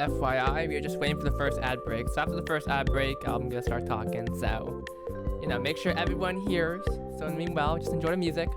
FYI, we are just waiting for the first ad break. So after the first ad break, I'm gonna start talking. So, make sure everyone hears. So meanwhile, just enjoy the music.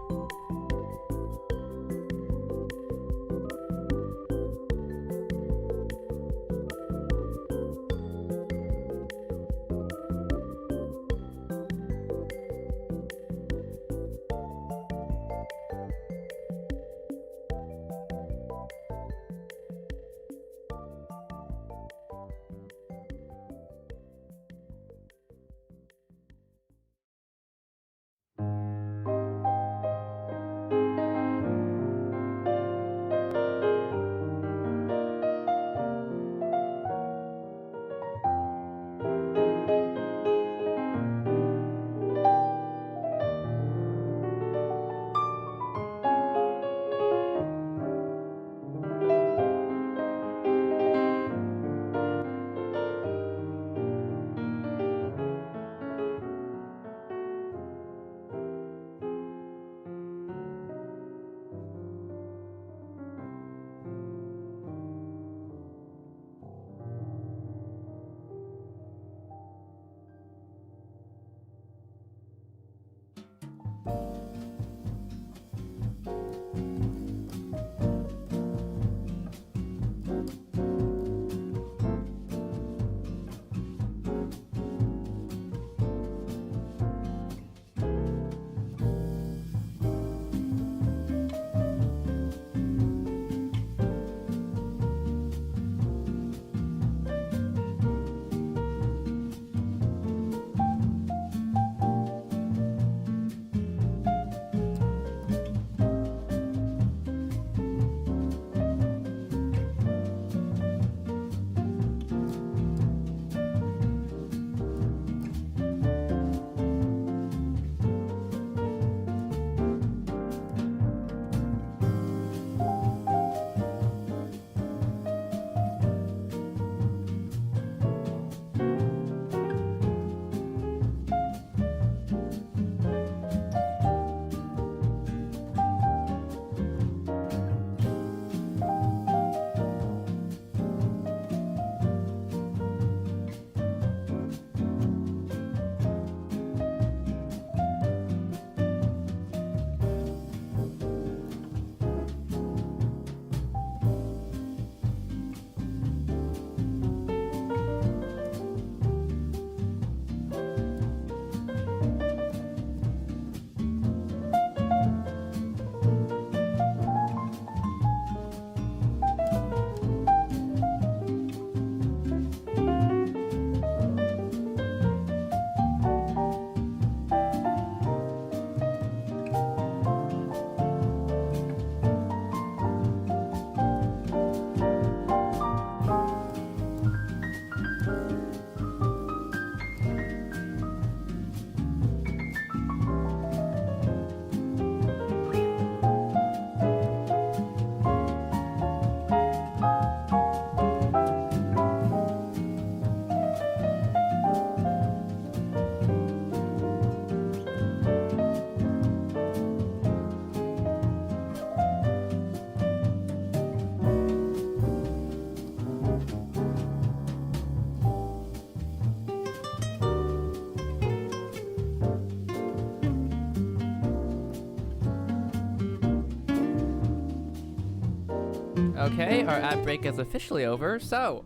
Okay, our ad break is officially over. So,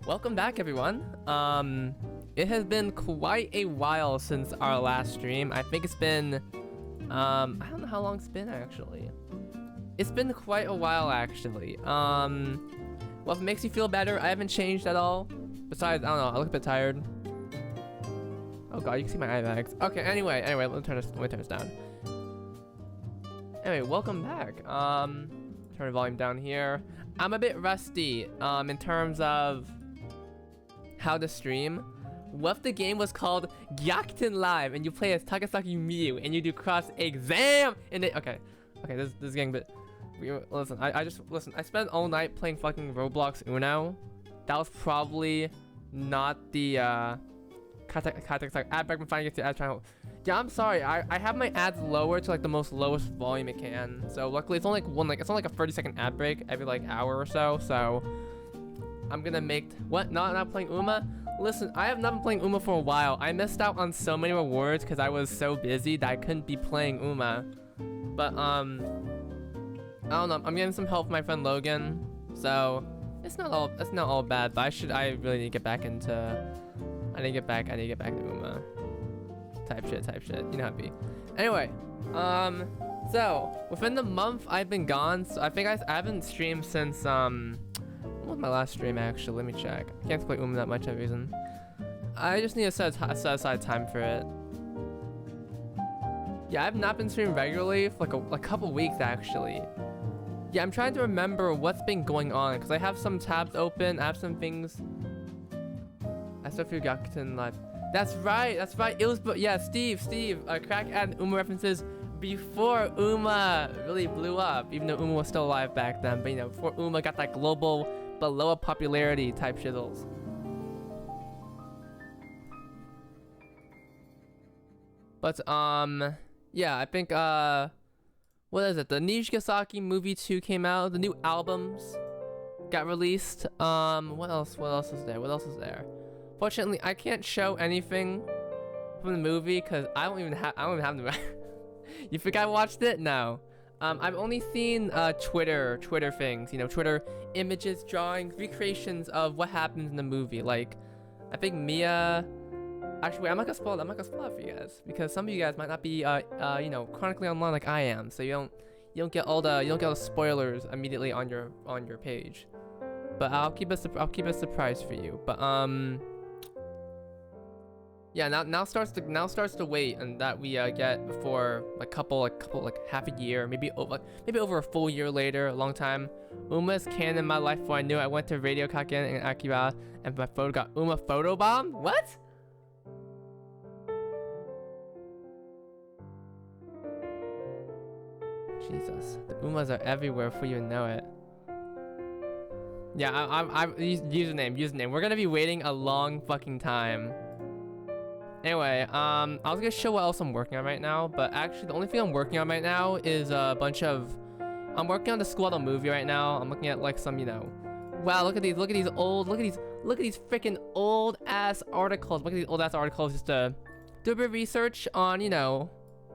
welcome back, everyone. It has been quite a while since our last stream. I think it's been, I don't know how long it's been actually. It's been quite a while actually. Well, if it makes you feel better, I haven't changed at all. Besides, I don't know, I look a bit tired. Oh god, you can see my eye bags. Okay, anyway, let me turn this down. Anyway, welcome back. Turn the volume down here. I'm a bit rusty, in terms of how to stream. What if the game was called Gyakuten Live and you play as Takasaki Miyu and you do cross exam in it? Okay, this is getting a bit. Listen, I spent all night playing fucking Roblox Uno. That was probably not the ad break. I'm finally get to ad channel. Yeah, I'm sorry. I have my ads lower to like the most lowest volume it can. So luckily it's only like it's only like a 30-second ad break every like hour or so. So I'm gonna make what? Not playing Uma? Listen, I have not been playing Uma for a while. I missed out on so many rewards because I was so busy that I couldn't be playing Uma. But I don't know. I'm getting some help from my friend Logan, so it's not all bad. But I really need to get back into. I need to get back to Uma. Type shit. You know how it be. Anyway, so within the month I've been gone. So I think I haven't streamed since what was my last stream actually? Let me check. I can't play Uma that much for a reason. I just need to set aside time for it. Yeah, I've not been streaming regularly for like a couple weeks actually. Yeah, I'm trying to remember what's been going on because I have some tabs open. I have some things. I still feel Gyakuten live. That's right. It was, but yeah, Steve, Crack added Uma references before Uma really blew up, even though Uma was still alive back then. But you know, before Uma got that global but lower popularity type shizzles. But yeah, I think what is it? The Nijigasaki movie 2 came out. The new albums got released. What else is there? Fortunately, I can't show anything from the movie because I don't even have the. You think I watched it? No. I've only seen Twitter things. You know, Twitter images, drawings, recreations of what happens in the movie. Like, I think Mia. Actually, wait, I'm not gonna spoil it for you guys because some of you guys might not be you know, chronically online like I am, so you don't get all the spoilers immediately on your page. But I'll keep a surprise for you. But yeah, now starts the wait and that we get before like half a year, maybe over a full year later, a long time. Uma is canon in my life before I knew it. I went to Radio Kaken and Akira and my photo got Uma photobombed. What? Jesus, the Umas are everywhere before you know it. Yeah, I'm username. We're gonna be waiting a long fucking time. Anyway, I was gonna show what else I'm working on right now, but actually the only thing I'm working on right now is a bunch of. I'm working on the Squaddle movie right now. I'm looking at like some, you know, wow, look at these freaking old ass articles. Look at these old ass articles just to do a bit of research on, you know,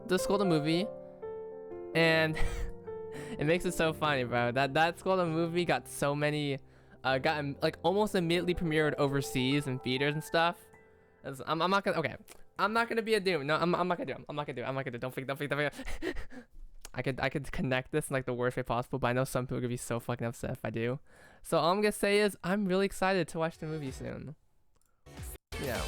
the Squaddle movie. And it makes it so funny, bro. That Squaddle movie got so many, got like almost immediately premiered overseas in theaters and stuff. I'm not gonna. Okay, I'm not gonna be a doom. No, I'm not gonna do it. I'm not gonna do it. Don't think. I could connect this in like the worst way possible, but I know some people are gonna be so fucking upset if I do. So all I'm gonna say is I'm really excited to watch the movie soon. You know,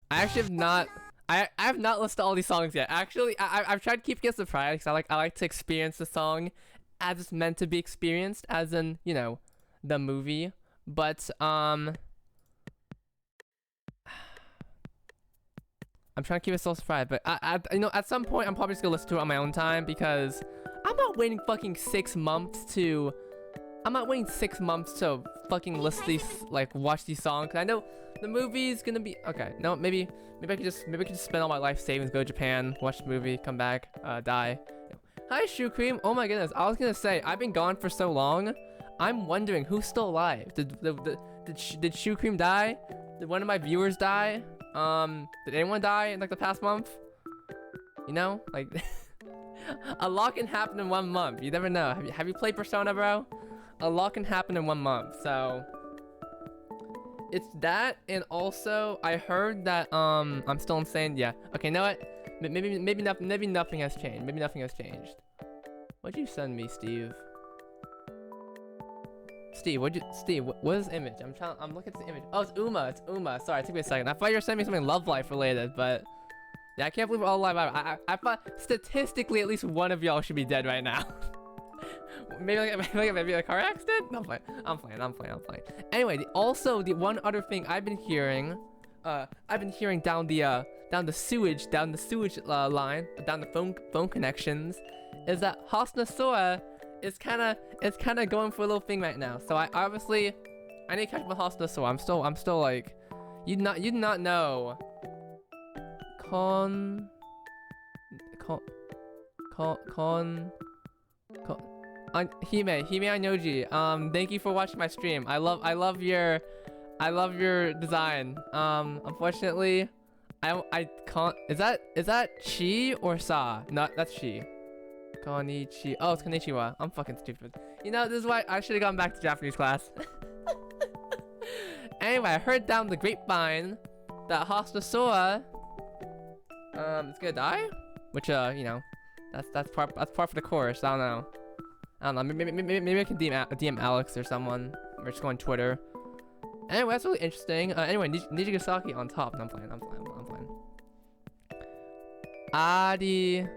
I actually have not. I have not listened to all these songs yet. Actually, I've tried keeping it surprised because I like to experience the song as it's meant to be experienced, as in, you know, the movie. But I'm trying to keep it so surprised. But you know, at some point I'm probably just gonna listen to it on my own time because I'm not waiting fucking 6 months to. I'm not waiting 6 months to fucking list these, like, watch these songs. Cause I know the movie's gonna be okay. No, maybe I could just spend all my life savings, go to Japan, watch the movie, come back, die. Hi, Shoe Cream. Oh my goodness. I was gonna say I've been gone for so long. I'm wondering who's still alive. Did Shoe Cream die? Did one of my viewers die? Did anyone die in like the past month? You know, like a lot can happen in 1 month. You never know. Have you played Persona, bro? A lot can happen in 1 month. So it's that, and also I heard that I'm still insane. Yeah. Okay. You know what? Maybe nothing has changed. Maybe nothing has changed. What'd you send me, Steve? Steve, what is this image? I'm looking at the image. Oh, it's Uma. Sorry, it took me a second. I thought you were sending me something Love Life related, but yeah, I can't believe we're all alive. I thought statistically at least one of y'all should be dead right now. maybe a car accident? No, I'm playing. Anyway, the one other thing I've been hearing down the sewage line, down the phone connections, is that Hosna is kind of going for a little thing right now. So I need to catch up with Hosna. I'm still like, you did not know. Hime Anoji. Thank you for watching my stream. I love your design. Unfortunately, I can't. Is that chi or sa? No, that's chi. Konnichi. Oh, it's konnichiwa. I'm fucking stupid. You know, this is why I should have gone back to Japanese class. Anyway, I heard down the grapevine that Hostasoa is gonna die, which you know, that's part for the course. I don't know. Maybe I can DM Alex or someone, or just go on Twitter. Anyway, that's really interesting. Anyway, Nijigasaki on top. No, I'm playing. Arigato.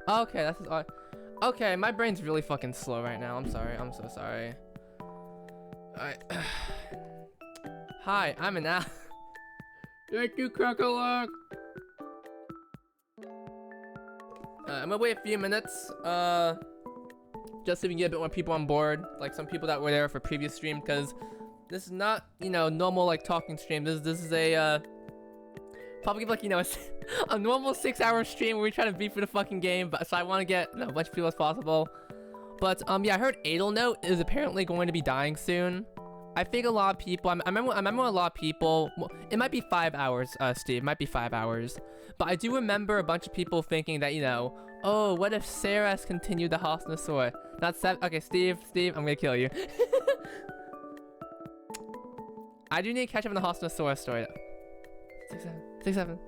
Okay, that's his. Okay, my brain's really fucking slow right now. I'm sorry. I'm so sorry. Alright. Hi, I'm an Al. Thank you, Crackalock. I'm gonna wait a few minutes, just so we can get a bit more people on board, like some people that were there for previous stream, because this is not, you know, normal like talking stream. This is a probably like, you know, a normal 6-hour stream where we try to beat for the fucking game, but so I want to get, you know, as much people as possible. But yeah, I heard Adelnote is apparently going to be dying soon. I think a lot of people. I remember a lot of people. Well, it might be 5 hours, Steve. It might be 5 hours. But I do remember a bunch of people thinking that, you know, oh, what if Sarah's continued the Hostasaur? Not 7. Okay, Steve, I'm gonna kill you. I do need to catch up on the Hostasaur story. 6 7.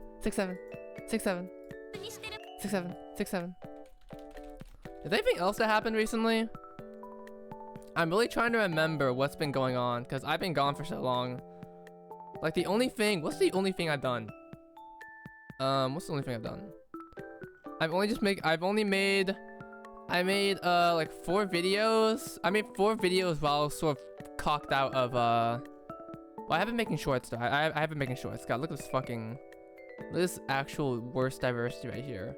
Is there anything else that happened recently? I'm really trying to remember what's been going on, because I've been gone for so long. Like, the only thing... What's the only thing I've done? What's the only thing I've done? I made, like, 4 videos. I made 4 videos while I was sort of cocked out of, Well, I have been making shorts, though. I have been making shorts. God, look at this fucking... Look at this actual worst diversity right here.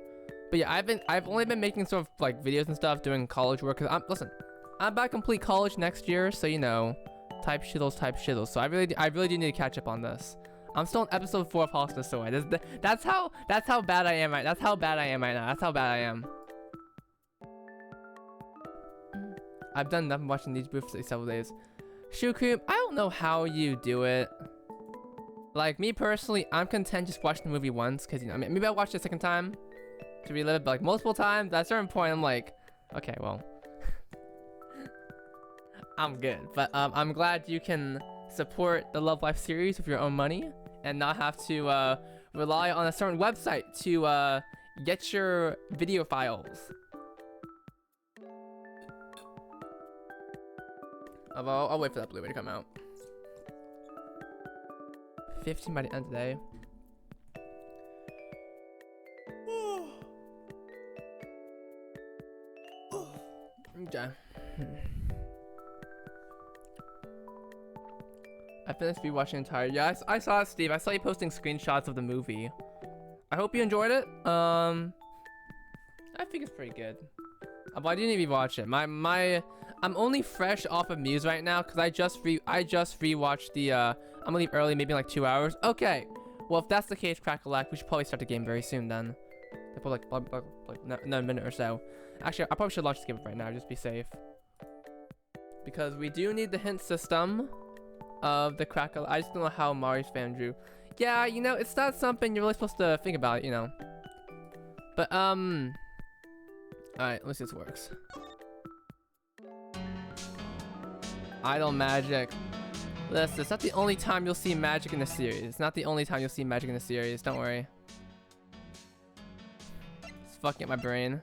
But yeah, I've only been making sort of, like, videos and stuff, doing college work, because listen... I'm about to complete college next year, so you know, type shittles. So I really do need to catch up on this. I'm still on episode 4 of Hostasaur. That's how bad I am right. That's how bad I am right now. That's how bad I am. I've done enough watching these booths for several days. Shuku, I don't know how you do it. Like me personally, I'm content just watching the movie once, cause you know, maybe I'll watch it a second time to relive it, but like multiple times. At a certain point, I'm like, okay, well. I'm good, but I'm glad you can support the Love Life series with your own money and not have to rely on a certain website to get your video files. I'll wait for that Blu-ray to come out. 15 by the end of the day. Okay. I finished rewatching the entire. Yeah, I saw it, Steve. I saw you posting screenshots of the movie. I hope you enjoyed it. I think it's pretty good. But I didn't even rewatch it. I'm only fresh off of Muse right now because I just rewatched the. I'm gonna leave early, maybe in like 2 hours. Okay. Well, if that's the case, Crackalack, we should probably start the game very soon then. Probably like a minute or so. Actually, I probably should launch this game right now, just be safe. Because we do need the hint system of the Crackle. I just don't know how Mari's fan drew. Yeah, you know, it's not something you're really supposed to think about, you know. But, alright, let's see if this works. Idle magic. Listen, it's not the only time you'll see magic in the series. It's not the only time you'll see magic in the series, don't worry. It's fucking up my brain.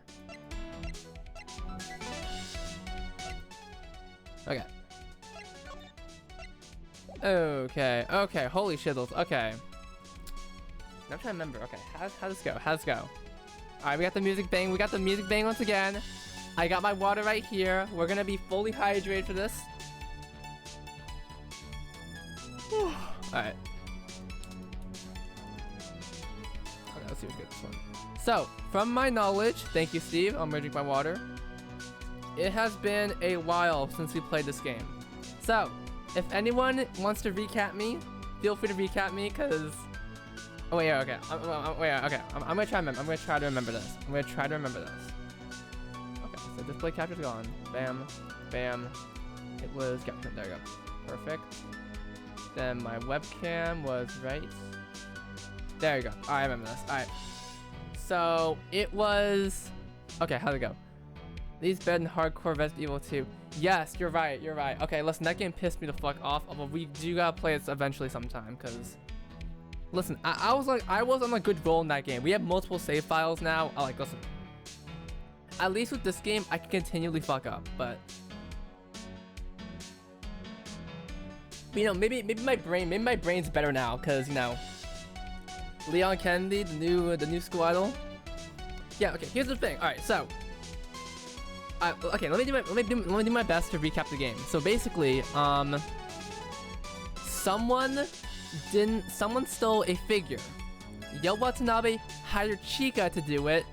Okay. Okay, holy shittles. Okay. I'm trying to remember. Okay, how's this go? How's this go? Alright, we got the music bang. We got the music bang once again. I got my water right here. We're gonna be fully hydrated for this. Alright. Okay, let's see what's good this one. So, from my knowledge, thank you, Steve. I'm gonna drink my water. It has been a while since we played this game. So, if anyone wants to recap me, feel free to recap me, because Oh wait, yeah, okay. Wait, okay. I'm gonna try. I'm gonna try to remember this. I'm gonna try to remember this. Okay, so display capture's gone. Bam, bam. It was Gyakuten. There you go. Perfect. Then my webcam was right. There you go. Alright, I remember this. Alright. So it was. Okay, how'd it go? These better than hardcore Resident Evil 2. Yes, you're right. You're right. Okay, listen, that game pissed me the fuck off. But we do gotta play it eventually sometime, cause. Listen, I was on a good roll in that game. We have multiple save files now. Listen. At least with this game, I can continually fuck up, but you know, maybe my brain's better now, cause you know, Leon Kennedy, the new school idol. Yeah. Okay. Here's the thing. All right. So, okay. Let me do my best to recap the game. So basically, someone stole a figure. Yo Watanabe hired Chica to do it,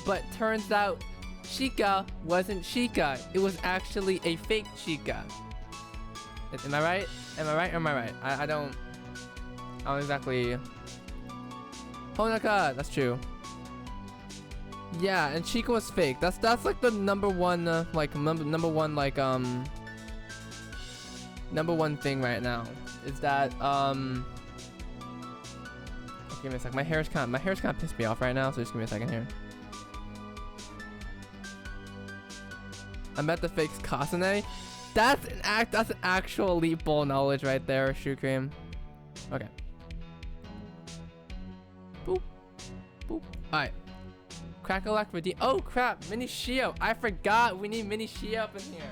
but turns out Chica wasn't Chica. It was actually a fake Chica. Am I right? Am I right? Or am I right? I don't exactly. Honaka, that's true. Yeah, and Chica was fake. That's like the number one number one thing right now is that give me a sec. My hair's kind of pissed me off right now, so just give me a second here. I met the fakes Kasane. That's an actual elite bowl knowledge right there, Shoe Cream. Okay. Boop. Boop. Alright. Crackalack redeem. Oh crap, Mini Shio. I forgot we need Mini Shio up in here.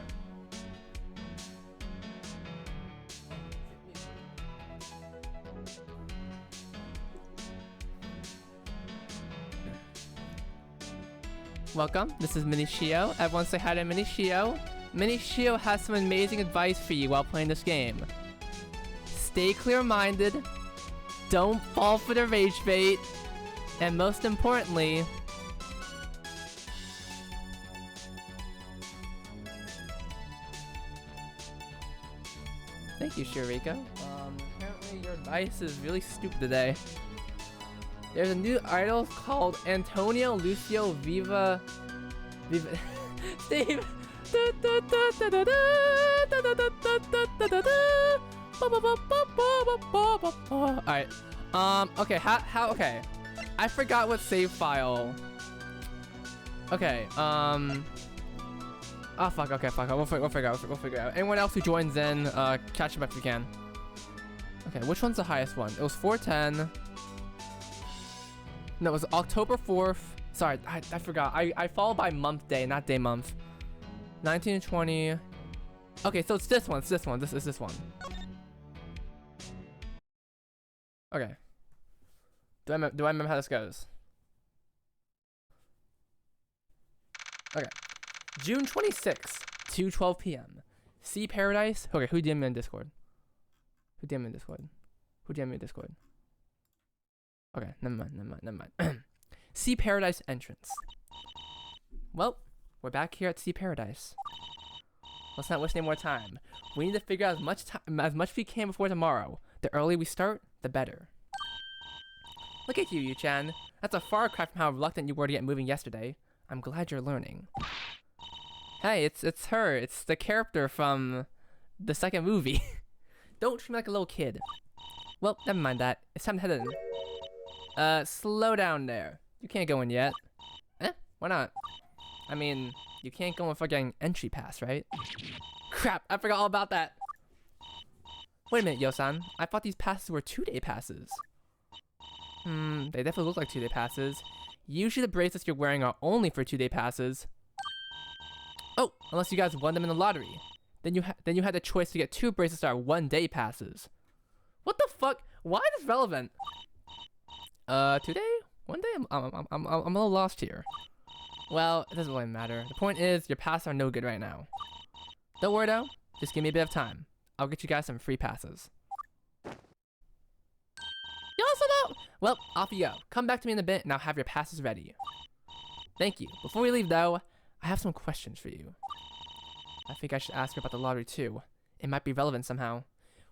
Welcome, this is Mini Shio. Everyone say hi to Mini Shio. Mini Shio has some amazing advice for you while playing this game. Stay clear-minded, don't fall for the rage bait, and most importantly, thank you, Shuriko. Apparently your advice is really stupid today. There's a new idol called Antonio Lucio Viva Steve. Alright. Okay, how okay. I forgot what save file. Okay, oh fuck, okay, fuck. We'll figure out. Anyone else who joins in, catch him if you can. Okay, which one's the highest one? It was 410. No, it was October 4th. Sorry, I forgot. I follow by month day, not day month. 1920. Okay, so it's this one. This is this one. Okay. Do I remember how this goes? Okay. June 26th, 2:12 p.m. Sea Paradise. Okay, who DM'd me in Discord? Okay, never mind. Sea Paradise entrance. Well, we're back here at Sea Paradise. Let's not waste any more time. We need to figure out as much we can before tomorrow. The earlier we start, the better. Look at you, Yu-chan. That's a far cry from how reluctant you were to get moving yesterday. I'm glad you're learning. Hey, it's her. It's the character from the second movie. Don't treat me like a little kid. Well, never mind that. It's time to head in. Slow down there. You can't go in yet. Eh? Why not? I mean, you can't go in without getting entry pass, right? Crap, I forgot all about that. Wait a minute, Yosan. I thought these passes were 2-day passes. They definitely look like 2-day passes. Usually the bracelets you're wearing are only for 2-day passes. Oh, unless you guys won them in the lottery. Then you had the choice to get 2 bracelets that are 1-day passes. What the fuck? Why is this relevant? 2-day? 1 day? I'm a little lost here. Well, it doesn't really matter. The point is, your passes are no good right now. Don't worry though. Just give me a bit of time. I'll get you guys some free passes. Well, off you go. Come back to me in a bit and I'll have your passes ready. Thank you. Before we leave though, I have some questions for you. I think I should ask you about the lottery too. It might be relevant somehow.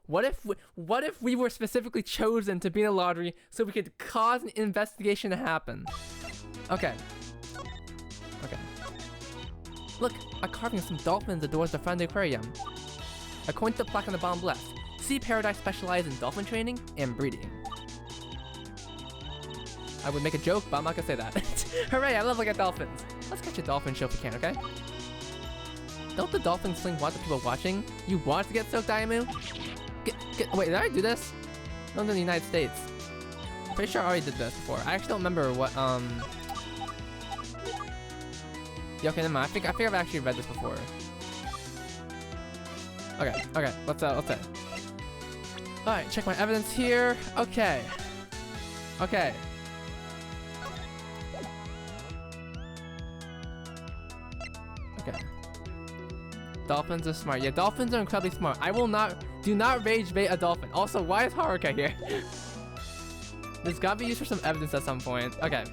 What if we were specifically chosen to be in a lottery so we could cause an investigation to happen? Okay. Okay. Look, a carving of some dolphins adores the front of the aquarium. According to the plaque on the bottom left, Sea Paradise specializes in dolphin training and breeding. I would make a joke, but I'm not gonna say that. Hooray, I love looking at dolphins. Let's catch a dolphin show if we can, okay? Don't the dolphins sling want the people watching? You want to get soaked, Ayamu? Wait, did I do this? No, in the United States. I'm pretty sure I already did this before. I actually don't remember what, Yeah, okay, never mind. I think I've actually read this before. Okay, let's Alright, check my evidence here. Okay. Okay. Dolphins are smart. Yeah, dolphins are incredibly smart. Do not rage bait a dolphin. Also, why is Haruka here? This gotta be used for some evidence at some point. Okay.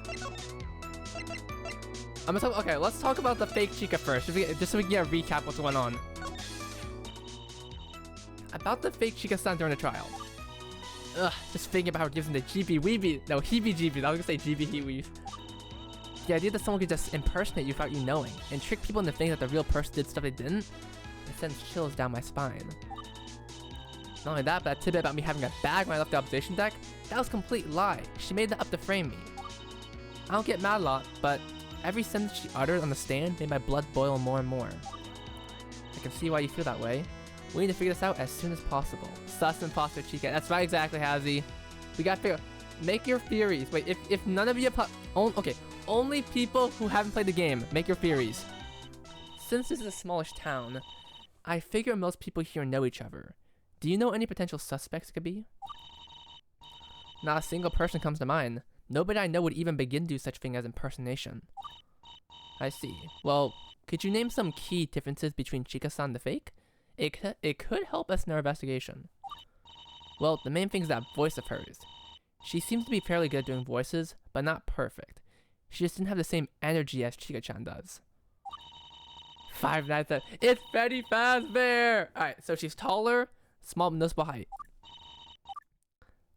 Okay, let's talk about the fake Chica first, just so we can get a recap what's going on. About the fake Chica-san during the trial. Ugh, just thinking about how it gives him the heebie-jeebies. I was gonna say jeebie-heebies. The idea that someone could just impersonate you without you knowing, and trick people into thinking that the real person did stuff they didn't, it sends chills down my spine. Not only that, but that tidbit about me having a bag when I left the observation deck, that was a complete lie. She made that up to frame me. I don't get mad a lot, but every sentence she uttered on the stand made my blood boil more and more. I can see why you feel that way. We need to figure this out as soon as possible. Sus Imposter Chica. That's right, exactly, Hazy. We gotta figure. Make your theories. Wait, if none of you okay, only people who haven't played the game, make your theories. Since this is a smallish town, I figure most people here know each other. Do you know any potential suspects it could be? Not a single person comes to mind. Nobody I know would even begin to do such thing as impersonation. I see. Well, could you name some key differences between Chica-san and the fake? It could help us in our investigation. Well, the main thing is that voice of hers. She seems to be fairly good at doing voices, but not perfect. She just didn't have the same energy as Chica-chan does. 5 Nights at... It's Freddy Fazbear! Alright, so she's taller, small but noticeable height.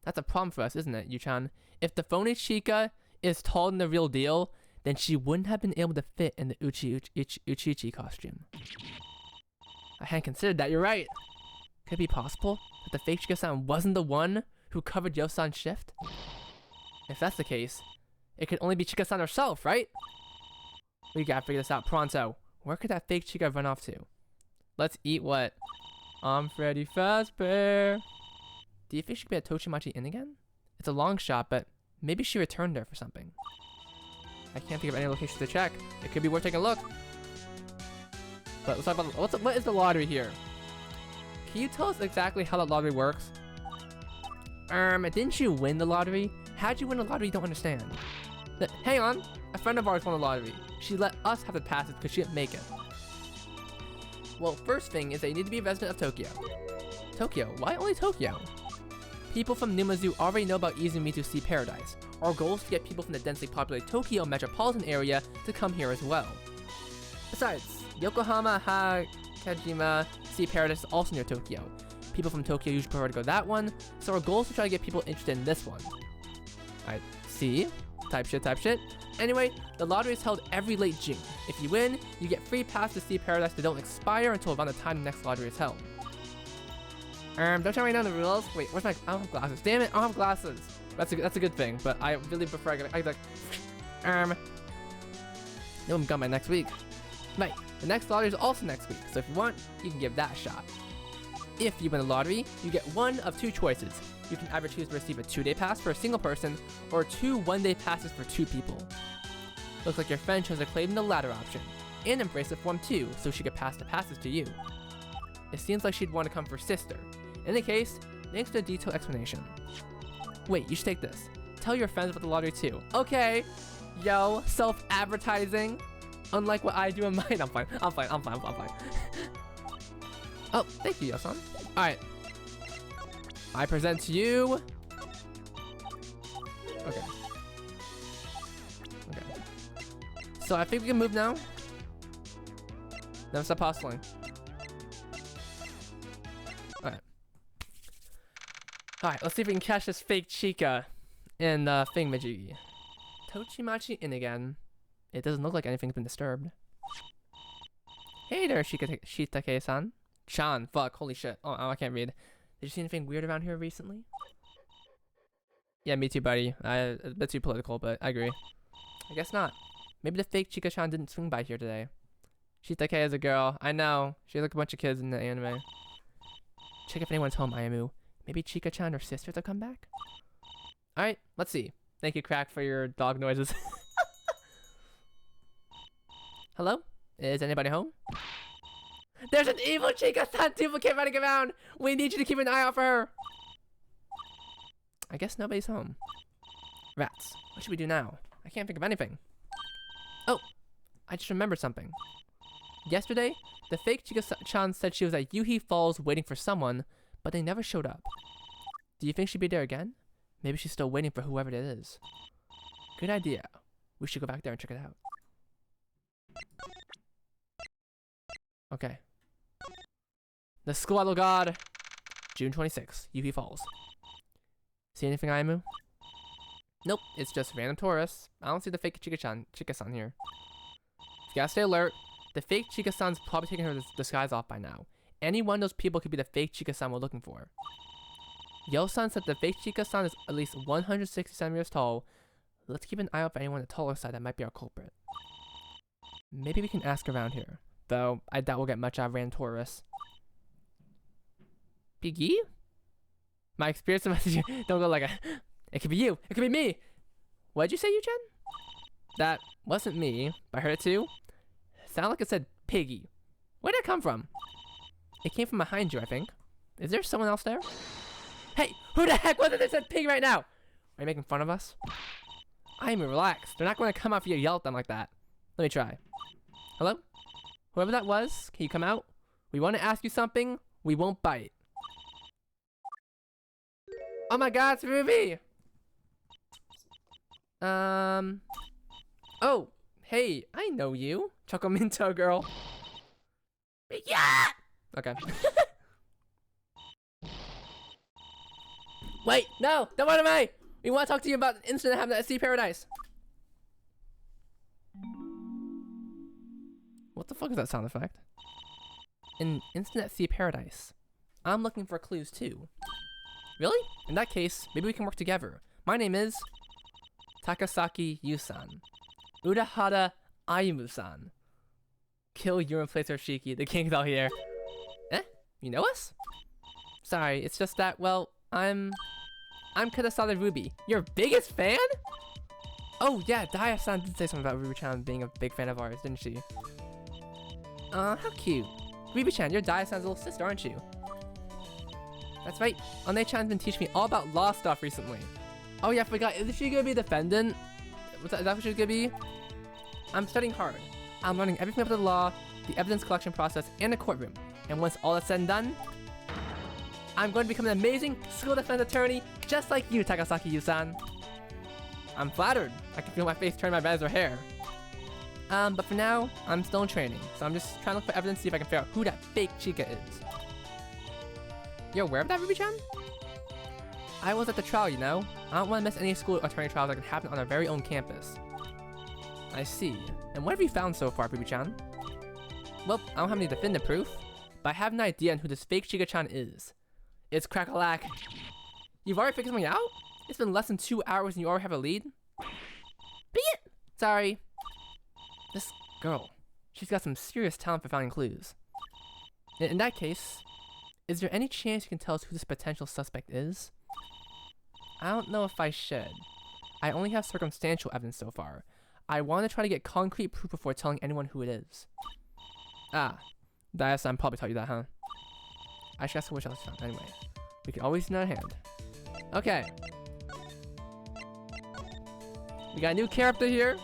That's a problem for us, isn't it, Yu-chan? If the phony Chica is taller than the real deal, then she wouldn't have been able to fit in the Uchichi costume. I hadn't considered that, you're right. Could it be possible that the fake Chica-san wasn't the one who covered Yosan's shift? If that's the case, it could only be Chica-san herself, right? We gotta figure this out pronto. Where could that fake Chica run off to? Let's eat what? I'm Freddy Fazbear. Do you think she could be at Tochimachi Inn again? It's a long shot, but maybe she returned there for something. I can't think of any locations to check. It could be worth taking a look. But let's talk about what is the lottery here? Can you tell us exactly how the lottery works? Didn't you win the lottery? How'd you win the lottery? You don't understand. Hang on, a friend of ours won the lottery. She let us have the passes because she didn't make it. Well, first thing is that you need to be a resident of Tokyo. Tokyo? Why only Tokyo? People from Numazu already know about Izumizu Sea Paradise. Our goal is to get people from the densely populated Tokyo metropolitan area to come here as well. Besides, Yokohama, Kajima Sea Paradise is also near Tokyo. People from Tokyo usually prefer to go that one, so our goal is to try to get people interested in this one. Alright, see? Type shit. Anyway, the lottery is held every late June. If you win, you get free pass to Sea Paradise that don't expire until around the time the next lottery is held. Don't you write down the rules? Wait, where's my... I don't have glasses. Damn it, I don't have glasses. That's a good thing, but I really prefer I like... No, I'm gone by next week. Right, the next lottery is also next week, so if you want, you can give that a shot. If you win the lottery, you get one of 2 choices. You can either choose to receive a 2-day pass for a single person, or 2 one-day passes for 2 people. Looks like your friend chose to claim the latter option, and embrace the form too, so she could pass the passes to you. It seems like she'd want to come for sister. In any case, thanks for the detailed explanation. Wait, you should take this. Tell your friends about the lottery too. Okay, yo, self-advertising. Unlike what I do in mine. I'm fine. Oh, thank you, Yosan. Alright. I present to you... Okay. So I think we can move now. Never stop hustling. Alright. Alright, let's see if we can catch this fake Chica in Thingamajiggy. Tochimachi in again. It doesn't look like anything's been disturbed. Hey there, Shitake-san. Chan, fuck, holy shit. Oh, I can't read. Did you see anything weird around here recently? Yeah, me too, buddy. A bit too political, but I agree. I guess not. Maybe the fake Chica-chan didn't swing by here today. Shitake is a girl. I know. She has like a bunch of kids in the anime. Check if anyone's home, Ayamu. Maybe Chica-chan or sisters have come back? Alright, let's see. Thank you, Crack, for your dog noises. Hello? Is anybody home? There's an evil Chica-san duplicate running around! We need you to keep an eye out for her! I guess nobody's home. Rats. What should we do now? I can't think of anything. Oh! I just remembered something. Yesterday, the fake Chica-chan said she was at Yuhi Falls waiting for someone, but they never showed up. Do you think she'd be there again? Maybe she's still waiting for whoever it is. Good idea. We should go back there and check it out. Okay. The Squaddle God. June 26th, Yuhi Falls. See anything, Ayamu? Nope, it's just random tourists. I don't see the fake Chica-san here. You gotta stay alert. The fake Chica-san's probably taking her disguise off by now. Any one of those people could be the fake Chica-san we're looking for. Yo-san said the fake Chica-san is at least 160 centimeters tall. Let's keep an eye out for anyone on the taller side that might be our culprit. Maybe we can ask around here. Though, I doubt we'll get much out of random tourists. Piggy? My experience message don't go like a... It could be you. It could be me. What'd you say, Yu-chan? That wasn't me, but I heard it too. Sounded like it said Piggy. Where'd it come from? It came from behind you, I think. Is there someone else there? Hey, who the heck was it that said Pig right now? Are you making fun of us? I'm relaxed. They're not going to come out for you to yell at them like that. Let me try. Hello? Whoever that was, can you come out? We want to ask you something. We won't bite. Oh my god, it's Ruby! Oh, hey, I know you. Choco Minto girl. Yeah! Okay. Wait, no! Don't run away! We want to talk to you about an incident happened at Sea Paradise. What the fuck is that sound effect? An incident at Sea Paradise. I'm looking for clues too. Really? In that case, maybe we can work together. My name is... Takasaki Yusan. Urahara Ayumu-san. Kill your replacer Shiki, the king's all here. Eh? You know us? Sorry, it's just that, well, I'm Kurasada Ruby, your biggest fan? Oh yeah, Daya-san did say something about Ruby-chan being a big fan of ours, didn't she? How cute. Ruby-chan, you're Daya-san's little sister, aren't you? That's right, One-chan's been teaching me all about law stuff recently. Oh yeah, I forgot, is she gonna be a defendant? Is that what she's gonna be? I'm studying hard. I'm learning everything about the law, the evidence collection process, and the courtroom. And once all is said and done, I'm going to become an amazing school defense attorney, just like you, Takasaki Yusan. I'm flattered. I can feel my face turn my red as her hair. But for now, I'm still in training, so I'm just trying to look for evidence to see if I can figure out who that fake Chica is. You're aware of that, Ruby-chan? I was at the trial, you know? I don't want to miss any school attorney trials that can happen on our very own campus. I see. And what have you found so far, Ruby-chan? Well, I don't have any definitive proof, but I have an idea on who this fake Chica-chan is. It's Crackalack. You've already figured something out? It's been less than 2 hours and you already have a lead? Be it! Sorry. This girl, she's got some serious talent for finding clues. In that case, is there any chance you can tell us who this potential suspect is? I don't know if I should. I only have circumstantial evidence so far. I want to try to get concrete proof before telling anyone who it is. Ah, Daya-san probably taught you that, huh? I should ask her which else found. Anyway, we can always use another hand. Okay. We got a new character here.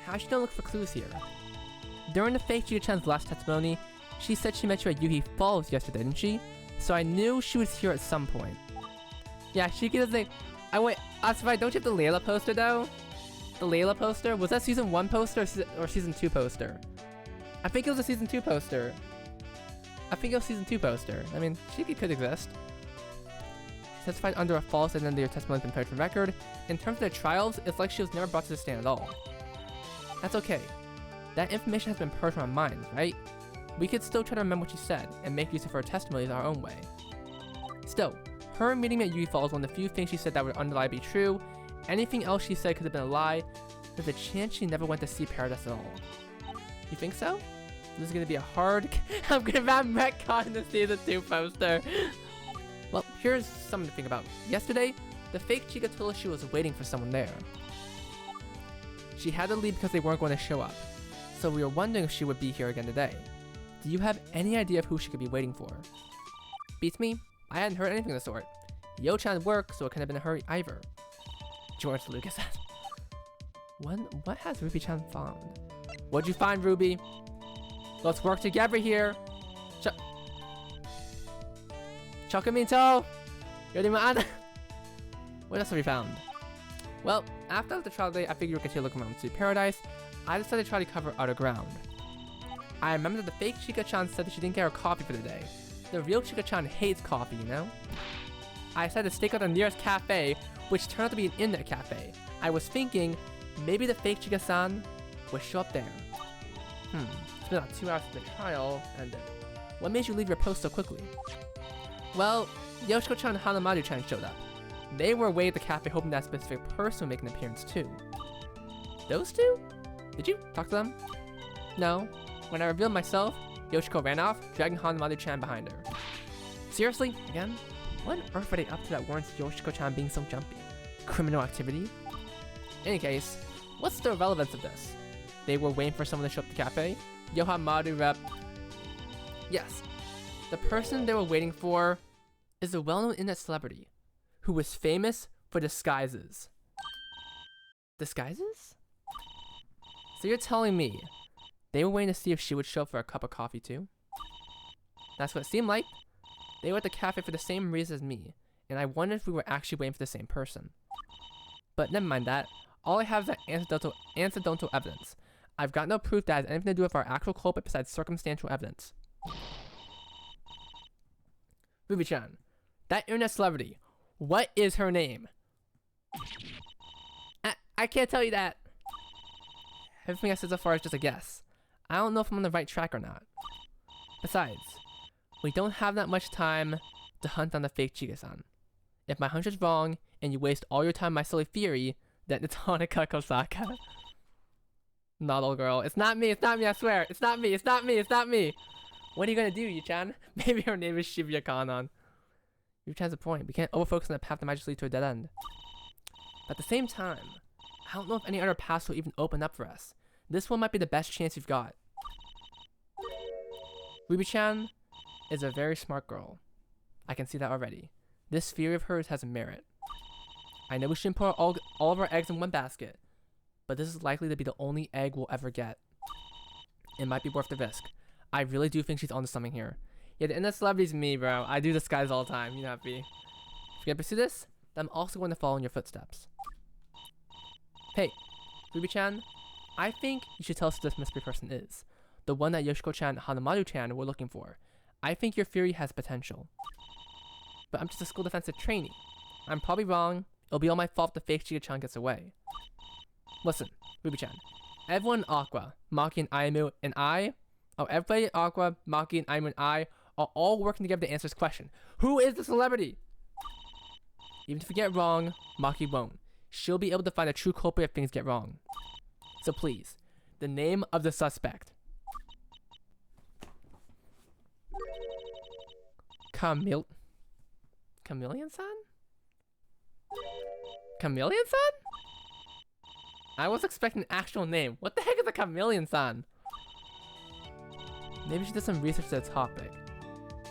How should I look for clues here? During the fake Chica-chan's last testimony, she said she met you at Yuhi Falls yesterday, didn't she? So I knew she was here at some point. Yeah, Shiki doesn't... wait, that's right, don't you have the Layla poster though? The Layla poster? Was that season 1 poster or season 2 poster? I think it was a season 2 poster. a Fingo Season 2 poster. I mean, Shiki could exist. She testified under a false identity. Her testimony has been played from record. In terms of the trials, it's like she was never brought to the stand at all. That's okay. That information has been purged from our minds, right? We could still try to remember what she said and make use of her testimonies our own way. Still, her meeting me at Yui Falls was one of the few things she said that would undeniably be true. Anything else she said could have been a lie. There's a chance she never went to see Paradise at all. You think so? This is gonna be a hard. I'm gonna have retcon the Season 2 poster. Well, here's something to think about. Yesterday, the fake Chica told us she was waiting for someone there. She had to leave because they weren't going to show up. So we were wondering if she would be here again today. Do you have any idea of who she could be waiting for? Beats me. I hadn't heard anything of the sort. Yo-chan worked, so it couldn't have been a hurry either. George Lucas said. What has Ruby-chan found? What'd you find, Ruby? Let's work together here. Chocominto! Yoriman! What else have we found? Well, after the trial day, I figured we could continue looking around to Paradise. I decided to try to cover other ground. I remember that the fake Chica-chan said that she didn't get her coffee for the day. The real Chica-chan hates coffee, you know? I decided to stake out the nearest cafe, which turned out to be an internet cafe. I was thinking, maybe the fake Chica-san would show up there. It's been about 2 hours since the trial ended. What made you leave your post so quickly? Well, Yoshiko-chan and Hanamaru-chan showed up. They were away at the cafe hoping that specific person would make an appearance too. Those two? Did you talk to them? No. When I revealed myself, Yoshiko ran off, dragging Hanamaru-chan behind her. Seriously? Again? What on earth were they up to that warrants Yoshiko-chan being so jumpy? Criminal activity? In any case, what's the relevance of this? They were waiting for someone to show up at the cafe? Yohamaru rep. Yes. The person they were waiting for is a well-known internet celebrity who was famous for disguises. Disguises? So you're telling me they were waiting to see if she would show up for a cup of coffee too? That's what it seemed like. They were at the cafe for the same reason as me, and I wondered if we were actually waiting for the same person. But never mind that. All I have is that anecdotal evidence. I've got no proof that has anything to do with our actual culprit besides circumstantial evidence. Ruby-chan, that internet celebrity, what is her name? I can't tell you that. Everything I said so far is just a guess. I don't know if I'm on the right track or not. Besides, we don't have that much time to hunt down the fake Chica-san. If my hunch is wrong, and you waste all your time on my silly theory, then it's Hanukkah Kosaka. Not old girl. It's not me, I swear. It's not me. What are you gonna do, Yu-chan? Maybe her name is Shibuya Kanon. Yu-chan's a point. We can't overfocus on the path that might just lead to a dead end. But at the same time, I don't know if any other paths will even open up for us. This one might be the best chance you've got. Ruby-chan is a very smart girl. I can see that already. This theory of hers has merit. I know we shouldn't put all of our eggs in one basket, but this is likely to be the only egg we'll ever get. It might be worth the risk. I really do think she's onto something here. Yeah, the internet celebrity's me, bro. I do disguise all the time. You know, if you're gonna pursue this, then I'm also going to follow in your footsteps. Hey, Ruby-chan, I think you should tell us who this mystery person is. The one that Yoshiko-chan and Hanamaru-chan were looking for. I think your theory has potential. But I'm just a school defensive trainee. I'm probably wrong. It'll be all my fault if the fake Chica-chan gets away. Listen, Ruby-chan. Everyone in Aqua, Maki and Aimu, and everybody in Aqua, Maki and Aimu and I are all working together to answer this question. Who is the celebrity? Even if we get it wrong, Maki won't. She'll be able to find a true culprit if things get wrong. So please, the name of the suspect. Chameleon-san? Chameleon-san? I was expecting an actual name. What the heck is a chameleon-san? Maybe she did some research to the topic.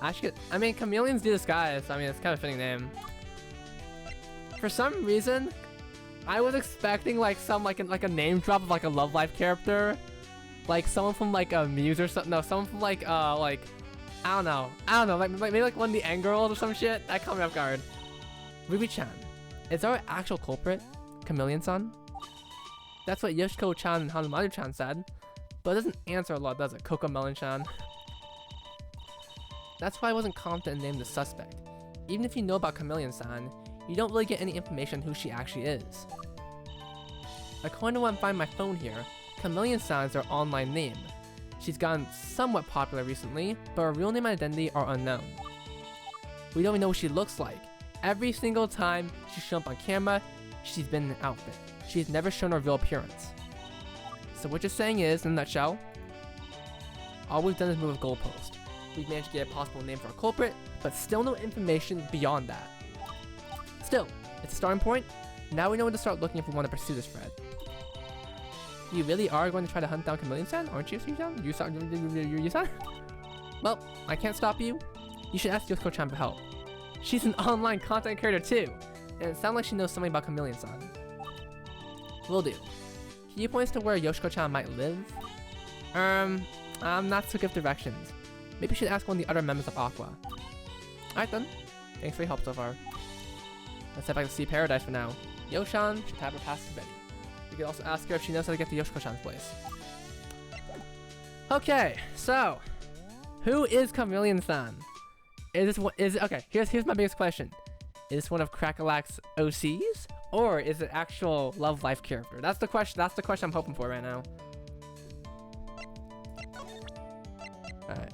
I mean, chameleons do disguise. I mean, it's kind of a fitting name. For some reason, I was expecting like some like a name drop of like a Love Life character, like someone from like a Muse or something. No, someone from like I don't know, like maybe like one of the End Girls or some shit. That caught me off guard. Ruby-chan, is our actual culprit Chameleon-san? That's what Yoshiko-chan and Hanamaru-chan said, but it doesn't answer a lot, does it? Cocomelon-chan. That's why I wasn't confident in naming the suspect. Even if you know about Chameleon-san, you don't really get any information on who she actually is. According to what I'm finding on my phone here, Chameleon-san is her online name. She's gotten somewhat popular recently, but her real name and identity are unknown. We don't even know what she looks like. Every single time she's shown up on camera, she's been in an outfit. She's never shown her real appearance. So what you're saying is, in a nutshell, all we've done is move a goalpost. We've managed to get a possible name for a culprit, but still no information beyond that. Still, it's a starting point. Now we know when to start looking if we want to pursue this thread. You really are going to try to hunt down Chameleon-san, aren't you, Yusan? Well, I can't stop you. You should ask Yoshiko-chan for help. She's an online content creator too, and it sounds like she knows something about Chameleon-san. Will do. Can you point us to where Yoshiko-chan might live? I'm not so good with directions. Maybe you should ask one of the other members of Aqua. Alright then. Thanks for your help so far. Let's head back to Sea Paradise for now. Yoshan should have her passes ready. You can also ask her if she knows how to get to Yoshiko-chan's place. Okay, so who is Chameleon-san? Okay, here's my biggest question. Is this one of Crackalack's OCs? Or is it actual Love Life character? That's the question I'm hoping for right now. Alright.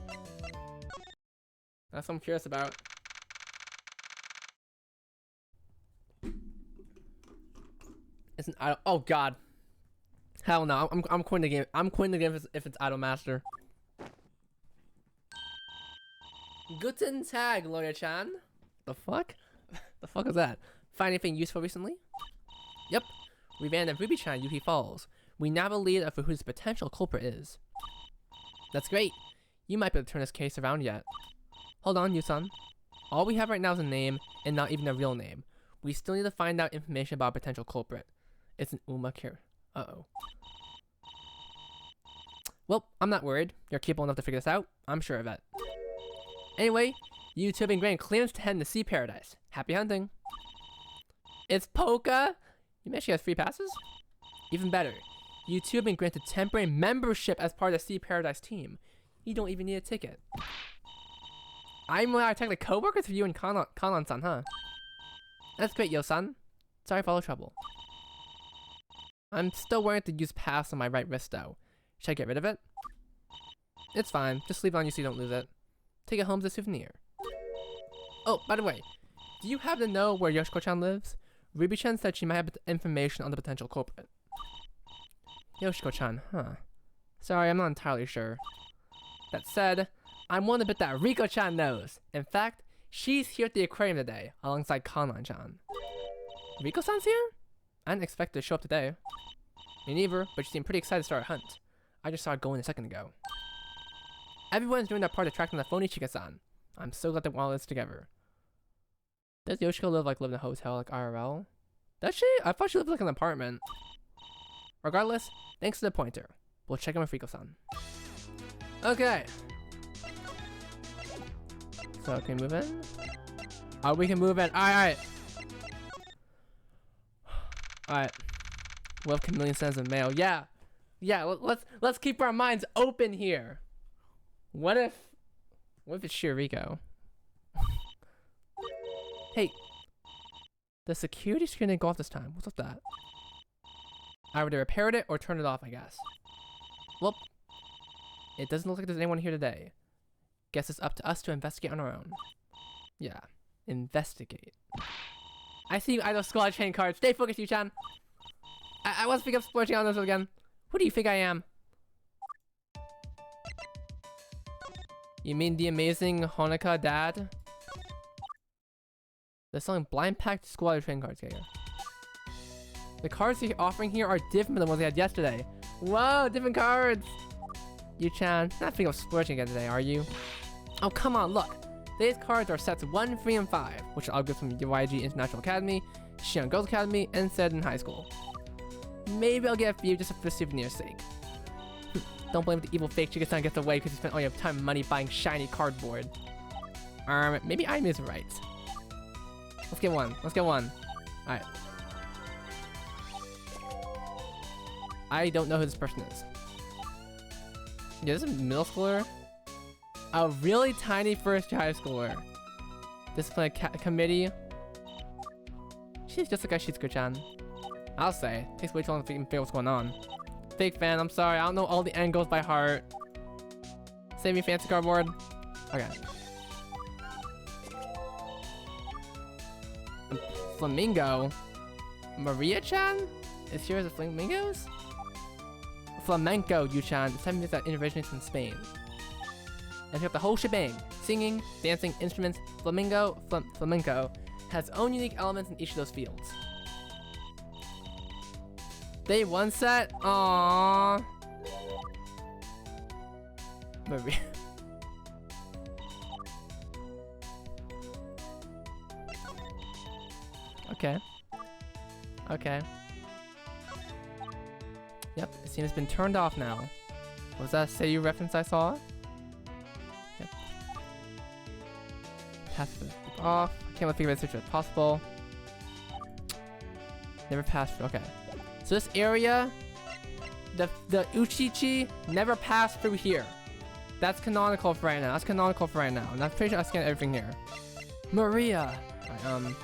That's what I'm curious about. It's an idol. Oh god. Hell no. I'm quitting the game. I'm quitting the game if it's Idol Master. Guten Tag, Lawyer-chan. The fuck? The fuck is that? Find anything useful recently? Yep. We ran a Ruby-chan at Yuki Falls. We now have a lead of who his potential culprit is. That's great. You might be able to turn this case around yet. Hold on, Yusan. All we have right now is a name, and not even a real name. We still need to find out information about a potential culprit. It's an Uma Kira. Uh-oh. Well, I'm not worried. You're capable enough to figure this out. I'm sure of it. Anyway, you two have been granted clearance to head into Sea Paradise. Happy hunting. It's Polka! You mentioned she has free passes? Even better. You two have been granted temporary membership as part of the Sea Paradise team. You don't even need a ticket. I'm technically co-workers with you and Kanan-san, huh? That's great, Yo-san. Sorry for all the trouble. I'm still wearing the use pass on my right wrist though. Should I get rid of it? It's fine. Just leave it on you so you don't lose it. Take it home as a souvenir. Oh, by the way, do you happen to know where Yoshiko-chan lives? Ruby-chan said she might have information on the potential culprit. Yoshiko-chan, huh? Sorry, I'm not entirely sure. That said, I'm one to bet that Riko-chan knows. In fact, she's here at the aquarium today, alongside Kanan-chan. Riko-san's here? I didn't expect her to show up today. Me neither, but she seemed pretty excited to start a hunt. I just saw her going a second ago. Everyone's doing their part attracting the phony Chika-san. I'm so glad they want all this together. Does Yoshiko live in a hotel like IRL? Does she? I thought she lived like in an apartment. Regardless, thanks to the pointer. We'll check in with Riko-san. Okay. So can we move in? Oh, we can move in. Alright. Alright. We'll have Chameleon-san's in mail. Yeah. Yeah, let's keep our minds open here. What if it's Shiriko? Hey, the security screen didn't go off this time. What's up with that? I either repaired it or turned it off, I guess. Well, it doesn't look like there's anyone here today. Guess it's up to us to investigate on our own. Yeah, investigate. I see you idle squad chain cards. Stay focused, Yu-chan. I wasn't thinking of splurging on this again. Who do you think I am? You mean the amazing Honoka dad? They're selling blind packed squad train cards here. The cards they're offering here are different than the ones they had yesterday. Whoa, different cards! Yu-chan, not thinking of splurging again today, are you? Oh, come on, look. Today's cards are sets 1, 3, and 5, which I'll get from YG International Academy, Shion Girls Academy, and Said in high school. Maybe I'll get a few just for souvenir's sake. Don't blame the evil fake Chika-san gets away because he spent all your time and money buying shiny cardboard. Maybe I'm is right. Let's get one. Let's get one. Alright. I don't know who this person is. Yeah, this is a middle schooler. A really tiny first-year high schooler. Discipline committee. She's just like a Shizuku-chan. I'll say. Takes way too long to even figure what's going on. Fake fan, I'm sorry. I don't know all the angles by heart. Save me, fancy cardboard. Okay. Flamingo. Maria-chan? Is here as a flamingos? Flamenco, Yu-chan. 7 minutes that intervention from Spain. And pick up the whole shebang. Singing, dancing, instruments, flamenco has its own unique elements in each of those fields. Day 1 set? Aww. Maria. Okay. Okay. Yep, the scene has been turned off now. Was that a Seiyu reference I saw? Yep. Pass the off. I can't let figure out the situation as possible. Never passed through. Okay. So this area, the Uchichi never passed through here. That's canonical for right now. That's canonical for right now. And I'm pretty sure I scanned everything here. Maria. Right,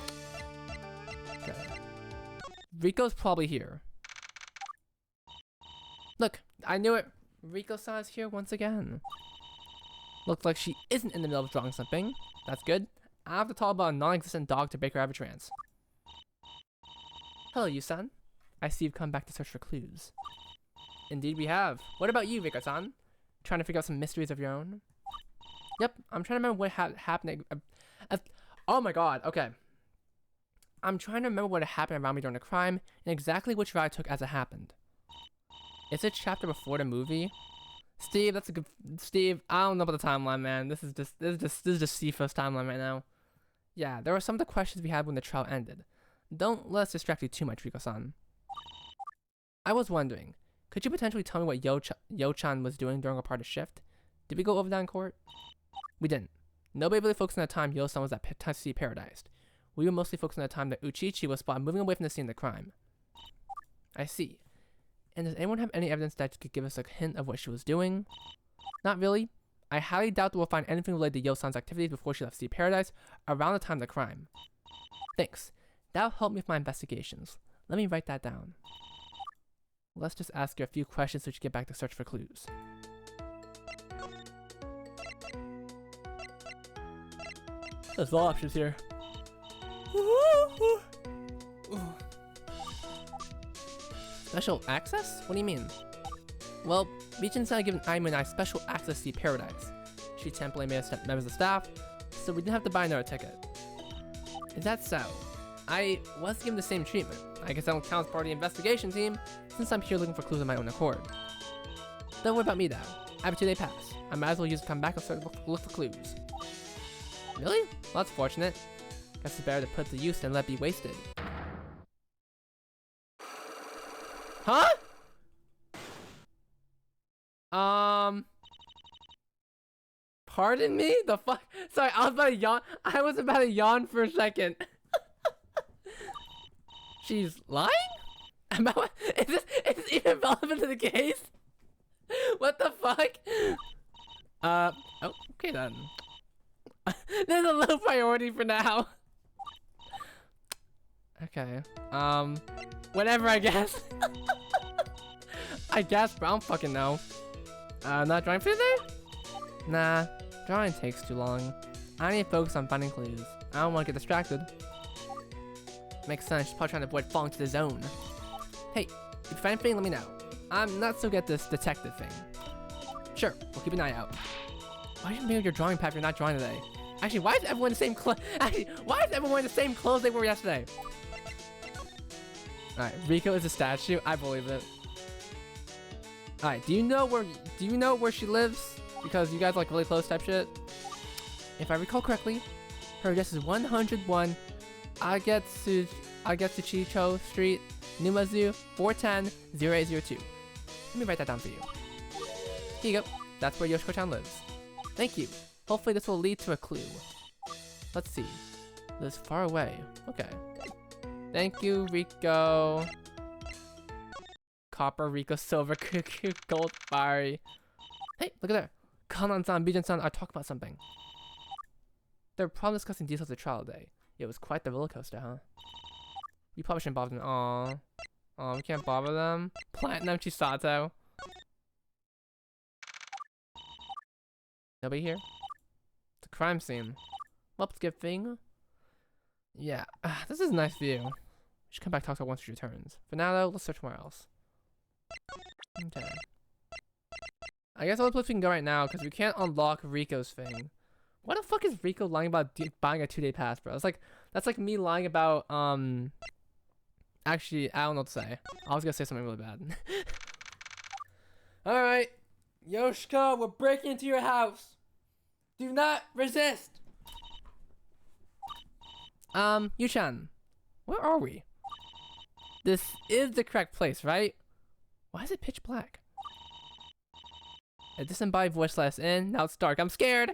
okay. Rico's probably here. Look, I knew it. Rico-san is here once again. Looks like she isn't in the middle of drawing something. That's good. I have to talk about a non-existent dog to make her have a trance. Hello, you-san. I see you've come back to search for clues. Indeed we have. What about you, Rico-san? Trying to figure out some mysteries of your own? Yep, I'm trying to remember what happened. Oh my god, okay. I'm trying to remember what happened around me during the crime and exactly which route I took as it happened. Is it chapter before the movie? Steve, that's a good... Steve, I don't know about the timeline, man. This is just Sifa's timeline right now. Yeah, there were some of the questions we had when the trial ended. Don't let us distract you too much, Rico-san. I was wondering, could you potentially tell me what Yo-chan was doing during a part of shift? Did we go over that in court? We didn't. Nobody really focused on the time Yo-san was at Taxi Paradise. We were mostly focused on the time that Uchichi was spotted moving away from the scene of the crime. I see. And does anyone have any evidence that could give us a hint of what she was doing? Not really. I highly doubt that we'll find anything related to Yo-san's activities before she left Sea Paradise around the time of the crime. Thanks. That'll help me with my investigations. Let me write that down. Let's just ask you a few questions so we can get back to search for clues. There's no options here. Special access? What do you mean? Well, Beach-san had given Aimee and I special access to Sea Paradise. She temporarily made us members of staff, so we didn't have to buy another ticket. Is that so? I was given the same treatment. I guess I don't count as part of the investigation team, since I'm here looking for clues on my own accord. Don't worry about me though. I have a 2-day pass. I might as well use it to come back and start look for clues. Really? Well, that's fortunate. Guess it's better to put it to use than let it be wasted. Huh? Pardon me? The fuck? Sorry, I was about to yawn. I was about to yawn for a second. She's lying? Is this even relevant to the case? What the fuck? Oh, okay then. There's a low priority for now. Okay. Whatever, I guess. I guess, but I don't fucking know. Not drawing for today? Nah, drawing takes too long. I need to focus on finding clues. I don't want to get distracted. Makes sense, she's probably trying to avoid falling to the zone. Hey, if you find anything, let me know. I'm not so good at this detective thing. Sure, we'll keep an eye out. Why did you make your drawing pad if you're not drawing today? Actually, why is everyone the same clothes? Actually, why is everyone wearing the same clothes they wore yesterday? Alright, Rico is a statue. I believe it. Alright, do you know where she lives? Because you guys are like really close type shit. If I recall correctly, her address is 101 Agetsuchicho Street, Numazu 410-0802. Let me write that down for you. Here you go. That's where Yoshiko-chan lives. Thank you. Hopefully this will lead to a clue. Let's see. Lives far away. Okay. Thank you, Rico. Copper, Rico, silver, gold, fiery. Hey, look at there. Kanan-san, Bijin-san are talking about something. They're probably discussing details of the trial day. It was quite the roller coaster, huh? You probably shouldn't bother them. Aww. Aw, we can't bother them. Platinum Chisato. Nobody here? It's a crime scene. Well, it's a good thing. Yeah, this is a nice view. We should come back and talk to her once she returns. For now, though, let's search somewhere else. Okay. I guess the only place we can go right now, because we can't unlock Rico's thing. What the fuck is Rico lying about buying a 2-day pass, bro? That's like me lying about, actually, I don't know what to say. I was gonna say something really bad. Alright. Yoshiko, we're breaking into your house. Do not resist. Yu-chan, where are we? This is the correct place, right? Why is it pitch black? A disembodied voice let us in. Now it's dark. I'm scared.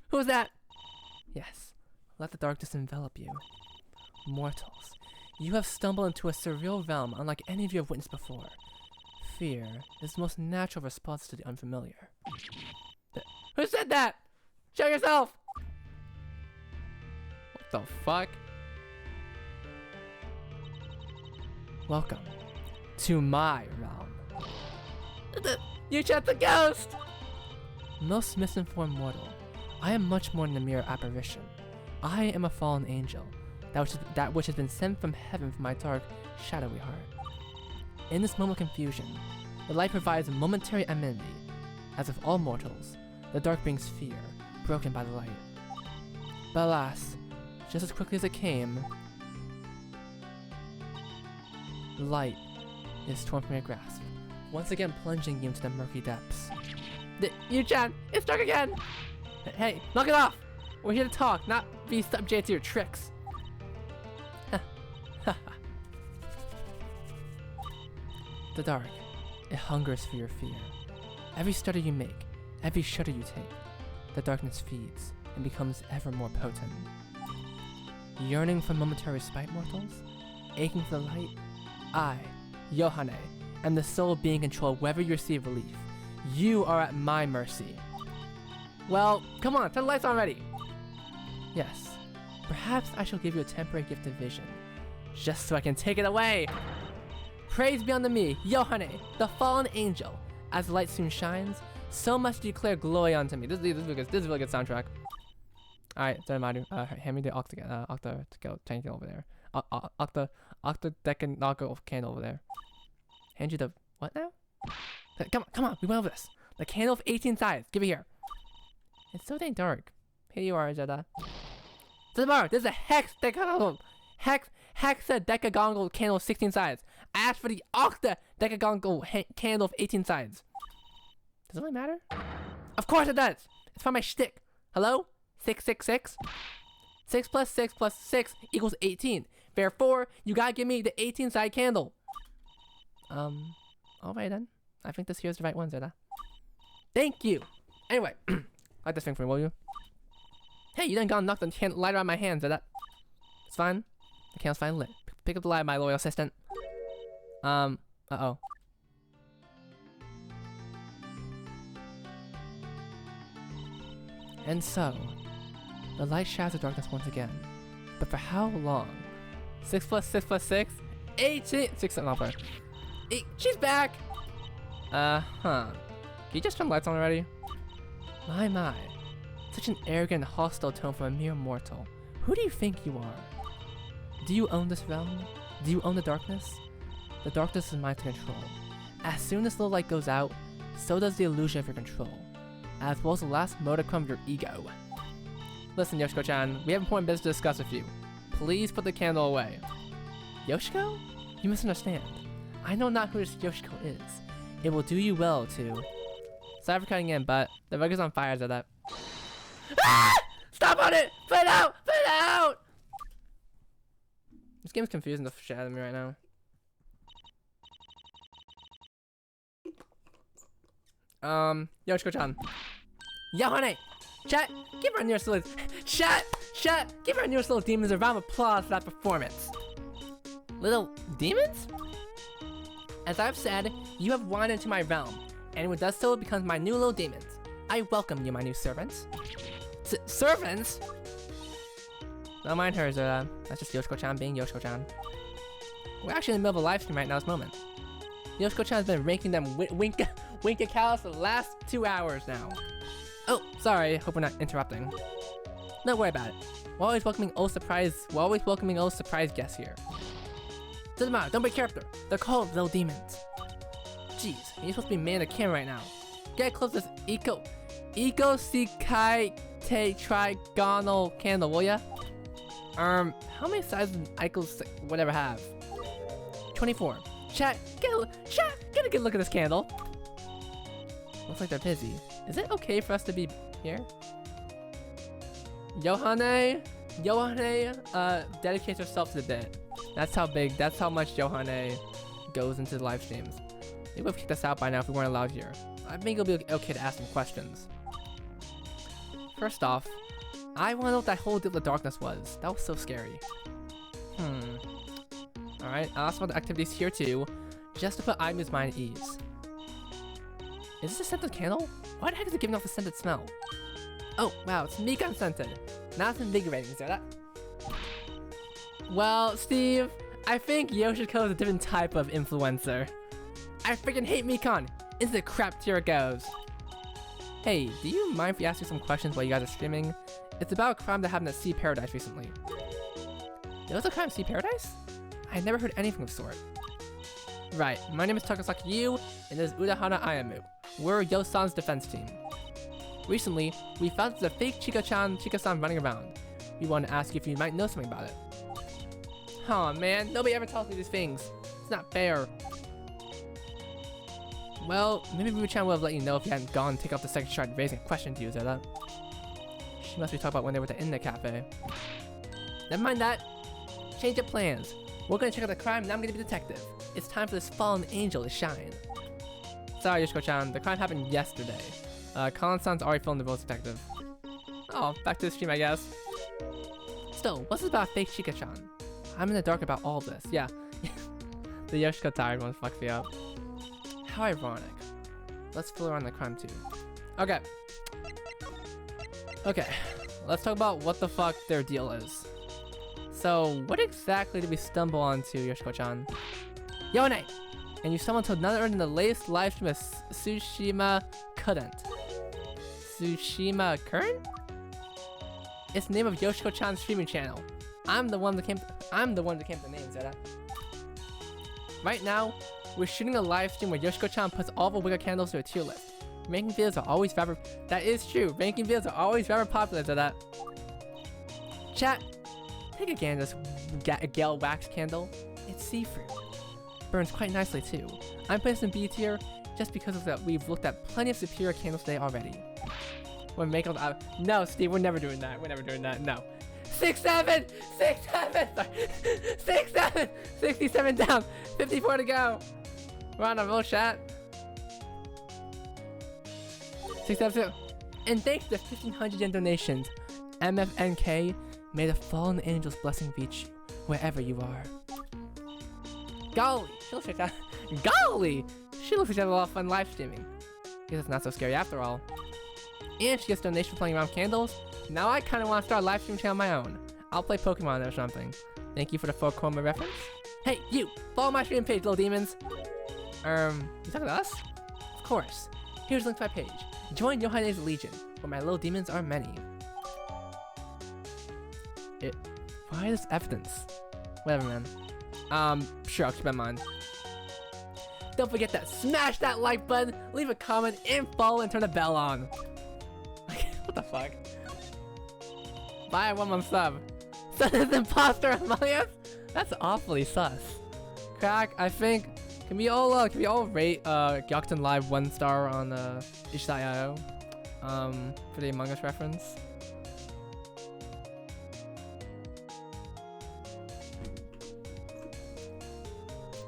Who's that? Yes. Let the darkness envelop you. Mortals, you have stumbled into a surreal realm unlike any of you have witnessed before. Fear is the most natural response to the unfamiliar. Who said that? Show yourself! What the fuck? Welcome to my realm. You shot the ghost! Most misinformed mortal, I am much more than a mere apparition. I am a fallen angel, that which has been sent from heaven from my dark, shadowy heart. In this moment of confusion, the light provides momentary amenity. As with all mortals, the dark brings fear, broken by the light. But alas, just as quickly as it came, the light is torn from your grasp, once again plunging you into the murky depths. Yu-chan, it's dark again! Hey, knock it off! We're here to talk, not be subject to your tricks. The dark, it hungers for your fear. Every stutter you make, every shudder you take, the darkness feeds and becomes ever more potent. Yearning for momentary respite, mortals? Aching for the light? I, Yohane, am the sole being in control wherever you receive relief. You are at my mercy. Well, come on, turn the lights on already! Yes, perhaps I shall give you a temporary gift of vision, just so I can take it away! Praise be unto me, Yohane, the fallen angel. As the light soon shines, so much declare glory unto me. This is a really good soundtrack. Alright, Maru, hand me the octa tank over there. Octa decan candle over there. Hand you the what now? Come on, we went over this. The candle of 18 sides. Give it here. It's so dang dark. Here you are, Zeta. Zeta, this is a hexagonal candle of 16 sides. I asked for the octadecagonal candle of 18 sides. Does it really matter? Of course it does. It's for my shtick. Hello? 666. 6 plus 6 plus 6 equals 18. Therefore, you gotta give me the 18-side candle. Alright then. I think this here's the right one, Zeta. Thank you. Anyway, light this thing for me, will you? Hey, you done gone knocked the lighter on my hand, Zeta. It's fine. The candle's fine lit. Pick up the light, my loyal assistant. Uh-oh. And so, the light shatters the darkness once again. But for how long? 6 plus 6 plus 6? 18! 6 and off. She's back! Can you just turn the lights on already? My. Such an arrogant, hostile tone from a mere mortal. Who do you think you are? Do you own this realm? Do you own the darkness? The darkness is mine to control. As soon as the light goes out, so does the illusion of your control, as well as the last modicum of your ego. Listen, Yoshiko-chan, we have important business to discuss with you. Please put the candle away. Yoshiko? You misunderstand. I know not who this Yoshiko is. It will do you well to... Sorry for cutting in, but the rug is on fire, so that... Ah! Stop on it! Put it out! Put it out! This game's confusing the shit out of me right now. Yoshiko-chan. Yohane! Chat, give our nearest little... Chat! Give our nearest little demons a round of applause for that performance. Little demons? As I've said, you have wandered into my realm, and who does so becomes my new little demons. I welcome you, my new servants. Servants? Don't mind her, Zora. That's just Yoshiko-chan being Yoshiko-chan. We're actually in the middle of a live stream right now this moment. Yoshiko-chan has been ranking them Winka cows for the last 2 hours now. Oh, sorry. Hope we're not interrupting. Don't worry about it. We're always welcoming old surprise guests here. Doesn't matter. Don't break character. They're called little demons. Jeez, you're supposed to be man the camera right now. Get close to this Eco Sekai Te Trigonal candle, will ya? How many sizes does Eichel's whatever have? 24. Chat, get a good look at this candle. Looks like they're busy. Is it okay for us to be here? Yohane dedicates herself to the bit. That's how much Yohane goes into the live streams. They would have kicked us out by now if we weren't allowed here. I think it'll be okay to ask some questions. First off, I want to know what that whole deal with the darkness was. That was so scary. Alright, I'll ask about the activities here too, just to put Aimu's mind at ease. Is this a scented candle? Why the heck is it giving off a scented smell? Oh, wow, it's Mikan scented. Now it's invigorating, is that? Well, Steve, I think Yoshiko is a different type of influencer. I freaking hate Mikan! Into the crap tier it goes. Hey, do you mind if we ask you some questions while you guys are streaming? It's about a crime that happened at Sea Paradise recently. There was a crime at Sea Paradise? I never heard anything of the sort. Right, my name is Takasaki Yu, and this is Urahana Ayamu. We're Yosan's defense team. Recently, we found there's a fake Chika-san running around. We want to ask you if you might know something about it. Aw man, nobody ever tells me these things. It's not fair. Well, maybe Ru-chan would have let you know if you hadn't gone and take off the second shot raising a question to you, Zeta. She must be talking about when they were at the Internet Cafe. Never mind that. Change of plans. We're gonna check out the crime, now I'm gonna be detective. It's time for this fallen angel to shine. Sorry, Yoshiko-chan, the crime happened yesterday. Colin-san's already filmed the role of detective. Oh, back to the stream, I guess. Still, what's this about fake Chika-chan? I'm in the dark about all this, yeah. The Yoshiko tired one fucks me up. How ironic. Let's fill around the crime too. Okay. Okay, let's talk about what the fuck their deal is. So, what exactly did we stumble onto, Yoshiko-chan? Yone! And you stumbled to none other than the latest live stream of Tsushima Current. Tsushima Current? It's the name of Yoshiko-chan's streaming channel. I'm the one that came to the name, Zeta. Right now, we're shooting a live stream where Yoshiko-chan puts all the Wigga candles to a tier list. Ranking videos are always rather— that is true, ranking videos are always rather popular, Zeta. Chat, take a gander at this Gale wax candle. It's see-through. Burns quite nicely too. I'm putting this in B tier just because of that we've looked at plenty of superior candles today already. When make all the— no, Steve, we're never doing that. We're never doing that. No. 6-7! 6-7! Sorry. 6-7! 67 down! 54 to go! We're on a roll, chat. 6-7. And thanks to the 1,500 yen donations, MFNK, may the fallen angel's blessing reach you wherever you are. Golly! She looks like that. Golly! She looks like she has a lot of fun live streaming. Guess it's not so scary after all. And she gets donations for playing around with candles. Now I kinda wanna start a live stream channel on my own. I'll play Pokemon or something. Thank you for the 4 Chroma reference. Hey, you! Follow my stream page, little demons! You talking to us? Of course. Here's a link to my page. Join Yohane's Legion, where my little demons are many. Why this evidence? Whatever, man. Sure, I'll keep in mind. Don't forget to smash that like button, leave a comment, and follow and turn the bell on. What the fuck? Buy a 1-month sub. So this Imposter among us? That's awfully sus. Crack, I think. Can we all rate Gyakuten Live 1 star on itch.io? For the Among Us reference.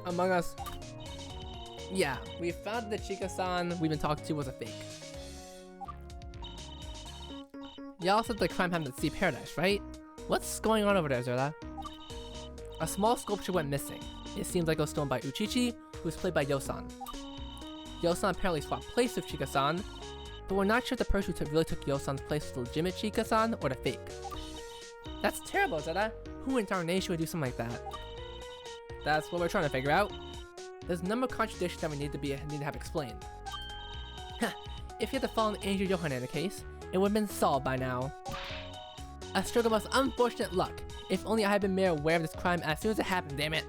Among Us. Yeah, we found the Chika-san we've been talking to was a fake. Y'all said the crime happened at Sea Paradise, right? What's going on over there, Zerda? A small sculpture went missing. It seems like it was stolen by Uchichi, who's played by Yosan. Yosan apparently swapped place with Chika-san, but we're not sure if the person who really took Yosan's place was the legitimate Chika-san or the fake. That's terrible, Zeta. Who in Tarnation would do something like that? That's what we're trying to figure out. There's a number of contradictions that we need to have explained. If you had to follow an Angel Johan in the case, it would have been solved by now. A stroke of most unfortunate luck. If only I had been made aware of this crime as soon as it happened, damn it.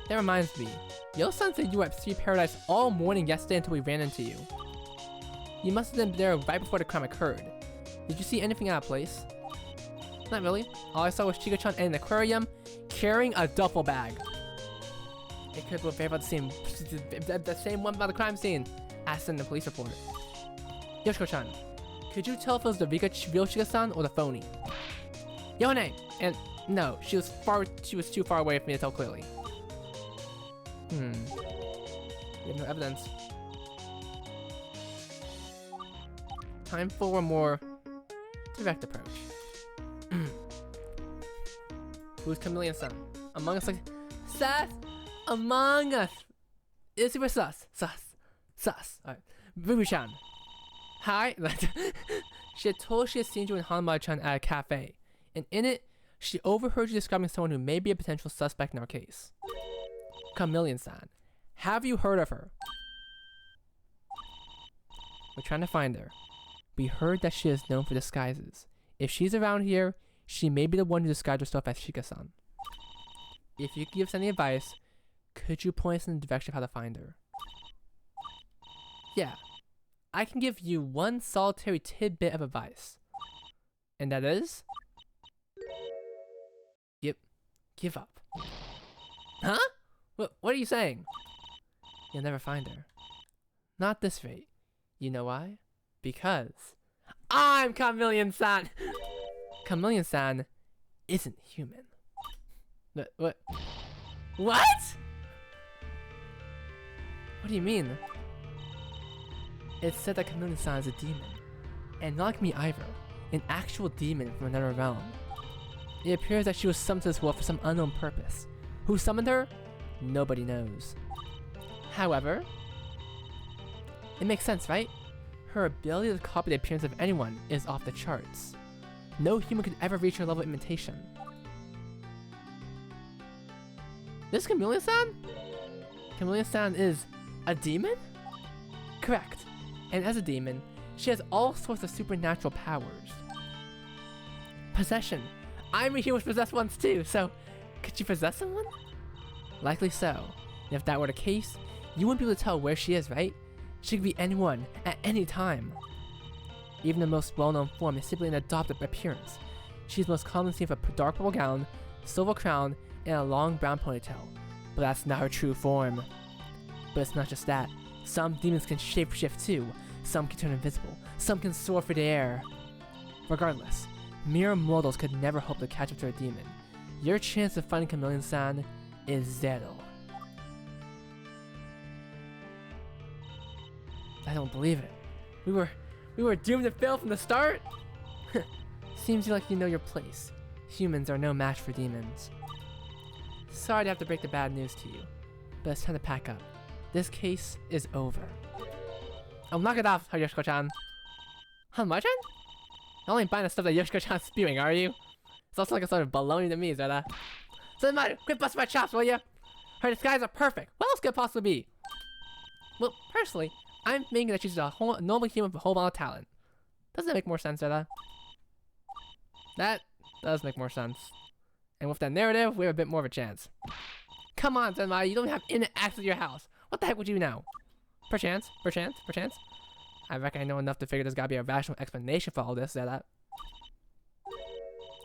That reminds me, Yo-san said you were at Street Paradise all morning yesterday until we ran into you. You must have been there right before the crime occurred. Did you see anything out of place? Not really. All I saw was Chika-chan in an aquarium carrying a duffel bag. It could be very about the same one about the crime scene, as in the police report. Yoshiko-chan, could you tell if it was the real Chika-san or the phony? Yone! And no, she was too far away for me to tell clearly. We have no evidence. Time for a more direct approach. Who's Chameleon-san? Among Us like... Sus! Among Us! It's super sus. Sus. Alright. Ruby-chan. Hi. She had told she had seen you and Hanma-chan at a cafe. And in it, she overheard you describing someone who may be a potential suspect in our case. Chameleon-san. Have you heard of her? We're trying to find her. We heard that she is known for disguises. If she's around here, she may be the one who disguised herself as Chika-san. If you could give us any advice, could you point us in the direction of how to find her? Yeah. I can give you one solitary tidbit of advice. And that is... Give up. Huh? What are you saying? You'll never find her. Not this rate. You know why? Because... I'm Chameleon-san! Chameleon-san isn't human. What? What do you mean? It's said that Chameleon-san is a demon. And not like me either. An actual demon from another realm. It appears that she was summoned to this world for some unknown purpose. Who summoned her? Nobody knows. However, it makes sense, right? Her ability to copy the appearance of anyone is off the charts. No human could ever reach her level of imitation. This Chameleon-san? Chameleon-san is a demon? Correct. And as a demon, she has all sorts of supernatural powers. Possession. I'm a human possessed once too, so could you possess someone? Likely so. And if that were the case, you wouldn't be able to tell where she is, right? She could be anyone, at any time. Even the most well-known form is simply an adopted appearance. She is most commonly seen with a dark purple gown, silver crown, and a long brown ponytail. But that's not her true form. But it's not just that. Some demons can shapeshift too. Some can turn invisible. Some can soar through the air. Regardless, mere mortals could never hope to catch up to a demon. Your chance of finding Chameleon-san is zero. I don't believe it. We were doomed to fail from the start? Seems like you know your place. Humans are no match for demons. Sorry to have to break the bad news to you, but it's time to pack up. This case is over. Oh, knock it off, Yoshiko-chan. Hanma-chan? You're only buying the stuff that Yoshiko-chan's spewing, are you? It's also like a sort of baloney to me, Zeta. So matter, quit busting my chops, will ya? Her disguise are perfect. What else could it possibly be? Well, personally, I'm thinking that she's a normal human with a whole lot of talent. Doesn't that make more sense, Zeta? That does make more sense. And with that narrative, we have a bit more of a chance. Come on, Zenmai, you don't have internet access to your house. What the heck would you know? Perchance. I reckon I know enough to figure there's gotta be a rational explanation for all this, Zeta.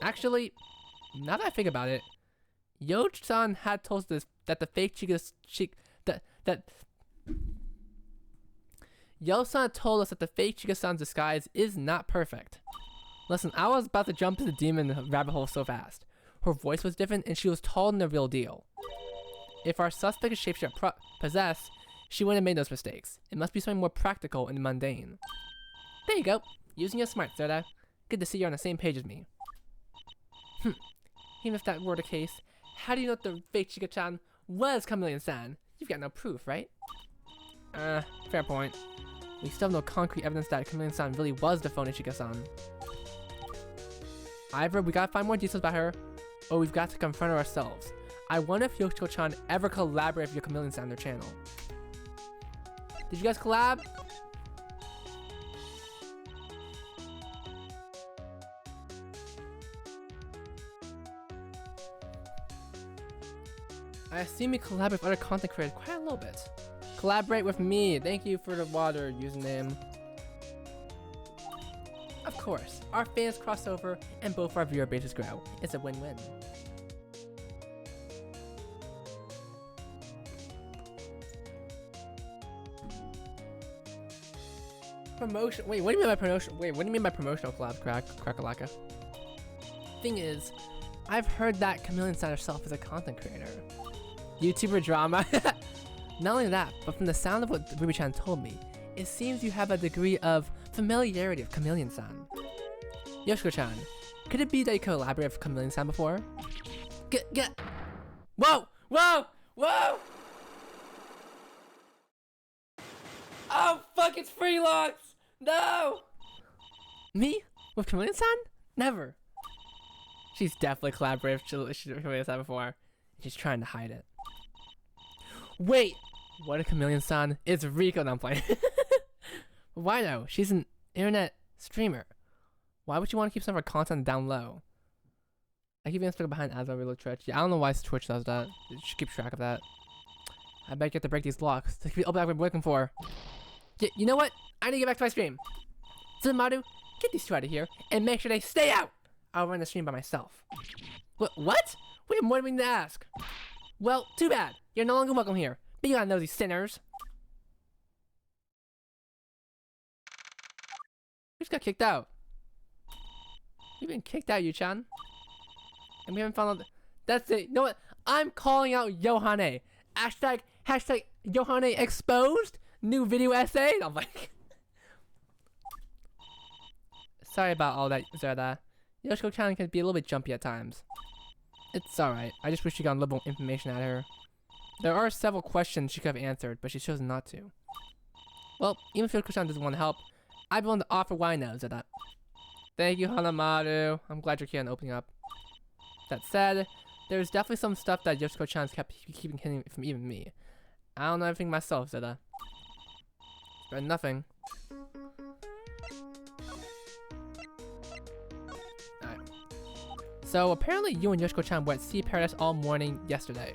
Actually, now that I think about it, Yo-san had told us that the fake Yo-san told us that the fake Chika-san's disguise is not perfect. Listen, I was about to jump into the demon rabbit hole so fast. Her voice was different and she was taller than the real deal. If our suspect is shapeshifter possessed, she wouldn't have made those mistakes. It must be something more practical and mundane. There you go. Using your smarts, Zeta. Good to see you're on the same page as me. Even if that were the case, how do you know that the fake Chika-chan was Chameleon-san. You've got no proof, right? Fair point. We still have no concrete evidence that Chameleon-san really was the phone Ishika-san. Either we gotta find more details about her, or we've got to confront her ourselves. I wonder if Yoshiko-chan ever collaborated with your Chameleon-san on their channel. Did you guys collab? I assume you collaborate with other content creators quite a little bit. Collaborate with me. Thank you for the water username. Of course, our fans cross over and both our viewer bases grow. It's a win-win. Promotion. Wait, what do you mean by promotion? Wait, what do you mean by promotional collab, Crakalaka? Thing is, I've heard that Chameleon-san herself is a content creator. YouTuber drama. Not only that, but from the sound of what Ruby-chan told me, it seems you have a degree of familiarity with Chameleon-san. Yoshiko-chan, could it be that you collaborated with Chameleon-san before? Whoa! Whoa! Whoa! Oh fuck, it's freelance! No! Me? With Chameleon-san? Never. She's definitely collaborated with Chameleon-san before. She's trying to hide it. Wait! What a Chameleon-san? It's Rico. No, I'm playing. Why though? She's an internet streamer. Why would you want to keep some of her content down low? I keep being stuck behind ads over Twitch. Yeah, I don't know why Twitch does that. It should keep track of that. I bet you have to break these locks to be open. I've been working for. You know what? I need to get back to my stream. Zumaru, get these two out of here and make sure they stay out. I'll run the stream by myself. What? We have more than we need to ask. Well, too bad. You're no longer welcome here. Be on nosy sinners. We just got kicked out. You've been kicked out, Yu-chan. And we haven't found out. That's it. You know what? I'm calling out Yohane. Hashtag Yohane exposed. New video essay. I'm like. Sorry about all that, Zerda. Yoshiko-chan can be a little bit jumpy at times. It's alright. I just wish she got a little more information out of her. There are several questions she could have answered, but she's chosen not to. Well, even if Yoshiko-chan doesn't want to help, I'd be willing to offer what I know, Zerda. Thank you, Hanamaru. I'm glad you're here and opening up. That said, there's definitely some stuff that Yoshiko-chan's kept keeping hidden from even me. I don't know everything myself, Zerda. But nothing. Alright. So apparently you and Yoshiko-chan were at Sea Paradise all morning yesterday.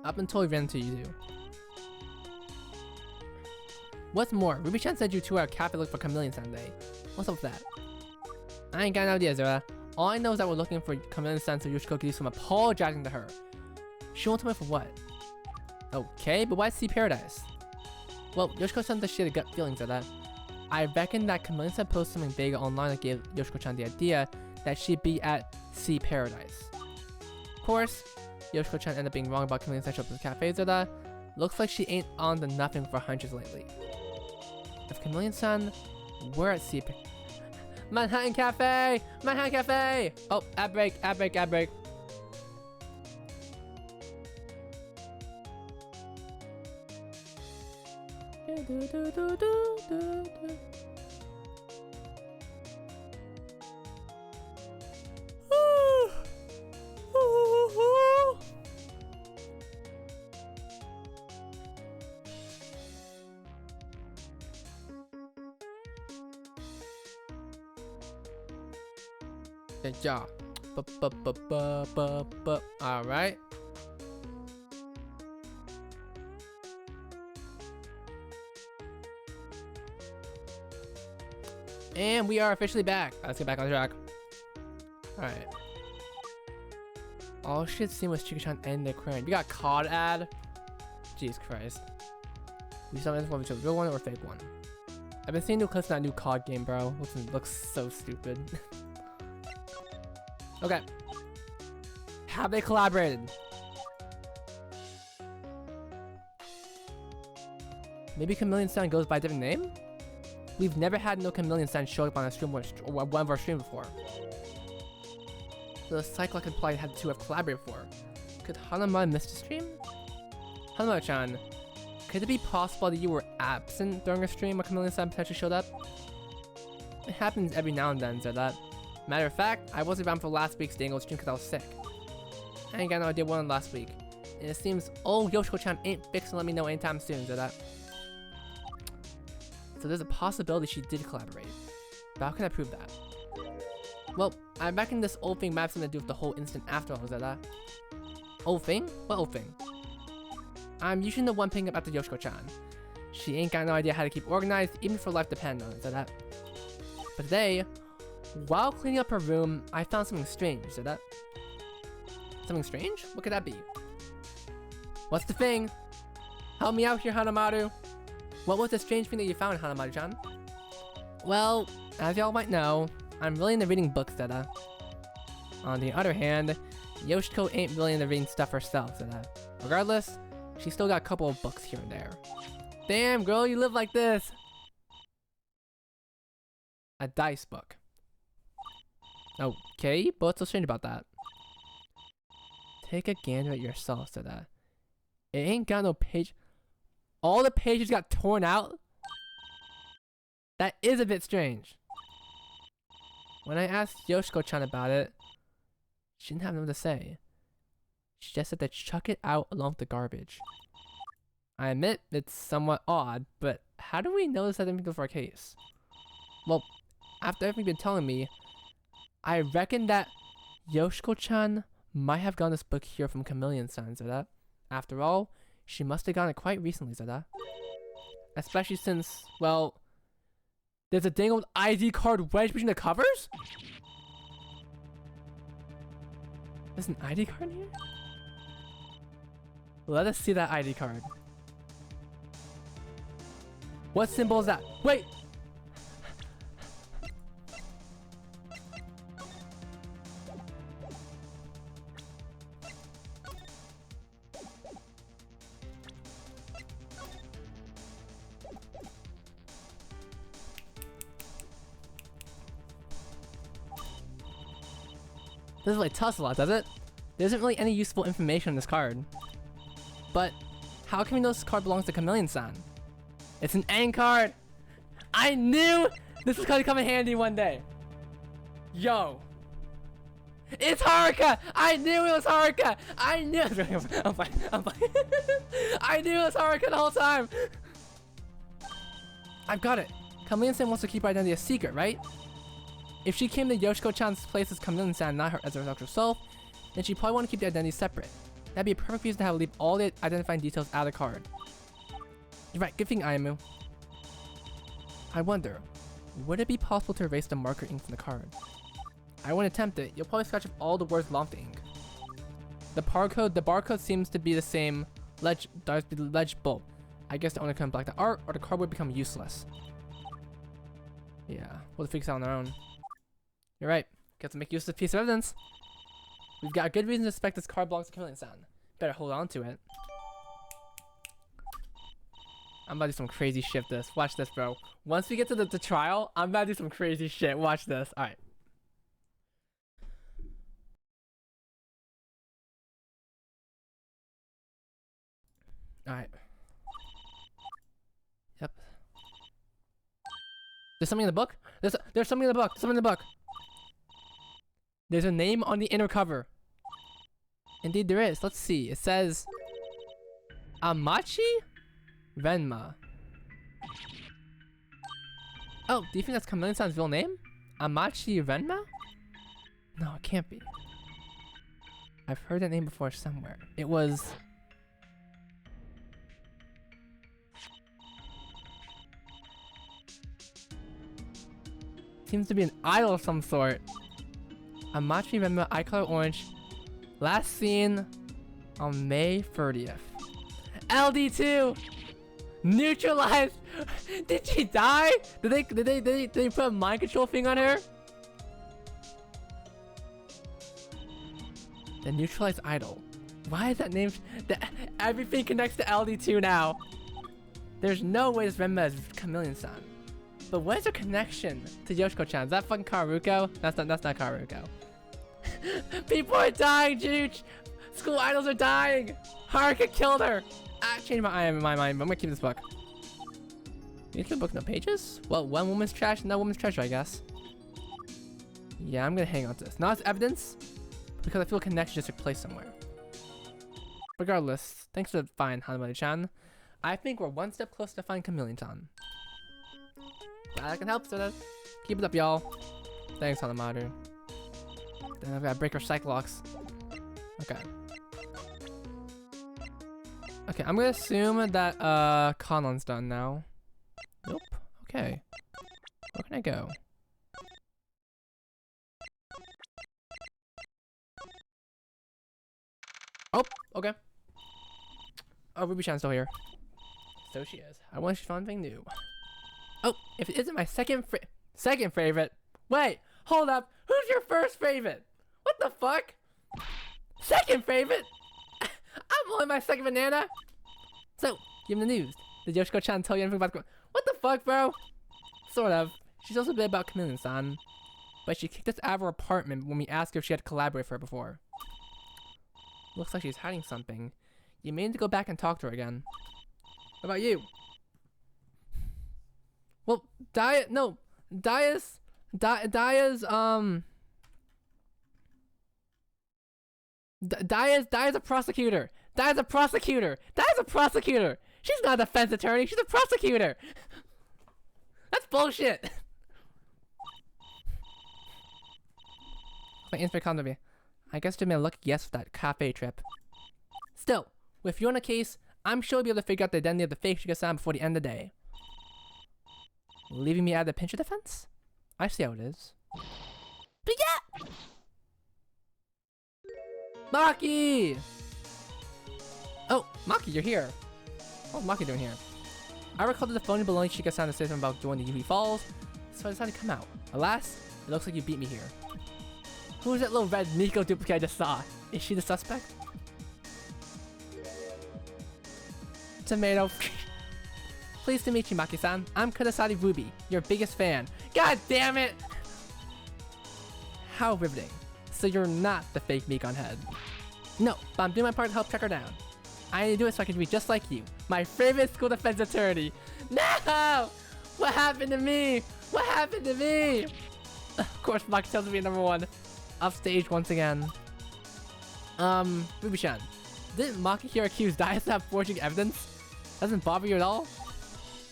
Up until we ran into you two. What's more, Ruby-chan said you two are at a cafe looking for Chameleon-san today. What's up with that? I ain't got no idea, Zera. All I know is that we're looking for Chameleon-san so Yoshiko can do some apologizing to her. She won't tell me for what. Okay, but why Sea Paradise? Well, Yoshiko-san said she had a gut feeling, Zera. I reckon that Chameleon-san posted something vague online that gave Yoshiko-chan the idea that she'd be at Sea Paradise. Of course, Yoshiko-chan ended up being wrong about Chameleon-san showing up at the cafe, Zera. Looks like she ain't on the nothing for hunches lately. If Chameleon-san were at Sea Paradise... Manhattan Cafe! Manhattan Cafe! Oh, ad break, ad break, ad break. Yeah. Alright. And we are officially back. Let's get back on track. Alright. All she had seen was Chika-chan and the aquarium. We got COD ad. Jesus Christ. We saw this one, a real one or a fake one. I've been seeing new clips of that new COD game, bro. Looks so stupid. Okay. Have they collaborated? Maybe Chameleon-san goes by a different name? We've never had no Chameleon-san show up on a stream or one of our streams before. So the cycle implied had the two have collaborated before. Could Hanamaru miss the stream? Hanamaru-chan, could it be possible that you were absent during a stream when Chameleon-san potentially showed up? It happens every now and then, said that. Matter of fact, I wasn't around for last week's Dango stream because I was sick. I ain't got no idea what happened last week. And it seems old Yoshiko-chan ain't fixing to let me know anytime soon, said that. So there's a possibility she did collaborate. But how can I prove that? Well, I reckon this old thing might have something to do with the whole incident after all, said that. Old thing? What old thing? I'm usually the one thing about the Yoshiko-chan. She ain't got no idea how to keep organized, even if her life depends on it, said that. But today, while cleaning up her room, I found something strange, said that. Something strange? What could that be? What's the thing? Help me out here, Hanamaru. What was the strange thing that you found, Hanamaru-chan? Well, as y'all might know, I'm really into reading books, said that. On the other hand, Yoshiko ain't really into reading stuff herself, said that. Regardless, she still got a couple of books here and there. Damn, girl, you live like this! A dice book. Okay, but what's so strange about that? Take a gander at yourself, said that. It ain't got no page. All the pages got torn out? That is a bit strange. When I asked Yoshiko-chan about it, she didn't have nothing to say. She just said to chuck it out along with the garbage. I admit it's somewhat odd, but how do we know this hasn't been for our case? Well, after everything you've been telling me, I reckon that Yoshiko-chan might have gotten this book here from Chameleon-san, Zada. After all, she must have gotten it quite recently, Zada. Especially since, well, there's a dang old ID card wedged between the covers? There's an ID card here? Let us see that ID card. What symbol is that? Wait! Doesn't really tell us a lot, does it? There isn't really any useful information on this card. But how can we know this card belongs to Chameleon-san? It's an N card! I knew this was gonna come in handy one day! Yo! It's Haruka! I knew it was Haruka! I knew I'm fine. I knew it was Haruka the whole time! I've got it! Chameleon-san wants to keep her identity a secret, right? If she came to Yoshiko-chan's place as Chameleon-san, not her as her actual self, then she'd probably want to keep the identity separate. That'd be a perfect reason to have leave all the identifying details out of the card. You're right, good thing, Ayamu. I wonder, would it be possible to erase the marker ink from the card? I wouldn't attempt it. You'll probably scratch off all the words along the ink. The barcode seems to be the same, legible. I guess the owner can black the art, or the card would become useless. Yeah, we'll fix it on our own. You're right. Get to make use of this piece of evidence. We've got a good reason to suspect this card belongs to Chameleon-san. Better hold on to it. I'm about to do some crazy shit this. Watch this, bro. Once we get to the trial, I'm about to do some crazy shit. Watch this. Alright. Alright. Yep. There's something in the book? There's something in the book. Something in the book. There's a name on the inner cover. Indeed there is. Let's see. It says Amachi Renma. Oh, do you think that's Chameleon-san's real name? Amachi Renma? No, it can't be. I've heard that name before somewhere. It was... seems to be an idol of some sort. Amachi Renma, eye color orange. Last seen on May 30th. LD2! Neutralized! Did she die? Did they put a mind control thing on her? The neutralized idol. Why is that name? Everything connects to LD2 now. There's no way this Renma is Chameleon-san. But what is her connection to Yoshiko-chan? Is that fucking Karuko? That's not Karuko. People are dying, Juch! School idols are dying! Haruka killed her! I changed my mind. I'm gonna keep this book. You keep a book, no pages? Well, one woman's trash, no woman's treasure, I guess. Yeah, I'm gonna hang on to this. Not as evidence, because I feel a connection just took place somewhere. Regardless, thanks for the find, Hanamari-chan. I think we're one step closer to finding Chameleon-chan. Glad I can help, sort of. Keep it up, y'all. Thanks, Hanamaru. Then I've got to break our cyclocks. Okay. Okay, I'm gonna assume that Conlon's done now. Nope. Okay. Where can I go? Oh, okay. Oh, Ruby-chan's still here. So she is. I want to find something new. Oh, if it isn't my second favorite. Wait, hold up. Who's your first favorite? What the fuck? Second favorite? I'm only my second banana. So, give him the news. Did Yoshiko-chan tell you anything about what the fuck, bro? Sort of. She's also a bit about Chameleon-san. But she kicked us out of her apartment when we asked her if she had collaborated for her before. Looks like she's hiding something. You may need to go back and talk to her again. What about you? Well, Daya's a prosecutor. Daya's a prosecutor. She's not a defense attorney. She's a prosecutor. That's bullshit. My inspired comment. I guess you may look yes for that cafe trip. Still, with you on a case, I'm sure we'll be able to figure out the identity of the fake Shiga-san before the end of the day. Leaving me out of the pincher defense? I see how it is. But yeah! Maki! Oh, Maki, you're here. What's Maki doing here? I recalled the phony baloney Shiga-san to say something about joining the UV Falls, so I decided to come out. Alas, it looks like you beat me here. Who's that little red Miko duplicate I just saw? Is she the suspect? Tomato. Pleased to meet you, Maki-san. I'm Kurosaki Ruby, your biggest fan. God damn it! How riveting. So you're not the fake Mekon head. No, but I'm doing my part to help track her down. I need to do it so I can be just like you, my favorite school defense attorney. No! What happened to me? What happened to me? Of course, Maki tells me number one. Upstage once again. Ruby-chan, didn't Maki here accuse Dias of forging evidence? Doesn't bother you at all?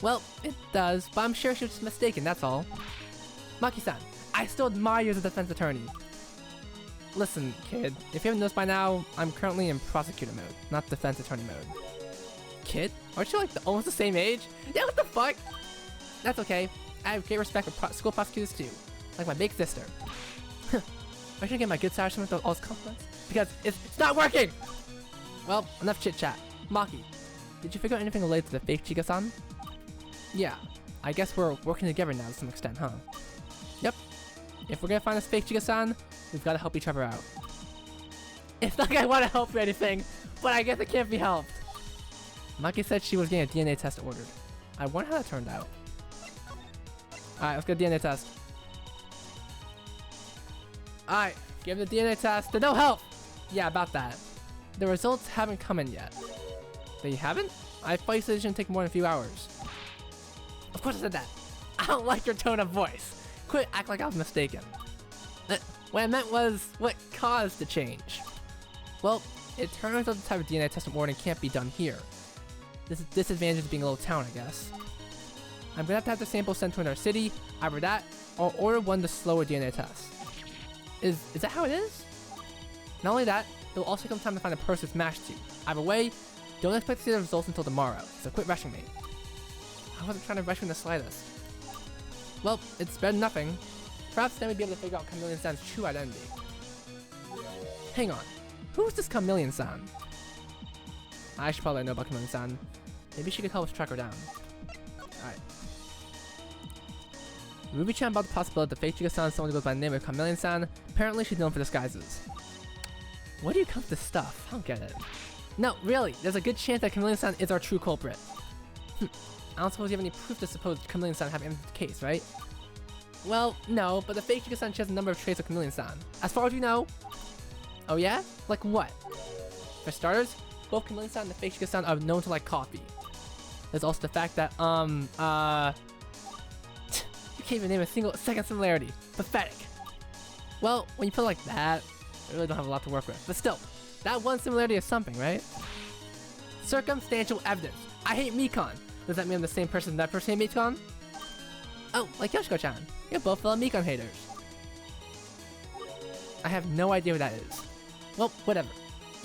Well, it does, but I'm sure she was just mistaken, that's all. Maki-san, I still admire you as a defense attorney. Listen, kid, if you haven't noticed by now, I'm currently in prosecutor mode, not defense attorney mode. Kid? Aren't you like almost the same age? Yeah, what the fuck? That's okay. I have great respect for school prosecutors too, like my big sister. I should get my good side with all those compliments because it's not working! Well, enough chit chat. Maki, did you figure out anything related to the fake Shiga-san? Yeah, I guess we're working together now to some extent, huh? Yep. If we're gonna find this fake Shiga-san, we've gotta help each other out. It's not like I wanna help or anything, but I guess it can't be helped. Maki said she was getting a DNA test ordered. I wonder how that turned out. Alright, let's get a DNA test. Alright, give the DNA test to no help! Yeah, about that. The results haven't come in yet. They haven't? I thought you said it shouldn't take more than a few hours. Of course I said that. I don't like your tone of voice. Quit act like I was mistaken. What I meant was what caused the change. Well, it turns out the type of DNA test I'm ordering can't be done here. This is disadvantage of being a little town, I guess. I'm gonna have the sample sent to another city, either that, or order one to slower DNA test. Is that how it is? Not only that, it will also come time to find a person it's matched to. Either way, don't expect to see the results until tomorrow, so quit rushing me. I wasn't trying to rush you in the slightest. Well, it's better than nothing. Perhaps then we'd be able to figure out Chameleon-san's true identity. Hang on, who's this Chameleon-san? I should probably know about Chameleon-san. Maybe she could help us track her down. Alright. Ruby-chan about the possibility that fake Shiga-san is someone who goes by the name of Chameleon-san. Apparently she's known for disguises. Where do you come to this stuff? I don't get it. No, really, there's a good chance that Chameleon-san is our true culprit. I don't suppose you have any proof to suppose Chameleon-san have anything to the case, right? Well, no, but the fake Shiga-san shares a number of traits of Chameleon-san. As far as you know. Oh yeah? Like what? For starters, both chameleon-san and the fake Chica-san are known to like coffee. There's also the fact that, you can't even name a single second similarity. Pathetic. Well, when you put it like that, I really don't have a lot to work with. But still, that one similarity is something, right? Circumstantial evidence. I hate Mikon. Does that mean I'm the same person that person hate Mikon? Oh, like Yoshiko-chan. You're both fellow Mikon haters. I have no idea what that is. Well, whatever.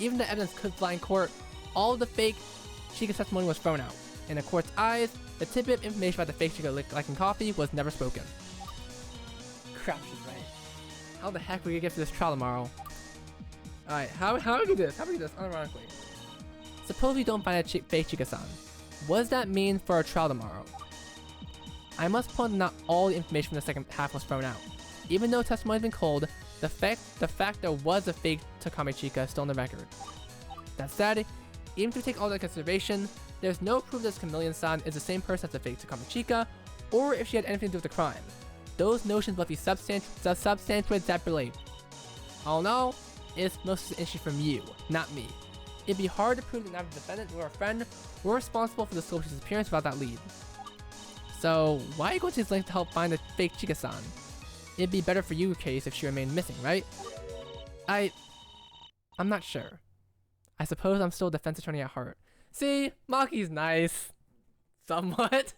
Even the evidence could fly in court, all of the fake Chica testimony was thrown out. In the court's eyes, the tidbit of information about the fake Chica liking coffee was never spoken. Crap, she's right. How the heck are we gonna get through this trial tomorrow? Alright, how do we do this? How do we do this unironically? Suppose we don't find a fake Chica-san. What does that mean for our trial tomorrow? I must point out not all the information from the second half was thrown out. Even though testimony has been cold, the fact there was a fake Takami Chica is still on the record. That said, even if we take all that into consideration, there's no proof this chameleon-san is the same person as the fake Takami Chica, or if she had anything to do with the crime. Those notions must be substantiated separately. All in all, it's mostly an issue from you, not me. It'd be hard to prove that neither the defendant nor a friend were responsible for the Scorpion's disappearance without that lead. So, why are you going to this length to help find the fake Chica-san? It'd be better for your case if she remained missing, right? I'm not sure. I suppose I'm still a defense attorney at heart. See, Maki's nice. Somewhat.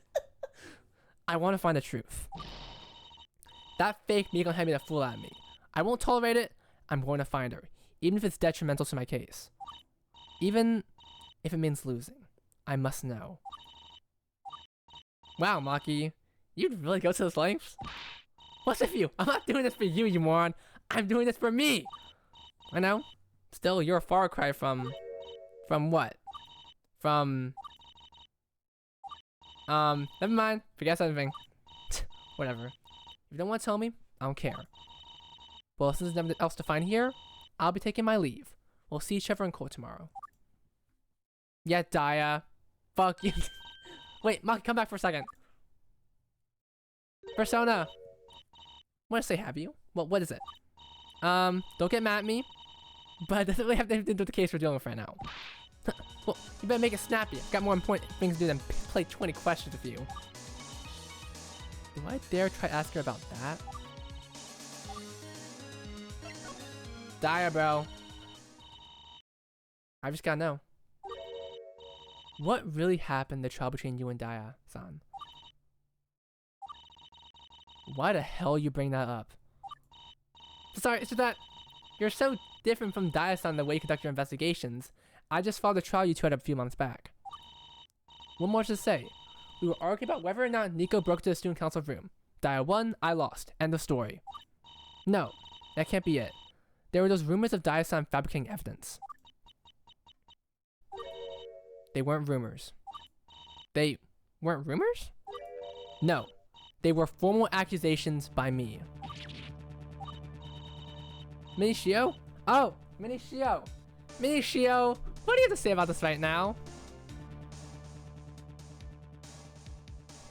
I want to find the truth. That fake Mikon had made a fool out of me. I won't tolerate it. I'm going to find her, even if it's detrimental to my case. Even if it means losing. I must know. Wow, Maki. You'd really go to those lengths? What's with you? I'm not doing this for you, you moron. I'm doing this for me. I know. Still, you're a far cry from what? From... Never mind. Forget something. Whatever. If you don't want to tell me, I don't care. Well, since there's nothing else to find here, I'll be taking my leave. We'll see each other in court tomorrow. Yeah, Daya. Fuck you. Wait, Maki, come back for a second. Persona. I want to say have you? Well, what is it? Don't get mad at me. But it doesn't really have anything to do with the case we're dealing with right now. Well, you better make it snappy. I've got more important things to do than play 20 questions with you. Do I dare try asking her about that? Daya, bro. I just gotta know. What really happened in the trial between you and Daya-san? Why the hell you bring that up? Sorry, it's just that you're so different from Daya-san in the way you conduct your investigations. I just followed the trial you two had a few months back. What more to say? We were arguing about whether or not Nico broke into the student council room. Daya won, I lost. End of story. No, that can't be it. There were those rumors of Daya-san fabricating evidence. They weren't rumors. They weren't rumors? No. They were formal accusations by me. Minishio? Oh, Minishio. Minishio, what do you have to say about this right now?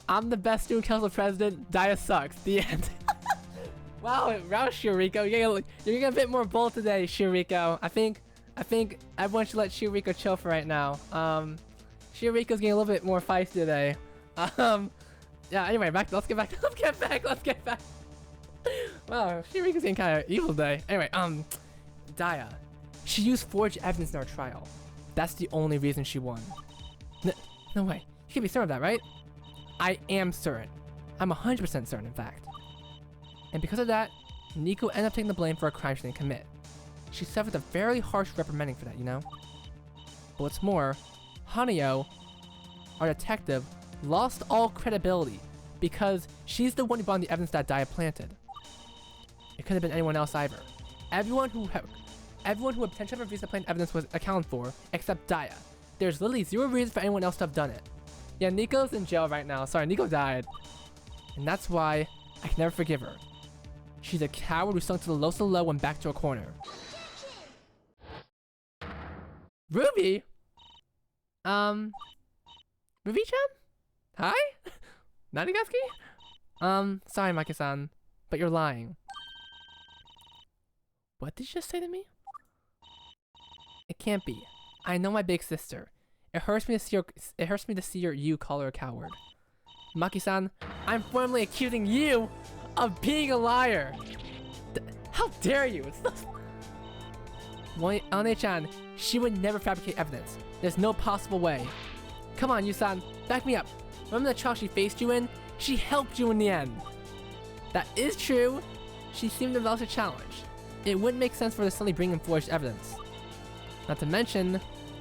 I'm the best student council president. Daya sucks. The end. Wow, Shuriko. You're getting a bit more bold today, Shuriko. I think everyone should let Shuriko chill for right now. Shuriko's getting a little bit more feisty today. Yeah, anyway, let's get back. Wow, Shuriko's getting kind of evil today. Anyway, Daya. She used forged evidence in our trial. That's the only reason she won. No way. You can't be certain of that, right? I am certain. I'm 100% certain, in fact. And because of that, Nico ended up taking the blame for a crime she didn't commit. She suffered a very harsh reprimanding for that, you know? But what's more, Hanyo, our detective, lost all credibility because she's the one who brought the evidence that Daya planted. It couldn't have been anyone else either. Everyone who had potential for reason to plant evidence was accounted for, except Daya. There's literally zero reason for anyone else to have done it. Yeah, Nico's in jail right now. Sorry, Nico died. And that's why I can never forgive her. She's a coward who sunk to the lowest of the low and back to a corner. Ruby? Ruby-chan? Hi? Nanigatsuki? Sorry, Maki-san, but you're lying. What did you just say to me? It can't be. I know my big sister. It hurts me to see you call her a coward. Maki-san, I'm formally accusing you of being a liar. How dare you? It's not... One-chan, she would never fabricate evidence. There's no possible way. Come on, Yusan, back me up. Remember the trial she faced you in? She helped you in the end. That is true. She seemed to relish a challenge. It wouldn't make sense for her to suddenly bring in forged evidence. Not to mention,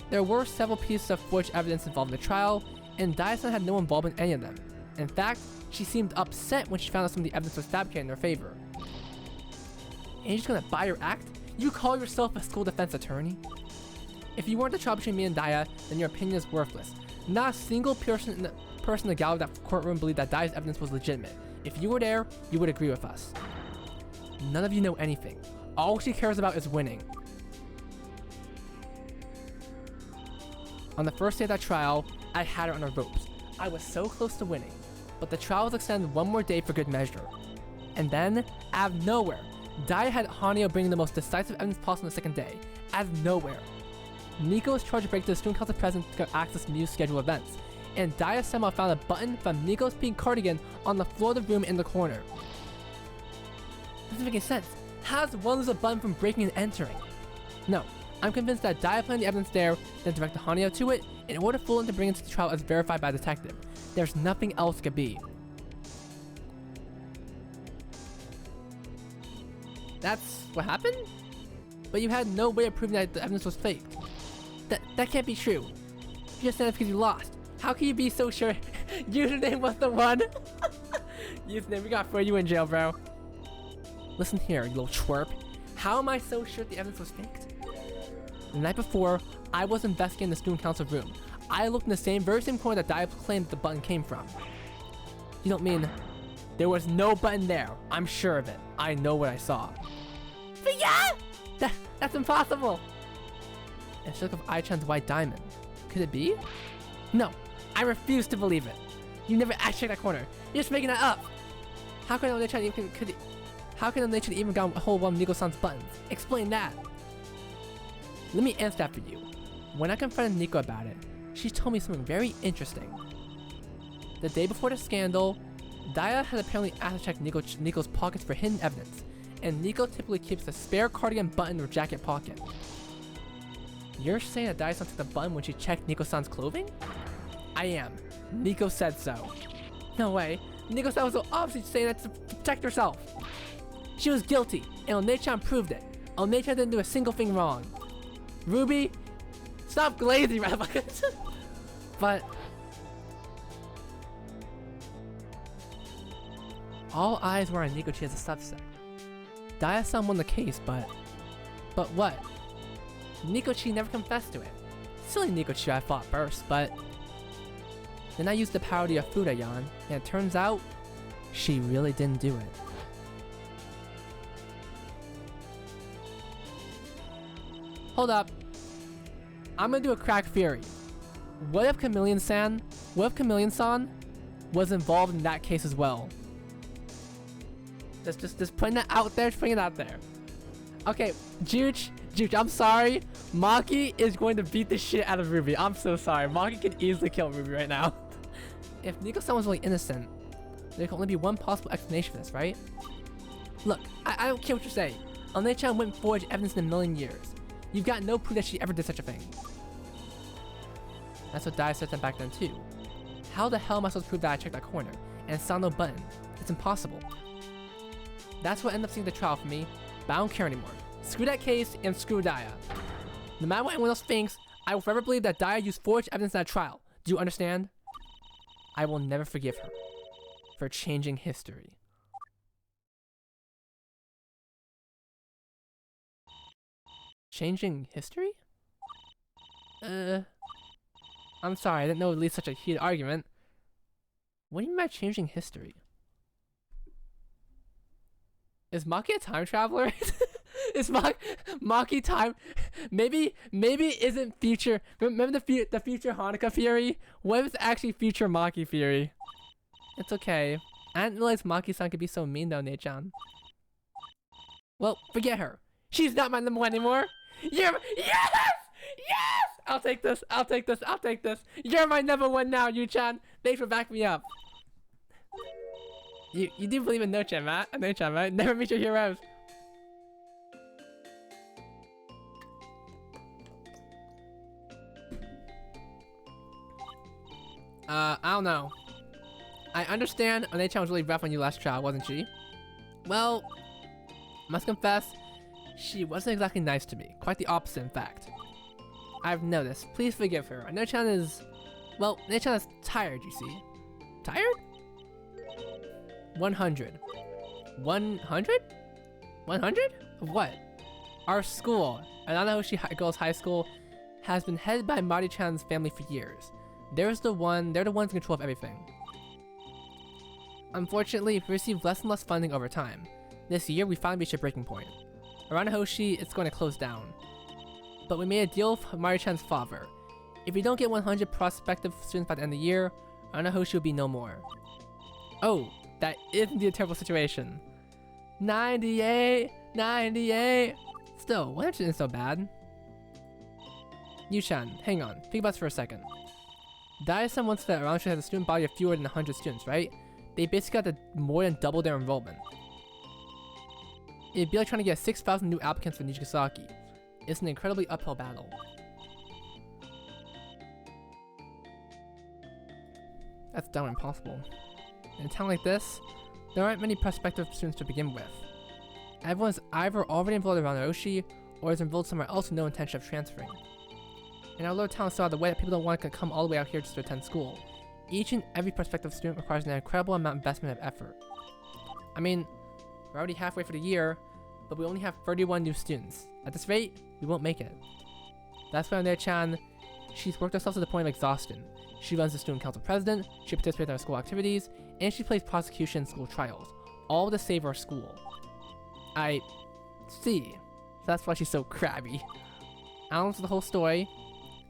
there were several pieces of forged evidence involved in the trial, and Daya-san had no involvement in any of them. In fact, she seemed upset when she found out some of the evidence was fabricated in her favor. And you're just gonna buy your act? You call yourself a school defense attorney? If you weren't the trial between me and Daya, then your opinion is worthless. Not a single person in the gallery of that courtroom believed that Daya's evidence was legitimate. If you were there, you would agree with us. None of you know anything. All she cares about is winning. On the first day of that trial, I had her on the ropes. I was so close to winning, but the trial was extended one more day for good measure. And then, out of nowhere, Daya had Hanyo bring the most decisive evidence possible on the second day. Out of nowhere. Nico was charged to break the student council presence to access new scheduled events, and Daya somehow found a button from Nico's pink cardigan on the floor of the room in the corner. Doesn't make any sense. How does one lose a button from breaking and entering? No, I'm convinced that Daya planted the evidence there, then directed Hanyo to it, in order for him to bring it to the trial as verified by a detective. There's nothing else it could be. That's what happened? But you had no way of proving that the evidence was faked. That can't be true. You just said it because you lost. How can you be so sure Username was the one? Username, we gotta throw you in jail, bro. Listen here, you little twerp. How am I so sure the evidence was faked? The night before, I was investigating the student council room. I looked in the very same corner that Daya claimed the button came from. You don't mean... There was no button there. I'm sure of it. I know what I saw. But yeah! That's impossible! It's look of Ai-chan's white diamond. Could it be? No, I refuse to believe it. You never actually checked that corner. You're just making that up. How could One-chan even got a hold of one of Nico-san's buttons? Explain that. Let me answer that for you. When I confronted Nico about it, she told me something very interesting. The day before the scandal, Daya had apparently asked to check Nico's pockets for hidden evidence, and Nico typically keeps a spare cardigan button in her jacket pocket. You're saying that Daya-san took the button when she checked Nico-san's clothing? I am. Nico said so. No way. Nico-san was so obviously saying that to protect herself. She was guilty, and One-chan proved it. One-chan didn't do a single thing wrong. Ruby, stop glazing, motherfuckers. But all eyes were on Nico-chi as a suspect. Daya-san won the case, but what? Nico-chi never confessed to it. Silly Nico-chi, I thought first, but then I used the power of the Yafuda-yan, and it turns out she really didn't do it. Hold up. I'm gonna do a crack theory. What if Chameleon-san was involved in that case as well? Just putting that out there, just putting it out there. Okay, Juch, I'm sorry. Maki is going to beat the shit out of Ruby. I'm so sorry. Maki could easily kill Ruby right now. If Nico-san was really innocent, there can only be one possible explanation for this, right? Look, I don't care what you say. One-chan wouldn't forge evidence in a million years. You've got no proof that she ever did such a thing. That's what Daya said to them back then too. How the hell am I supposed to prove that I checked that corner and saw no button? It's impossible. That's what ended up seeing the trial for me, but I don't care anymore. Screw that case and screw Daya. No matter what anyone else thinks, I will forever believe that Daya used forged evidence in that trial. Do you understand? I will never forgive her for changing history. Changing history? I'm sorry, I didn't know it would lead such a heated argument. What do you mean by changing history? Is Maki a time traveler? Is Maki time? Maybe isn't future. Remember the future Hanukkah theory? What if it's actually future Maki theory? It's okay. I didn't realize Maki-san could be so mean though, Nei-chan. Well, forget her. She's not my number one anymore. Yes! Yes! I'll take this. I'll take this. I'll take this. You're my number one now, Yu-chan. Thanks for backing me up. You do believe in No-chan, right? No-chan, right? Never meet your heroes. I don't know. I understand One-chan was really rough on you last trial, wasn't she? Well, must confess, she wasn't exactly nice to me. Quite the opposite, in fact. I've noticed. Please forgive her. No-chan is... Well, No-chan is tired, you see. Tired? 100. 100? 100? Of what? Our school, Ananahoshi Girls High School, has been headed by Mari-chan's family for years. They're the ones in control of everything. Unfortunately, we received less and less funding over time. This year, we finally reached a breaking point. Around Hoshi, it's going to close down. But we made a deal with Mari-chan's father. If we don't get 100 prospective students by the end of the year, Around Hoshi will be no more. Oh, that is indeed a terrible situation. 98! 98! Still, 100 isn't so bad. Yu-chan, hang on. Think about this for a second. Dai-san once said Around Hoshi has a student body of fewer than 100 students, right? They basically got to more than double their enrollment. It'd be like trying to get 6,000 new applicants for Nijigasaki. It's an incredibly uphill battle. That's down impossible. In a town like this, there aren't many prospective students to begin with. Everyone's either already enrolled around Oshi, or is enrolled somewhere else with no intention of transferring. In our little town, so out of the way that people don't want to come all the way out here just to attend school. Each and every prospective student requires an incredible amount of investment of effort. I mean, we're already halfway for the year, but we only have 31 new students. At this rate, we won't make it. That's why One-chan, she's worked herself to the point of exhaustion. She runs the student council president, she participates in our school activities, and she plays prosecution in school trials, all to save our school. I see. So that's why she's so crabby. I don't know the whole story.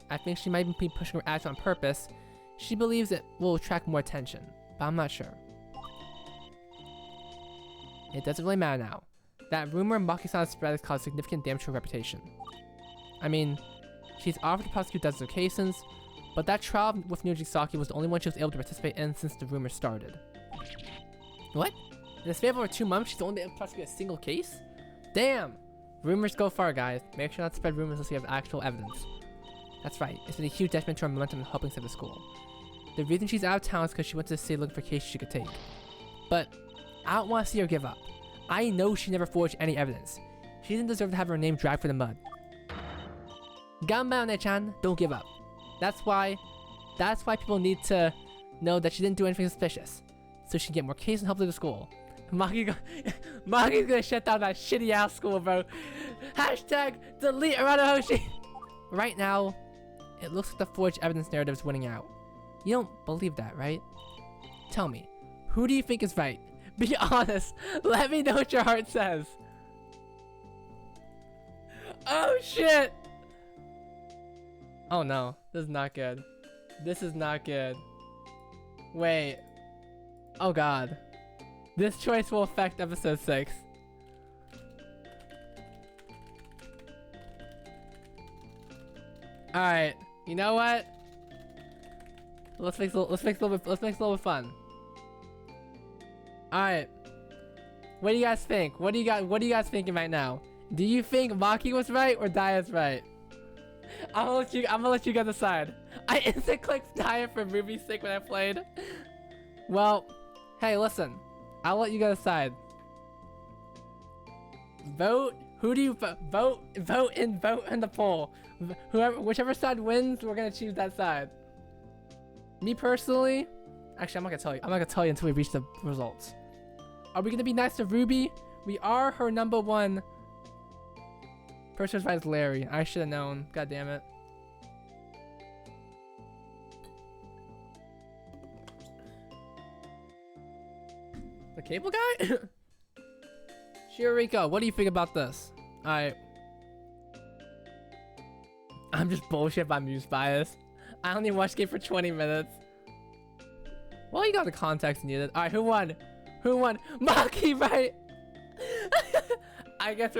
I think she might be pushing her action on purpose. She believes it will attract more attention, but I'm not sure. It doesn't really matter now. That rumor Maki-san spread has caused significant damage to her reputation. I mean, she's offered to prosecute dozens of cases, but that trial with Nijigasaki was the only one she was able to participate in since the rumor started. What? In the span of over 2 months, she's only been able to prosecute a single case? Damn! Rumors go far, guys. Make sure not to spread rumors unless you have actual evidence. That's right, it's been a huge detriment to our momentum in helping save the school. The reason she's out of town is because she went to the city looking for cases she could take. But I don't want to see her give up. I know she never forged any evidence. She didn't deserve to have her name dragged through the mud. Ganbao Ne-chan, don't give up. That's why people need to know that she didn't do anything suspicious. So she can get more cases and help to the school. Maki's gonna shut down that shitty ass school, bro. Hashtag delete Aranahoshi. Right now, it looks like the forged evidence narrative is winning out. You don't believe that, right? Tell me, who do you think is right? Be honest. Let me know what your heart says. Oh shit! Oh no, this is not good. This is not good. Wait. Oh god. This choice will affect episode 6. Alright, you know what? Let's make it a little bit fun. Alright. What do you guys think? What are you guys thinking right now? Do you think Maki was right or Daya's right? I'm gonna let you guys decide. I instant clicked Daya for Ruby's sake when I played. Well, hey, listen. I'll let you guys decide. Vote. Who do you vote? Vote in the poll. Whichever side wins, we're gonna choose that side. Me personally, actually, I'm not gonna tell you. I'm not gonna tell you until we reach the results. Are we gonna be nice to Ruby? We are her number one. Person who's right is Larry. I should have known. God damn it. The cable guy? Shiriko, what do you think about this? I'm just bullshit by Muse bias. I only watched the game for 20 minutes. Well, you got the context needed. Alright, who won? Who won? Maki, right? I guess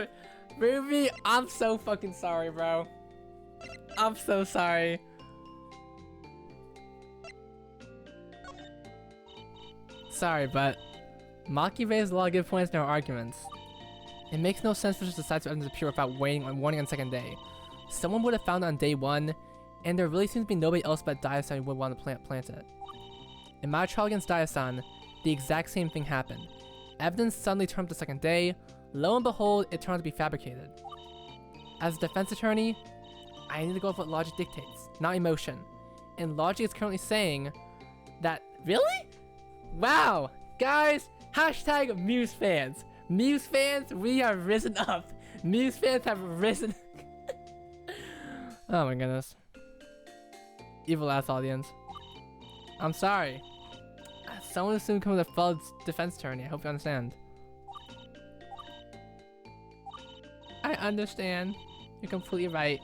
Ruby, I'm so fucking sorry, bro. I'm so sorry. Sorry, but Maki raised a lot of good points in our arguments. It makes no sense for us to decide to evidence appear without waiting on warning on the second day. Someone would have found it on day 1, and there really seems to be nobody else but Diasan who would want to plant it. In my trial against Diasan, the exact same thing happened. Evidence suddenly turned up the second day. Lo and behold, it turned out to be fabricated. As a defense attorney, I need to go with what logic dictates, not emotion. And logic is currently saying that... Really? Wow! Guys, hashtag Muse fans. Muse fans, we have risen up. Muse fans have risen... Oh my goodness. Evil ass audience. I'm sorry. Someone will soon become the fellow defense attorney. I hope you understand. I understand. You're completely right.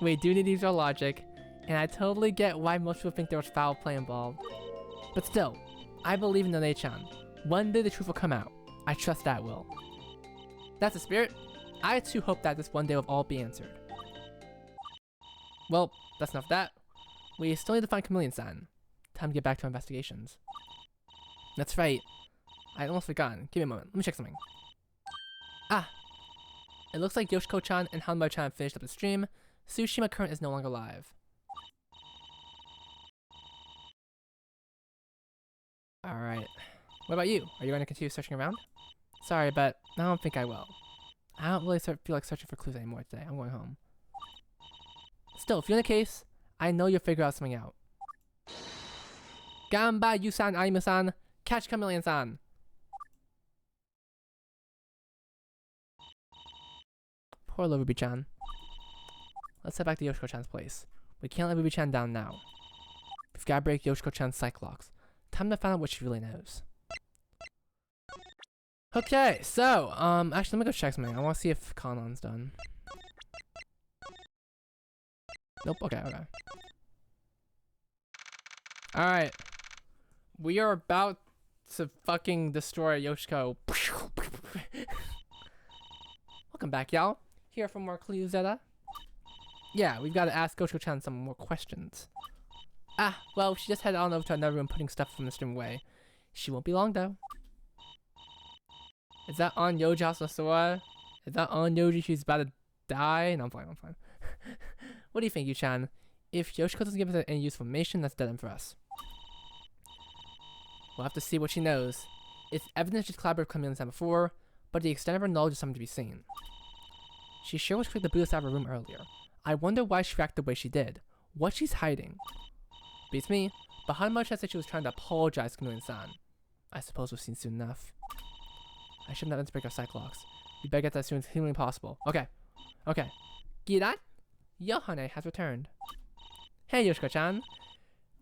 We do need to use our logic, and I totally get why most people think there was foul play involved. But still, I believe in None-chan. One day the truth will come out. I trust that will. That's the spirit. I too hope that this one day will all be answered. Well, that's enough of that. We still need to find Chameleon-san. Time to get back to our investigations. That's right. I almost forgotten. Give me a moment. Let me check something. Ah! It looks like Yoshiko-chan and Hanmaru-chan finished up the stream. Tsushima Current is no longer live. Alright. What about you? Are you going to continue searching around? Sorry, but I don't think I will. I don't really feel like searching for clues anymore today. I'm going home. Still, if you're in the case, I know you'll figure out something out. Ganbai Yusan Aimu-san! Catch Chameleon-san! Poor little Ruby-chan. Let's head back to Yoshiko-chan's place. We can't let Ruby-chan down now. We've gotta break Yoshiko-chan's cyclocks. Time to find out what she really knows. Okay, so, actually let me go check something. I wanna see if Kanon's done. Nope, okay. Alright. We are about to fucking destroy Yoshiko. Welcome back, y'all. Here for more clues, Zeta. Yeah, we've got to ask Yoshiko-chan some more questions. Ah, well, she just headed on over to another room putting stuff from the stream away. She won't be long, though. Is that on Yoji Hasasora? Is that on Yoji she's about to die? No, I'm fine. What do you think, Yu-chan? If Yoshiko doesn't give us any useful information, that's dead end for us. We'll have to see what she knows. It's evident she's collaborated with Chameleon-san before, but the extent of her knowledge is something to be seen. She sure was quick to boot us out of her room earlier. I wonder why she reacted the way she did. What she's hiding. Beats me, but Hanmaru-chan said she was trying to apologize to Chameleon-san. I suppose we'll see soon enough. I shouldn't have meant to break our cyclocks. We better get that as soon as humanly possible. Okay. Giran? Yohane has returned. Hey, Yoshiko-chan.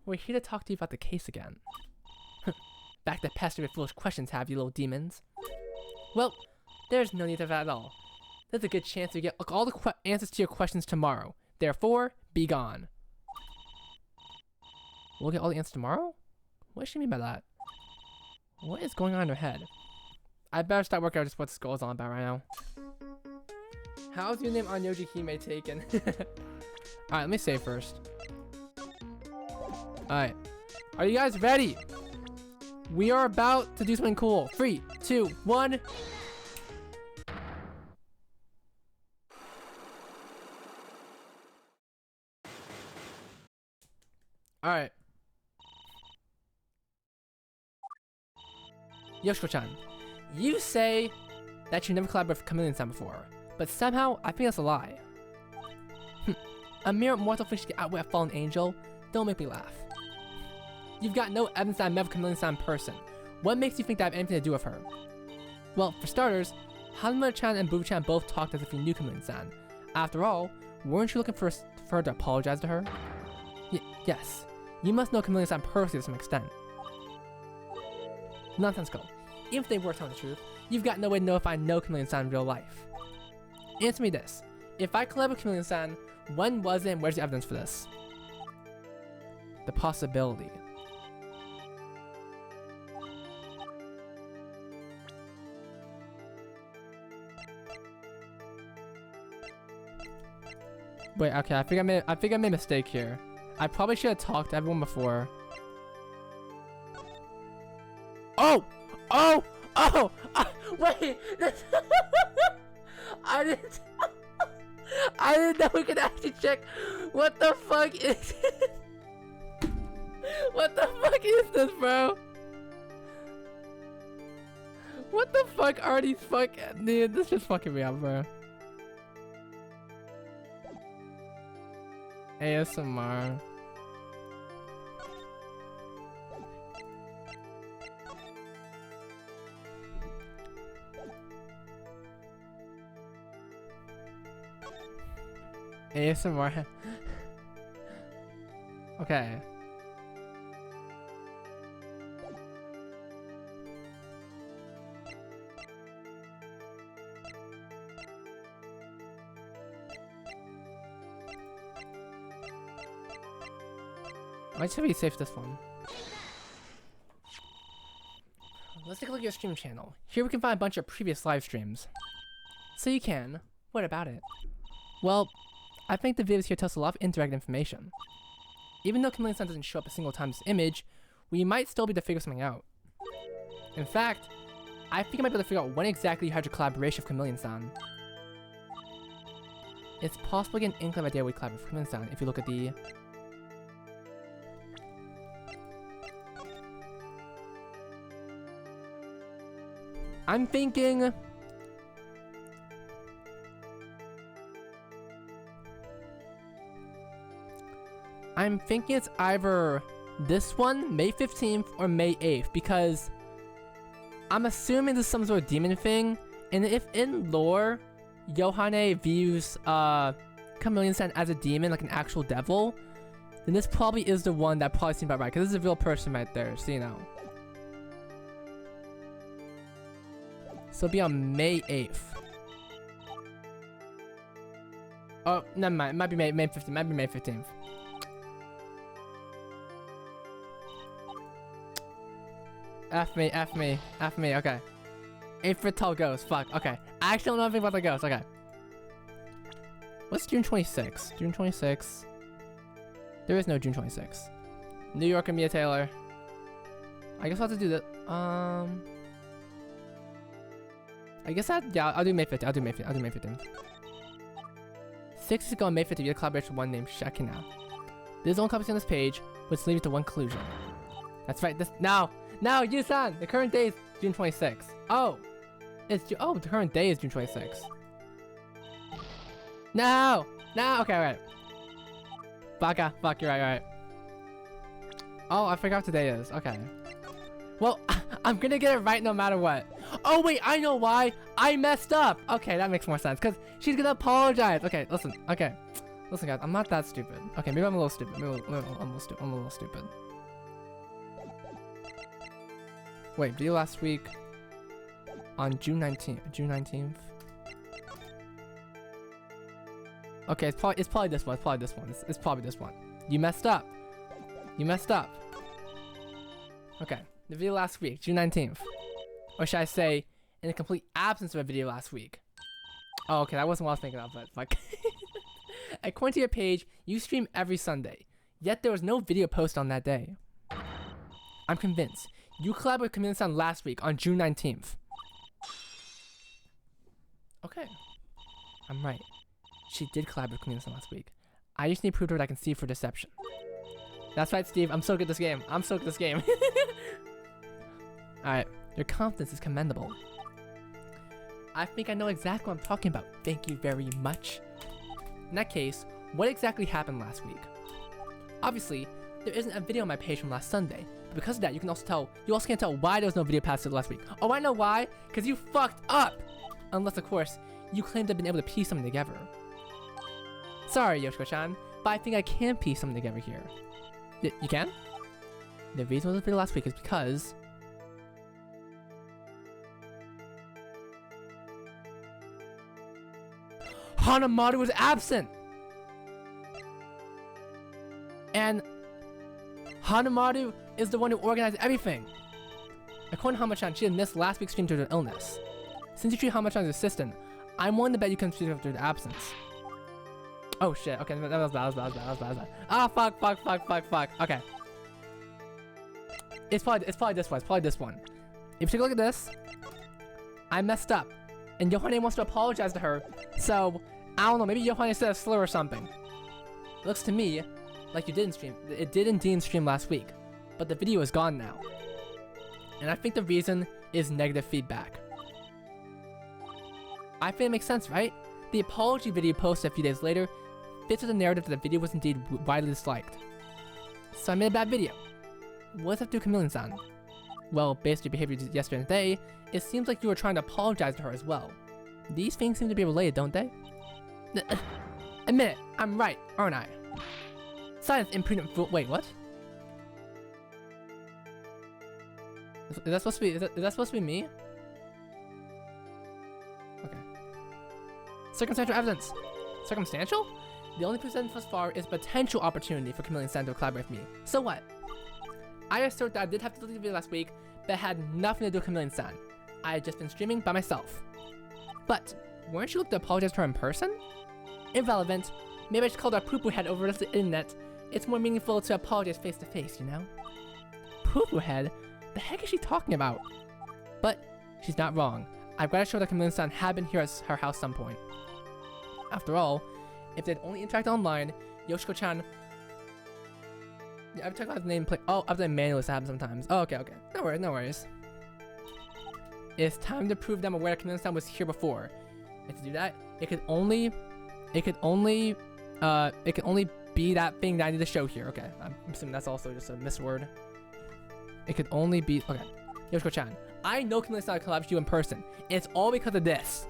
We're here to talk to you about the case again. Back to pester with foolish questions, have you, little demons? Well, there's no need of that at all. There's a good chance we get all the answers to your questions tomorrow. Therefore, be gone. We'll get all the answers tomorrow? What does she mean by that? What is going on in her head? I better start working out just what this goes on about right now. How's your name on Yoji Hime taken? Alright, let me save first. Alright. Are you guys ready? We are about to do something cool. 3, 2, 1. Alright. Yoshiko-chan, you say that you never collaborated with Chameleon-san before, but somehow I think that's a lie. A mere mortal thinks she can outwit a fallen angel? Don't make me laugh. You've got no evidence that I met with Chameleon-san in person. What makes you think that I have anything to do with her? Well, for starters, Hanmaru-chan and Bubu-chan both talked as if you knew Chameleon-san. After all, weren't you looking for her to apologize to her? Yes. You must know Chameleon-san personally to some extent. Nonsensical. Even if they were telling the truth, you've got no way to know if I know Chameleon-san in real life. Answer me this. If I collab with Chameleon-san, when was it and where's the evidence for this? The possibility. Wait, okay, I think I made a mistake here. I probably should have talked to everyone before. Oh! Oh! Oh! Wait! I didn't... I didn't know we could actually check. What the fuck is it? What the fuck is this, bro? What the fuck are these dude, this just fucking me up, bro. ASMR. ASMR. Okay. Why should we save this one? Let's take a look at your stream channel. Here we can find a bunch of previous live streams. So you can. What about it? Well, I think the videos here tell us a lot of indirect information. Even though Chameleon Sun doesn't show up a single time in this image, we might still be able to figure something out. In fact, I think I might be able to figure out when exactly you had your collaboration with Chameleon Sun. It's possible to get an inkling of idea we collaborated with Chameleon Sun if you look at the... I'm thinking... it's either this one, May 15th, or May 8th, because I'm assuming this is some sort of demon thing, and if in lore, Yohane views Chameleon Sun as a demon, like an actual devil, then this probably is the one that probably seems about right, because this is a real person right there, so you know. So it'll be on May 8th. Oh, never mind. It might be May 15th. Might be May 15th. F me. Okay. 8th for tall ghost. Fuck. Okay. I actually don't know anything about the ghost. Okay. What's June 26th? June 26th. There is no June 26th. New York and Mia Taylor. I guess I'll have to do that. I guess yeah, I'll do May 15th. I'll do May 15th. 6 is going May 15th. You get a collaboration with one named Shakina. There's only copies on this page, which leads to one conclusion. That's right. Now, Yu-san, the current day is June 26th. Oh, the current day is June 26th. No. Okay, alright. Baka, fuck, you're right. Oh, I forgot what today is. Okay. Well, I'm gonna get it right no matter what. Oh wait, I know why. I messed up. Okay, that makes more sense because she's gonna apologize. Okay, listen. Okay, listen, guys. I'm not that stupid. Okay, maybe I'm a little stupid. I'm a little stupid. Wait, video last week on June 19th. Okay, it's probably this one. It's probably this one. You messed up. Okay. The video last week, June 19th. Or should I say, in the complete absence of a video last week. Oh, okay, that wasn't what I was thinking of, but fuck. According to your page, you stream every Sunday. Yet there was no video post on that day. I'm convinced. You collaborated with Chameleon Sun last week on June 19th. Okay. I'm right. She did collaborate with Chameleon Sun last week. I just need proof that I can see for deception. That's right, Steve. I'm so good at this game. Alright, your confidence is commendable. I think I know exactly what I'm talking about. Thank you very much. In that case, what exactly happened last week? Obviously, there isn't a video on my page from last Sunday, but because of that, you also can't tell why there was no video posted last week. Oh, I know why! Because you fucked up! Unless, of course, you claim to have been able to piece something together. Sorry, Yoshiko-chan, but I think I can piece something together here. You can? The reason for the video last week is because... Hanamaru was absent! And Hanamaru is the one who organized everything. According to Hama-chan, she had missed last week's stream due to illness. Since you treat Hama-chan as assistant, I'm willing to bet you can speak after the absence. Oh shit, okay, that was bad. Ah, fuck. Okay. It's probably this one. If you take a look at this, I messed up. And Yohane wants to apologize to her, so I don't know, maybe Yohane said a slur or something. It looks to me like you didn't stream. It did indeed stream last week, but the video is gone now. And I think the reason is negative feedback. I think it makes sense, right? The apology video posted a few days later fits with the narrative that the video was indeed widely disliked. So I made a bad video. What does that do, Chameleon-san? Well, based on your behavior yesterday and today, it seems like you were trying to apologize to her as well. These things seem to be related, don't they? Admit it, I'm right, aren't I? Science imprudent fool. Wait, what? Is that supposed to be? Is that supposed to be me? Okay. Circumstantial evidence. Circumstantial? The only presented thus far is potential opportunity for Chameleon-san to collaborate with me. So what? I assert that I did have to delete the video last week, but it had nothing to do with Chameleon-san. I had just been streaming by myself. But, weren't you looking to apologize to her in person? Irrelevant. Maybe I just called her poo-poo head over the internet. It's more meaningful to apologize face to face, you know? Poo-poo head? The heck is she talking about? But, she's not wrong. I've got to show that Chameleon-san had been here at her house some point. After all, if they'd only interacted online, Yoshiko-chan... Yeah, I've checked out his nameplate. Oh, I've done manuals that happen sometimes. Oh, okay. No worries. It's time to prove them aware that Chameleon-san was here before. And to do that, it could only be that thing that I need to show here. Okay, I'm assuming that's also just a misword. It could only be, okay. Yoshiko-chan, I know Chameleon-san collabed with you in person. It's all because of this.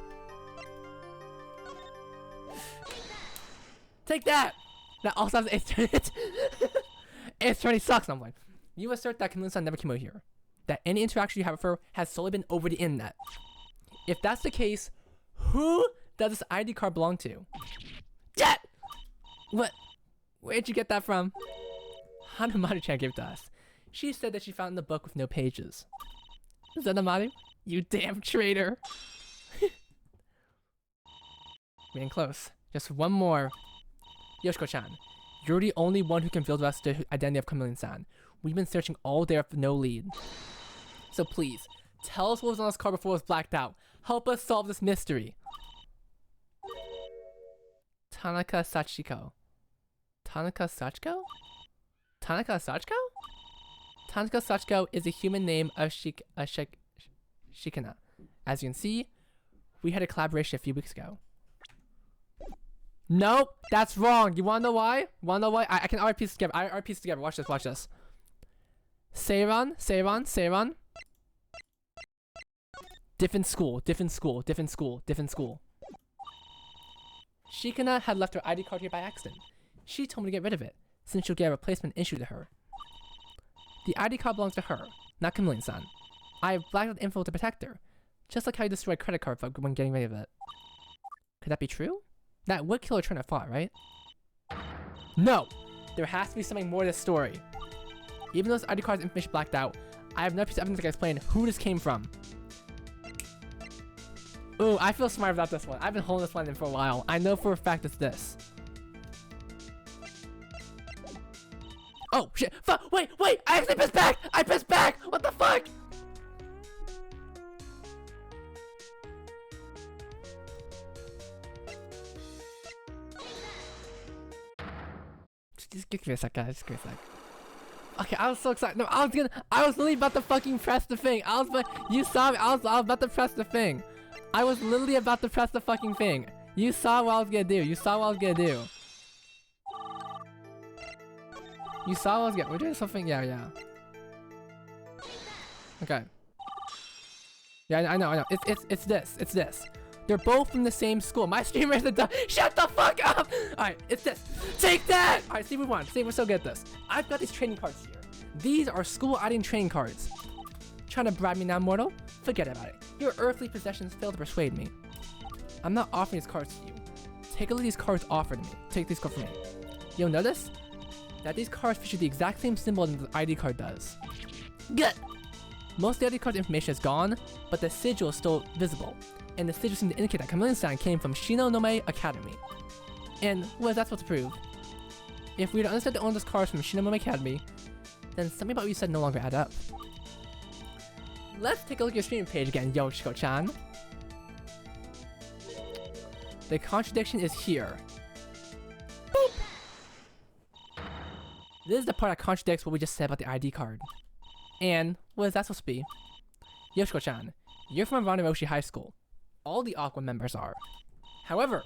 Take that! That also has It's turning sucks. I'm like, you assert that Chameleon-san never came over here. That any interaction you have with her has solely been over the internet. If that's the case, who does this ID card belong to? Jet! What? Where'd you get that from? Hanamaru-chan gave it to us. She said that she found it in the book with no pages. Zenamaru? You damn traitor. Getting close. Just one more. Yoshiko-chan. You're the only one who can reveal to us the identity of Chameleon-san. We've been searching all day for no lead. So please, tell us what was on this card before it was blacked out. Help us solve this mystery. Tanaka Sachiko. Tanaka Sachiko? Tanaka Sachiko? Tanaka Sachiko is a human name of Shikana. As you can see, we had a collaboration a few weeks ago. Nope, that's wrong. You wanna know why? I can RP together. I RP together. Watch this. Seiran. Different school. Shikana had left her ID card here by accident. She told me to get rid of it, since she'll get a replacement issued to her. The ID card belongs to her, not Chameleon-san. I have blacked out the info to protect her, just like how you destroy a credit card when getting rid of it. Could that be true? That would kill her train of thought, right? No! There has to be something more to this story. Even though this ID card's information blacked out, I have no piece of evidence that can explain who this came from. Ooh, I feel smart about this one. I've been holding this one in for a while. I know for a fact it's this. Oh, shit. Wait! I actually pressed back! I pressed back! What the fuck? Just give me a sec, guys. Just give me a sec. Okay, I was so excited. No, I was literally about to fucking press the thing. You saw me. I was about to press the thing. I was literally about to press the fucking thing. You saw what I was gonna do. You saw what I was gonna do. We're doing something. Yeah. Okay. Yeah, I know. It's this. They're both from the same school. My streamer is the shut the fuck up! Alright, it's this. Take that! Alright, see, we won. See, we're so good at this. I've got these trading cards here. These are school outing trading cards. Trying to bribe me now, mortal? Forget about it. Your earthly possessions fail to persuade me. I'm not offering these cards to you. Take a look at these cards offered to me. Take these cards from me. You'll notice that these cards feature the exact same symbol that the ID card does. Good! Most of the ID card's information is gone, but the sigil is still visible. And the sigil seems to indicate that Chameleon-san came from Shino no Mae Academy. And what is that supposed to prove? If we were to understand the owner's cars from Shinamome Academy, then something about what you said no longer add up. Let's take a look at your streaming page again, Yoshiko-chan. The contradiction is here. Boop! This is the part that contradicts what we just said about the ID card. And what is that supposed to be? Yoshiko-chan, you're from Ranoroshi High School. All the Aqua members are. However,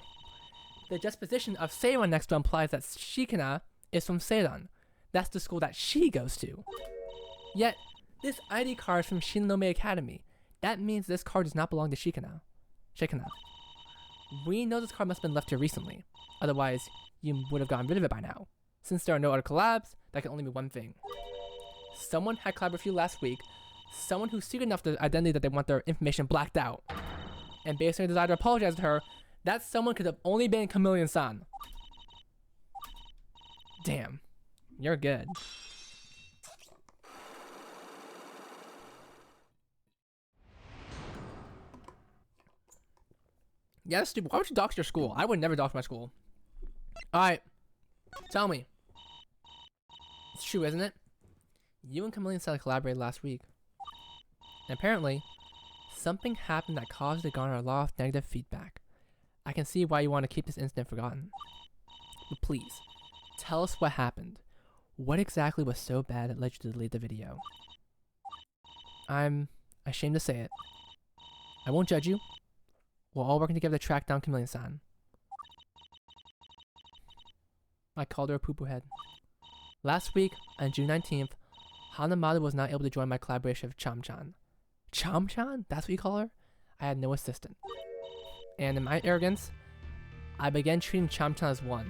the juxtaposition of Seiran next to implies that Shikana is from Seiran. That's the school that she goes to. Yet, this ID card is from Shinonome Academy. That means this card does not belong to Shikana. We know this card must have been left here recently. Otherwise, you would have gotten rid of it by now. Since there are no other collabs, that can only be one thing. Someone had collabed with you last week. Someone who's secret enough to the identity that they want their information blacked out. And based on your desire to apologize to her, that someone could have only been Chameleon-san. Damn. You're good. Yeah, that's stupid. Why would you dox your school? I would never dox my school. Alright. Tell me. It's true, isn't it? You and Chameleon-san collaborated last week. And apparently, something happened that caused you to garner a lot of negative feedback. I can see why you want to keep this incident forgotten. But please, tell us what happened. What exactly was so bad that led you to delete the video? I'm ashamed to say it. I won't judge you. We're all working together to track down Chameleon-san. I called her a poo-poo head. Last week, on June 19th, Hanamada was not able to join my collaboration with Cham-chan. Cham-chan? That's what you call her? I had no assistant. And in my arrogance, I began treating Cham-chan as one.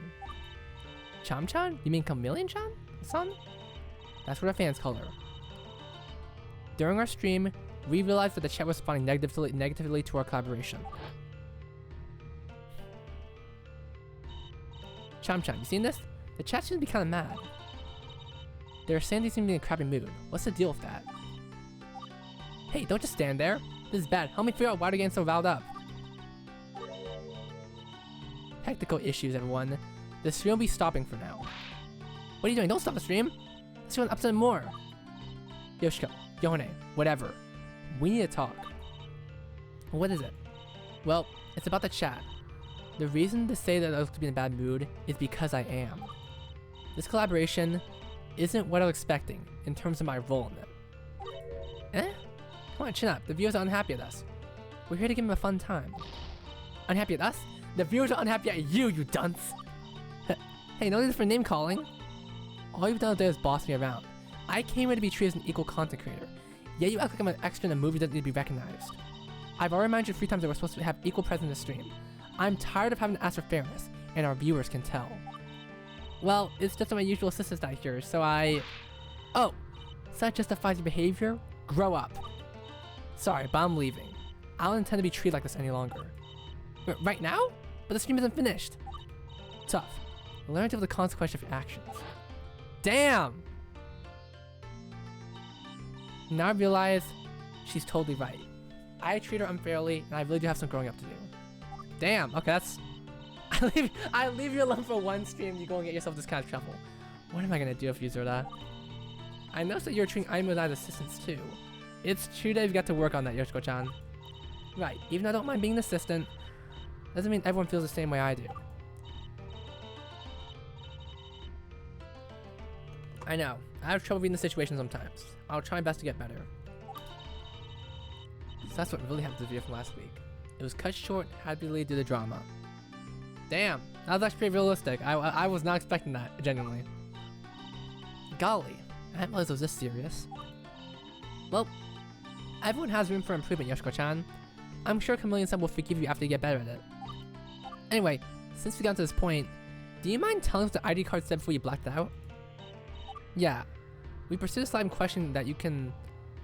Cham-chan? You mean Chameleon-chan? Son? That's what our fans call her. During our stream, we realized that the chat was responding negatively to our collaboration. Cham-chan, you seen this? The chat seems to be kind of mad. They're saying they seem to be in a crappy mood. What's the deal with that? Hey, don't just stand there. This is bad. Help me figure out why they're getting so riled up. Technical issues, everyone. The stream will be stopping for now. What are you doing? Don't stop the stream. Let's go upset more. Yoshiko, Yohane, whatever. We need to talk. What is it? Well, it's about the chat. The reason to say that I look to be in a bad mood is because I am. This collaboration isn't what I was expecting in terms of my role in it. Eh? Come on, chin up. The viewers are unhappy at us. We're here to give them a fun time. Unhappy at us? The viewers are unhappy at you, you dunce! Hey, no need for name calling. All you've done today is boss me around. I came here to be treated as an equal content creator. Yet you act like I'm an extra in a movie that doesn't need to be recognized. I've already reminded you 3 times that we're supposed to have equal presence in the stream. I'm tired of having to ask for fairness, and our viewers can tell. Well, it's just my usual assistants out here, so Oh! So that justifies your behavior? Grow up. Sorry, but I'm leaving. I don't intend to be treated like this any longer. Right now? But the stream isn't finished. Tough. Learn to deal with the consequence of your actions. Damn! Now I realize she's totally right. I treat her unfairly, and I really do have some growing up to do. Damn, okay, that's... I leave you alone for one stream, you go and get yourself this kind of trouble. What am I gonna do if you do that? I noticed that you're treating Aimu as assistants too. It's true that you've got to work on that, Yoshiko-chan. Right, even though I don't mind being an assistant, doesn't mean everyone feels the same way I do. I know, I have trouble reading the situation sometimes. I'll try my best to get better. So that's what really happened to the video from last week. It was cut short, had to be delayed due to drama. Damn, that was actually pretty realistic. I was not expecting that, genuinely. Golly, I didn't realize it was this serious. Well, everyone has room for improvement, Yoshiko-chan. I'm sure Chameleon-san will forgive you after you get better at it. Anyway, since we got to this point, do you mind telling us what the ID card said before you blacked out? Yeah, we pursued a slight question that you can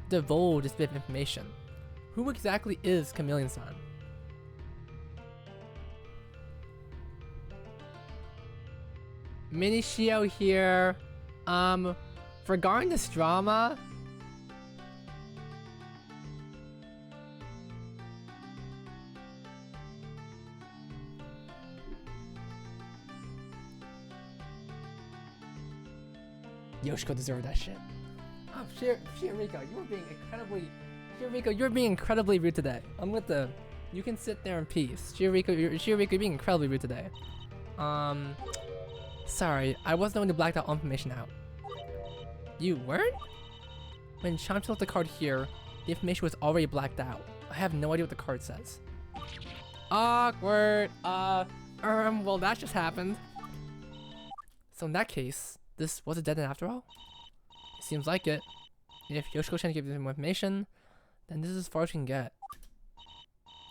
divulge this bit of information. Who exactly is Chameleon-san? Minishio here. Regarding this drama, Yoshiko deserved that shit. Oh, Shiriko, you're being incredibly rude today. You can sit there in peace. Shiriko, you're being incredibly rude today. Sorry, I wasn't the one who blacked out information out. You weren't? When Shamcha left the card here, the information was already blacked out. I have no idea what the card says. Awkward. Well, that just happened. So in that case, this was a dead end after all? It seems like it. If Yoshiko-chan gave you more information, then this is as far as we can get.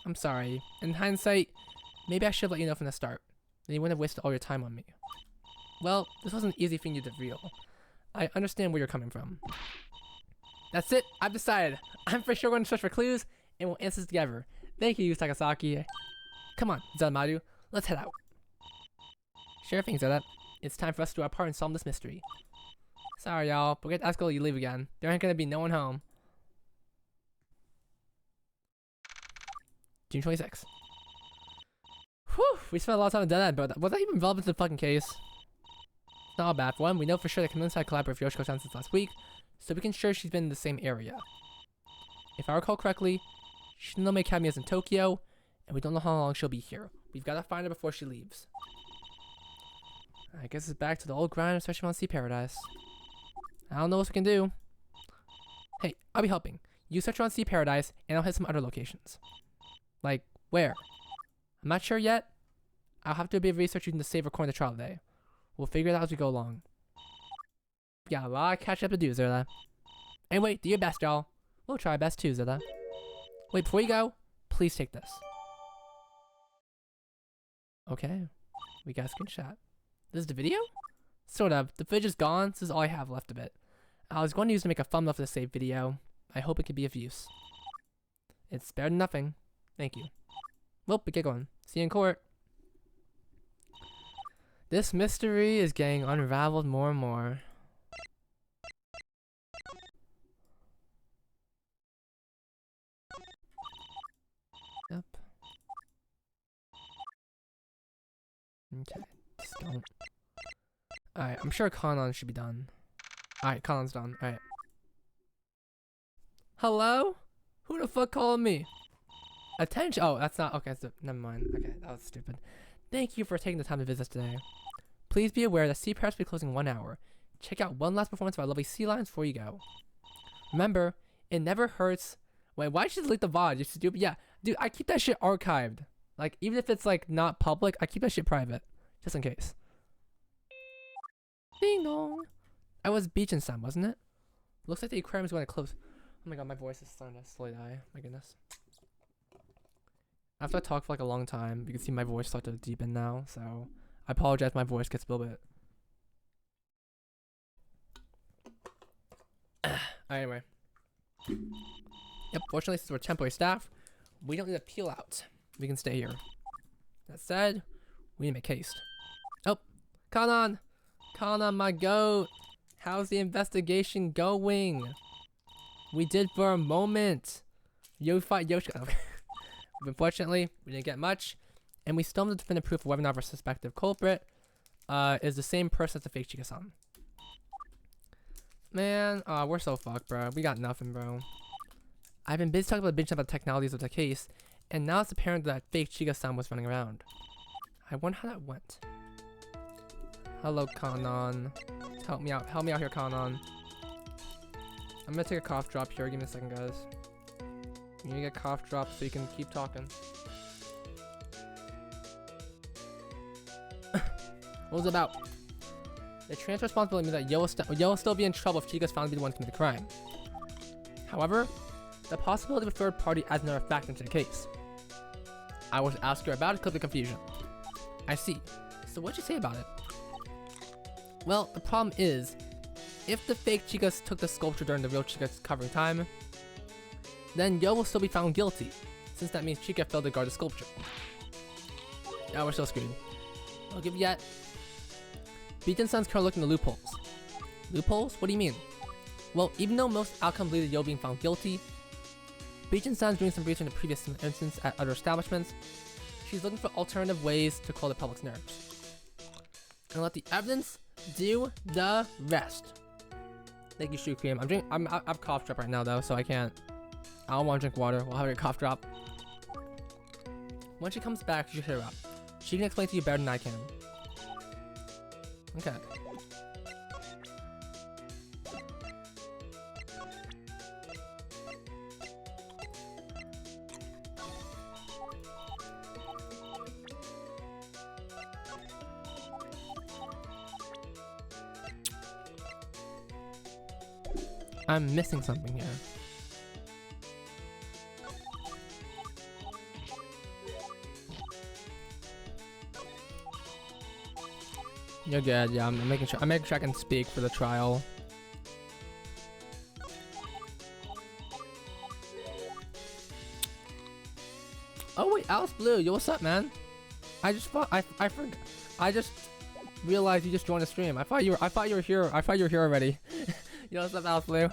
I'm sorry. In hindsight, maybe I should have let you know from the start. Then you wouldn't have wasted all your time on me. Well, this wasn't an easy thing to reveal. I understand where you're coming from. That's it. I've decided. I'm for sure going to search for clues, and we'll answer this together. Thank you, Takasaki. Come on, Zelmaru. Let's head out. Sure thing, Zeta. It's time for us to do our part and solve this mystery. Sorry, y'all, but we have to ask till you leave again. There ain't gonna be no one home. June 26th. Whew, we spent a lot of time on dead end, but was that even relevant to the fucking case? It's not all bad. For one, we know for sure that Kamil's had collaborated with Yoshiko-san since last week, so we can sure she's been in the same area. If I recall correctly, Shinome Academy is in Tokyo, and we don't know how long she'll be here. We've got to find her before she leaves. I guess it's back to the old grind of searching on Sea Paradise. I don't know what we can do. Hey, I'll be helping. You search around Sea Paradise, and I'll hit some other locations. Like, where? I'm not sure yet. I'll have to do a bit of research using the save recording the trial today. We'll figure it out as we go along. We got a lot of catch up to do, Zeta. Anyway, do your best, y'all. We'll try our best too, Zeta. Wait, before you go, please take this. Okay. We got a screenshot. This is the video? Sort of. The footage is gone, so this is all I have left of it. I was going to use it to make a thumbnail for the saved video. I hope it could be of use. It's better than nothing. Thank you. Well, we get going. See you in court. This mystery is getting unraveled more and more. Yep. Okay, just don't. Alright, I'm sure Kanon should be done. Alright, Kanon's done. Alright. Hello? Who the fuck called me? Attention. Oh, that's not. Okay, so, never mind. Okay, that was stupid. Thank you for taking the time to visit us today. Please be aware that Sea Paradise will be closing in 1 hour. Check out one last performance of our lovely sea lions before you go. Remember, it never hurts. Wait, why'd you delete the VOD? You stupid. Yeah, dude, I keep that shit archived. Like, even if it's like not public, I keep that shit private. Just in case. Ding dong. I was beach and sun, wasn't it? Looks like the aquarium is going to close. Oh my god, my voice is starting to slowly die. My goodness. After I talk for like a long time, you can see my voice start to deepen now, so I apologize if my voice gets a little bit. Anyway. Yep, fortunately since we're temporary staff, we don't need to peel out. We can stay here. That said, we need to make haste. Oh, Kanon! Kanon, my goat! How's the investigation going? We did for a moment. You fight Yoshiko. Okay. Unfortunately, we didn't get much, and we still have definitive proof of whether or not our suspected culprit is the same person as the fake Chika-san. Man, we're so fucked, bro. We got nothing, bro. I've been busy talking about the technologies of the case, and now it's apparent that fake Chika-san was running around. I wonder how that went. Hello, Kanon. Help me out. Help me out here, Kanon. I'm gonna take a cough drop here. Give me a second, guys. You need to get cough drops so you can keep talking. What was it about? The transfer responsibility means that Yo will still be in trouble if Chica's found to be the one to commit the crime. However, the possibility of a third party adds another factor into the case. I was to ask her about it because of the confusion. I see. So what'd you say about it? Well, the problem is, if the fake Chicas took the sculpture during the real Chica's covering time, then Yo will still be found guilty, since that means Chika failed to guard the sculpture. Now we're still screwed. I'll give you that. Beaton-san's currently looking at loopholes. Loopholes? What do you mean? Well, even though most outcomes lead to Yo being found guilty, Beaton-san's doing some research in the previous instance at other establishments. She's looking for alternative ways to quell the public's nerves. And let the evidence do the rest. Thank you, Shoe Cream. I've cough drop right now though, so I can't. I don't want to drink water while having a cough drop. When she comes back, she should hear up. She can explain to you better than I can. Okay. I'm missing something here. You're good. Yeah, I'm making sure. I'm making sure I can speak for the trial. Oh wait, Alice Blue, yo, what's up, man? I just thought I forgot. I just realized you just joined the stream. I thought you were here. I thought you were here already. Yo, what's up, Alice Blue?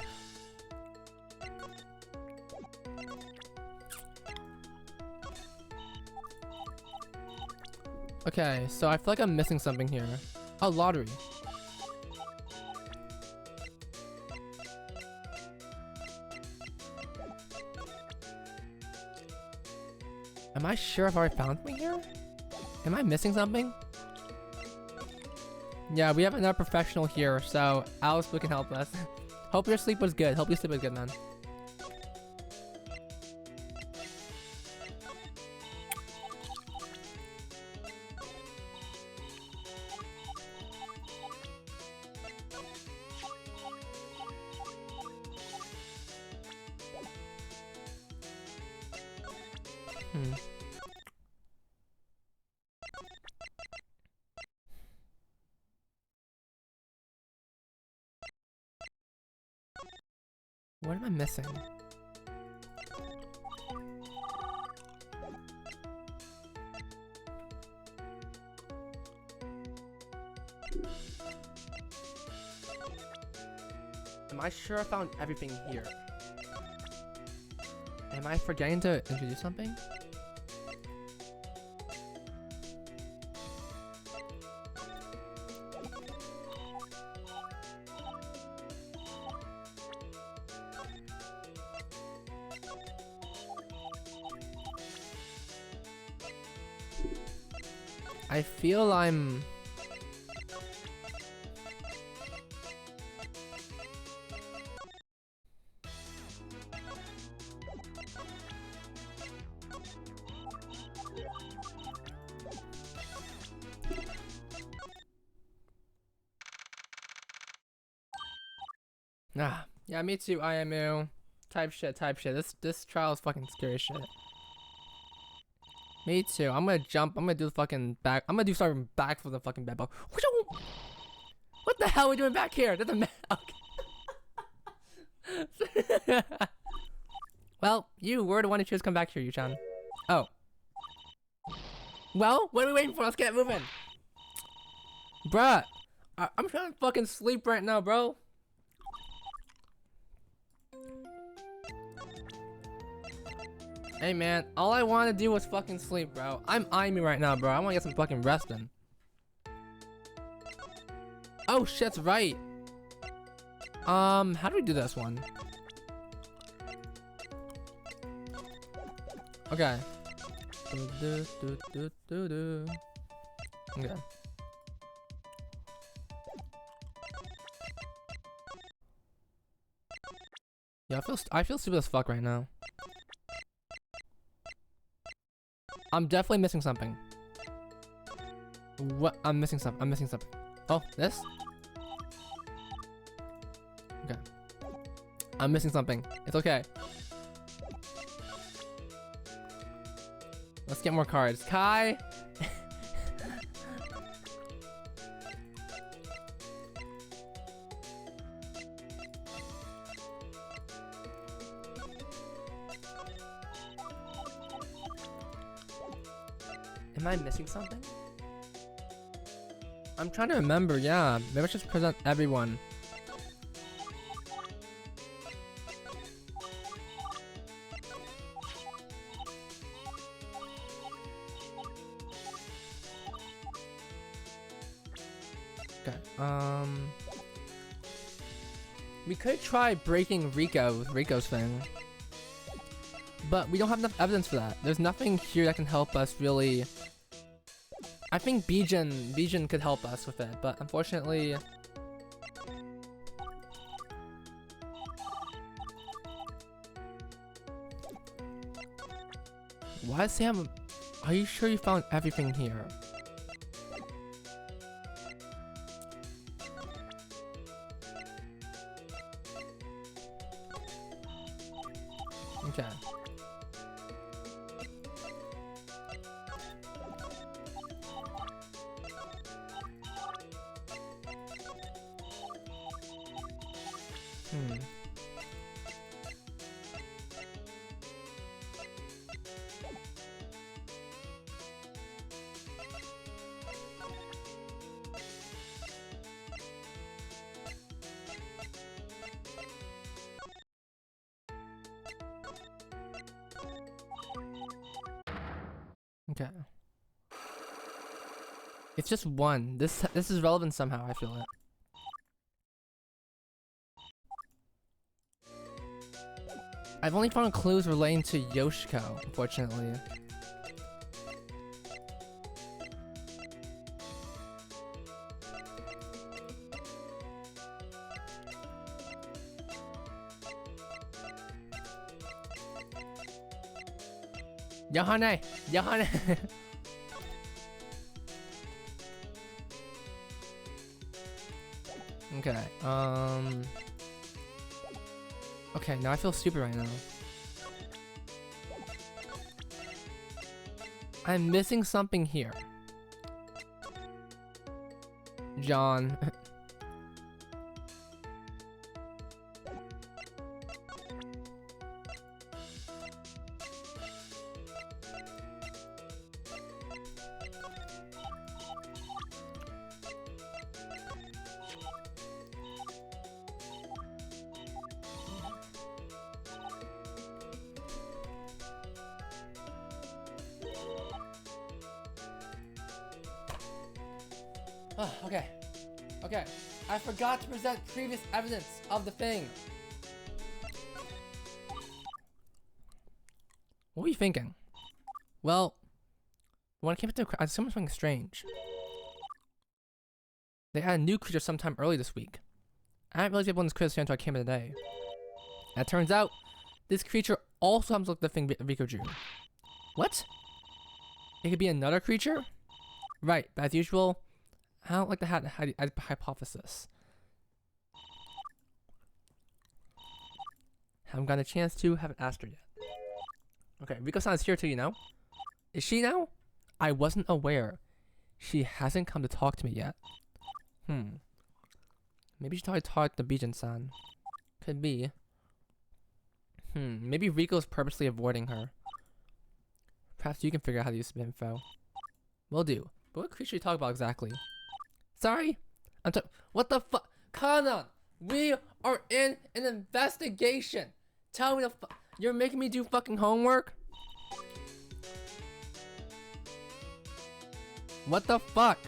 Okay, so I feel like I'm missing something here. Oh, lottery. Am I sure I've already found something here? Am I missing something? Yeah, we have another professional here, so Alice Blue can help us. Hope your sleep was good. Hope your sleep was good, man. What am I missing? Am I sure I found everything here? Am I forgetting to introduce something? I feel I'm... Ah, yeah, me too, IMU. Type shit. This trial is fucking scary as shit. Me too. I'm gonna jump. I'm gonna do the fucking back. I'm gonna do something back for the fucking bed bug. What the hell are we doing back here? That's a okay. Well, you were the one who chose to come back here, Yu-chan. Oh. Well, what are we waiting for? Let's get moving. Bruh. I'm trying to fucking sleep right now, bro. Hey man, all I want to do was fucking sleep, bro. I'm eyeing me right now, bro. I want to get some fucking rest in. Oh shit, that's right. How do we do this one? Okay. Okay. Yeah, I feel stupid as fuck right now. I'm definitely missing something. What? I'm missing something. Oh, this? Okay. I'm missing something. It's okay. Let's get more cards. Kai! Am I missing something? I'm trying to remember, yeah. Maybe I should just present everyone. Okay, We could try breaking Rico's thing. But we don't have enough evidence for that. There's nothing here that can help us really. I think Bijin could help us with it, but unfortunately. Why Sam? Are you sure you found everything here? Okay. Okay. It's just one. This is relevant somehow, I feel it. I've only found clues relating to Yoshiko, unfortunately. Yohane! Yohane! Okay, okay, now I feel stupid right now. I'm missing something here. John. Oh, okay. Okay. I forgot to present previous evidence of the thing. What were you thinking? Well, when it came to I assumed something strange. They had a new creature sometime early this week. I didn't realize they had one of this creature until I came in today. And it turns out, this creature also happens to look like the thing Rico drew. What? It could be another creature? Right, but as usual, I don't like the hypothesis. Haven't gotten a chance to, haven't asked her yet. Okay, Rico-san is here too, you know? Is she now? I wasn't aware. She hasn't come to talk to me yet. Maybe she thought I talked to Bijin-san. Could be. Maybe Rico's purposely avoiding her. Perhaps you can figure out how to use some info. Will do. But what creature are you talking about exactly? Sorry? What the fuck? Kanan! We are in an investigation! Tell me the fuck. You're making me do fucking homework? What the fuck?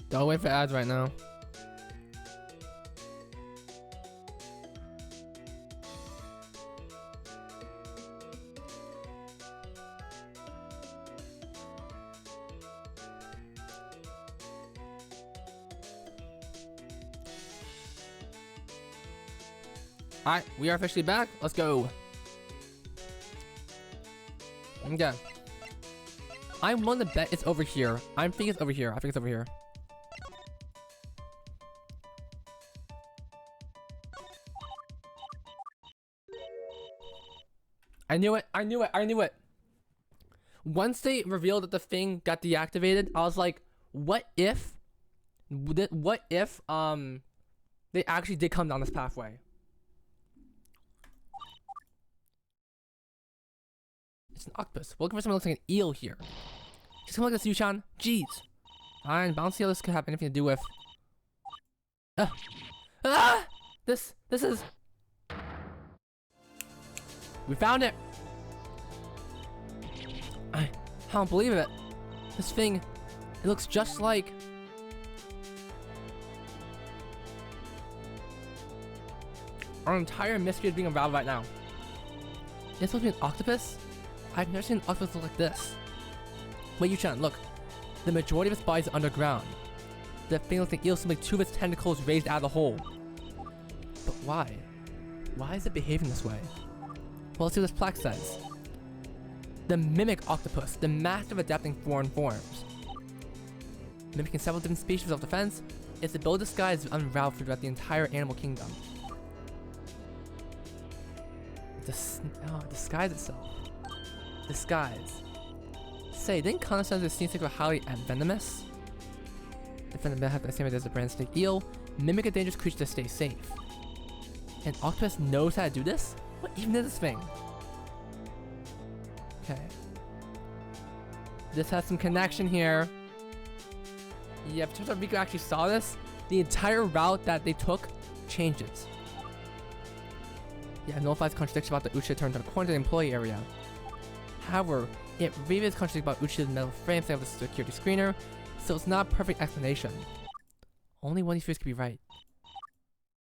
Don't wait for ads right now. Alright, we are officially back. Let's go. Okay. I'm willing to bet it's over here. I'm thinking it's over here. I think it's over here. I knew it. I knew it. I knew it. Once they revealed that the thing got deactivated, I was like, What if they actually did come down this pathway? It's an octopus. We're looking for something that looks like an eel here. Just come like this, Yu-chan. Jeez. Fine, bouncy this could have anything to do with. This is. We found it. I don't believe it. This thing, it looks just like. Our entire mystery is being unraveled right now. It's supposed to be an octopus? I've never seen an octopus look like this. Wait, Yu-chan, look. The majority of its body is underground. The thing looks like eel, simply 2 of its tentacles raised out of the hole. But why? Why is it behaving this way? Well, let's see what this plaque says. The mimic octopus, the master of adapting foreign forms. Mimicking several different species of self-defense, its ability to disguise is unraveled throughout the entire animal kingdom. Disguise itself. Disguise. Say, didn't Kana say this seems like highly venomous? The venom have the same idea as the brand snake eel. Mimic a dangerous creature to stay safe. An octopus knows how to do this? What even is this thing? Okay. This has some connection here. Yeah, if turns out Riku actually saw this, the entire route that they took changes. Yeah, nullifies contradiction about the Uchiha turned to the corner to the employee area. However, it reveals contradiction about Uchiha's metal frame setting of the security screener, so it's not a perfect explanation. Only one of these theories could be right.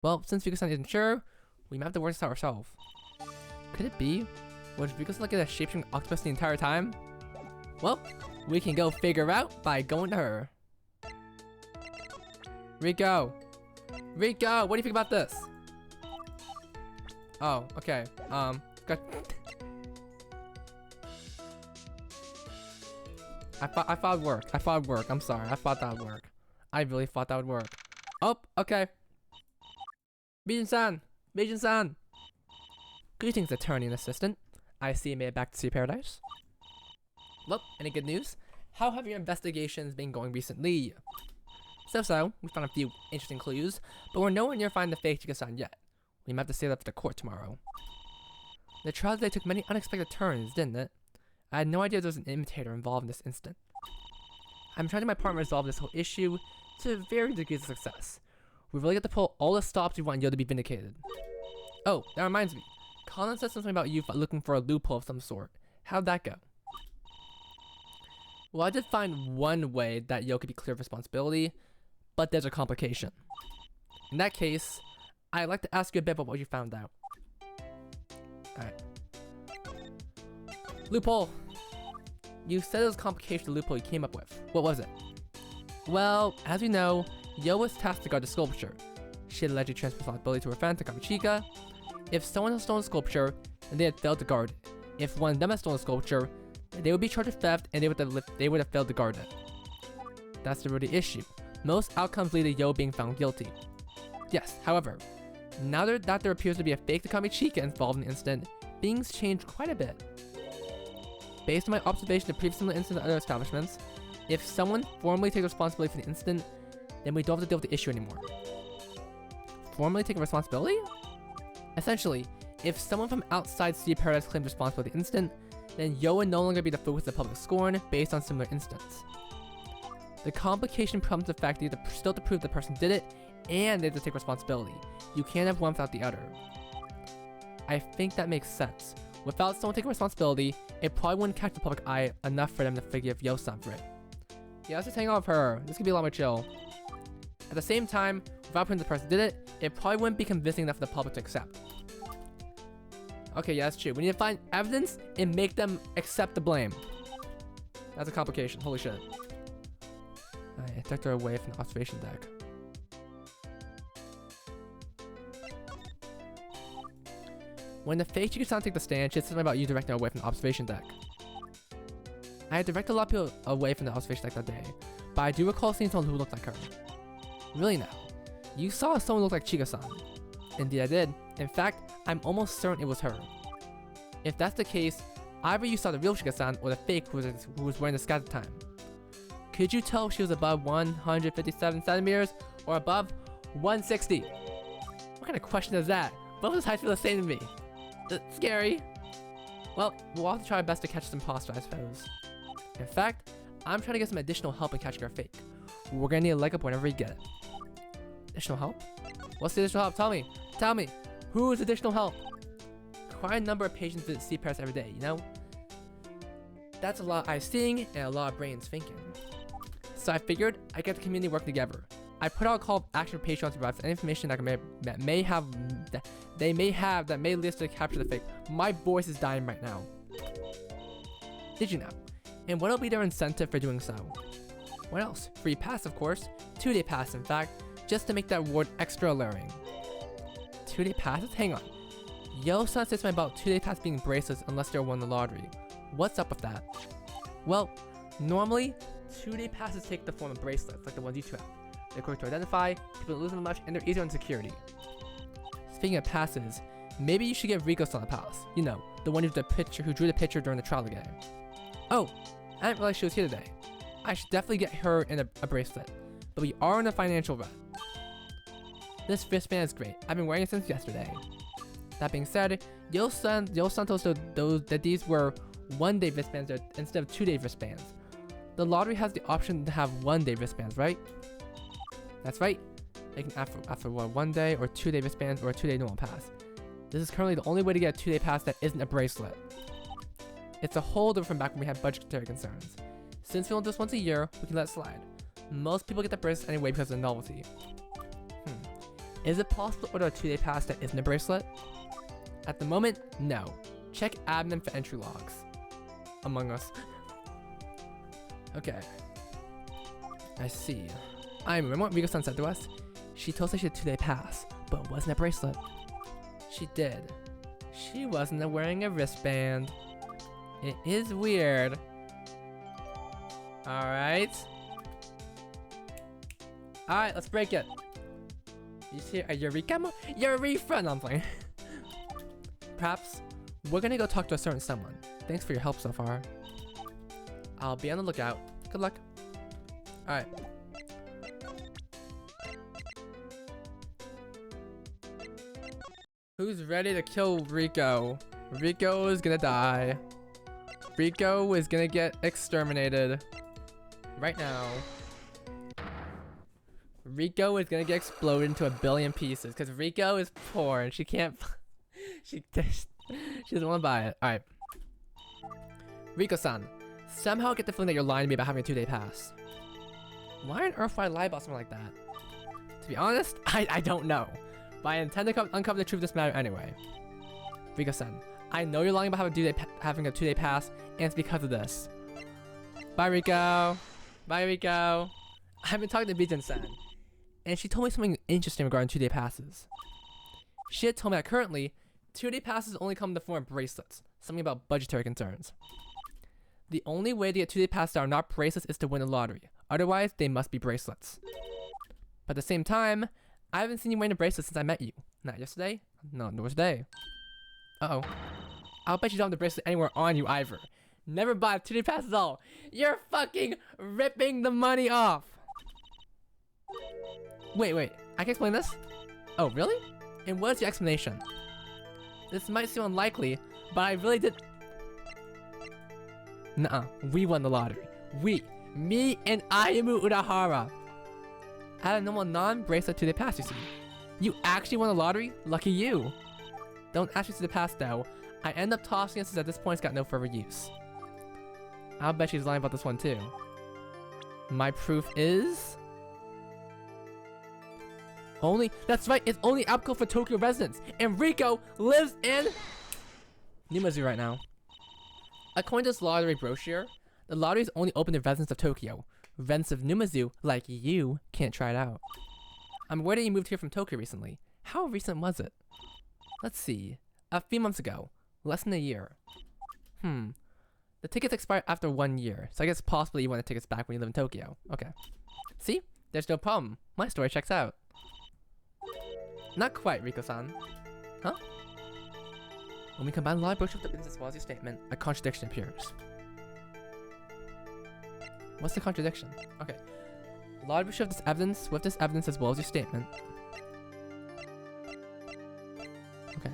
Well, since Riku-san isn't sure, we might have to work this out ourselves. Could it be? Was Riku-san looking at a shape-shifting octopus the entire time? Well, we can go figure out by going to her. Rico! Rico, what do you think about this? Oh, okay. Got I thought it'd work. I thought it'd work. I'm sorry. I thought that would work. I really thought that would work. Oh, okay. Bijin-san! Bijin-san! Greetings, attorney and assistant. I see you made it back to Sea Paradise. Well, any good news? How have your investigations been going recently? So, we found a few interesting clues, but we're nowhere near finding the fake Gyakuten yet. We might have to say that for the court tomorrow. The trial today took many unexpected turns, didn't it? I had no idea there was an imitator involved in this incident. I'm trying to my partner resolve this whole issue to varying degrees of success. We really got to pull all the stops we want Yo to be vindicated. Oh, that reminds me. Colin said something about you looking for a loophole of some sort. How'd that go? Well, I did find one way that Yo could be clear of responsibility, but there's a complication. In that case, I'd like to ask you a bit about what you found out. Alright. Loophole! You said it was a complication of the loophole you came up with. What was it? Well, as you know, Yo was tasked to guard the sculpture. She had allegedly transferred responsibility to her friend, Takamichika. If someone had stolen the sculpture, then they had failed to guard it. If one of them had stolen the sculpture, they would be charged with theft and they would have failed to guard it. That's the root issue. Most outcomes lead to Yo being found guilty. Yes, however, now that there appears to be a fake Takamichika involved in the incident, things changed quite a bit. Based on my observation of previous similar incidents at other establishments, if someone formally takes responsibility for the incident, then we don't have to deal with the issue anymore. Formally taking responsibility? Essentially, if someone from outside Sea Paradise claims responsibility for the incident, then Yo would no longer be the focus of public scorn based on similar incidents. The complication prompts the fact that you have to still to prove the person did it, and they have to take responsibility. You can't have one without the other. I think that makes sense. Without someone taking responsibility, it probably wouldn't catch the public eye enough for them to forgive Yo-san for it. Yeah, let's just hang on with her. This could be a lot more chill. At the same time, without proving the person did it, it probably wouldn't be convincing enough for the public to accept. Okay, yeah, that's true. We need to find evidence and make them accept the blame. That's a complication. Holy shit. Alright, eject her away from the observation deck. When the fake Gyakuten take the stand, she said something about you directing her away from the observation deck. I had directed a lot of people away from the observation deck that day, but I do recall seeing someone who looked like her. Really now? You saw someone look like Chika-san. Indeed I did. In fact, I'm almost certain it was her. If that's the case, either you saw the real Chika-san or the fake who was wearing the disguise at the time. Could you tell if she was above 157 centimeters or above 160? What kind of question is that? Both of those heights feel the same to me. That's scary. Well, we'll have to try our best to catch this imposter, I suppose. In fact, I'm trying to get some additional help in catching our fake. We're gonna need a leg up whenever we get it. Additional help? What's the additional help? Tell me. Tell me. Who is additional help? Quite a number of patients visit CPAS every day, you know? That's a lot of eyes seeing and a lot of brains thinking. So I figured I'd get the community working together. I put out a call of action for Patreon to provide any information that they may have that may lead us to capture the fake. My voice is dying right now. Did you know? And what'll be their incentive for doing so? What else? Free pass, of course. 2-day pass, in fact, just to make that reward extra alluring. 2-day passes? Hang on. Yo-san says something about 2-day pass being bracelets unless they're won the lottery. What's up with that? Well, normally, 2-day passes take the form of bracelets, like the ones you two have. They're quick to identify, people don't lose them much, and they're easier on security. Speaking of passes, maybe you should give Rico-san a pass. You know, the one who drew the picture during the trial game. Oh, I didn't realize she was here today. I should definitely get her in a bracelet, but we are in a financial rut. This wristband is great. I've been wearing it since yesterday. That being said, Yo-san told us that these were 1-day wristbands instead of 2-day wristbands. The lottery has the option to have 1-day wristbands, right? That's right. They can after 1 day or 2-day wristbands or a 2-day normal pass. This is currently the only way to get a 2-day pass that isn't a bracelet. It's a holdover from back when we had budgetary concerns. Since we only do this once a year, we can let it slide. Most people get the bracelet anyway because of the novelty. Is it possible to order a 2-day pass that isn't a bracelet? At the moment, no. Check admin for entry logs. Among Us. Okay. I see. I remember what Rico-san said to us. She told us she had a 2-day pass, but it wasn't a bracelet. She did. She wasn't wearing a wristband. It is weird. Alright. Alright, let's break it. You see a Eureka? Eureka! No, I'm playing. Perhaps we're gonna go talk to a certain someone. Thanks for your help so far. I'll be on the lookout. Good luck. Alright. Who's ready to kill Rico? Rico is gonna die. Rico is gonna get exterminated. Right now. Rico is gonna get exploded into a billion pieces because Rico is poor and she can't. she doesn't want to buy it. Alright. Rico-san, somehow get the feeling that you're lying to me about having a 2-day pass. Why on earth would I lie about something like that? To be honest, I don't know. But I intend to uncover the truth of this matter anyway. Rico-san, I know you're lying about having a 2-day pass, and it's because of this. Bye, Rico. Bye, Rico. I've been talking to Bijan-san, and she told me something interesting regarding 2-day passes. She had told me that currently, 2-day passes only come in the form of bracelets, something about budgetary concerns. The only way to get 2-day passes that are not bracelets is to win the lottery. Otherwise, they must be bracelets. But at the same time, I haven't seen you wearing a bracelet since I met you. Not yesterday? No, nor today. Uh-oh. I'll bet you don't have the bracelet anywhere on you either. Never buy a 2-day pass at all. You're fucking ripping the money off. Wait. I can explain this? Oh, really? And what is the explanation? This might seem unlikely, but I really did... Nuh-uh. We won the lottery. Me and Ayumu Urahara. I had a normal non-bracelet 2-day pass, you see. You actually won the lottery? Lucky you. Don't ask me to the pass though. I end up tossing it since at this point it's got no further use. I'll bet she's lying about this one too. My proof is... That's right, it's only applicable for Tokyo residents. And Rico lives in... Numazu right now. According to this lottery brochure, the lottery is only open to residents of Tokyo. Residents of Numazu, like you, can't try it out. I'm aware that you moved here from Tokyo recently. How recent was it? Let's see. A few months ago. Less than a year. The tickets expire after 1 year, so I guess possibly you want the tickets back when you live in Tokyo. Okay. See? There's no problem. My story checks out. Not quite, Rico-san. Huh? When we combine the lottery brochure with the business policy statement, a contradiction appears. What's the contradiction? Okay. Lottery brochure with this evidence as well as your statement. Okay.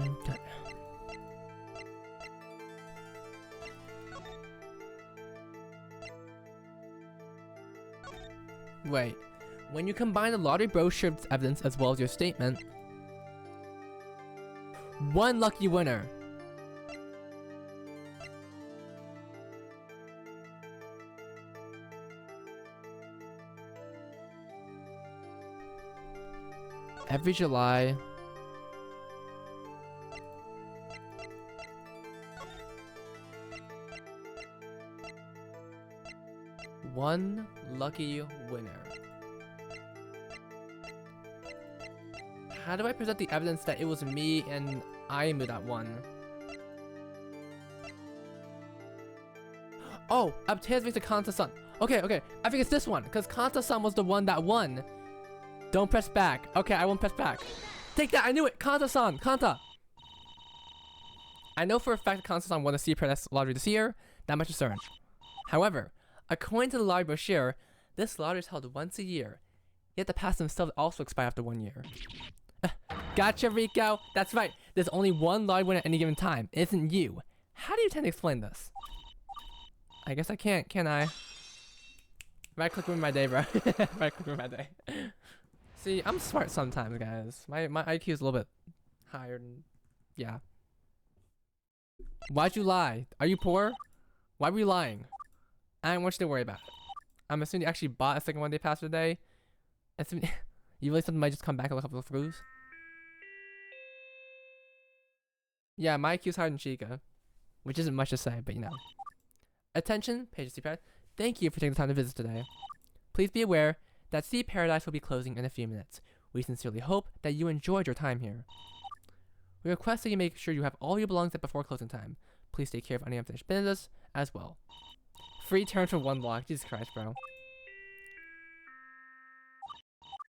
Okay. Wait. When you combine the lottery brochure with evidence as well as your statement, one lucky winner. Every July. One lucky winner. How do I present the evidence that it was me and Aimu that won? Oh, Abtez makes a Kanta-san. Okay, okay. I think it's this one, because Kanta-san was the one that won. Don't press back. Okay, I won't press back. Take that, I knew it! Kanta-san! Kanta! I know for a fact that Kanta-san won the Sea Paradise lottery this year. That much is certain. However, according to the lottery brochure, this lottery is held once a year. Yet the pass themselves also expire after 1 year. Gotcha, Rico! That's right, there's only one lottery winner at any given time. It isn't you. How do you intend to explain this? I guess I can't, can I? Right click ruin my day, bro. Right click ruin my day. See, I'm smart sometimes, guys. My IQ is a little bit higher than... Yeah. Why'd you lie? Are you poor? Why were you lying? I don't want you to worry about it. I'm assuming you actually bought a second 1 day pass for the day. Assuming you really something might just come back in a couple of screws. Yeah, my IQ is higher than Chica. Which isn't much to say, but you know. Attention, Page Sea Paradise. Thank you for taking the time to visit today. Please be aware that Sea Paradise will be closing in a few minutes. We sincerely hope that you enjoyed your time here. We request that you make sure you have all your belongings at before closing time. Please take care of any unfinished business as well. Free turn for 1 block. Jesus Christ, bro.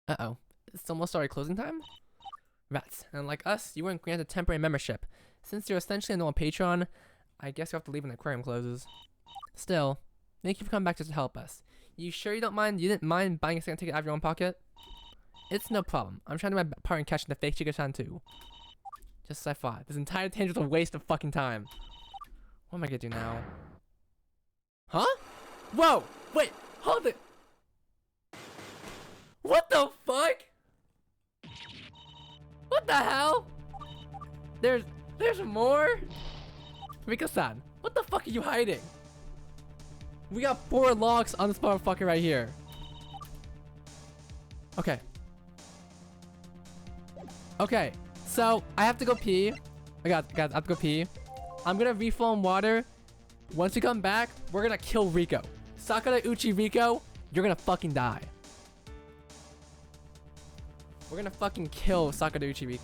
Uh-oh. It's almost already closing time? Rats. And like us, you weren't granted temporary membership. Since you're essentially a normal patron, I guess you have to leave when the aquarium closes. Still, thank you for coming back just to help us. You sure you didn't mind buying a second ticket out of your own pocket? It's no problem. I'm trying to do my part in catching the fake Chica-chan too. Just as I thought. This entire tangent was a waste of fucking time. What am I gonna do now? Huh? Whoa! Wait! Hold it! What the fuck? What the hell? There's more? Riko-san, what the fuck are you hiding? We got 4 logs on this motherfucker right here. Okay. Okay, so I have to go pee. I have to go pee. I'm gonna refill in water. Once we come back, we're gonna kill Rico. Sakura Uchi Rico, you're gonna fucking die. We're gonna fucking kill Sakura Uchi Rico.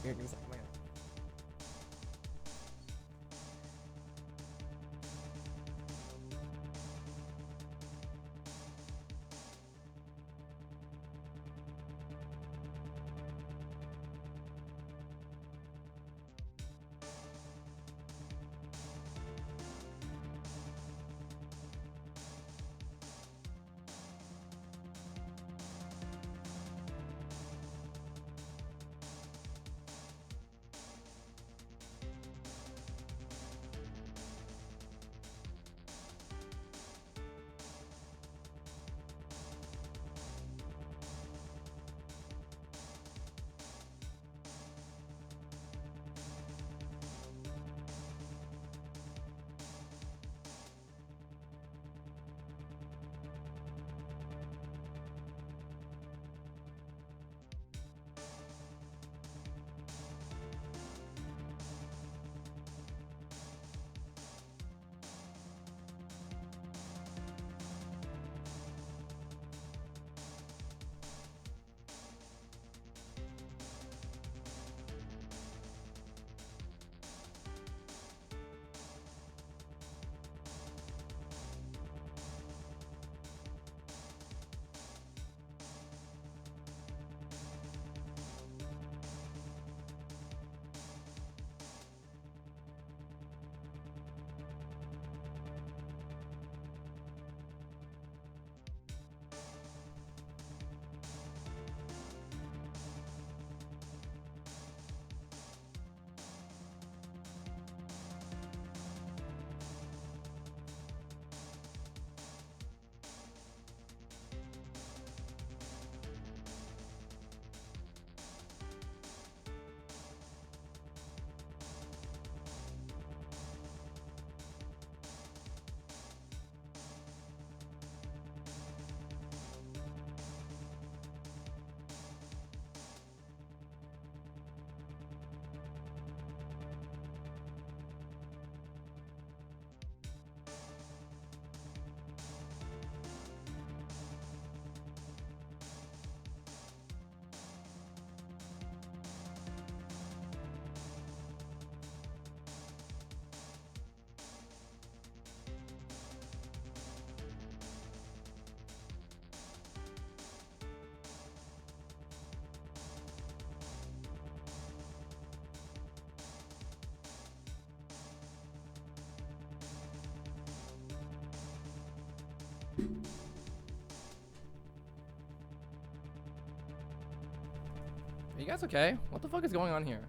You guys okay? What the fuck is going on here?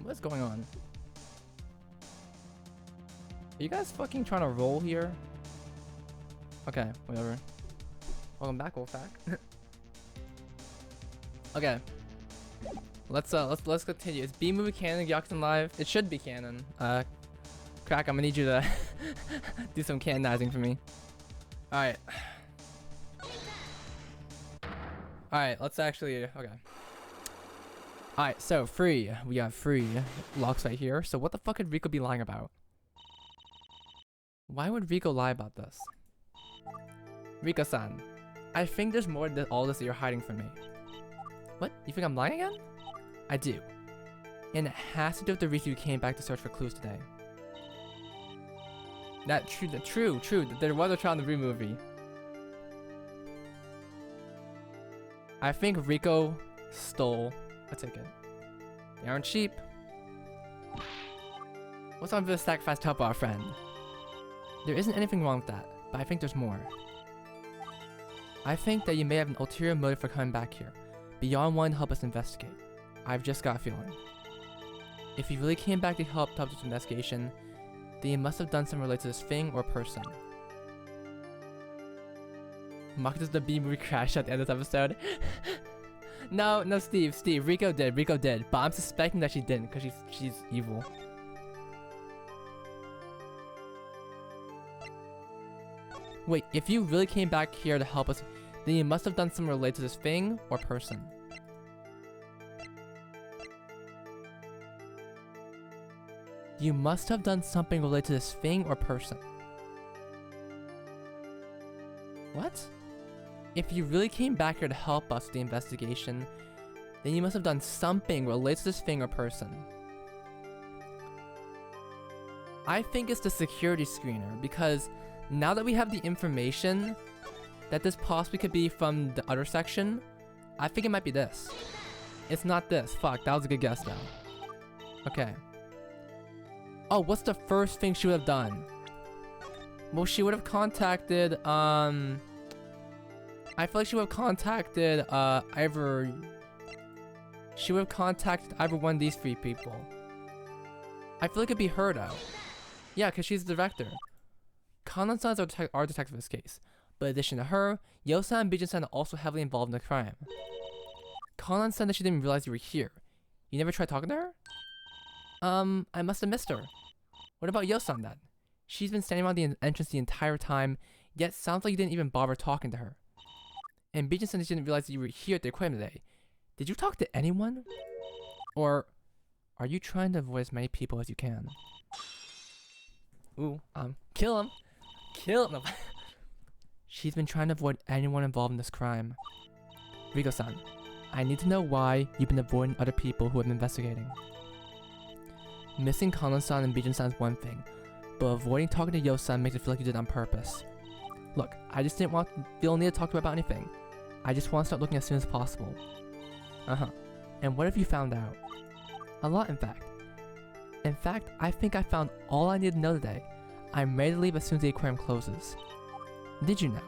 What's going on? Are you guys fucking trying to roll here? Okay, whatever. Welcome back, Wolfpack. Okay. Let's continue. Is B movie canon Gyakuten Live? It should be canon. Crack, I'm gonna need you to do some canonizing for me. Alright. Alright, let's actually okay. Alright, so free. We got free locks right here. So what the fuck could Rico be lying about? Why would Rico lie about this? Rico-san, I think there's more than all this that you're hiding from me. What? You think I'm lying again? I do. And it has to do with the reason you came back to search for clues today. True. There was a trial in the Rue movie. I think Rico stole a ticket. They aren't cheap. What's on this sacrifice to help our friend? There isn't anything wrong with that, but I think there's more. I think that you may have an ulterior motive for coming back here, beyond wanting to help us investigate. I've just got a feeling. If you really came back to help this investigation, then you must have done something related to this thing or person. Mock does the B movie crash at the end of this episode? No, Steve, Rico did, but I'm suspecting that she didn't because she's evil. Wait, if you really came back here to help us, then you must have done something related to this thing or person. You must have done something related to this thing or person. What? If you really came back here to help us with the investigation, then you must have done something related to this thing or person. I think it's the security screener, because now that we have the information that this possibly could be from the other section, I think it might be this. It's not this. Fuck, that was a good guess though. Okay. Oh, what's the first thing she would have done? Well, she would have contacted, I feel like she would have contacted, she would have contacted either one of these three people. I feel like it'd be her though. Yeah, because she's the director. Kanan-san is our detective in this case. But in addition to her, Yo-san and Bijin-san are also heavily involved in the crime. Kanan said that she didn't realize you were here. You never tried talking to her? I must have missed her. What about Yo-san then? She's been standing around the entrance the entire time, yet sounds like you didn't even bother talking to her. And Bijin said that she didn't realize that you were here at the aquarium today. Did you talk to anyone? Or are you trying to avoid as many people as you can? Ooh, kill him! Kill him! She's been trying to avoid anyone involved in this crime. Rigo-san, I need to know why you've been avoiding other people who have been investigating. Missing Kanan-san and Bijin-san is one thing, but avoiding talking to Yo-san makes it feel like you did it on purpose. Look, I just didn't feel a need to talk to her about anything. I just want to start looking as soon as possible. And what have you found out? A lot, in fact. In fact, I think I found all I need to know today. I'm ready to leave as soon as the aquarium closes. Did you know?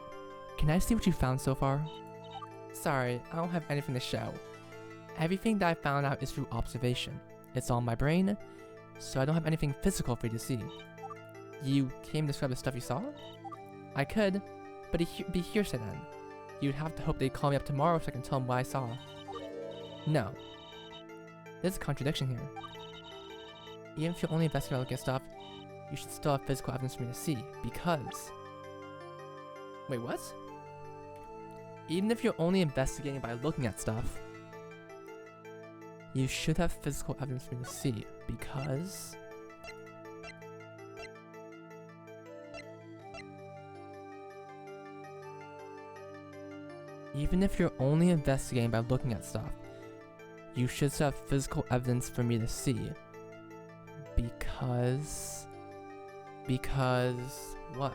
Can I see what you found so far? Sorry, I don't have anything to show. Everything that I found out is through observation. It's all in my brain, so I don't have anything physical for you to see. You came to describe the stuff you saw? I could, but it'd be hearsay then. You'd have to hope they'd call me up tomorrow so I can tell them what I saw. No. There's a contradiction here. Even if you're only investigating looking at stuff, you should still have physical evidence for me to see, because... Wait, what? Even if you're only investigating by looking at stuff, you should have physical evidence for me to see, because... Even if you're only investigating by looking at stuff, you should have physical evidence for me to see. Because... Because... what?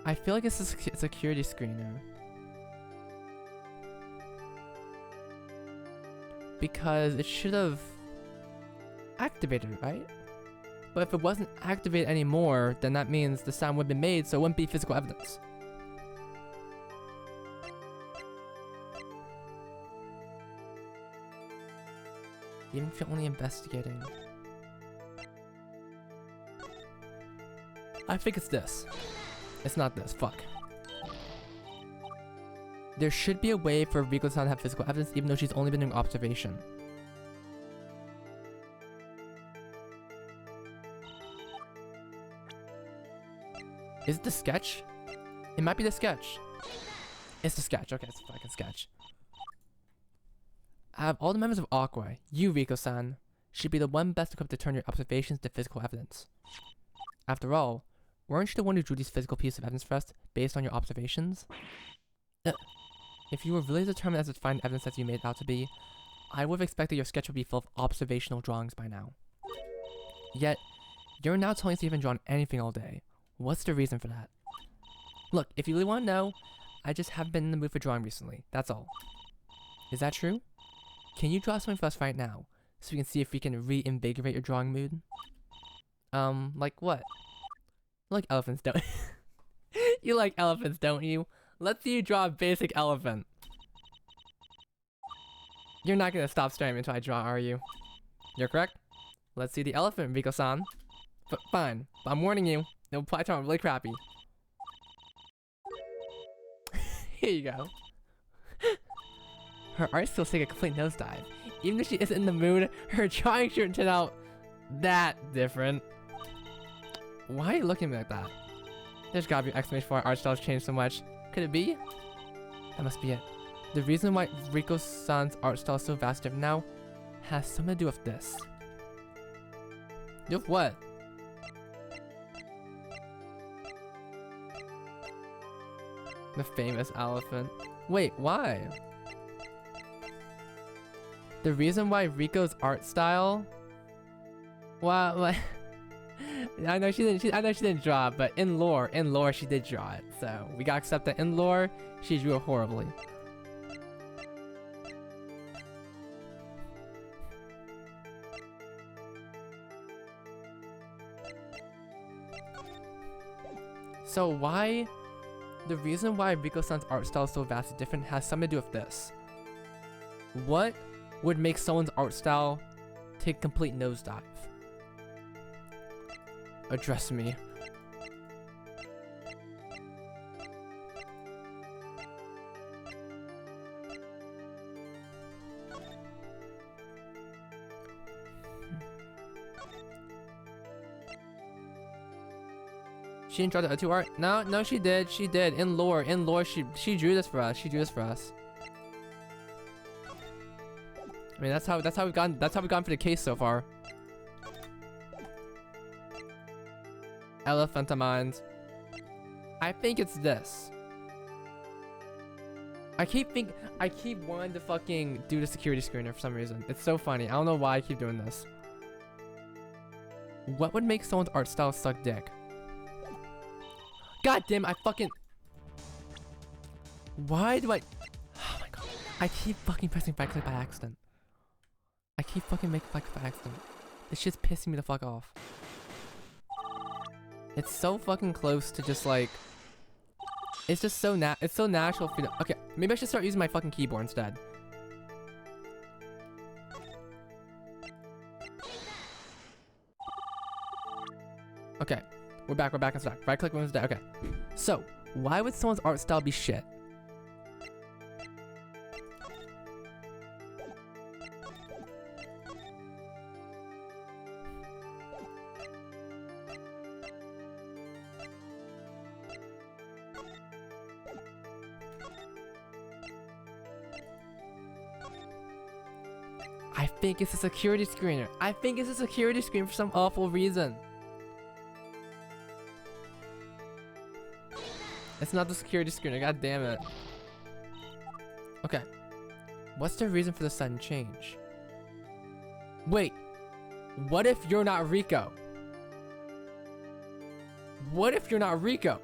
I feel like it's a security screener. because it should have activated, right? But if it wasn't activated anymore, then that means the sound would have been made, so it wouldn't be physical evidence. Even if you're only investigating. I think it's this. It's not this. Fuck. There should be a way for Riko-san to have physical evidence even though she's only been doing observation. Is it the sketch? It might be the sketch. It's the sketch. Okay, it's a fucking sketch. Out of all the members of Aqua, you, Riko-san, should be the one best equipped to turn your observations to physical evidence. After all, weren't you the one who drew these physical pieces of evidence for us based on your observations? If you were really determined as to find evidence as you made it out to be, I would have expected your sketch would be full of observational drawings by now. Yet, you're now telling us you haven't drawn anything all day. What's the reason for that? Look, if you really want to know, I just haven't been in the mood for drawing recently, that's all. Is that true? Can you draw something for us right now, so we can see if we can reinvigorate your drawing mood? Like what? You like elephants, don't you? Like elephants, don't you? Let's see you draw a basic elephant. You're not gonna stop staring until I draw, are you? You're correct. Let's see the elephant, Riko-san. Fine, but I'm warning you, it'll probably turn out really crappy. Here you go. Her art skills take a complete nosedive. Even if she isn't in the mood, her drawing shouldn't turn out that different. Why are you looking at me like that? There's gotta be an explanation for why art styles changed so much. Could it be? That must be it. The reason why Riko-san's art style is so vastly different now has something to do with this. With what? The famous elephant. Wait, why? The reason why Riko's art style? Well, I know she didn't draw it, but in lore she did draw it. So we gotta accept that in lore she drew it horribly. So why? The reason why Riko-san's art style is so vastly different has something to do with this. What would make someone's art style take a complete nosedive? Address me. She didn't draw the two art. No, she did. She did. In lore, she drew this for us. She drew this for us. I mean, that's how we've gone for the case so far. Elephantamines. I think it's this. I keep wanting to fucking do the security screener for some reason. It's so funny. I don't know why I keep doing this. What would make someone's art style suck dick? God damn, I fucking... Why do I... Oh my god. I keep fucking pressing back click by accident. I keep fucking making back click by accident. This shit's pissing me the fuck off. It's so fucking close to just like... It's just so it's so natural for you. Okay, maybe I should start using my fucking keyboard instead. Okay. We're back on stock. Right click when it's dead. Okay. So, why would someone's art style be shit? I think it's a security screener. I think it's a security screen for some awful reason. It's not the security screener, god damn it. Okay. What's the reason for the sudden change? Wait. What if you're not Riko? What if you're not Riko?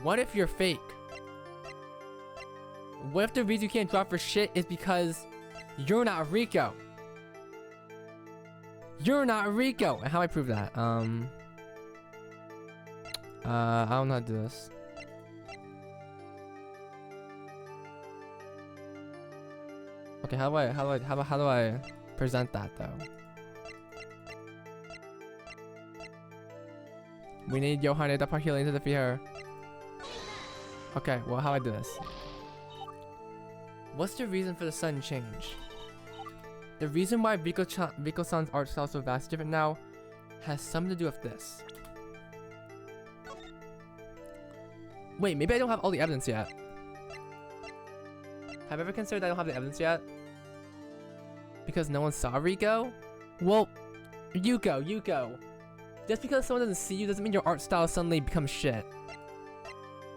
What if you're fake? What if the reason you can't draw for shit is because you're not Rico? You're not Rico! And how do I prove that? I don't know how to do this. Okay, how do I present that though? We need Johanna to healing to defeat her. Okay, well, how do I do this? What's the reason for the sudden change? The reason why Rico-san's art style is so vastly different now has something to do with this. Wait, maybe I don't have all the evidence yet. Have you ever considered I don't have the evidence yet? Because no one saw Rico? Well, Yuko. Just because someone doesn't see you doesn't mean your art style suddenly becomes shit.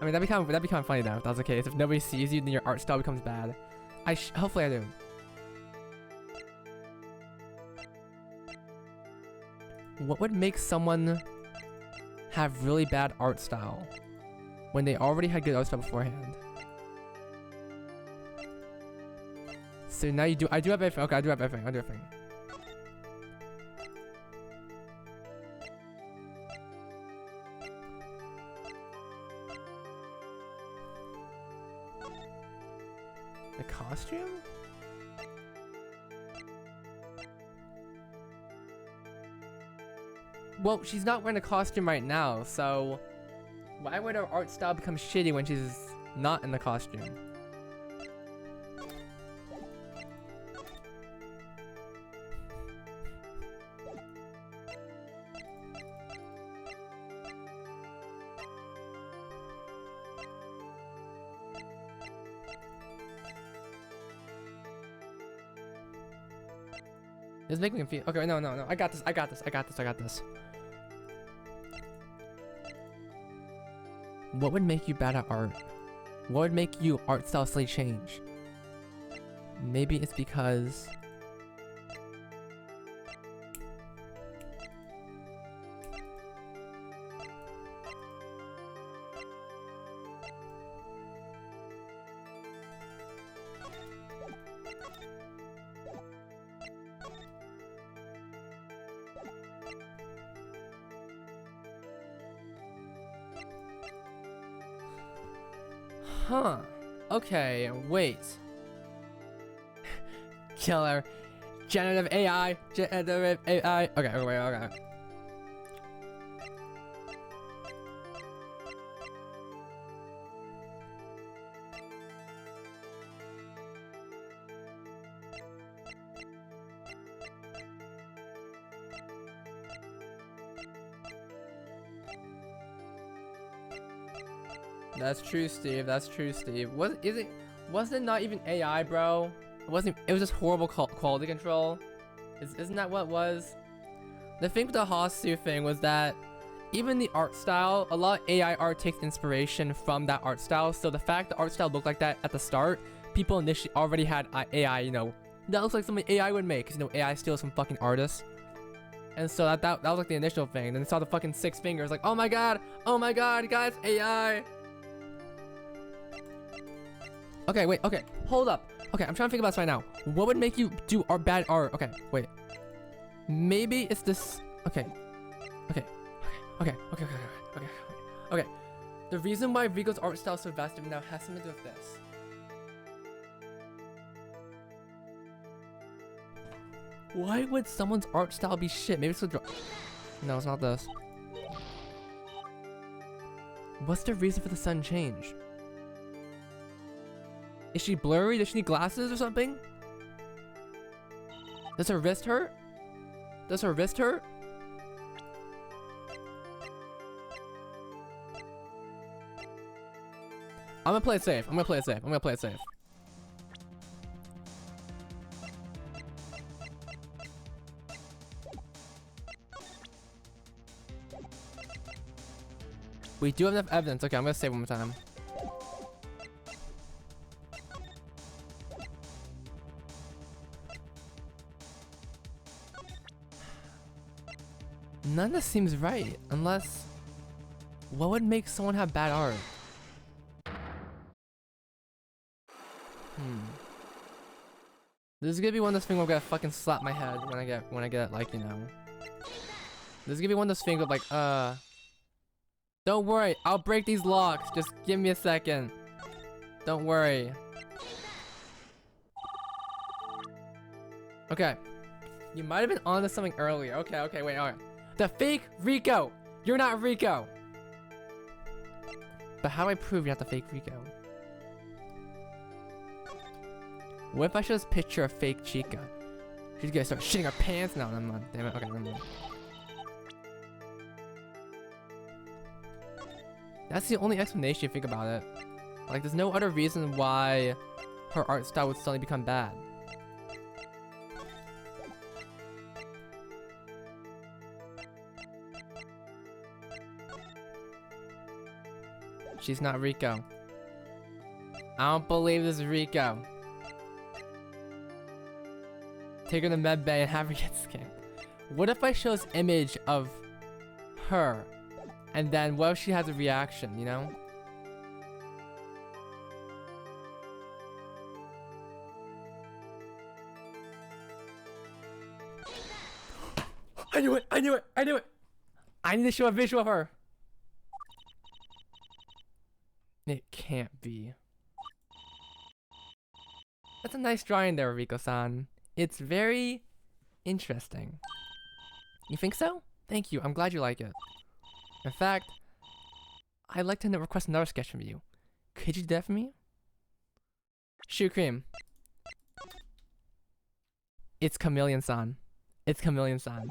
I mean, that'd be kind of funny though if that was the case. If nobody sees you, then your art style becomes bad. Hopefully I do. What would make someone have really bad art style when they already had good art style beforehand? So now you do. I do have everything. Okay, I do have everything. I do everything. The costume? Well, she's not wearing a costume right now, so why would her art style become shitty when she's not in the costume? It's making me confused. Okay, no. I got this. What would make you bad at art? What would make you art style slightly change? Maybe it's because... Huh. Okay, wait. Killer. Generative AI. Generative AI. Okay, wait. That's true, Steve. That's true, Steve. Wasn't it not even AI, bro? It wasn't. It was just horrible quality control. Isn't that what it was? The thing with the Hasu thing was that even the art style, a lot of AI art takes inspiration from that art style. So the fact the art style looked like that at the start, people initially already had AI. You know, that looks like something AI would make. 'Cause, you know, AI steals from fucking artists. And so that was like the initial thing. Then they saw the fucking 6 fingers, like, oh my god, guys, AI. Okay, wait, okay, hold up. Okay, I'm trying to think about this right now. What would make you do bad art? Okay, wait. Maybe it's this. Okay. The reason why Rico's art style is so vast now has something to do with this. Why would someone's art style be shit? Maybe it's the No, it's not this. What's the reason for the sudden change? Is she blurry? Does she need glasses or something? Does her wrist hurt? I'm gonna play it safe. We do have enough evidence. Okay, I'm gonna save one more time. None of this seems right, unless... What would make someone have bad art? This is gonna be one of those things where I'm gonna fucking slap my head when I get like, you know. This is gonna be one of those things of like, don't worry, I'll break these locks. Just give me a second. Don't worry. Okay. You might have been onto something earlier. Okay, wait, alright. The fake Rico! You're not Rico! But how do I prove you're not the fake Rico? What if I show this picture of fake Chica? She's gonna start shitting her pants now. Never mind. Damn it. Okay, never mind. That's the only explanation you think about it. Like, there's no other reason why her art style would suddenly become bad. She's not Rico. I don't believe this is Rico. Take her to med bay and have her get scanned. What if I show this image of her, and then what if she has a reaction, you know? I knew it! I knew it! I knew it! I need to show a visual of her. It can't be. That's a nice drawing there, Rico-san. It's very interesting. You think so? Thank you. I'm glad you like it. In fact, I'd like to request another sketch from you. Could you do that for me? Shoe cream. It's Chameleon-san. It's Chameleon-san.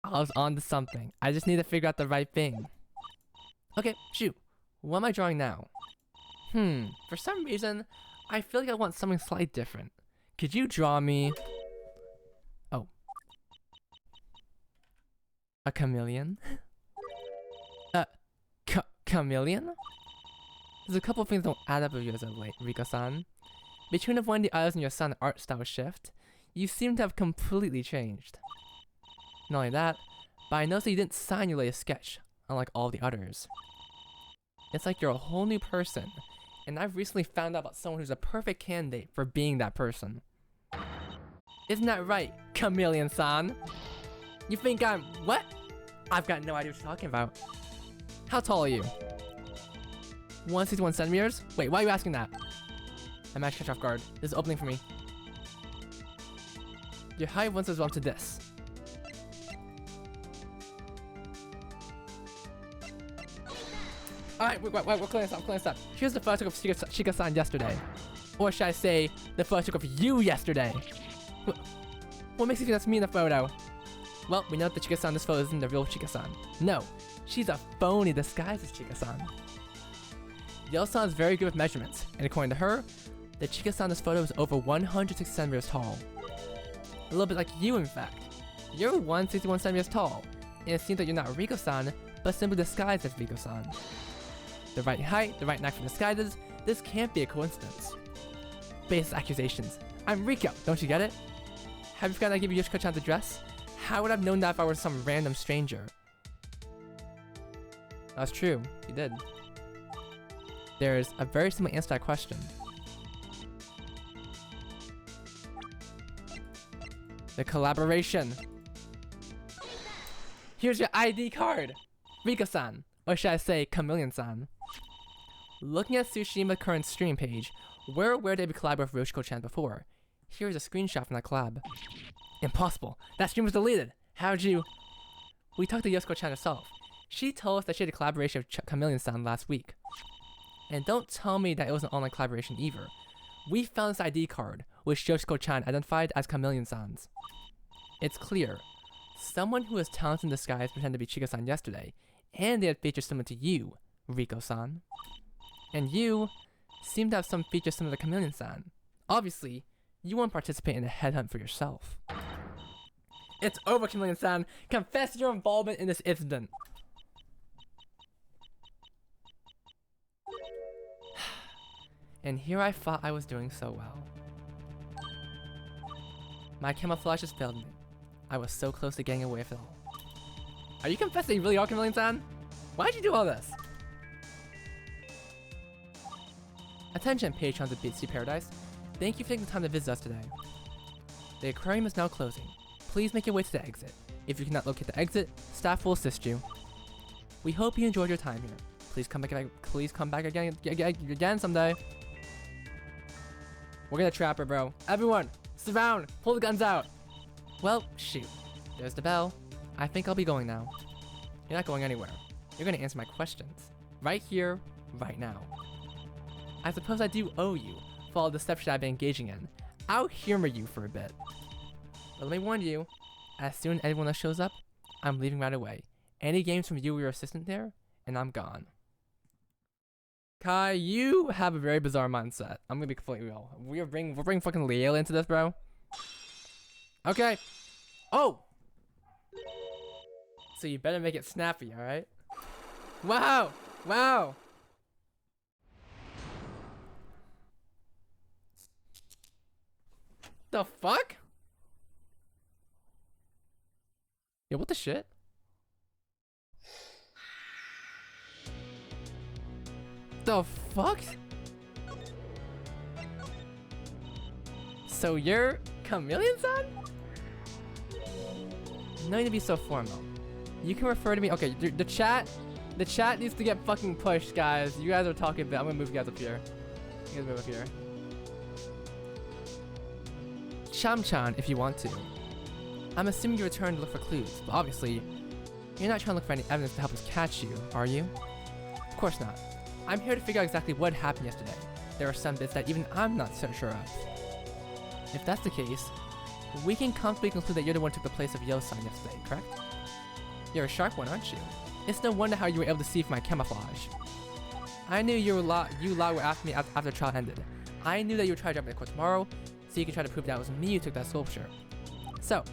I was on to something. I just need to figure out the right thing. Okay, shoot. What am I drawing now? For some reason, I feel like I want something slightly different. Could you draw me... Oh. A chameleon? Chameleon? There's a couple of things that don't add up with you as of late, Rico-san. Between the one the others and your son's art style shift, you seem to have completely changed. Not only that, but I noticed that you didn't sign your latest sketch, unlike all the others. It's like you're a whole new person, and I've recently found out about someone who's a perfect candidate for being that person. Isn't that right, Chameleon-san? You think I'm... what? I've got no idea what you're talking about. How tall are you? 161 centimeters? Wait, why are you asking that? I might catch off guard. This is opening for me. Your height once as well to this. Alright, we're clearing this up. Here's the photo of Chica-san yesterday. Or should I say, the photo of you yesterday. What makes you think that's me in the photo? Well, we know that the Chica-san in this photo isn't the real Chica-san. No, she's a phony disguised as Chica-san. Yell-san is very good with measurements, and according to her, the Chica-san in this photo is over 106 centimeters tall. A little bit like you, in fact. You're 161 centimeters tall, and it seems that you're not Rico-san, but simply disguised as Rico-san. The right height, the right knack for disguises, this can't be a coincidence. Baseless accusations. I'm Rico, don't you get it? Have you forgotten I gave you Yoshiko-chan's address? How would I have known that if I were some random stranger? That's true, you did. There's a very simple answer to that question. The collaboration. Here's your ID card! Rico-san, or should I say Chameleon-san. Looking at Tsushima's current stream page, we're aware they've collaborated with Yoshiko-chan before. Here's a screenshot from that collab. Impossible! That stream was deleted! How'd you... We talked to Yoshiko-chan herself. She told us that she had a collaboration with Chameleon-san last week. And don't tell me that it was an online collaboration either. We found this ID card, which Yoshiko-chan identified as Chameleon-san's. It's clear. Someone who was talented in disguise pretended to be Chica-san yesterday, and they had features similar to you, Rico-san. And you seem to have some features similar to Chameleon-san. Obviously, you won't participate in a headhunt for yourself. It's over, Chameleon-san! Confess your involvement in this incident! And here I thought I was doing so well. My camouflage has failed me. I was so close to getting away with it all. Are you confessing you really are Chameleon-san? Why'd you do all this? Attention, patrons of Beat Paradise. Thank you for taking the time to visit us today. The aquarium is now closing. Please make your way to the exit. If you cannot locate the exit, staff will assist you. We hope you enjoyed your time here. Please come back again someday. We're gonna trap her, bro. Everyone, surround! Pull the guns out! Well, shoot. There's the bell. I think I'll be going now. You're not going anywhere. You're gonna answer my questions. Right here, right now. I suppose I do owe you for all the deception I've been engaging in. I'll humor you for a bit. But let me warn you, as soon as anyone else shows up, I'm leaving right away. Any games from you or your assistant there, and I'm gone. Kai, you have a very bizarre mindset. I'm gonna be completely real. We're bringing fucking Leo into this, bro. Okay. Oh! So you better make it snappy, alright? Wow! Wow! The fuck? Yo, what the shit? The fuck? So you're Chameleon-san? No need to be so formal. You can refer to me. Okay, the chat needs to get fucking pushed, guys. You guys are talking a bit. I'm gonna move you guys up here. You guys move up here. Cham-chan, if you want to. I'm assuming you returned to look for clues, but obviously, you're not trying to look for any evidence to help us catch you, are you? Of course not. I'm here to figure out exactly what happened yesterday. There are some bits that even I'm not so sure of. If that's the case, we can comfortably conclude that you're the one who took the place of Yo-san yesterday, correct? You're a sharp one, aren't you? It's no wonder how you were able to see from my camouflage. I knew you lot were after me after the trial ended. I knew that you would try to drive me to court tomorrow, so you could try to prove that it was me who took that sculpture. So,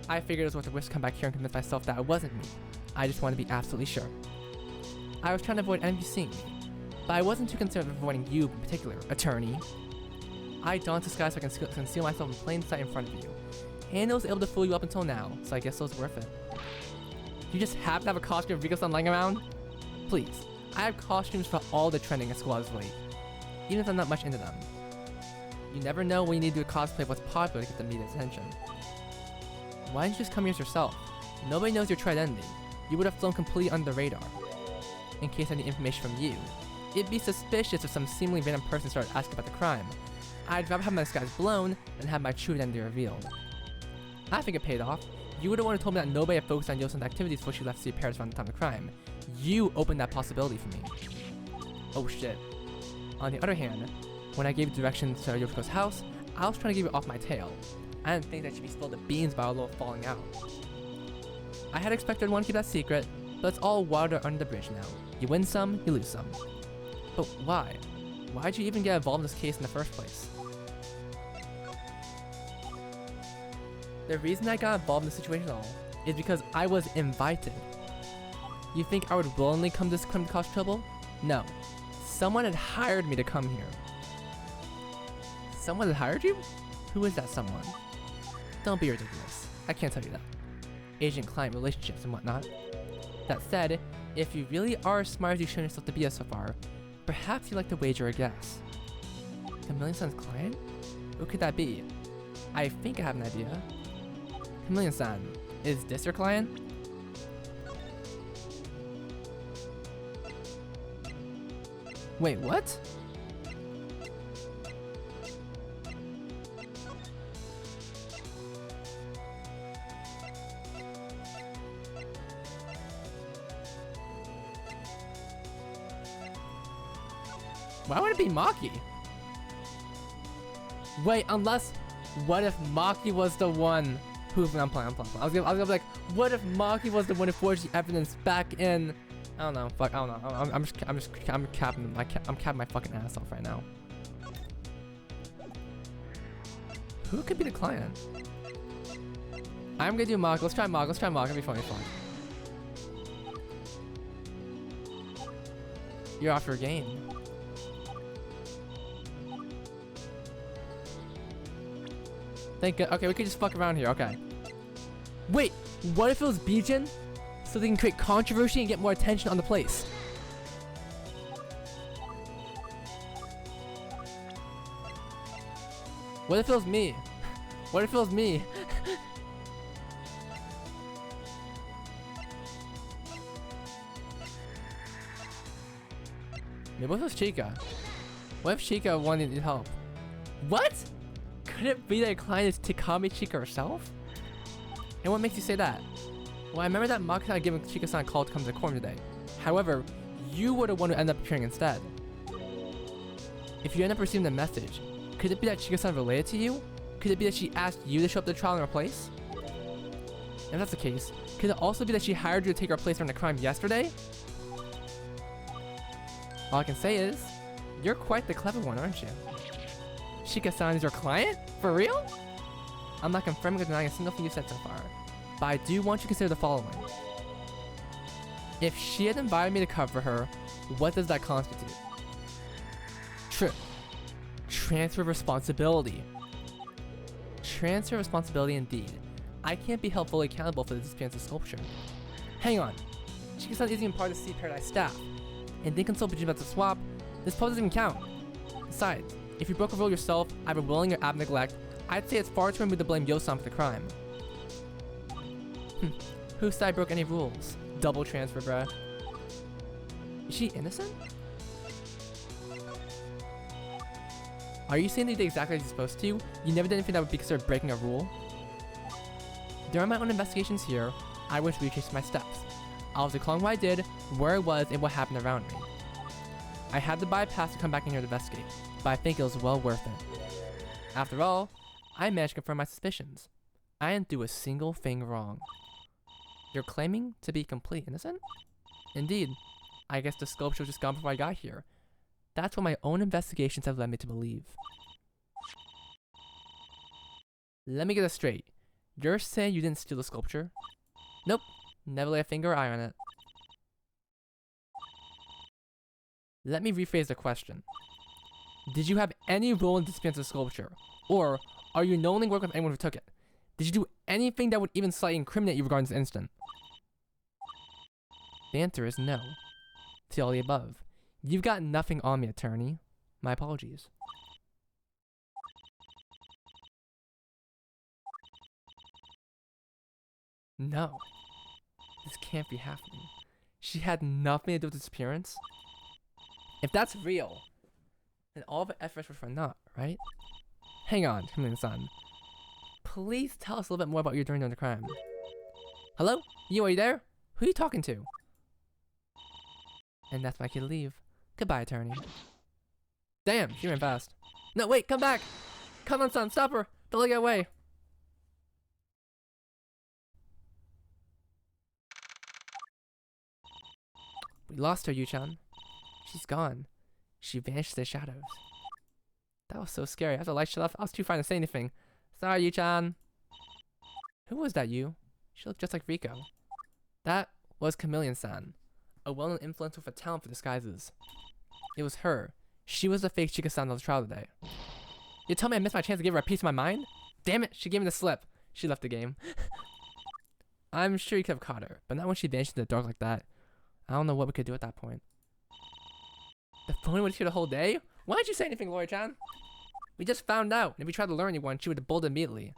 I figured it was worth the risk to come back here and convince myself that it wasn't me. I just wanted to be absolutely sure. I was trying to avoid anyone seeing me, but I wasn't too concerned with avoiding you in particular, attorney. I donned disguise so I can conceal myself in plain sight in front of you, and I was able to fool you up until now, so I guess it was worth it. You just happen to have a costume of Rico-san lying around? Please, I have costumes for all the trending at school as of late, even if I'm not much into them. You never know when you need to do a cosplay of what's popular to get the media's attention. Why didn't you just come here yourself? Nobody knows your tried ending. You would have flown completely under the radar. In case I need information from you, it'd be suspicious if some seemingly random person started asking about the crime. I'd rather have my disguise blown than have my true identity revealed. I think it paid off. You would have wanted to told me that nobody had focused on Yosan's activities before she left to see Paris around the time of the crime. You opened that possibility for me. Oh shit. On the other hand, when I gave directions to Yoshiko's house, I was trying to give it off my tail. I didn't think that she'd be spilled the beans by a little falling out. I had expected one to keep that secret, but it's all water under the bridge now. You win some, you lose some. But why? Why'd you even get involved in this case in the first place? The reason I got involved in the situation at all is because I was invited. You think I would willingly come to cause trouble? No. Someone had hired me to come here. Someone had hired you? Who is that someone? Don't be ridiculous. I can't tell you that. Agent-client relationships and whatnot. That said, if you really are as smart as you've shown yourself to be so far, perhaps you'd like to wager a guess. Chameleon-san's client? Who could that be? I think I have an idea. Chameleon-san, is this your client? Wait, what? Why would it be Maki? Wait, unless, what if Maki was the one who, I'm playing. I was gonna be like, what if Maki was the one who forged the evidence back in, I don't know, fuck, I don't know. I'm capping my fucking ass off right now. Who could be the client? I'm gonna do Maki. Let's try Maki. It'll be fun. You're off your game. Thank God. Okay, we could just fuck around here. Okay. Wait, what if it was Bijin? So they can create controversy and get more attention on the place. What if it was me? What if it was me? Maybe what if it was Chica? What if Chica wanted help? What? Could it be that your client is Takami Chica herself? And what makes you say that? Well, I remember that Makoto had given Chica-san a call to come to the courtroom today. However, you were the one who ended up appearing instead. If you end up receiving the message, could it be that Chica-san related to you? Could it be that she asked you to show up to the trial in her place? If that's the case, could it also be that she hired you to take her place during the crime yesterday? All I can say is, you're quite the clever one, aren't you? Chica-san is your client? For real? I'm not confirming or denying a single thing you said so far, but I do want you to consider the following. If she had invited me to cover her, what does that constitute? True. Transfer of responsibility. Transfer of responsibility indeed. I can't be held fully accountable for the disappearance of sculpture. Hang on. Chica-san isn't even part of the Sea Paradise staff. And didn't consult between about the swap, this pose doesn't even count. Besides, if you broke a rule yourself, either willing or ab neglect, I'd say it's far too removed to blame Yo-san for the crime. Who said I broke any rules? Double transfer, bruh. Is she innocent? Are you saying that you did exactly as you're supposed to? You never did anything that would be considered breaking a rule? During my own investigations here, I was retracing my steps. I was recalling what I did, where I was, and what happened around me. I had to bypass to come back in here to investigate, but I think it was well worth it. After all, I managed to confirm my suspicions. I didn't do a single thing wrong. You're claiming to be completely innocent? Indeed. I guess the sculpture was just gone before I got here. That's what my own investigations have led me to believe. Let me get this straight. You're saying you didn't steal the sculpture? Nope. Never lay a finger or eye on it. Let me rephrase the question. Did you have any role in the disappearance of the sculpture? Or are you knowingly working with anyone who took it? Did you do anything that would even slightly incriminate you regarding this incident? The answer is no. To all the above. You've got nothing on me, attorney. My apologies. No. This can't be happening. She had nothing to do with the disappearance? If that's real, then all the efforts were for naught, right? Hang on, Kamilin-san. Please tell us a little bit more about your doing during the crime. Hello? Are you there? Who are you talking to? And that's my kid to leave. Goodbye, attorney. Damn, she ran fast. No, wait, come back! Come on, son, stop her! Don't let her get away! We lost her, Yu-chan. She's gone. She vanished in the shadows. That was so scary. After the light shut off, I was too frightened to say anything. Sorry, Yu-chan. Who was that, Yu? She looked just like Riko. That was Chameleon-san, a well-known influencer with a talent for disguises. It was her. She was the fake Chica-san of the trial today. You tell me I missed my chance to give her a piece of my mind? Damn it, she gave me the slip. She left the game. I'm sure you could have caught her, but not when she vanished in the dark like that. I don't know what we could do at that point. The phone was here the whole day? Why didn't you say anything, Lori-chan? We just found out, and if we tried to lure anyone, she would have bolted immediately.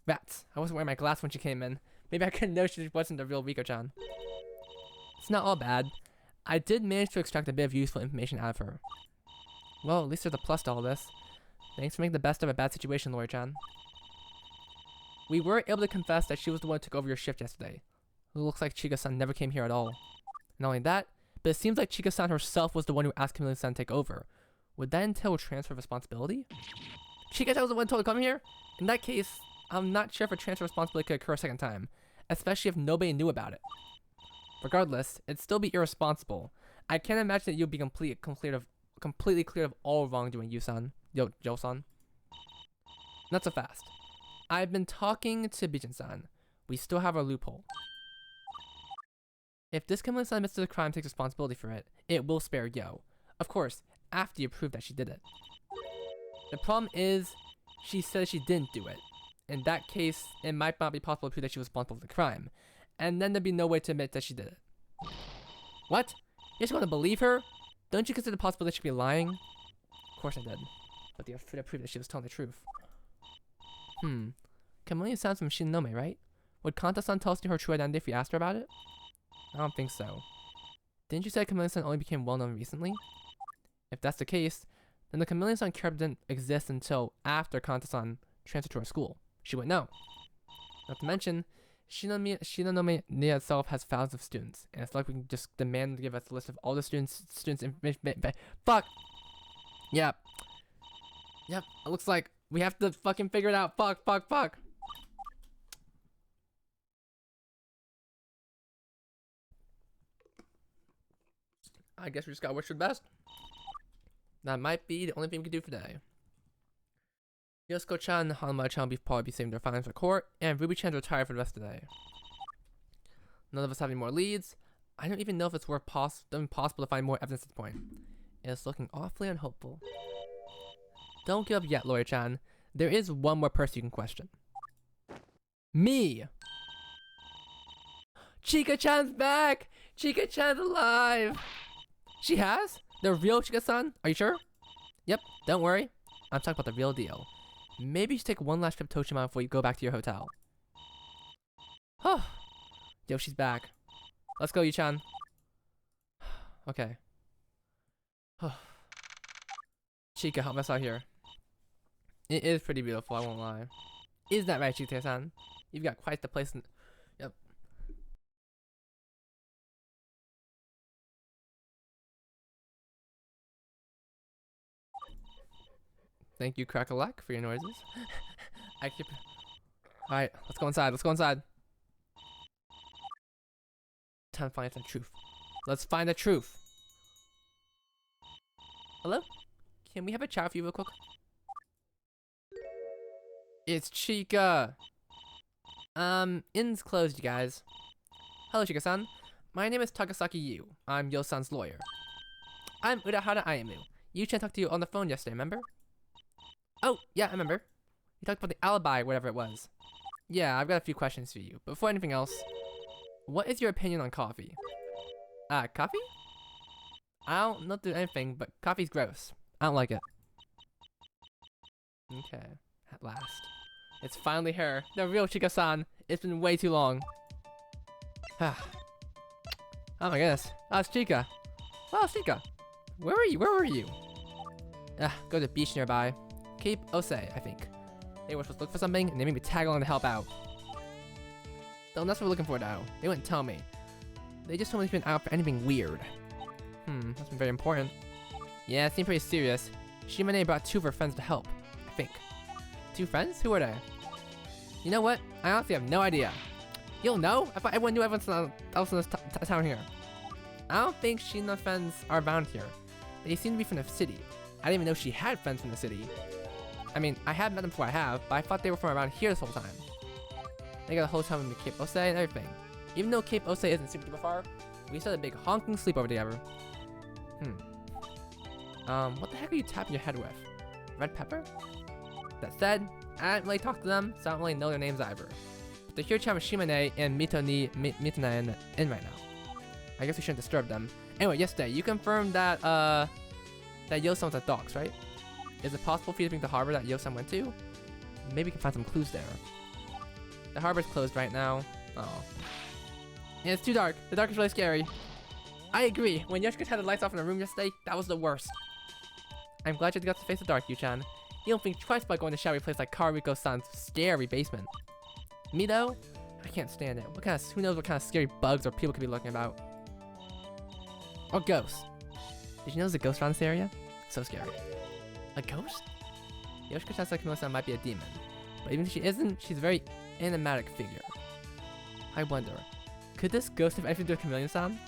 Rats, I wasn't wearing my glass when she came in. Maybe I couldn't know she wasn't the real Riko-chan. It's not all bad. I did manage to extract a bit of useful information out of her. Well, at least there's a plus to all this. Thanks for making the best of a bad situation, Lori-chan. We were able to confess that she was the one who took over your shift yesterday. It looks like Chica-san never came here at all. Not only that, but it seems like Chica-san herself was the one who asked Chameleon-san to take over. Would that entail a transfer of responsibility? Chica-san was the one told to come here? In that case, I'm not sure if a transfer of responsibility could occur a second time, especially if nobody knew about it. Regardless, it'd still be irresponsible. I can't imagine that you'd be completely cleared of all wrongdoing, Yo-san. Not so fast. I've been talking to Bijin-san. We still have our loophole. If this Chameleon-san admits to the crime and takes responsibility for it, it will spare Yo. Of course, after you prove that she did it. The problem is, she says she didn't do it. In that case, it might not be possible to prove that she was responsible for the crime. And then there'd be no way to admit that she did it. What? You just want to believe her? Don't you consider the possibility that she'd be lying? Of course I did. but they have to prove that she was telling the truth. Chameleon sounds from Shinonome, right? Would Kanta-san tell us her true identity if we asked her about it? I don't think so. Didn't you say Chameleon-san only became well-known recently? If that's the case, then the Chameleon-san character didn't exist until after Kanta-san transferred to our school. She would know. Not to mention, Shinonome itself has thousands of students, and it's like we can just demand to give us a list of all the students information. Fuck! Yep. It looks like we have to fucking figure it out. Fuck. I guess we just gotta wish for the best. That might be the only thing we can do for today. Yosuko-chan and Hanama-chan will probably be saving their finals for court, and Ruby-chan retired for the rest of the day. None of us have any more leads. I don't even know if it's possible to find more evidence at this point. It's looking awfully unhopeful. Don't give up yet, Lawyer-chan. There is one more person you can question. Me! Chika-chan's back! Chika-chan's alive! She has? The real Chika-san? Are you sure? Yep, don't worry. I'm talking about the real deal. Maybe you should take one last trip to Toshima before you go back to your hotel. Yo, she's back. Let's go, Yu-chan. Okay. Chika, help us out here. It is pretty beautiful, I won't lie. Isn't that right, Chika-san? You've got quite the place in... Yep. Thank you, Crack-a-Lack, for your noises. I keep... Alright, let's go inside. Time to find the truth. Let's find the truth. Hello? Can we have a chat with you real quick? It's Chika! Inn's closed, you guys. Hello, Chika-san. My name is Takasaki Yu. I'm Yo-san's lawyer. I'm Urahara Ayemu. Yu-chan talked to you on the phone yesterday, remember? Oh, yeah, I remember. You talked about the alibi, whatever it was. Yeah, I've got a few questions for you. But before anything else, what is your opinion on coffee? Coffee? I don't know do anything, but coffee's gross. I don't like it. Okay, at last. It's finally her, the real Chika-san. It's been way too long. Oh my goodness. Oh, it's Chika. Wow, Chika. Where were you? Go to the beach nearby. Cape Osei, I think. They were supposed to look for something, and they made me tag along to help out. Though that's what we're looking for now. They wouldn't tell me. They just told me to keep an eye out for anything weird. That's been very important. Yeah, it seemed pretty serious. Shimane brought 2 of her friends to help, I think. 2 friends? Who are they? You know what? I honestly have no idea. You'll know? I thought everyone knew everyone else in this town here. I don't think Shina's friends are around here. They seem to be from the city. I didn't even know she had friends from the city. I mean, I had met them before I have, but I thought they were from around here this whole time. They got a hotel in Cape Osei and everything. Even though Cape Osei isn't super duper far, we still had a big honking sleepover together. What the heck are you tapping your head with? Red pepper? That said, I didn't really talk to them, so I don't really know their names either. But they're here chatting with Shimane and Mitone in right now. I guess we shouldn't disturb them. Anyway, yesterday, you confirmed that, that Yo-san was at docks, right? Is it possible for you to think the harbor that Yo-san went to? Maybe we can find some clues there. The harbor's closed right now. Oh. Yeah, it's too dark. The dark is really scary. I agree. When Yoshika had the lights off in the room yesterday, that was the worst. I'm glad you got to face the dark, Yu-chan. You don't think twice about going to a shadowy place like Kariko-san's scary basement. Me though? I can't stand it. Who knows what kind of scary bugs or people could be looking about. Or ghosts. Did you know there's a ghost around this area? So scary. A ghost? Yoshika-chan said Kamila-san might be a demon. But even if she isn't, she's a very enigmatic figure. I wonder, could this ghost have anything to do with Chameleon-san?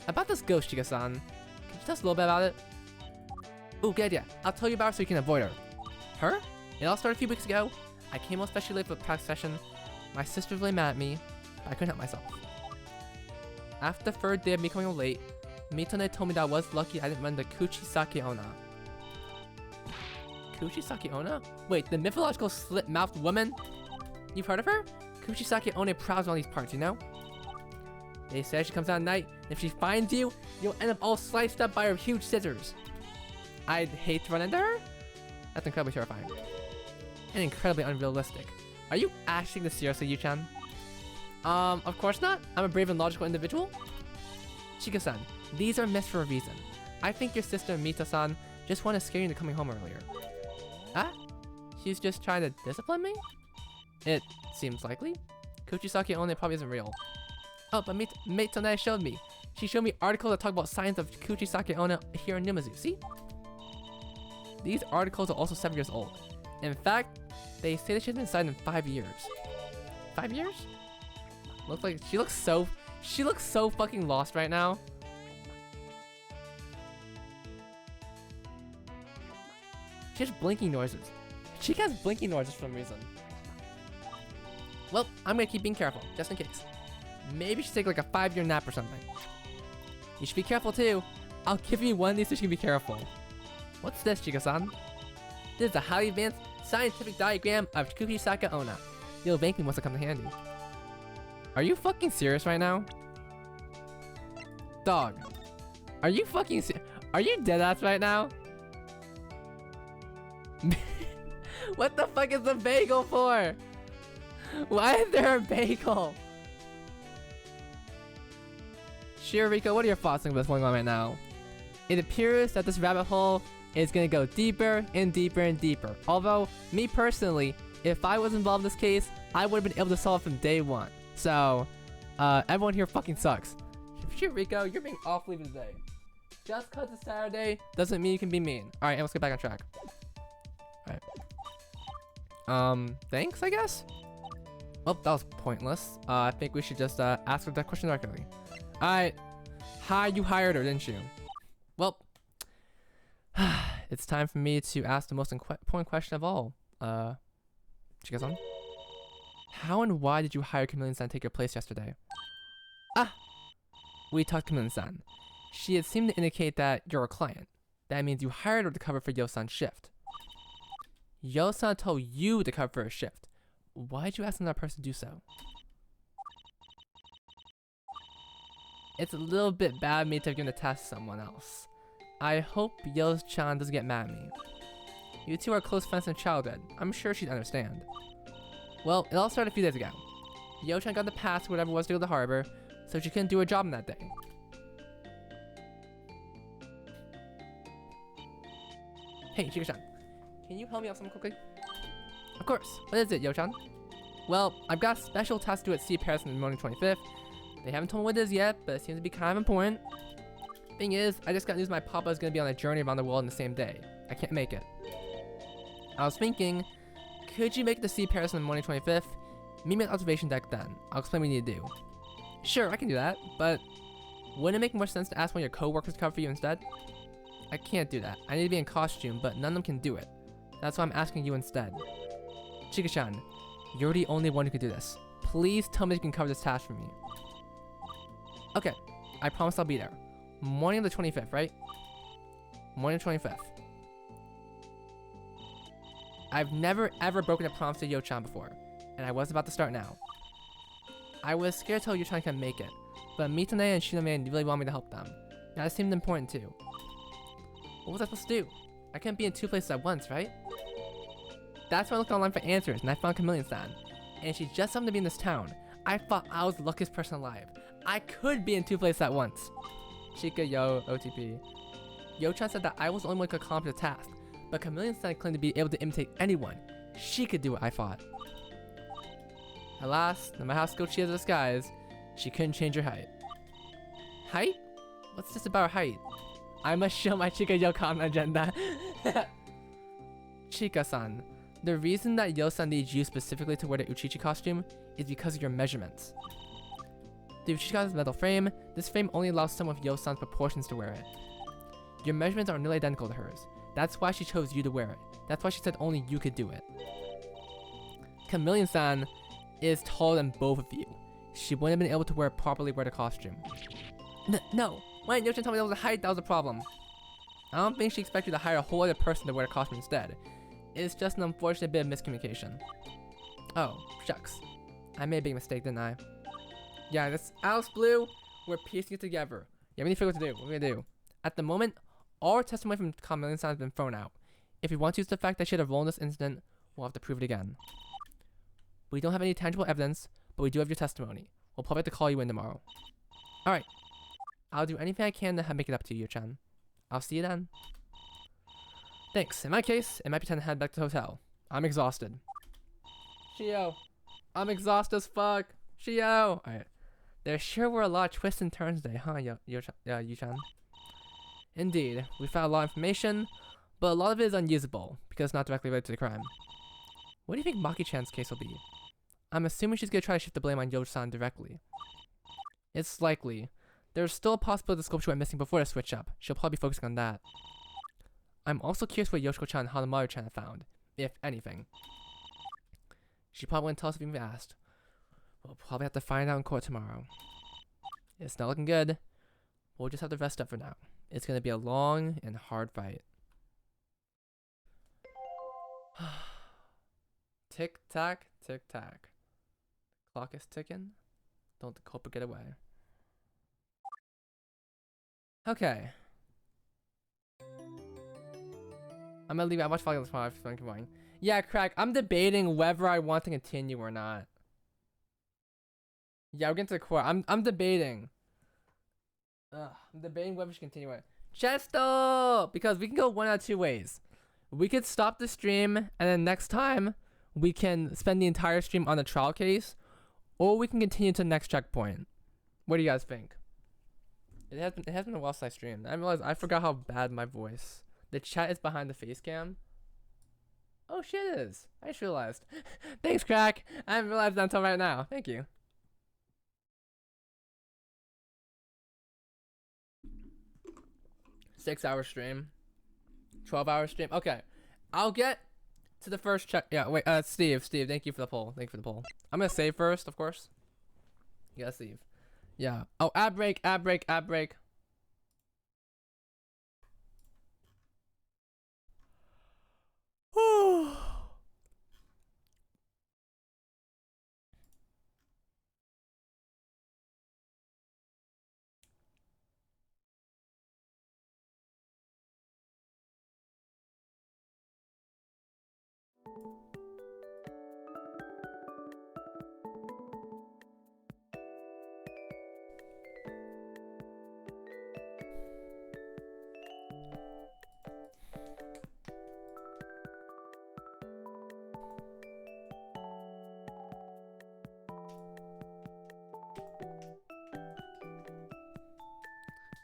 About this ghost, Chika-san, can you tell us a little bit about it? Ooh, good idea. I'll tell you about her so you can avoid her. Her? It all started a few weeks ago. I came home especially late for the practice session. My sister was really mad at me, but I couldn't help myself. After the 3rd day of me coming home late, Mitone told me that I was lucky I didn't run the Kuchisake Onna. Kuchisake Onna? Wait, the mythological slit-mouthed woman? You've heard of her? Kuchisake Onna prowls on these parts, you know? They say she comes out at night, and if she finds you, you'll end up all sliced up by her huge scissors. I'd hate to run into her? That's incredibly terrifying. And incredibly unrealistic. Are you asking this seriously, Yu-chan? Of course not. I'm a brave and logical individual. Chika-san, these are myths for a reason. I think your sister Mita-san just wanted to scare you into coming home earlier. Ah? She's just trying to discipline me? It seems likely. Kuchisake One probably isn't real. Oh, but Mate Tanae showed me. She showed me articles that talk about science of Kuchisake One here in Numazu. See? These articles are also 7 years old. In fact, they say that she's been inside in 5 years. 5 years? Looks like she looks so fucking lost right now. She has blinking noises. She has blinking noises for some reason. Well, I'm gonna keep being careful, just in case. Maybe she should take like a 5-year nap or something. You should be careful too. I'll give you one of these so you can be careful. What's this, Chika-san? This is a highly advanced scientific diagram of Kuchisake One. You'll banking must have come in handy. Are you fucking serious right now? Dog. Are you fucking Are you deadass right now? What the fuck is the bagel for? Why is there a bagel? Shiriko, what are your thoughts on what's going on right now? It appears that this rabbit hole is gonna go deeper and deeper and deeper. Although, me personally, if I was involved in this case, I would have been able to solve it from day one. So, everyone here fucking sucks. Shiriko, you're being awfully mean today. Just cause it's Saturday doesn't mean you can be mean. Alright, let's get back on track. Alright. Thanks, I guess? Well, that was pointless. I think we should just ask her that question directly. Alright. Hi, you hired her, didn't you? Well, it's time for me to ask the most important question of all. Chika-san? How and why did you hire Chameleon-san to take your place yesterday? Ah! We talked to Chameleon-san. She had seemed to indicate that you're a client. That means you hired her to cover for Yo-san's shift. Yo-san told you to cover for her shift. Why did you ask another person to do so? It's a little bit bad of me to have given the task to someone else. I hope Yo-chan doesn't get mad at me. You two are close friends from childhood. I'm sure she'd understand. Well, it all started a few days ago. Yo-chan got the pass to whatever was to go to the harbor, so she couldn't do her job on that day. Hey, Chika-chan, can you help me out something quickly? Of course. What is it, Yo-chan? Well, I've got a special task to do at Sea Paris on the morning 25th. They haven't told me what it is yet, but it seems to be kind of important. Thing is, I just got news my papa is going to be on a journey around the world in the same day. I can't make it. I was thinking, could you make it to Sea Paris on the morning 25th? Meet me at the observation deck then. I'll explain what you need to do. Sure, I can do that, but wouldn't it make more sense to ask one of your co-workers to cover for you instead? I can't do that. I need to be in costume, but none of them can do it. That's why I'm asking you instead. Chika-chan, you're the only one who can do this. Please tell me you can cover this task for me. Okay, I promise I'll be there. Morning of the 25th, right? Morning of the 25th. I've never ever broken a promise to Yo-chan before, and I was about to start now. I was scared to tell Yo-chan I couldn't make it, but Mitane and Shiname really want me to help them. That seemed important too. What was I supposed to do? I couldn't be in 2 places at once, right? That's why I looked online for answers, and I found Chameleon-san. And she just happened to be in this town. I thought I was the luckiest person alive. I could be in 2 places at once. Chika, Yo, OTP. Yo-chan said that I was the only one who could accomplish the task, but Chameleon-san claimed to be able to imitate anyone. She could do it, I thought. Alas, no matter how skilled she is at disguise, she couldn't change her height. Height? What's this about her height? I must show my Chika Yo-kan agenda. Chika-san, the reason that Yo-san needs you specifically to wear the Uchichi costume is because of your measurements. The Uchichi has a metal frame. This frame only allows someone with Yo-san's proportions to wear it. Your measurements are nearly identical to hers. That's why she chose you to wear it. That's why she said only you could do it. Chameleon-san is taller than both of you. She wouldn't have been able to properly wear the costume. No! When Yo-chan told me that was the height, that was a problem. I don't think she expected to hire a whole other person to wear the costume instead. It's just an unfortunate bit of miscommunication. Oh, shucks. I made a big mistake, didn't I? Yeah, this Alice Blue, we're piecing it together. Yeah, we need to figure out what to do. What we're gonna do. At the moment, All our testimony from Chameleon-san has been thrown out. If we want to use the fact that she had a role in this incident, we'll have to prove it again. We don't have any tangible evidence, but we do have your testimony. We'll probably have to call you in tomorrow. Alright. I'll do anything I can to make it up to you, Chan. I'll see you then. Thanks. In my case, it might be time to head back to the hotel. I'm exhausted. Shio. I'm exhausted as fuck. Shio. Alright. There sure were a lot of twists and turns today, huh, Yu-chan? Indeed. We found a lot of information, but a lot of it is unusable, because it's not directly related to the crime. What do you think Maki-chan's case will be? I'm assuming she's gonna try to shift the blame on Yoshi-san directly. It's likely. There's still a possibility the sculpture went missing before the switch up. She'll probably be focusing on that. I'm also curious what Yoshiko-chan and Hanamaru-chan have found, if anything. She probably wouldn't tell us if we even asked. We'll probably have to find out in court tomorrow. It's not looking good. We'll just have to rest up for now. It's gonna be a long and hard fight. Tick tack, tick tack. Clock is ticking. Don't the culprit get away. Okay. I'm gonna leave. I watch Falling tomorrow if I'm going. Yeah, Crack. I'm debating whether I want to continue or not. Yeah, we're getting to the court. I'm debating. I'm debating whether we should continue it. Chesto! Because we can go one out of two ways. We could stop the stream, and then next time we can spend the entire stream on the trial case, or we can continue to the next checkpoint. What do you guys think? It has been a while since I streamed. I realized I forgot how bad my voice. The chat is behind the face cam. Oh shit, it is. I just realized. Thanks, Crack. I haven't realized that until right now. Thank you. Six-hour stream. 12-hour stream. Okay. I'll get to the first check. Yeah, wait. Steve, thank you for the poll. Thank you for the poll. I'm gonna save first, of course. You gotta save. Yeah. Oh, ad break.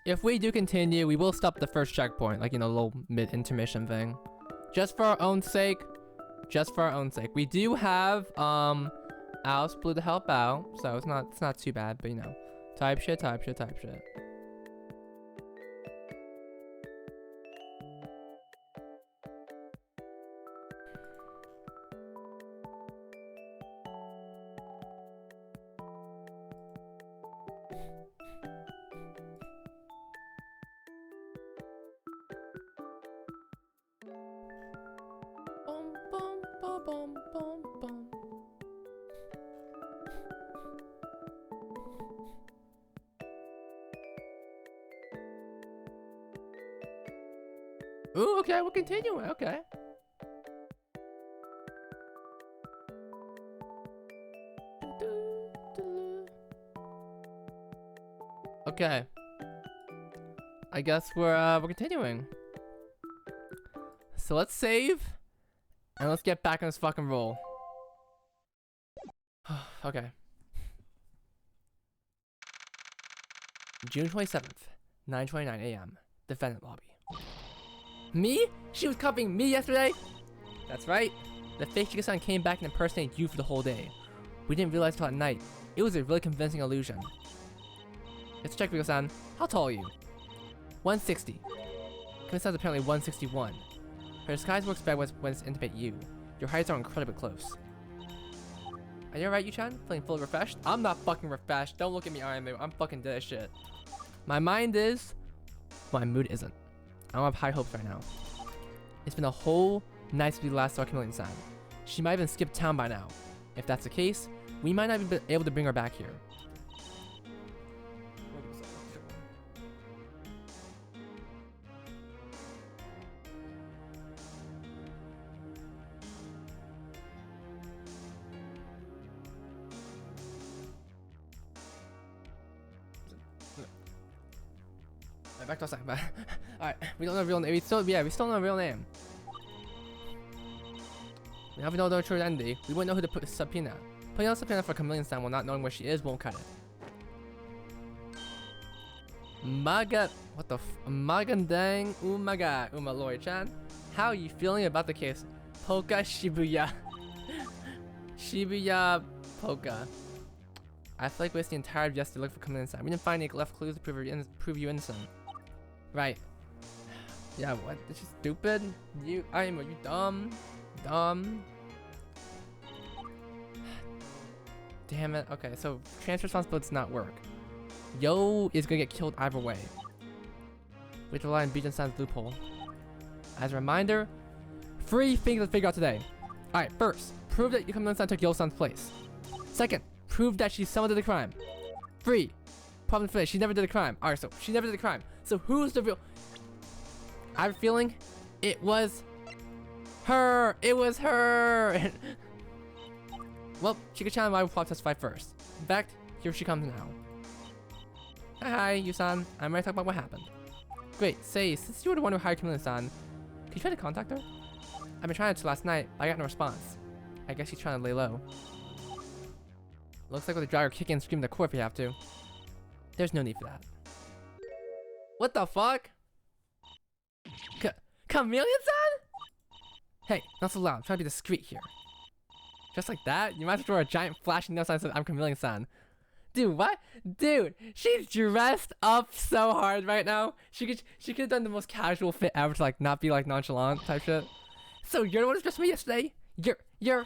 If we do continue, we will stop the first checkpoint, like, you know, a little mid-intermission thing. Just for our own sake. Just for our own sake. We do have, Alice Blue to help out, so it's not too bad, but, you know. Type shit. Ooh, okay, we're continuing, okay. Okay. I guess we're continuing. So let's save. And let's get back on this fucking roll. Okay. June 27th, 9:29 a.m. Defendant lobby. Me? She was copying me yesterday? That's right. The fake Gyakuten came back and impersonated you for the whole day. We didn't realize till at night. It was a really convincing illusion. Let's check Gyakuten. How tall are you? 160. Gyakuten apparently 161. Her disguise works better when it's intimate you. Your heights are incredibly close. Are you alright, Yu-chan? Feeling fully refreshed? I'm not fucking refreshed. Don't look at me, Iron. I'm fucking dead as shit. My mind is. My mood isn't. I don't have high hopes right now. It's been a whole night since we last saw Chameleon-san. She might even skip town by now. If that's the case, we might not be able to bring her back here. Alright, back to us. Alright, we don't know the real name. We still don't know the real name. We have no true identity. We wouldn't know who to put subpoena. Putting out a subpoena for Chameleon Sign while not knowing where she is won't cut it. Magandang Umaga, Lori-chan. How are you feeling about the case? Polka Shibuya. Shibuya Polka. I feel like wasting the entire of yesterday looking for Chameleon Sign. We didn't find any left clues to prove you innocent. Right. Yeah, what? Is she stupid? Are you dumb? Dumb. Damn it. Okay, so transfer responsibility does not work. Yo is gonna get killed either way. We have to rely on Bijan San's loophole. As a reminder, 3 things to figure out today. Alright, first, prove that Chameleon San took Yo-san's place. Second, prove that she someone did the crime. 3, problem finished, she never did the crime. Alright, so she never did the crime. So who's the real... I have a feeling it was her. It was her. Well, Chika-chan and I will plot testify first. In fact, here she comes now. Hi, Yusan. I'm ready to talk about what happened. Great. Say, since you were the one who hired Chameleon-san, can you try to contact her? I've been trying to last night, but I got no response. I guess she's trying to lay low. Looks like we'll drag her kick and scream the court if we have to. There's no need for that. What the fuck? Chameleon-san? Hey, not so loud. I'm trying to be discreet here. Just like that? You might have to draw a giant flashing note sign that says I'm Chameleon-san. Dude, what? Dude, she's dressed up so hard right now. She could have done the most casual fit ever to like not be like nonchalant type shit. So you're the one who dressed me yesterday? You're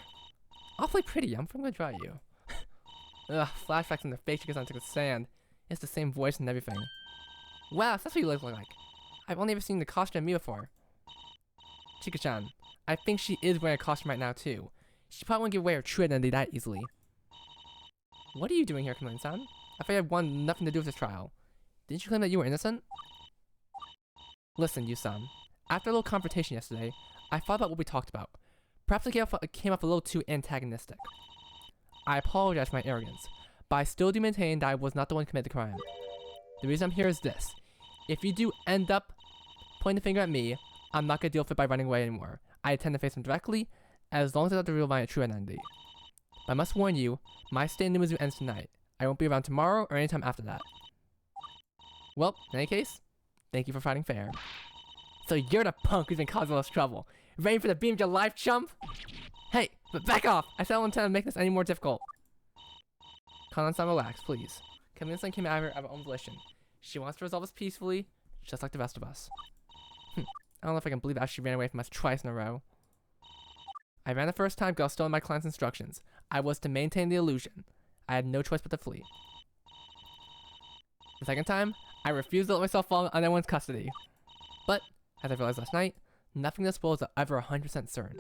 awfully pretty. I'm gonna draw you. Ugh, flashbacks in the face because I took the sand. It's the same voice and everything. Wow, so that's what you look like. I've only ever seen the costume of me before. Chika-chan, I think she is wearing a costume right now too. She probably won't give away her true identity that easily. What are you doing here, Chameleon-san? I thought you had nothing to do with this trial. Didn't you claim that you were innocent? Listen, Yusan. After a little confrontation yesterday, I thought about what we talked about. Perhaps I came off a little too antagonistic. I apologize for my arrogance, but I still do maintain that I was not the one who committed the crime. The reason I'm here is this. If you do end up pointing the finger at me, I'm not going to deal with it by running away anymore. I intend to face him directly, as long as I have to reveal my true identity. But I must warn you, my stay in Numazu ends tonight. I won't be around tomorrow or anytime after that. Well, in any case, thank you for fighting fair. So you're the punk who's been causing all this trouble. Ready for the beam of your life, chump? Hey, but back off! I said I don't intend to make this any more difficult. Kanan-san, relax, please. Chameleon-san came out of her own volition. She wants to resolve this peacefully, just like the rest of us. I don't know if I can believe that she ran away from us twice in a row. I ran the first time because I was still in my client's instructions. I was to maintain the illusion. I had no choice but to flee. The second time, I refused to let myself fall under anyone's custody. But, as I realized last night, nothing in this world is ever 100% certain.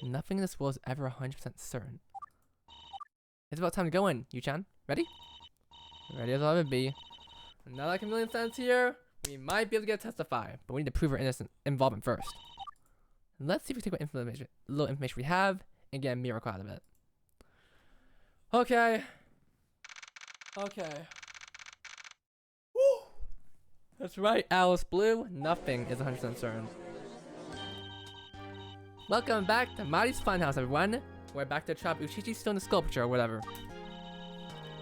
Nothing in this world is ever 100% certain. It's about time to go in, Yu-chan. Ready? Ready as I'll ever be. Now that Chameleon-san's here, we might be able to get to testify, but we need to prove her innocent involvement first. Let's see if we take what little information we have and get a miracle out of it. Okay. Okay. Woo! That's right, Alice Blue. Nothing is 100% certain. Welcome back to Mari's Funhouse, everyone. We're back to Chop Uchichi's Stone Sculpture or whatever.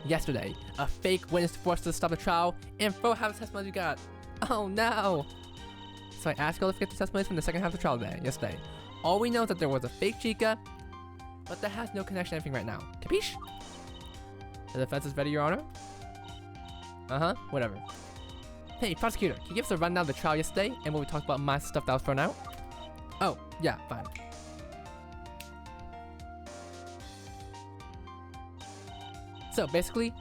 Yesterday, a fake witness forced us to stop the trial and throw half the testimonies we got. Oh no! So I asked y'all to get the testimonies from the second half of the trial yesterday. All we know is that there was a fake Chica, but that has no connection to anything right now. Capiche? The defense is ready, Your Honor? Uh-huh, whatever. Hey, prosecutor, can you give us a rundown of the trial yesterday and what we talked about my stuff that was thrown out? Oh, yeah, fine. So basically,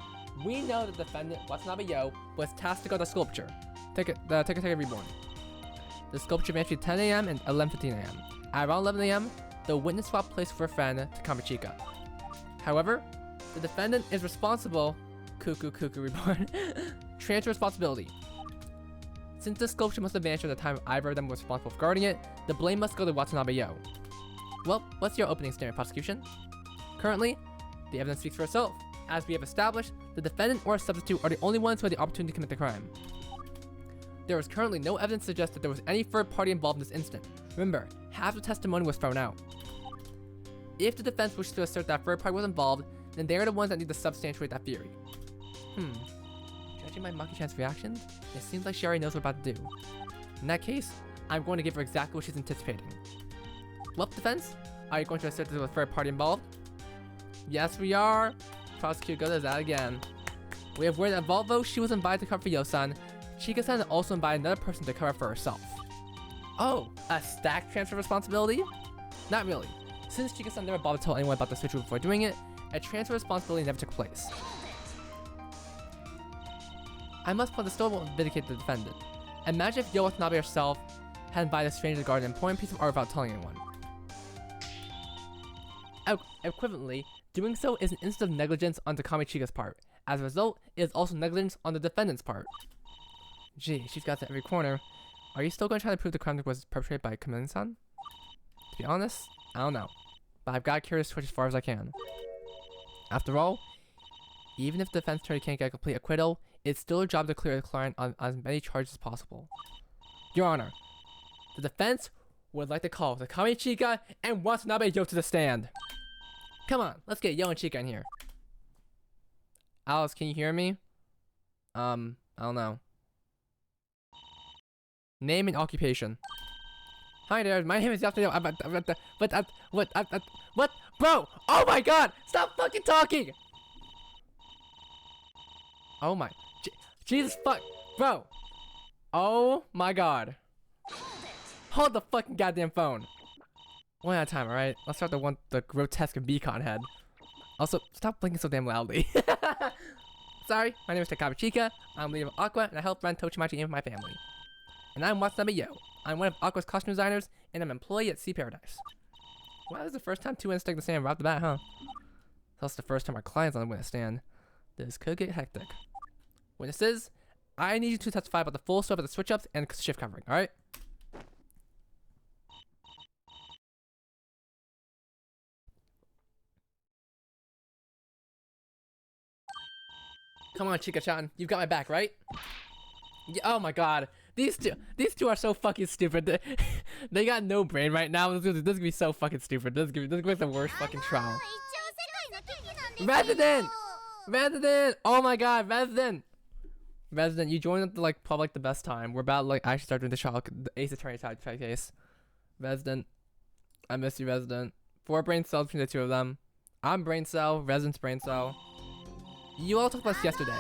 we know the defendant, Watanabe Yo, was tasked to go to the sculpture. Take a reborn. The sculpture ran between 10 AM and 11:15 AM. At around 11 AM, the witness swapped place with her friend to Kamachika. However, the defendant is responsible. Cuckoo reborn. Transfer responsibility. Since the sculpture must have vanished at the time either of them was responsible for guarding it, the blame must go to Watanabe Yo. Well, what's your opening statement, prosecution? Currently, the evidence speaks for itself. As we have established, the defendant or a substitute are the only ones who had the opportunity to commit the crime. There is currently no evidence to suggest that there was any third party involved in this incident. Remember, half the testimony was thrown out. If the defense wishes to assert that third party was involved, then they are the ones that need to substantiate that theory. Judging by Maki-chan's reaction, it seems like she already knows what we're about to do. In that case, I'm going to give her exactly what she's anticipating. Well, defense, are you going to assert there was a third party involved? Yes, we are. Prosecutor goes at that again. We have word that although she was invited to cover for Yosan, Chika-san also invited another person to cover for herself. Oh, a stack transfer responsibility? Not really. Since Chika-san never bothered to tell anyone about the situation before doing it, a transfer responsibility never took place. I must point the story will vindicate the defendant. Imagine if Yo Watanabe herself had invited a stranger to guard an important piece of art without telling anyone. Equivalently, doing so is an instance of negligence on Takami Chika's part. As a result, it is also negligence on the defendant's part. Gee, she's got to every corner. Are you still going to try to prove the crime was perpetrated by Kamilin-san? To be honest, I don't know. But I've got curious Twitch as far as I can. After all, even if the defense attorney can't get a complete acquittal, it's still a job to clear the client on as many charges as possible. Your Honor, the defense would like to call Takami Chika and Watanabe Yo to the stand. Come on, let's get Yo and Chika in here. Alice, can you hear me? I don't know. Name and occupation. Hi there, my name is Yapto. What? Bro! Oh my god! Stop fucking talking! Oh my... Jesus fuck... Bro! Oh my god. Hold the fucking goddamn phone. One at a time, alright? Let's start the grotesque beacon head. Also, stop blinking so damn loudly. Sorry, my name is Takami Chika. I'm leader of Aqua, and I help run Tochimachi Inn with my family. And I'm Watanabe Yo. I'm one of Aqua's costume designers, and I'm an employee at Sea Paradise. Wow, this is the first time two witnesses take the stand right off the bat, huh? That's the first time our client's on the witness stand. This could get hectic. Witnesses, I need you to testify about the full scope of the switch-ups and shift covering, alright? Come on, Chika-chan. You've got my back, right? Yeah, oh my god. These two are so fucking stupid. They got no brain right now. This is gonna be so fucking stupid. This is gonna be the worst fucking trial. Resident! Oh my god, Resident, you joined at the probably the best time. We're about to actually start doing the trial, the Ace Attorney type case. Resident, I miss you, Resident. 4 brain cells between the two of them. I'm brain cell, Resident's brain cell. You all talked about this yesterday.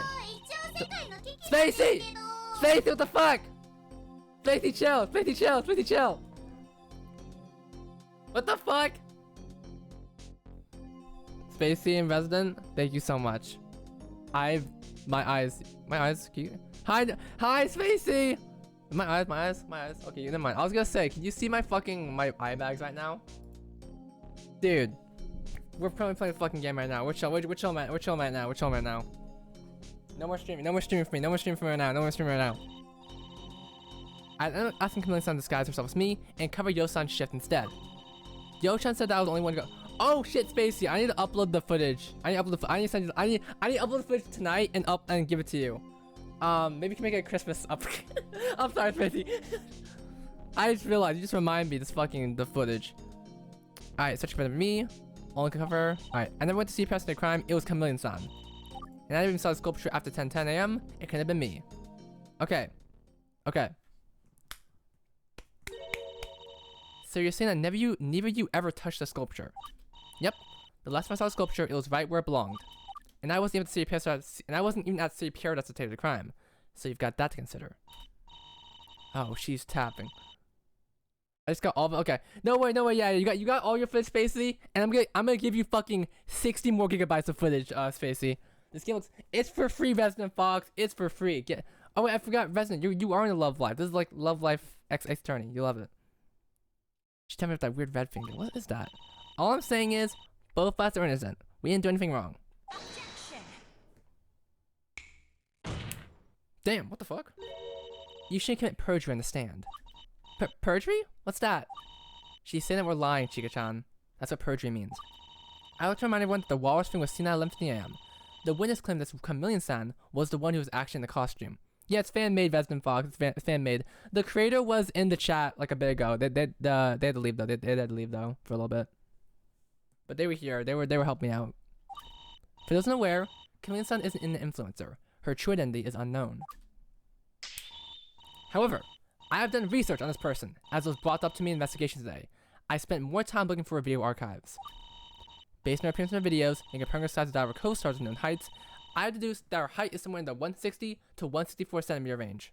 Spacey! Spacey, what the fuck? Spacey, chill! Spacey, chill! Spacey, chill! What the fuck? Spacey and Resident, thank you so much. My eyes, hi, Spacey! My eyes. Okay, never mind. I was gonna say, can you see my eye bags right now? Dude, we're probably playing the fucking game right now. We're chilling right now. No more streaming for me. No more streaming for me right now. I'm asking Kamilin-san to disguise herself as me and cover Yo-san's shift instead. Yo-chan said that I was the only one to go. Oh shit, Spacey! I need to upload the footage. I need to upload the footage tonight and give it to you. Maybe you can make it a Christmas up. I'm sorry, Spacey. I just realized you just remind me the footage. Alright, search for me. Only cover. Alright, I never went to see Past the Crime. It was Kamilin-san. And I even saw the sculpture after 10 a.m. It could have been me. Okay. So you're saying that neither you ever touched the sculpture? Yep. The last time I saw the sculpture, it was right where it belonged. And I wasn't even at City Paradise to take the crime. So you've got that to consider. Oh, she's tapping. I just got all of it. Okay. No way. Yeah, you got all your footage, Spacey, and I'm gonna give you fucking 60 more gigabytes of footage, Spacey. This game it's for free, Resident Fox. It's for free. Oh wait, I forgot, Resident. You are in the Love Life. This is like Love Life X Attorney. You love it. She tell me about that weird red finger. What is that? All I'm saying is, both of us are innocent. We didn't do anything wrong. Damn, what the fuck? You shouldn't commit perjury on the stand. Perjury? What's that? She's saying that we're lying, Chika-chan. That's what perjury means. I like to remind everyone that the walrus thing was seen at 11:50 a.m. The witness claimed that Chameleon-san was the one who was actually in the costume. Yeah, it's fan-made, Resident Fox. It's fan-made. The creator was in the chat like a bit ago. They had to leave though. They had to leave though for a little bit. But they were here. They were helping me out. For those unaware, Chameleon Sun isn't an influencer. Her true identity is unknown. However, I have done research on this person, as was brought up to me in investigation today. I spent more time looking for video archives. Based on her appearance in her videos, and comparing her size to that of her co-stars in known heights, I have deduced that her height is somewhere in the 160 to 164 centimeter range.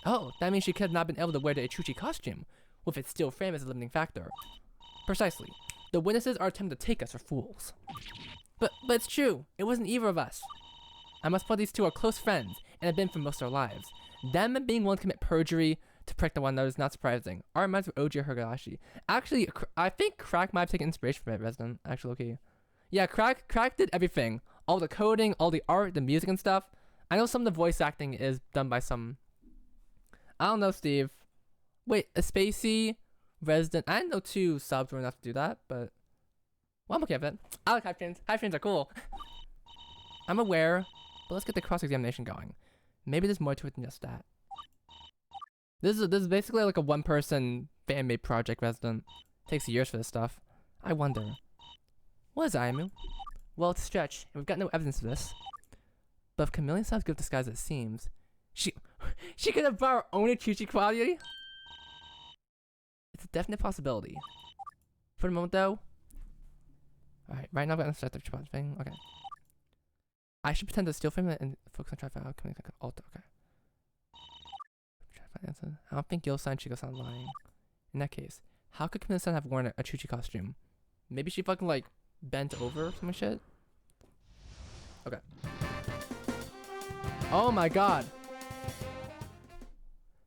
Oh, that means she could have not been able to wear the Ichuchi costume, with its steel frame as a limiting factor. Precisely. The witnesses are attempting to take us for fools. But it's true. It wasn't either of us. I must put these two are close friends, and have been for most of their lives. Them being willing to commit perjury to protect the one another is not surprising. Our reminds of Oji or Higurashi. Actually, I think Crack might have taken inspiration from it, Resident. Actually, okay. Yeah, Crack did everything. All the coding, all the art, the music and stuff. I know some of the voice acting is done by some... I don't know, Steve. Wait, a Spacey, Resident... I didn't know 2 subs were enough to do that, but... Well, I'm okay with it. I like hype trains. Hype trains are cool. I'm aware, but let's get the cross-examination going. Maybe there's more to it than just that. This is basically like a one-person fan-made project, Resident. Takes years for this stuff. I wonder. What is Aimu? Well, it's a stretch, and we've got no evidence of this. But if Chameleon sounds good disguised as it seems, she could have brought her own Ichuchi quality? It's a definite possibility. For the moment, though... Alright, right now I'm gonna start the Chipotle thing. Okay. I should pretend to steal from it and focus on trying to find out Chameleon alt. Okay. I don't think Gil-san and Chico-san lying. In that case, how could Chameleon-san have worn a Ichuchi costume? Maybe she fucking like bent over or some shit? Okay. Oh my god.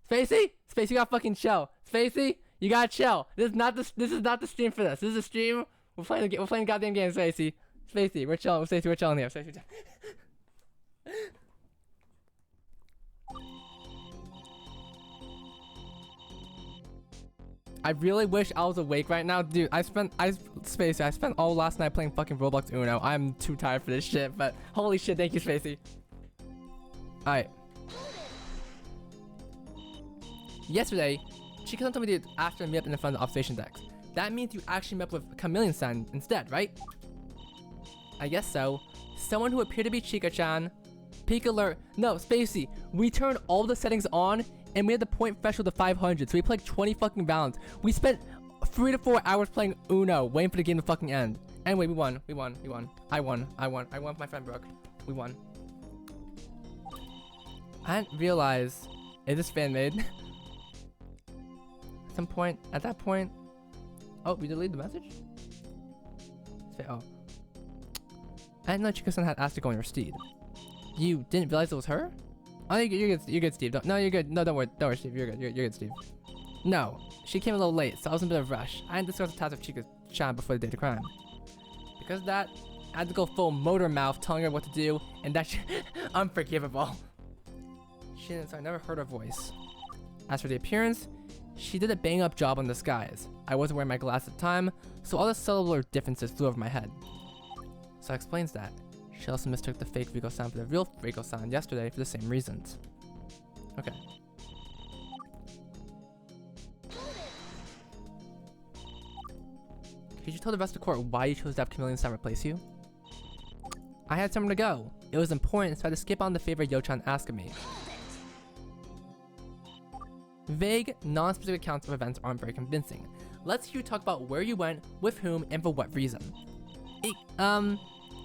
Spacey? Spacey, you gotta fucking chill. Spacey, you gotta chill. This is not the stream for this. This is a stream. We're playing a goddamn game, Spacey. Spacey, we're chilling. Spacey, we're chilling here. Spacey, I really wish I was awake right now, dude. I spent all last night playing fucking Roblox Uno. I'm too tired for this shit, but holy shit, thank you, Spacey. Alright. Yesterday, Chico-san told me to after meet up in the front of the observation decks. That means you actually met up with Chameleon-san instead, right? I guess so. Someone who appeared to be Chica-chan. Peak alert. No, Spacey. We turned all the settings on and we had the point threshold to 500. So we played 20 fucking rounds. We spent 3 to 4 hours playing Uno, waiting for the game to fucking end. Anyway, we won. I won with my friend Brooke. We won. I didn't realize it is fan made. At that point. Oh, we deleted the message? Oh. I didn't know Chico-san had asked to go on your steed. You didn't realize it was her? Oh, you're good, Steve. No, you're good. No, don't worry, Steve. You're good. You're good, Steve. No, she came a little late, so I was in a bit of a rush. I didn't discuss the task with Chica-chan before the day of the crime. Because of that, I had to go full motor mouth telling her what to do, and that's unforgivable. She didn't, so I never heard her voice. As for the appearance, she did a bang-up job on disguise. I wasn't wearing my glasses at the time, so all the subtler differences flew over my head. So that explains that. She also mistook the fake Rico-san for the real Rico-san yesterday for the same reasons. Okay. Could you tell the rest of the court why you chose to have Chameleon-san replace you? I had somewhere to go. It was important, so I had to skip on the favor Yo-chan asked of me. Vague, non-specific accounts of events aren't very convincing. Let's hear you talk about where you went, with whom, and for what reason.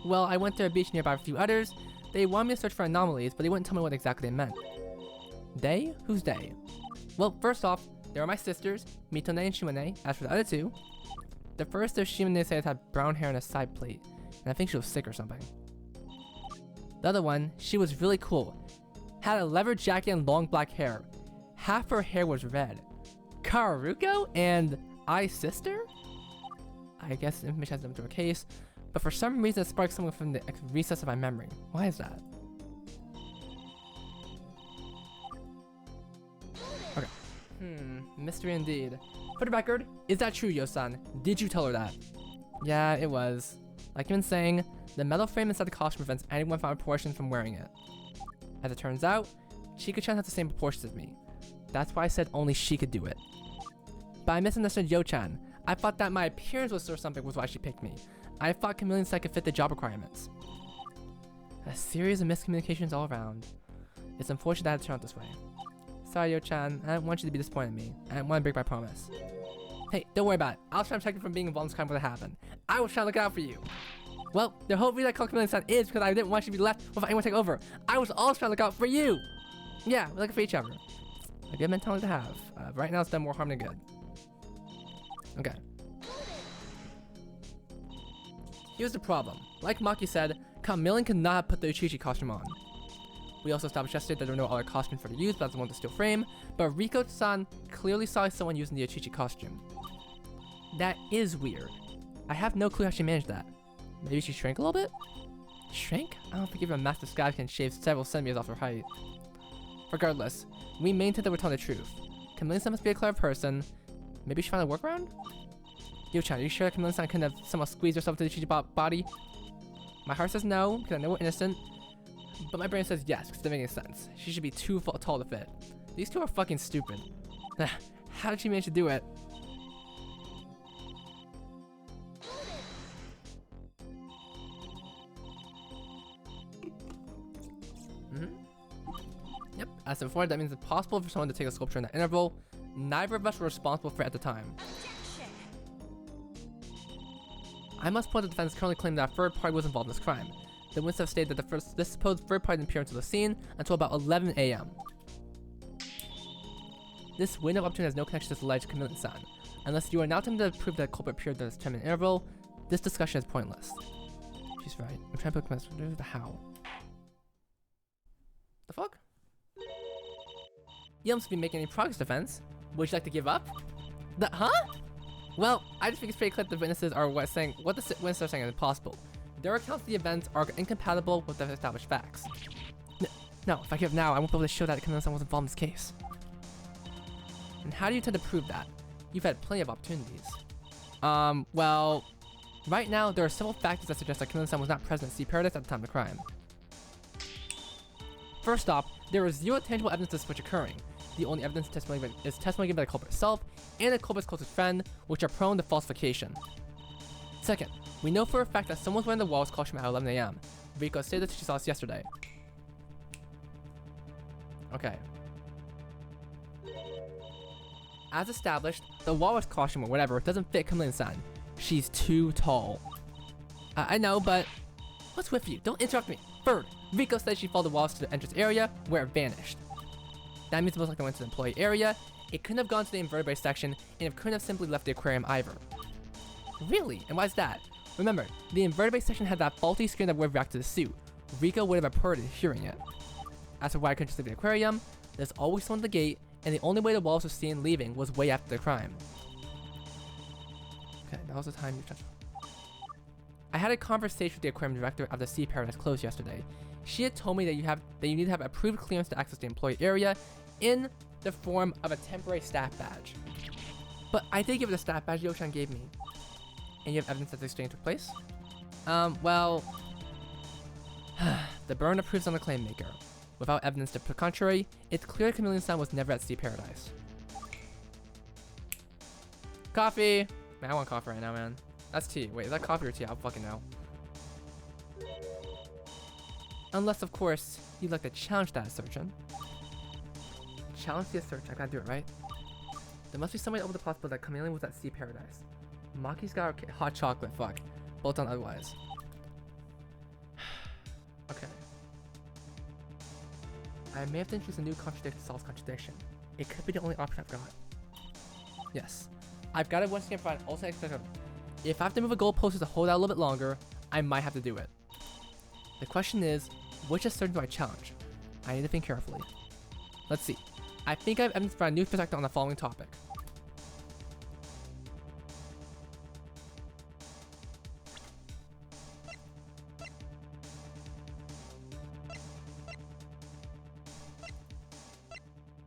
Well, I went to a beach nearby with a few others. They wanted me to search for anomalies, but they wouldn't tell me what exactly they meant. They? Who's they? Well, first off, they were my sisters, Mitone and Shimane. As for the other two, the first of Shimane said had brown hair and a side plate, and I think she was sick or something. The other one, she was really cool. Had a leather jacket and long black hair. Half her hair was red. Karuko and I's sister? I guess information has them to her case, but for some reason it sparked something from the recess of my memory. Why is that? Okay. Mystery indeed. For the record, is that true, Yo-san? Did you tell her that? Yeah, it was. Like you've been saying, the metal frame inside the costume prevents anyone from a portion from wearing it. As it turns out, Chika-chan has the same proportions as me. That's why I said only she could do it. But I misunderstood Yo-chan. I thought that my appearance was or something was why she picked me. I thought Chameleon-san could fit the job requirements. A series of miscommunications all around. It's unfortunate that it turned out this way. Sorry, Yo-chan. I didn't want you to be disappointed in me. I didn't want to break my promise. Hey, don't worry about it. I was trying to protect you from being involved in this crime when it happened. I was trying to look out for you. Well, the whole reason I called Chameleon-san is because I didn't want you to be left without anyone to take over. I was also trying to look out for you. Yeah, we're looking for each other. A good mentality to have. Right now it's done more harm than good. Okay. Here's the problem. Like Maki said, Chameleon could not have put the Uchichi costume on. We also established yesterday that there were no other costumes for the use besides the one to steal frame, but Riko-san clearly saw someone using the Uchichi costume. That is weird. I have no clue how she managed that. Maybe she shrank a little bit? Shrink? I don't think even a master sky can shave several centimeters off her height. Regardless, we maintain that we're telling the truth. Chameleon-san must be a clever person. Maybe she found a workaround? Yo-chan, are you sure Chameleon-san couldn't have somehow squeezed herself into the Uchichi body? My heart says no, because I know we're innocent. But my brain says yes, because it doesn't make any sense. She should be too tall to fit. These two are fucking stupid. How did she manage to do it? Yep, as said before, that means it's possible for someone to take a sculpture in that interval. Neither of us were responsible for it at the time. I must point out the defense currently claiming that a third party was involved in this crime. The witnesses have stated that this supposed third party didn't appear into the scene until about 11 AM. This window of opportunity has no connection to this alleged Chameleon-san. Unless you are now attempting to prove that the culprit appeared during this 10-minute interval, this discussion is pointless. She's right. I'm trying to put the how. The fuck? You don't seem to be making any progress, defense. Would you like to give up? Huh? Well, I just think it's pretty clear that the witnesses are what the witnesses are saying is impossible. Their accounts of the events are incompatible with the established facts. No, if I give now, I won't be able to show that Chameleon-san was involved in this case. And how do you intend to prove that? You've had plenty of opportunities. Well, right now, there are several factors that suggest that Chameleon-san was not present at Sea Paradise at the time of the crime. First off, there is zero tangible evidence of this switch occurring. The only evidence is testimony given by the culprit itself and the culprit's closest friend, which are prone to falsification. Second, we know for a fact that someone's wearing the Walrus costume at 11 AM. Riko stated that she saw us yesterday. Okay. As established, the Walrus costume or whatever doesn't fit Chameleon-san. She's too tall. I know, but what's with you? Don't interrupt me. Third, Riko said she followed the Walrus to the entrance area where it vanished. That means it most likely went to the employee area. It couldn't have gone to the invertebrate section, and it couldn't have simply left the aquarium either. Really? And why is that? Remember, the invertebrate section had that faulty screen that would react to the suit. Riko would have reported hearing it. As for why I couldn't just leave the aquarium, there's always someone at the gate, and the only way the Walrus was seen leaving was way after the crime. Okay, that was the time you touched. I had a conversation with the aquarium director after Sea Paradise closed yesterday. She had told me that you need to have approved clearance to access the employee area in the form of a temporary staff badge. But I did give her the staff badge Yo-chan gave me. And you have evidence that the exchange took place? Well... the burden of proofs on the claim maker. Without evidence to the contrary, it's clear Chameleon-san was never at Sea Paradise. Coffee! Man, I want coffee right now, man. That's tea. Wait, is that coffee or tea? I don't fucking know. Unless, of course, you'd like to challenge that assertion. Challenge the assertion. I gotta do it, right? There must be some way over the possibility that Chameleon was at Sea Paradise. Maki's got hot chocolate. Fuck. Both done otherwise. Okay. I may have to introduce a new contradiction to solve contradiction. It could be the only option I've got. Yes. I've got to once again provide also expectation. If I have to move a goalpost to hold out a little bit longer, I might have to do it. The question is, which assertion do I challenge? I need to think carefully. Let's see. I think I have evidence for a new perspective on the following topic.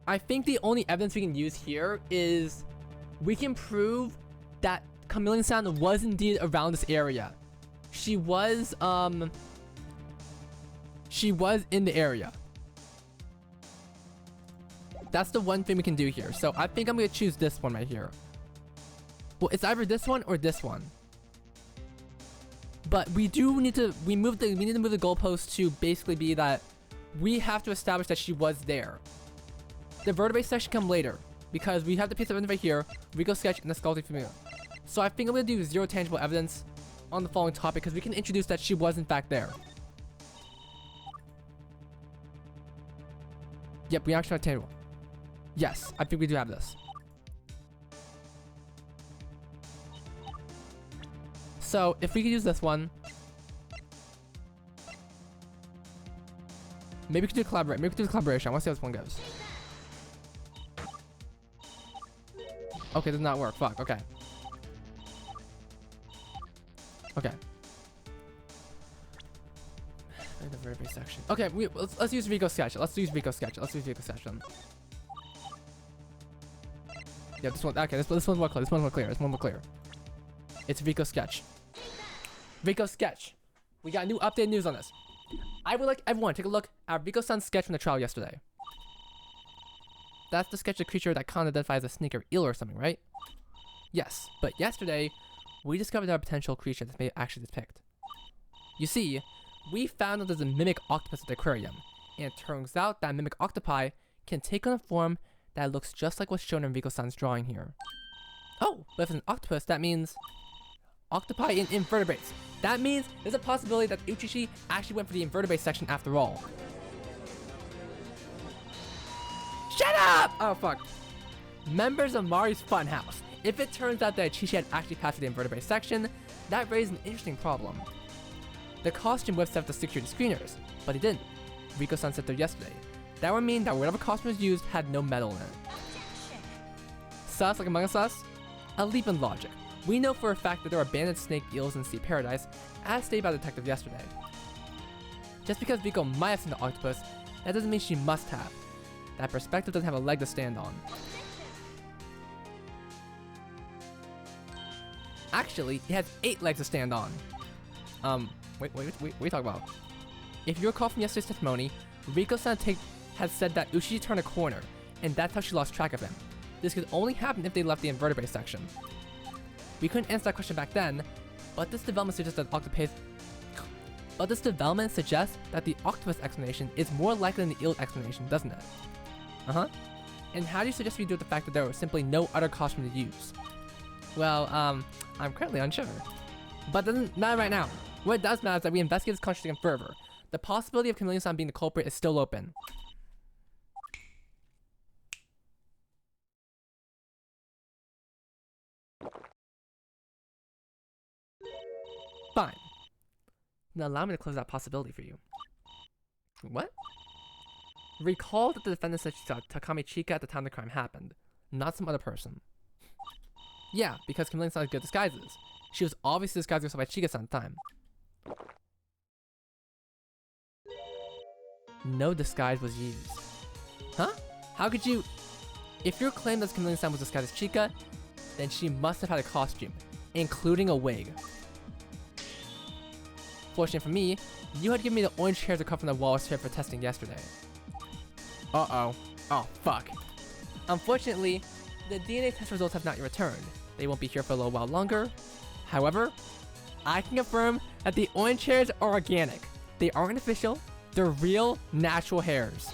I think the only evidence we can use here is we can prove that Chameleon-san was indeed around this area. She was in the area. That's the one thing we can do here. So I think I'm gonna choose this one right here. Well, it's either this one or this one. But we do need to we need to move the goalpost to basically be that we have to establish that she was there. The vertebrae section come later because we have the piece of evidence right here, Rico sketch, and the skeleton familiar. So I think I'm gonna do 0 tangible evidence on the following topic because we can introduce that she was in fact there. Yep, we actually have tangible. Yes, I think we do have this. So if we could use this one, maybe we could do collaborate. Maybe we could do collaboration. I want to see how this one goes. Okay, does not work. Fuck. Okay. Okay. The vertebrae section. Okay, let's use Rico sketch. Let's use Rico sketch. Let's use Rico sketch then. Yeah, this one. Okay, this one's more clear. This one's more clear. This one's more clear. It's Rico sketch. Rico sketch. We got new updated news on this. I would like everyone to take a look at Rico-san's sketch from the trial yesterday. That's the sketch of a creature that can't identify as a snake or eel or something, right? Yes, but yesterday we discovered our potential creature that may actually depict. You see, we found that there's a mimic octopus at the aquarium, and it turns out that mimic octopi can take on a form that looks just like what's shown in Rico-san's drawing here. Oh, but if it's an octopus, that means octopi in invertebrates. That means there's a possibility that Uchishi actually went for the invertebrate section after all. Shut up! Oh fuck. Members of Mari's Funhouse. If it turns out that Uchishi had actually passed the invertebrate section, that raises an interesting problem. The costume would have the security screeners, but he didn't. Rico-san said there yesterday. That would mean that whatever costume was used had no metal in it. Sus like Among Us? A leap in logic. We know for a fact that there are abandoned snake eels in Sea Paradise, as stated by the detective yesterday. Just because Rico might have seen the octopus, that doesn't mean she must have. That perspective doesn't have a leg to stand on. Actually, it has 8 legs to stand on. Wait, what are you talking about? If you recall from yesterday's testimony, Rico-san had said that Uchishi turned a corner, and that's how she lost track of him. This could only happen if they left the invertebrate section. We couldn't answer that question back then, but this development suggests that the octopus explanation is more likely than the eel explanation, doesn't it? Uh-huh. And how do you suggest we do with the fact that there was simply no other costume to use? Well, I'm currently unsure. But it doesn't matter right now. What does matter is that we investigate this contradiction further. The possibility of Chameleon-san being the culprit is still open. Fine. Now allow me to close that possibility for you. What? Recall that the defendant said she saw Takami Chika at the time the crime happened, not some other person. Yeah, because Chameleon-san has good disguises. She was obviously disguised herself by Chika-san at the time. No disguise was used. Huh? How could you... If your claim that Chameleon-san was disguised as Chika, then she must have had a costume, including a wig. Fortunately for me, you had given me the orange hairs that come from the walrus hair for testing yesterday. Uh-oh. Oh, fuck. Unfortunately, the DNA test results have not yet returned. They won't be here for a little while longer. However, I can confirm that the orange hairs are organic. They aren't artificial. They're real, natural hairs.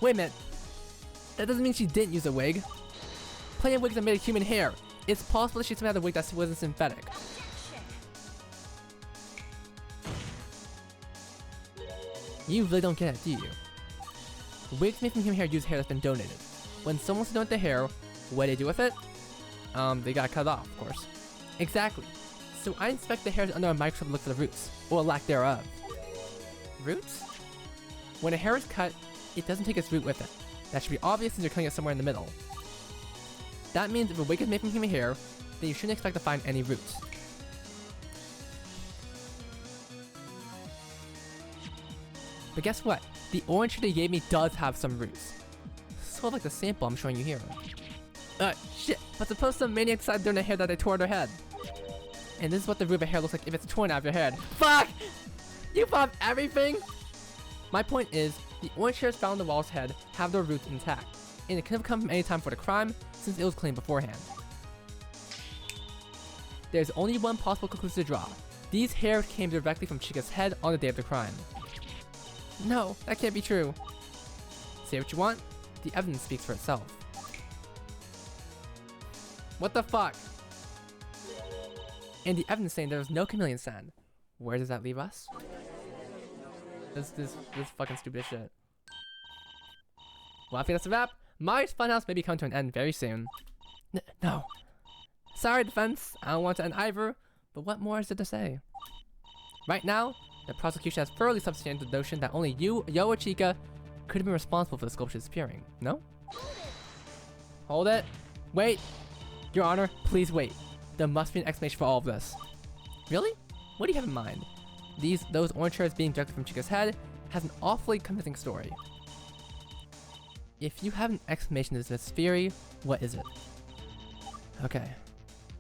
Wait a minute. That doesn't mean she didn't use a wig. Plenty of wigs are made of human hair. It's possible that she somehow had a wig that wasn't synthetic. You really don't get it, do you? Wigs made from human hair use hair that's been donated. When someone wants to donate their hair, what do they do with it? They gotta cut it off, of course. Exactly. So I inspect the hairs under a microscope to look for the roots, or lack thereof. Roots? When a hair is cut, it doesn't take its root with it. That should be obvious since you're cutting it somewhere in the middle. That means if a wig is made from human hair, then you shouldn't expect to find any roots. But guess what? The orange hair they gave me does have some roots. Sort of like the sample I'm showing you here. Shit, but suppose some maniac decided during the hair that they tore their head. And this is what the root of a hair looks like if it's torn out of your head. Fuck! You found everything? My point is, the orange hairs found on the wall's head have their roots intact, and it could have come from any time for the crime since it was clean beforehand. There's only one possible conclusion to draw. These hairs came directly from Chica's head on the day of the crime. No, that can't be true. Say what you want, the evidence speaks for itself. What the fuck? And the evidence saying there was no chameleon sand. Where does that leave us? This fucking stupid shit. Well, I think that's a wrap. Mario's funhouse may be coming to an end very soon. No. Sorry, defense. I don't want to end either. But what more is there to say? Right now, the prosecution has thoroughly substantiated the notion that only you, Yo, or Chica could have been responsible for the sculpture disappearing. No? Hold it. Wait. Your Honor, please wait. There must be an explanation for all of this. Really? What do you have in mind? Those orange hairs being directly from Chica's head has an awfully convincing story. If you have an explanation to this theory, what is it? Okay.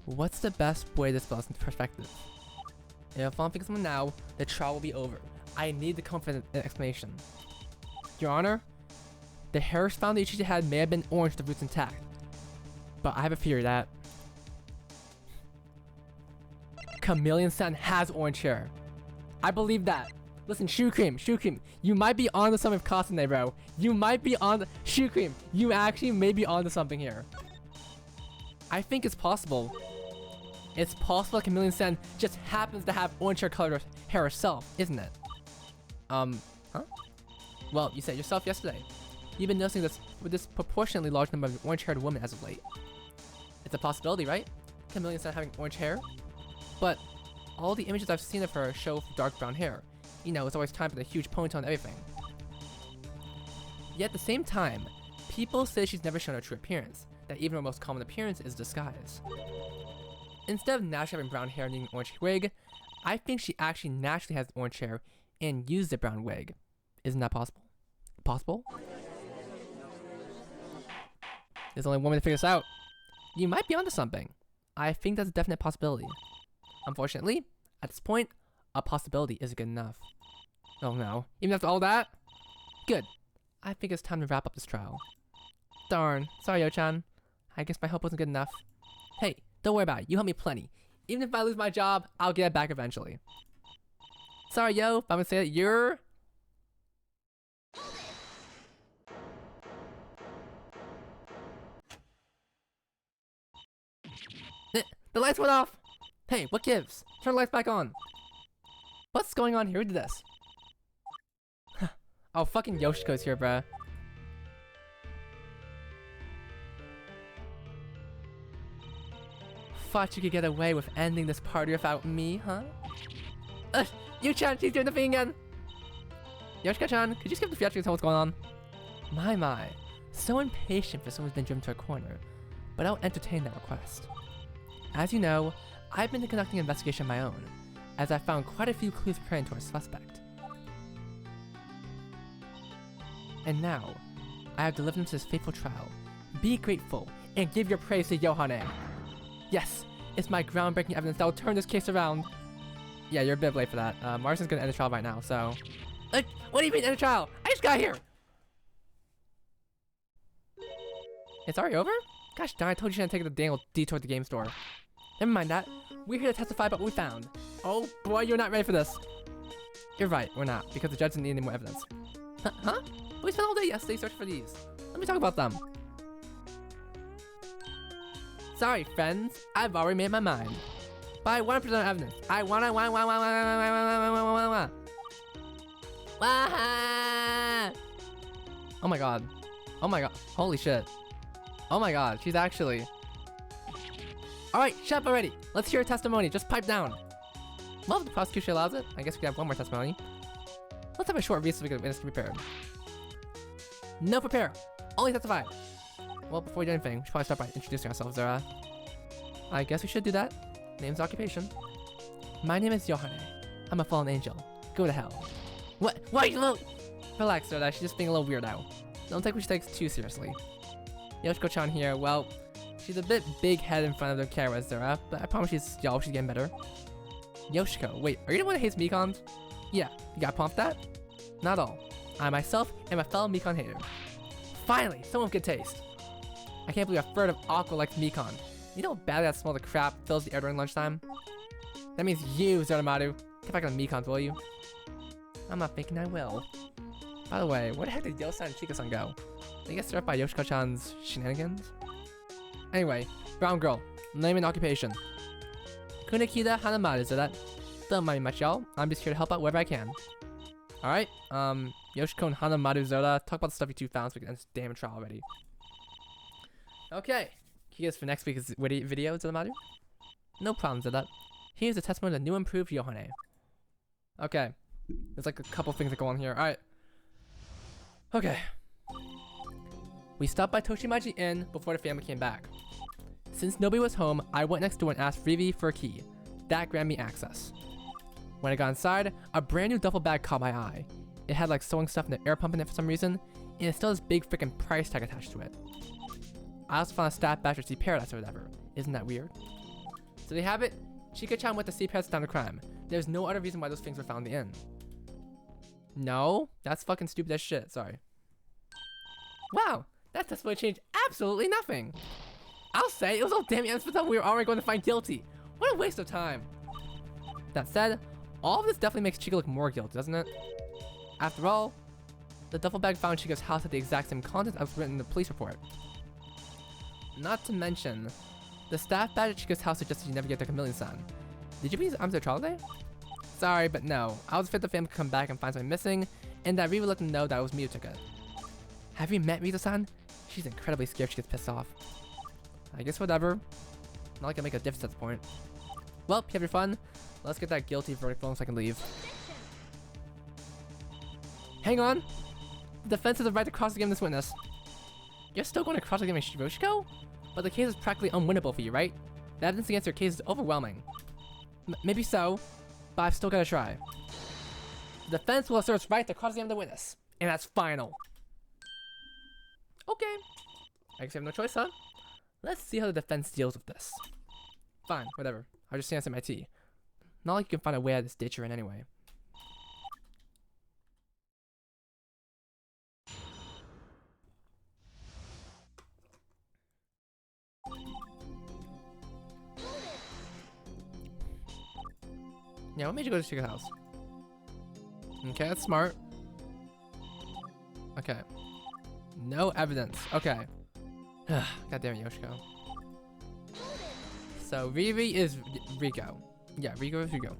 What's the best way to dispel this into perspective? If I'm thinking someone now, the trial will be over. I need to come up with an explanation. Your Honor, the hairs found that Chica had may have been orange with the roots intact. But I have a theory that Chameleon-san has orange hair. I believe that. Listen, Shoe Cream, you might be onto something with Kasane, bro. You might be on Shoe Cream. You actually may be onto something here. I think it's possible. It's possible that Chameleon-san just happens to have orange hair herself, isn't it? Huh? Well, you said yourself yesterday. You've been noticing this with this proportionately large number of orange-haired women as of late. It's a possibility, right? Chameleon-san having orange hair? But all the images I've seen of her show dark brown hair. You know, it's always time for the huge ponytail and everything. Yet at the same time, people say she's never shown her true appearance, that even her most common appearance is disguise. Instead of naturally having brown hair and needing an orange wig, I think she actually naturally has orange hair and used a brown wig. Isn't that possible? Possible? There's only one way to figure this out. You might be onto something. I think that's a definite possibility. Unfortunately, at this point, a possibility isn't good enough. Oh no, even after all that? Good. I think it's time to wrap up this trial. Darn, sorry Yo-chan. I guess my help wasn't good enough. Hey, don't worry about it, you helped me plenty. Even if I lose my job, I'll get it back eventually. Sorry Yo, but I'm gonna say that you're... The lights went off! Hey, what gives? Turn the lights back on. What's going on here? Who did this? Oh, fucking Yoshiko's here, bruh. Thought you could get away with ending this party without me, huh? Yu-chan, she's doing the thing again! Yoshiko-chan, could you skip the theatrics and tell what's going on? My. So impatient for someone who's been driven to a corner. But I'll entertain that request. As you know, I've been conducting an investigation of my own, as I found quite a few clues pointing to our suspect. And now, I have delivered him to his fateful trial. Be grateful, and give your praise to Yohane. Yes, it's my groundbreaking evidence that will turn this case around. Yeah, you're a bit late for that. Marston's gonna end the trial right now, so... what do you mean end the trial? I just got here! It's already over? Gosh darn, I told you you shouldn't take the Daniel detour to the game store. Never mind that. We're here to testify about what we found. Oh boy, you're not ready for this. You're right, we're not, because the judge didn't need any more evidence. Huh? We spent all day yesterday searching for these. Let me talk about them. Sorry, friends. I've already made my mind. But I want to present evidence. I want. Oh my god. Oh my god. Holy shit. Oh my god, she's actually... Alright, shut up already. Let's hear her testimony. Just pipe down. Well, if the prosecution allows it, I guess we can have one more testimony. Let's have a short recess so we can get prepared. No prepare. Only testify. Well, before we do anything, we should probably start by introducing ourselves, Zara. I guess we should do that. Name's occupation. My name is Yohane. I'm a fallen angel. Go to hell. What? Why you little... Relax, Zara. She's just being a little weird now. Don't take what she takes too seriously. Yoshiko-chan here, well, she's a bit big head in front of the camera, Zara, but I promise she's getting better. Yoshiko, wait, are you the one that hates Mekons? Yeah, you got pumped that? Not all. I myself am a fellow Mekon hater. Finally, someone with good taste. I can't believe a third of Aqua likes Mekon. You know how badly that smell of crap fills the air during lunchtime? That means you, Zotomaru. Get back on Mekon, will you? I'm not thinking I will. By the way, where the heck did Yosan and Chika-san go? Did they get served by Yoshiko-chan's shenanigans? Anyway, brown girl. Name and occupation. Kunekida Hanamaru, so that. Don't mind me much, y'all. I'm just here to help out wherever I can. Alright, Yoshiko and Hanamaru Zoda, talk about the stuff you two found so we can end this damn trial already. Okay, here's for next week's video, Zoda. No problem, Zoda. Here's a testimony of the new improved Yohane. Okay, there's like a couple things that go on here. Alright. Okay. We stopped by Toshimachi Inn before the family came back. Since nobody was home, I went next door and asked Rivi for a key. That granted me access. When I got inside, a brand new duffel bag caught my eye. It had like sewing stuff and an air pump in it for some reason, and it still has this big freaking price tag attached to it. I also found a staff badge for Sea Paradise or whatever. Isn't that weird? So they have it. Chika-chan went to Sea Paradise down the crime. There's no other reason why those things were found in the inn. No, that's fucking stupid as shit. Sorry. Wow, that testimony changed absolutely nothing. I'll say it was all damn evidence for something we were already going to find guilty. What a waste of time. That said, all of this definitely makes Chika look more guilty, doesn't it? After all, the duffel bag found in Chika's house had the exact same contents as written in the police report. Not to mention, the staff badge at Chika's house suggested you never get the Chameleon-san. Did you please arms their trial today? Sorry, but no. I was afraid the family could come back and find something missing, and that Riva let them know that it was me who took it. Have you met Rita-san? She's incredibly scared if she gets pissed off. I guess whatever. Not like I make a difference at this point. Well, you have your fun. Let's get that guilty verdict form so I can leave. Hang on! The defense has the right to cross-examine this witness. You're still going to cross-examine Shiroshiko? But the case is practically unwinnable for you, right? The evidence against your case is overwhelming. Maybe so, but I've still got to try. The defense will assert its right to cross-examine the witness. And that's final. Okay. I guess I have no choice, huh? Let's see how the defense deals with this. Fine, whatever. I'll just stand my tea. Not like you can find a way out of this ditch you're in anyway. Yeah, what made you go to Chika's house? Okay, that's smart. Okay. No evidence. Okay. God damn it, Yoshiko. So, Rivi is Rico. Yeah, Rico is Rico.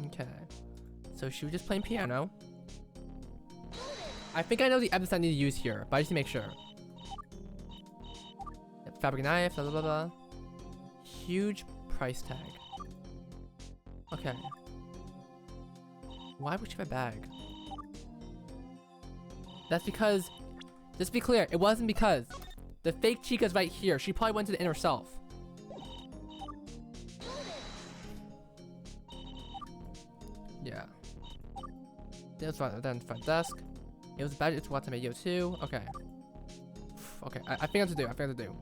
Okay. So, she was just playing piano. I think I know the evidence I need to use here, but I just need to make sure. Fabric knife, blah blah blah. Huge price tag. Okay. Why would she have a bag? That's because, just to be clear, it wasn't because the fake Chika's right here. She probably went to the inn herself. Yeah. This was then front desk. It was bad. It's Watanabe Yo too. Okay. Okay. I think I have to do. I think I have to do.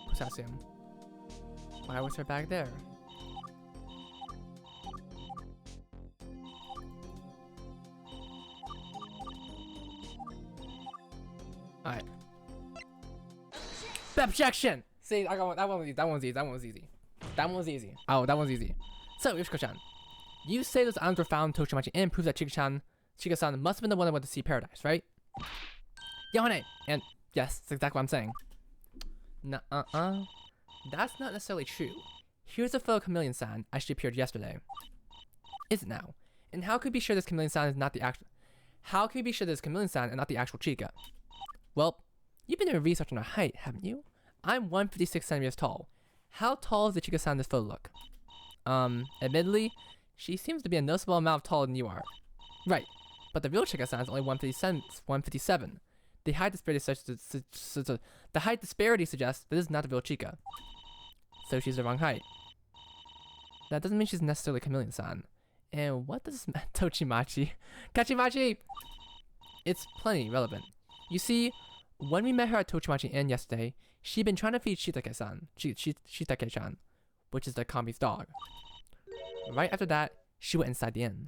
Potassium. Why was her bag there? Alright. Objection! See, I got that one was easy. That one was easy. That one was easy. That one was easy. Oh, that one's easy. So, Yoshiko-chan, you say those items were found in Toshimachi and proves that Chika-san must have been the one that went to Sea Paradise, right? Yohane! And yes, that's exactly what I'm saying. Nuh-uh. That's not necessarily true. Here's a photo of Chameleon-san as she appeared yesterday. Is it now? And how can we be sure this Chameleon-san is not the actual... How can we be sure this Chameleon-san and not the actual Chika? Well, you've been doing research on her height, haven't you? I'm 156 centimeters tall. How tall is the Chika-san in this photo look? Admittedly, she seems to be a noticeable amount taller than you are. Right, but the real Chika-san is only 157. The height disparity suggests that this is not the real Chika. So she's the wrong height. That doesn't mean she's necessarily Chameleon-san. And what does Tochimachi? Kachimachi! It's plenty relevant. You see, When we met her at Tochimachi Inn yesterday, she'd been trying to feed Shitake-chan, which is the Kami's dog. Right after that, she went inside the inn.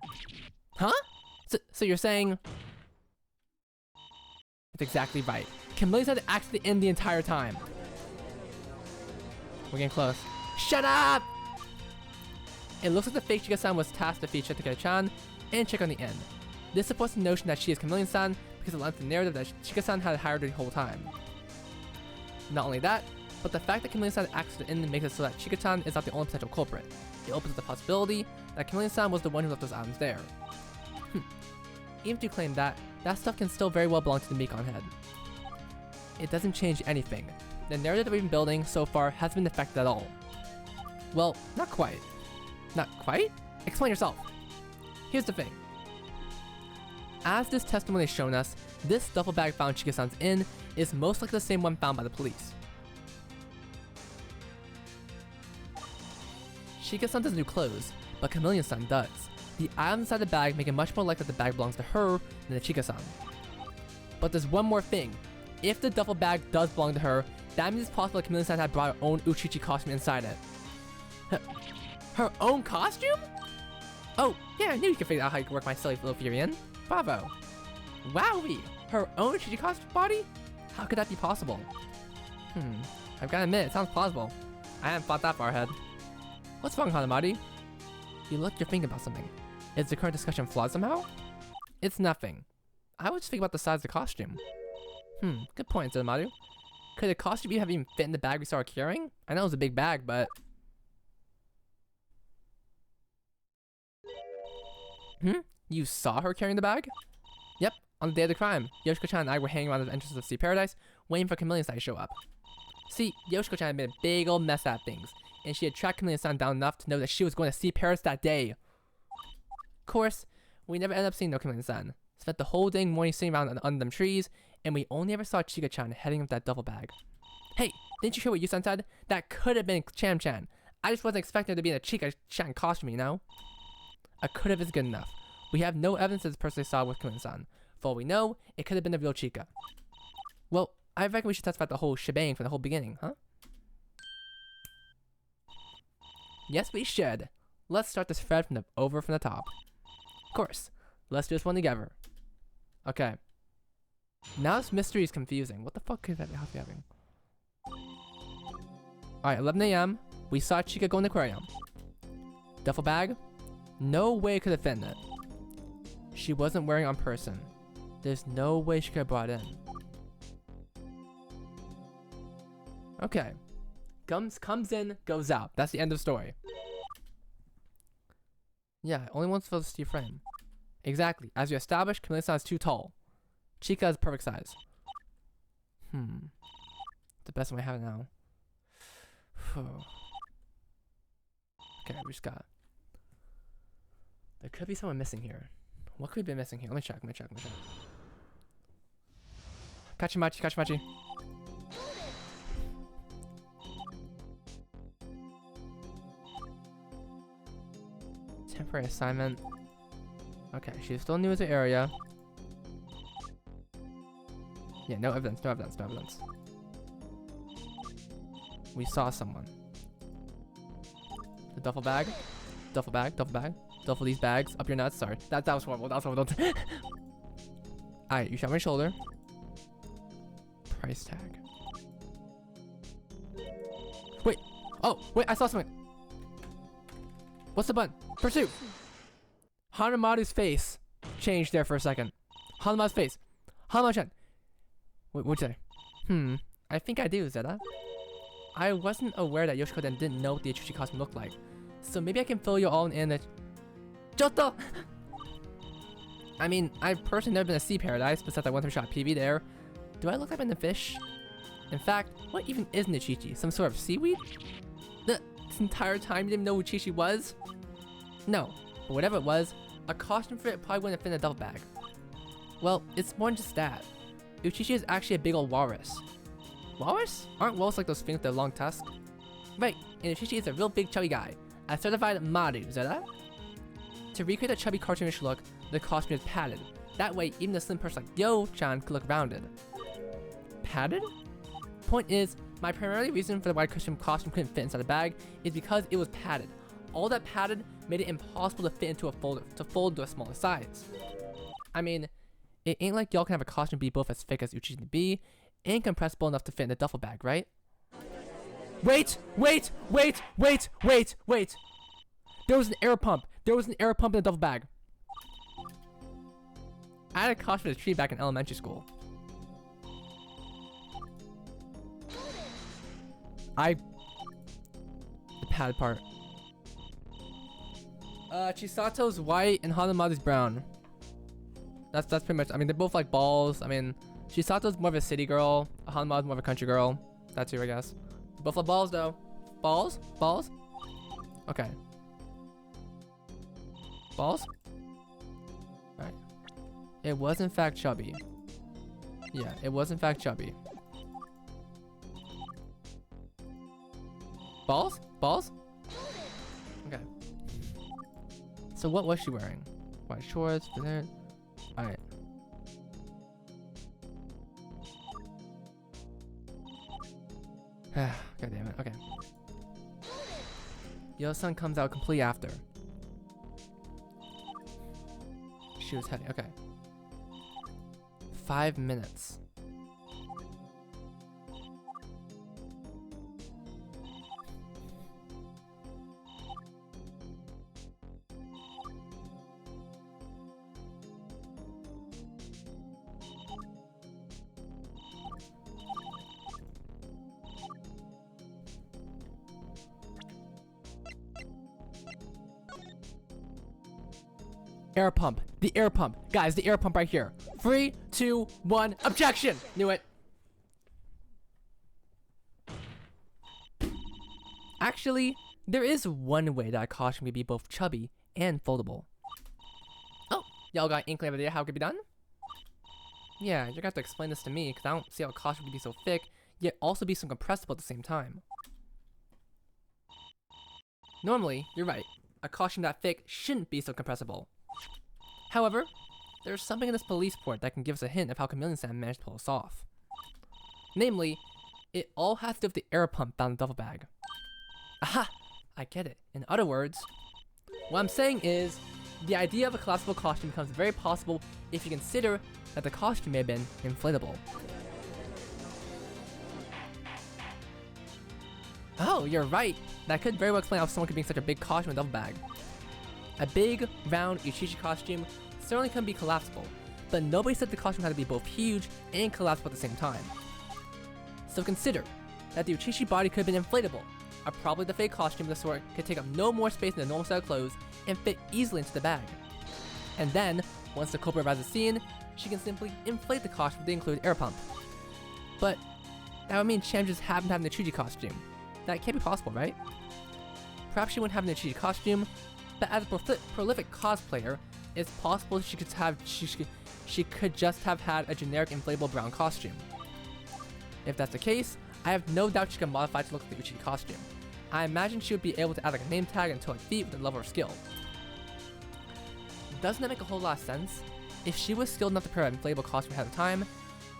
Huh? So you're saying... That's exactly right. Chameleon's had to act the inn the entire time. We're getting close. Shut up! It looks like the fake Chika-san was tasked to feed Shitake-chan and check on the inn. This supports the notion that she is Chameleon-san because it lends the narrative that Chika-san had hired her the whole time. Not only that, but the fact that Chameleon-san acts the inn makes it so that Chika-chan is not the only potential culprit. It opens up the possibility that Chameleon-san was the one who left those items there. Even if you claim that stuff can still very well belong to the Mikon head. It doesn't change anything. The narrative that we've been building so far hasn't been affected at all. Well, not quite. Not quite? Explain yourself. Here's the thing. As this testimony has shown us, this duffel bag found in Chika-san's inn is most likely the same one found by the police. Chika-san doesn't do clothes, but Chameleon-san does. The items inside the bag make it much more likely that the bag belongs to her than to Chika-san. But there's one more thing. If the duffel bag does belong to her, that means it's possible that Chameleon-san had brought her own Uchichi costume inside it. Her own costume? Oh, yeah, I knew you could figure out how you could work my silly little theory in. Bravo. Wowie! Her own Uchichi costume body? How could that be possible? I've gotta admit, it sounds plausible. I haven't thought that far ahead. What's wrong, Hanamari? You look, you're thinking about something. Is the current discussion flawed somehow? It's nothing. I was just thinking about the size of the costume. Good point, Hanamari. Could the costume have even fit in the bag we saw her carrying? I know it was a big bag, but... You saw her carrying the bag? Yep, on the day of the crime, Yoshiko-chan and I were hanging around the entrance of Sea Paradise, waiting for Chameleon-san to show up. See, Yoshiko-chan had made a big old mess out of things, and she had tracked Chameleon-san down enough to know that she was going to Sea Paradise that day. Of course, we never ended up seeing no Chameleon-san. Spent the whole dang morning sitting around under them trees, and we only ever saw Chika-chan heading up that duffel bag. Hey, didn't you hear what Yusan said? That could have been Cham-chan. I just wasn't expecting her to be in a Chika-chan costume, you know? A could have is good enough. We have no evidence that this person saw with Chameleon-san. For all we know, it could have been the real Chika. Well, I reckon we should test about the whole shebang from the whole beginning, huh? Yes, we should. Let's start this thread from the top. Of course. Let's do this one together. Okay. Now this mystery is confusing. What the fuck is that happening? Alright, 11 AM. We saw Chika go in the aquarium. Duffel bag? No way it could have fit in it. She wasn't wearing it on person. There's no way she could have brought it in. Okay. Comes in, goes out. That's the end of the story. Yeah, only one's supposed to see frame. Exactly. As you established, Chameleon-san is too tall. Chika is perfect size. The best one I have now. Okay, we just got... There could be someone missing here. What could we be missing here? Let me check. Kachimachi. Temporary assignment. Okay, she's still new to the area. Yeah, no evidence. We saw someone. The duffel bag. Duffel these bags up your nuts. Sorry. That was horrible. Alright, you shot my shoulder. Price tag. Wait. Oh, wait, I saw something. What's the button? Pursue. Hanamaru's face changed there for a second. Hanamaru's face. Hanamaru-chan. Wait, what'd you say? I think I do, Zeta. I wasn't aware that Yoshiko-den didn't know what the Uchichi costume looked like. So maybe I can fill you all in the... Joto! I mean, I've personally never been to Sea Paradise, besides that one time shot PV there. Do I look like I'm in the fish? In fact, what even is an Uchichi? Some sort of seaweed? This entire time you didn't know who Uchichi was? No, but whatever it was, a costume for it probably wouldn't have fit in a duffel bag. Well, it's more than just that. Uchichi is actually a big old walrus. Walrus? Aren't walrus like those things with their long tusks? Right, and Uchichi is a real big chubby guy. A certified Maru, is that it? To recreate a chubby cartoonish look, the costume is padded. That way, even a slim person like Yo-chan could look rounded. padded? Point is, my primary reason for the white costume couldn't fit inside the bag is because it was padded. All that padded made it impossible to fit into a folder, to fold to a smaller size. I mean, it ain't like y'all can have a costume be both as thick as Uchichi to be and compressible enough to fit in the duffel bag, right? Wait! There was an air pump. There was an air pump in the duffel bag. I had a costume for the tree back in elementary school. The padded part. Chisato's white and Hanamaru's brown. That's pretty much. I mean, they're both like balls. I mean, Chisato's more of a city girl. Hanamaru's more of a country girl. That too, I guess. Both are balls though. Balls? Balls? Okay. Balls? Alright. It was in fact chubby. Yeah, it was in fact chubby. Balls? Balls? Okay. So what was she wearing? White shorts, there. Alright. God damn it. Okay. Yo-san comes out completely after. She was heading. Okay. 5 minutes. Air pump. The air pump. Guys, the air pump right here. 3, 2, 1. Objection! Knew it. Actually, there is one way that a costume can be both chubby and foldable. Oh, y'all got an inkling of idea how it could be done? Yeah, you're gonna have to explain this to me because I don't see how a costume can be so thick, yet also be so compressible at the same time. Normally, you're right. A costume that thick shouldn't be so compressible. However, there's something in this police report that can give us a hint of how Chameleon-san managed to pull this off. Namely, it all has to do with the air pump found in the duffel bag. Aha! I get it. In other words, what I'm saying is, the idea of a collapsible costume becomes very possible if you consider that the costume may have been inflatable. Oh, you're right. That could very well explain how someone could be in such a big costume in a duffel bag. A big, round Uchichi costume certainly can be collapsible, but nobody said the costume had to be both huge and collapsible at the same time. So consider that the Uchichi body could have been inflatable. Probably the fake costume of the sort could take up no more space than a normal set of clothes and fit easily into the bag. And then, once the culprit arrives at the scene, she can simply inflate the costume with the included air pump. But that would mean Cham just happened to have an Uchichi costume. That can't be possible, right? Perhaps she wouldn't have an Uchichi costume, but as a prolific cosplayer, it's possible she could just have had a generic inflatable brown costume. If that's the case, I have no doubt she can modify it to look like the Uchichi costume. I imagine she would be able to add like a name tag and toe like feet with a level of skill. Doesn't that make a whole lot of sense? If she was skilled enough to pair an inflatable costume ahead of time,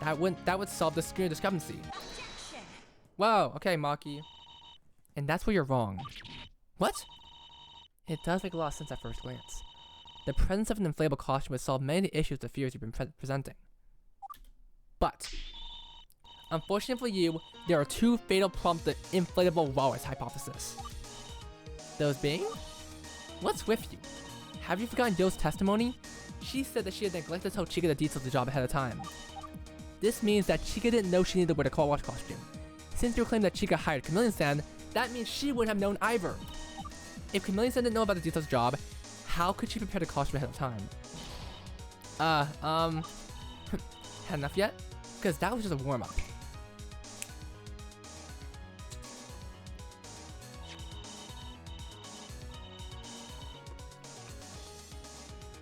that would solve the screen discrepancy. Wow, okay, Maki. And that's where you're wrong. What? It does make a lot of sense at first glance. The presence of an inflatable costume would solve many of the issues the fears you've been presenting. But, unfortunately for you, there are two fatal problems to the inflatable walrus hypothesis. Those being? What's with you? Have you forgotten Yo's testimony? She said that she had neglected to tell Chika the details of the job ahead of time. This means that Chika didn't know she needed to wear the car wash costume. Since you claim that Chika hired Chameleon-san, that means she wouldn't have known either. If Chameleon-san didn't know about the details of the job, how could she prepare the costume ahead of time? Had enough yet? Because that was just a warm-up.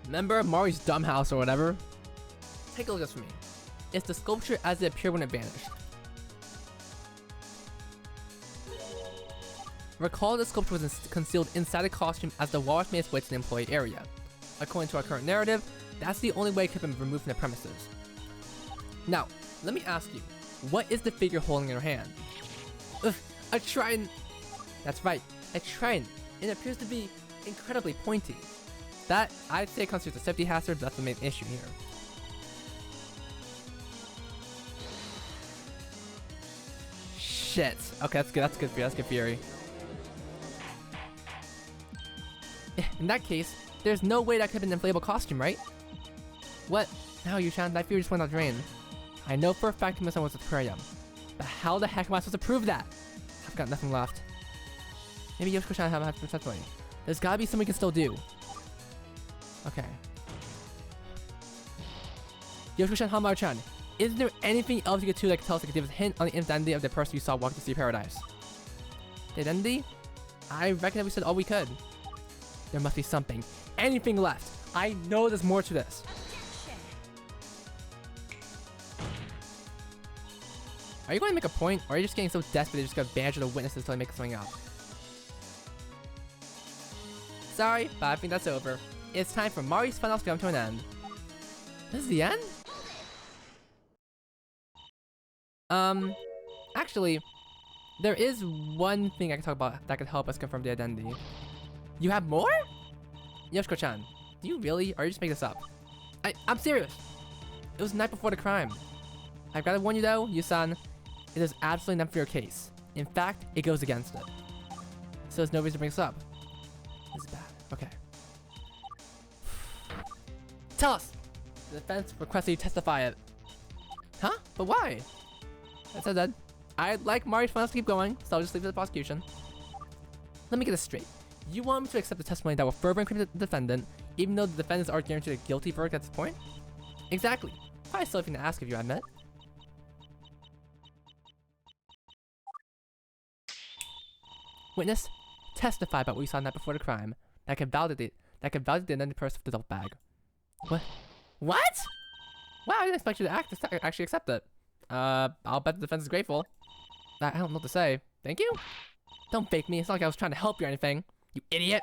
Remember Mari's dumb house or whatever? Take a look at this for me. It's the sculpture as it appeared when it vanished. Recall the sculpture was concealed inside the costume as the walrus made its way to the employee area. According to our current narrative, that's the only way it could have been removed from the premises. Now, let me ask you, What is the figure holding in her hand? Ugh, a trident! That's right, a trident. It appears to be incredibly pointy. That, I'd say, constitutes a safety hazard. That's the main issue here. Shit. Okay, that's good. That's good. That's good fury. In that case, there's no way that could have been an inflatable costume, right? What? Now, Yushan, that fury just went out drain. I know for a fact Kimo-san was aquarium, but how the heck am I supposed to prove that? I've got nothing left. Maybe Yoshiko-chan have testimony. There's gotta be something we can still do. Okay. Yoshiko-chan, Hamaru-chan, isn't there anything else you could do that could tell us that could give us a hint on the identity of the person you saw walk to Sea Paradise? The identity? I reckon that we said all we could. There must be something. Anything left. I know there's more to this. Are you going to make a point, or are you just getting so desperate you're just going to badger the witnesses until they make something up? Sorry, but I think that's over. It's time for Mari's finals to come to an end. This is the end? Actually, there is one thing I can talk about that could help us confirm the identity. You have more? Yoshiko-chan, do you really, or are you just making this up? I'm serious. It was the night before the crime. I've got to warn you though, Yusan, it is absolutely nothing for your case. In fact, it goes against it. So there's no reason to bring this up. This is bad. Okay. Tell us! The defense requests that you testify it. Huh? But why? That said that, I'd like Mari's finals to keep going, so I'll just leave it to the prosecution. Let me get this straight. You want me to accept the testimony that will further incriminate the defendant, even though the defendants are guaranteed a guilty verdict at this point? Exactly. Probably still have to ask if you admit. Witness, testify about what you saw the night before the crime. That can validate the identity person of the duffel bag. What? What? Wow, I didn't expect you to actually accept it. I'll bet the defense is grateful. I don't know what to say. Thank you? Don't fake me. It's not like I was trying to help you or anything. You idiot!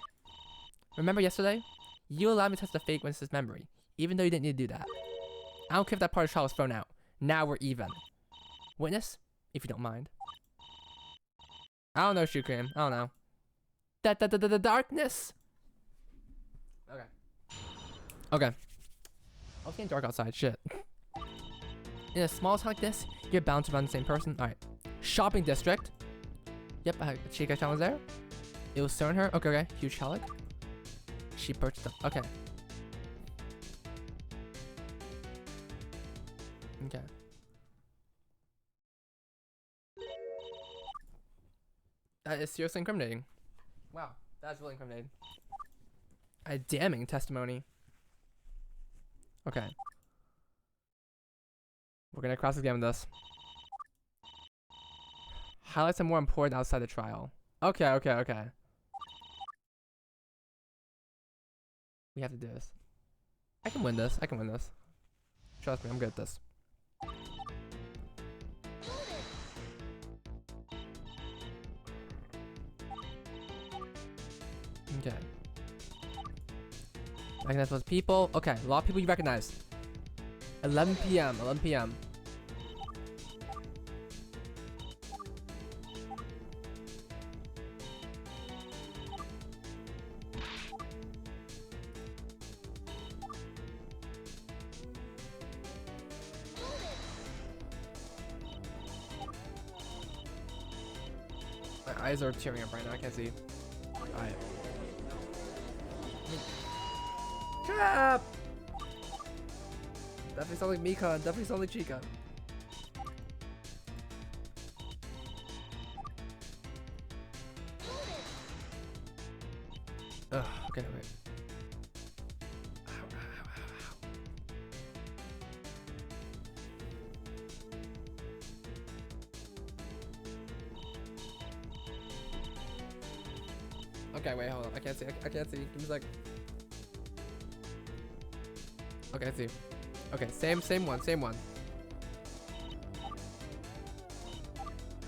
Remember yesterday? You allowed me to test the fake witness's memory, even though you didn't need to do that. I don't care if that part of the trial was thrown out. Now we're even. Witness, if you don't mind. I don't know, Shukrim. I don't know. The darkness! Okay. Okay. I was getting dark outside. Shit. In a small town like this, you're bound to run the same person. Alright. Shopping district. Yep, Chika-chan was there. It was showing her. Okay, okay. Huge Helic. She purchased them. Okay. Okay. That is seriously incriminating. Wow, that's really incriminating. A damning testimony. Okay. We're gonna cross-examine this. Highlights are more important outside the trial. Okay, okay, okay. We have to do this. I can win this. I can win this. Trust me, I'm good at this. Okay. Recognize those people. Okay, a lot of people you recognize. 11 p.m. 11 p.m. My eyes are tearing up right now. I can't see. Alright. Crap! Definitely sounds like Mika. Definitely sounds like Chica. Ugh, okay, wait. Ow, ow, ow, ow. Okay, wait, hold on. I can't see. I can't see. Give me a sec. Okay, I see. Okay, same one.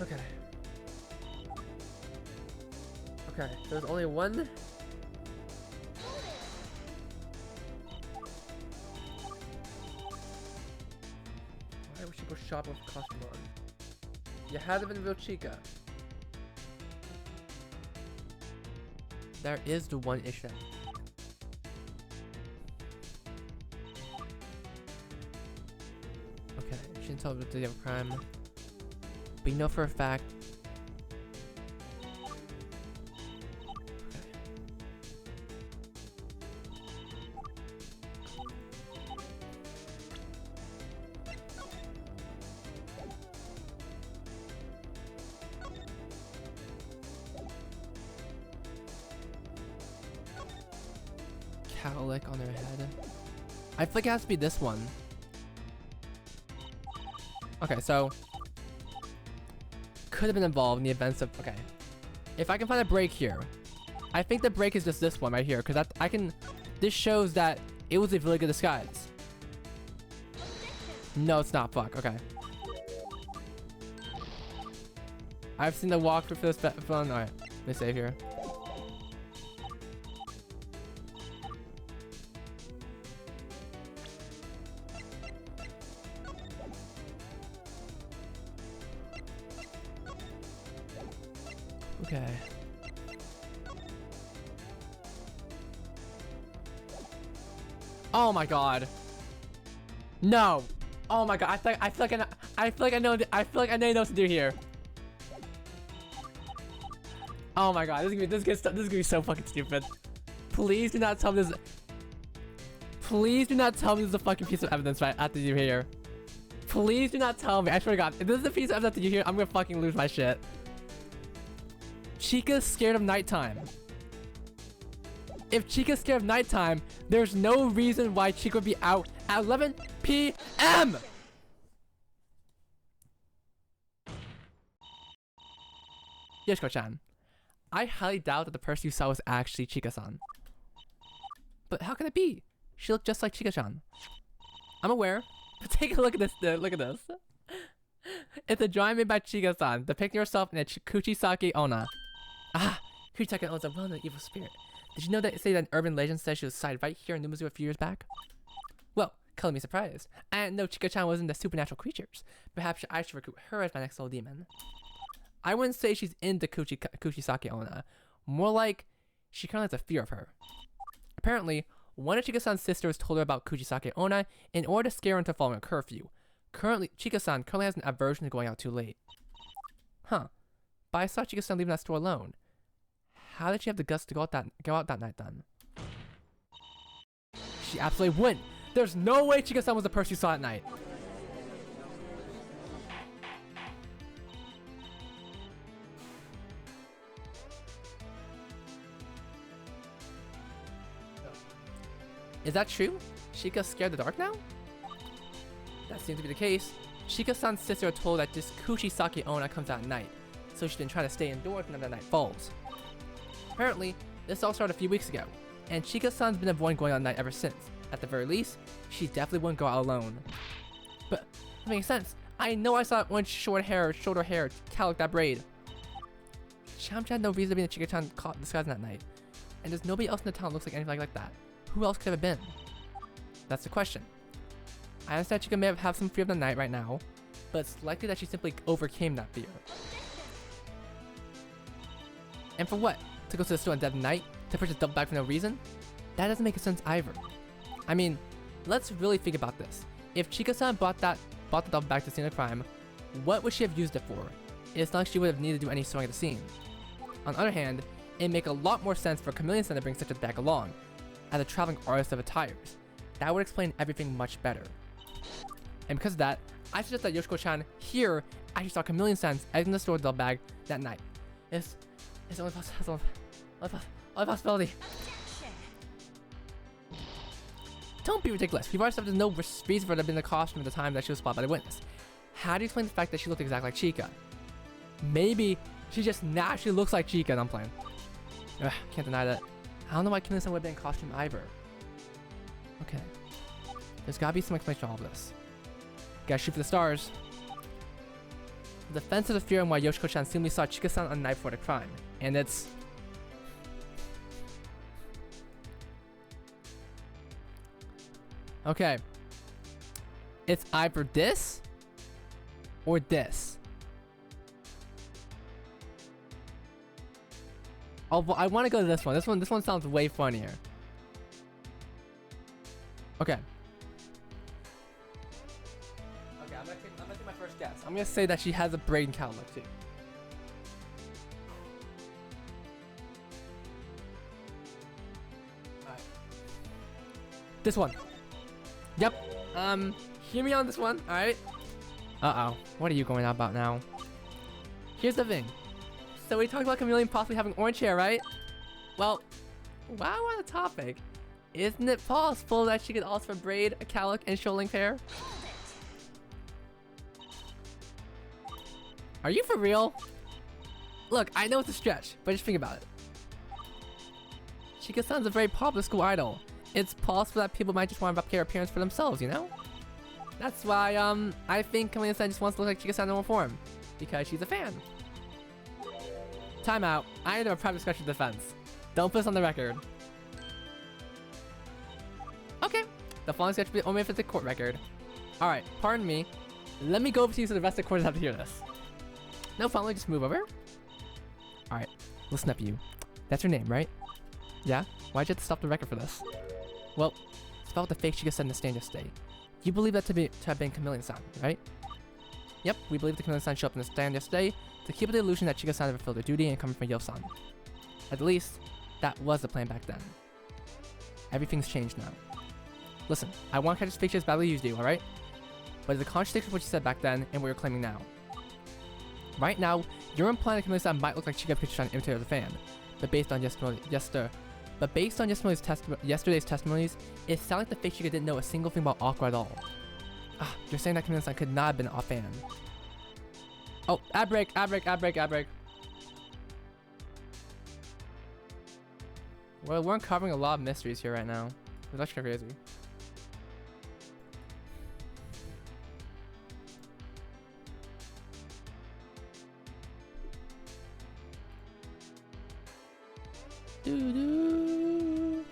Okay. Okay, there's only one. Why would she go shop with costume on? You had to been real Chica. There is the one issue. Okay, she didn't tell me the of crime. But you know for a fact. Cowlick on their head. I feel like it has to be this one. Okay, so could have been involved in the events of. Okay, if I can find a break here, I think the break is just this one right here, because I can. This shows that it was a really good disguise. No, it's not. Fuck. Okay. I've seen the walkthrough for this phone. All right, let me save here. Okay. Oh my god. No. Oh my god. I feel like I know what to do here. Oh my god. This is gonna be so fucking stupid. Please do not tell me this. Please do not tell me this is a fucking piece of evidence right after you here. Please do not tell me. I swear to god. If this is a piece of evidence that you hear, I'm gonna fucking lose my shit. Chica's scared of nighttime. If Chica's scared of nighttime, there's no reason why Chica would be out at 11 p.m. Yoshiko-chan, I highly doubt that the person you saw was actually Chica-san. But how can it be? She looked just like Chica-chan. I'm aware, but take a look at this. Look at this. It's a drawing made by Chica-san, depicting herself in a Kuchisake Onna. Ah, Kuchisake Onna is a well-known evil spirit. Did you know that say that an urban legend says she was sighted right here in Numazu a few years back? Well, color me surprised. I didn't know Chica-chan was into supernatural creatures. Perhaps I should recruit her as my next little demon. I wouldn't say she's into Kuchisake Onna. More like, she currently has a fear of her. Apparently, one of Chica-san's sisters told her about Kuchisake Onna in order to scare her into following a curfew. Chica-san currently has an aversion to going out too late. Huh. But I saw Chica-san leaving that store alone. How did she have the guts to go out that night then? She absolutely wouldn't. There's no way Chica-san was the person you saw at night. Is that true? Chica's scared of the dark now? That seems to be the case. Chica-san's sister told that this Kuchisake Onna comes out at night, so she's been trying to stay indoors when the night falls. Apparently, this all started a few weeks ago, and Chica-san's been avoiding going out at night ever since. At the very least, she definitely wouldn't go out alone. But that makes sense. I know I saw one shoulder hair, cowlick that braid. Shamcha had no reason to be in the Chica-chan disguising that night, and there's nobody else in the town that looks like anything like that. Who else could it have been? That's the question. I understand Chica may have some fear of the night right now, but it's likely that she simply overcame that fear. And for what? To go to the store in dead of night? To purchase double bag for no reason? That doesn't make sense either. I mean, let's really think about this. If Chica-san bought the double bag to the scene of the crime, what would she have used it for? It's not like she would have needed to do any sewing at the scene. On the other hand, it'd make a lot more sense for Chameleon-san to bring such a bag along, as a traveling artist of attires. That would explain everything much better. And because of that, I suggest that Yoshiko-chan here actually saw Chameleon-san exiting the store with the double bag that night. It's the only possibility. Don't be ridiculous. We've already said there's no reason for her to have been in the costume at the time that she was spotted by the witness. How do you explain the fact that she looked exactly like Chica? Maybe she just naturally looks like Chica, and I'm playing. Ugh, can't deny that. I don't know why Chameleon-san would have been in costume either. Okay. There's gotta be some explanation for all of this. Gotta shoot for the stars. The defense of the fear and why Yoshiko-chan seemingly saw Chica-san on the night before the crime. And it's... Okay. It's either this or this. Although I want to go to this one. This one sounds way funnier. Okay. Okay, I'm gonna take my first guess. I'm gonna say that she has a braid and cow look too. Alright. This one. Yep. Hear me on this one, alright? Uh-oh. What are you going on about now? Here's the thing. So we talked about Chameleon possibly having orange hair, right? Well, while we're on the topic, isn't it possible that she could also braid a cowlick and show-length hair? Are you for real? Look, I know it's a stretch, but just think about it. Chika-san's a very popular school idol. It's possible that people might just want to replicate her appearance for themselves, you know? That's why, I think Chameleon-san just wants to look like Chika-san in normal form. Because she's a fan. Time out. I need a private discussion defense. Don't put this on the record. Okay. The following sketch will be only if it's a court record. Alright, pardon me. Let me go over to you so the rest of the court have to hear this. No, finally, just move over. Alright, listen up, you. That's your name, right? Yeah? Why'd you have to stop the record for this? Well, it's about the fake Chika said in the stand yesterday. You believe that to have been Chameleon-san, right? Yep, we believe the Chameleon-san showed up in the stand yesterday to keep the illusion that Chika-san had fulfilled their duty and coming from Yo-san. At least, that was the plan back then. Everything's changed now. Listen, I want to catch this picture as badly as you do, alright? But it's a contradiction of what you said back then and what you're claiming now. Right now, you're implying that Chameleon-san might look like Chika picture an imitator of the fan, but based on yesterday's testimonies, it sounded like the fake Chika didn't know a single thing about Aqua at all. Ah, you're saying that Chameleon-san could not have been a fan. Oh, ad break. Well, we're uncovering a lot of mysteries here right now. It's actually crazy. Do.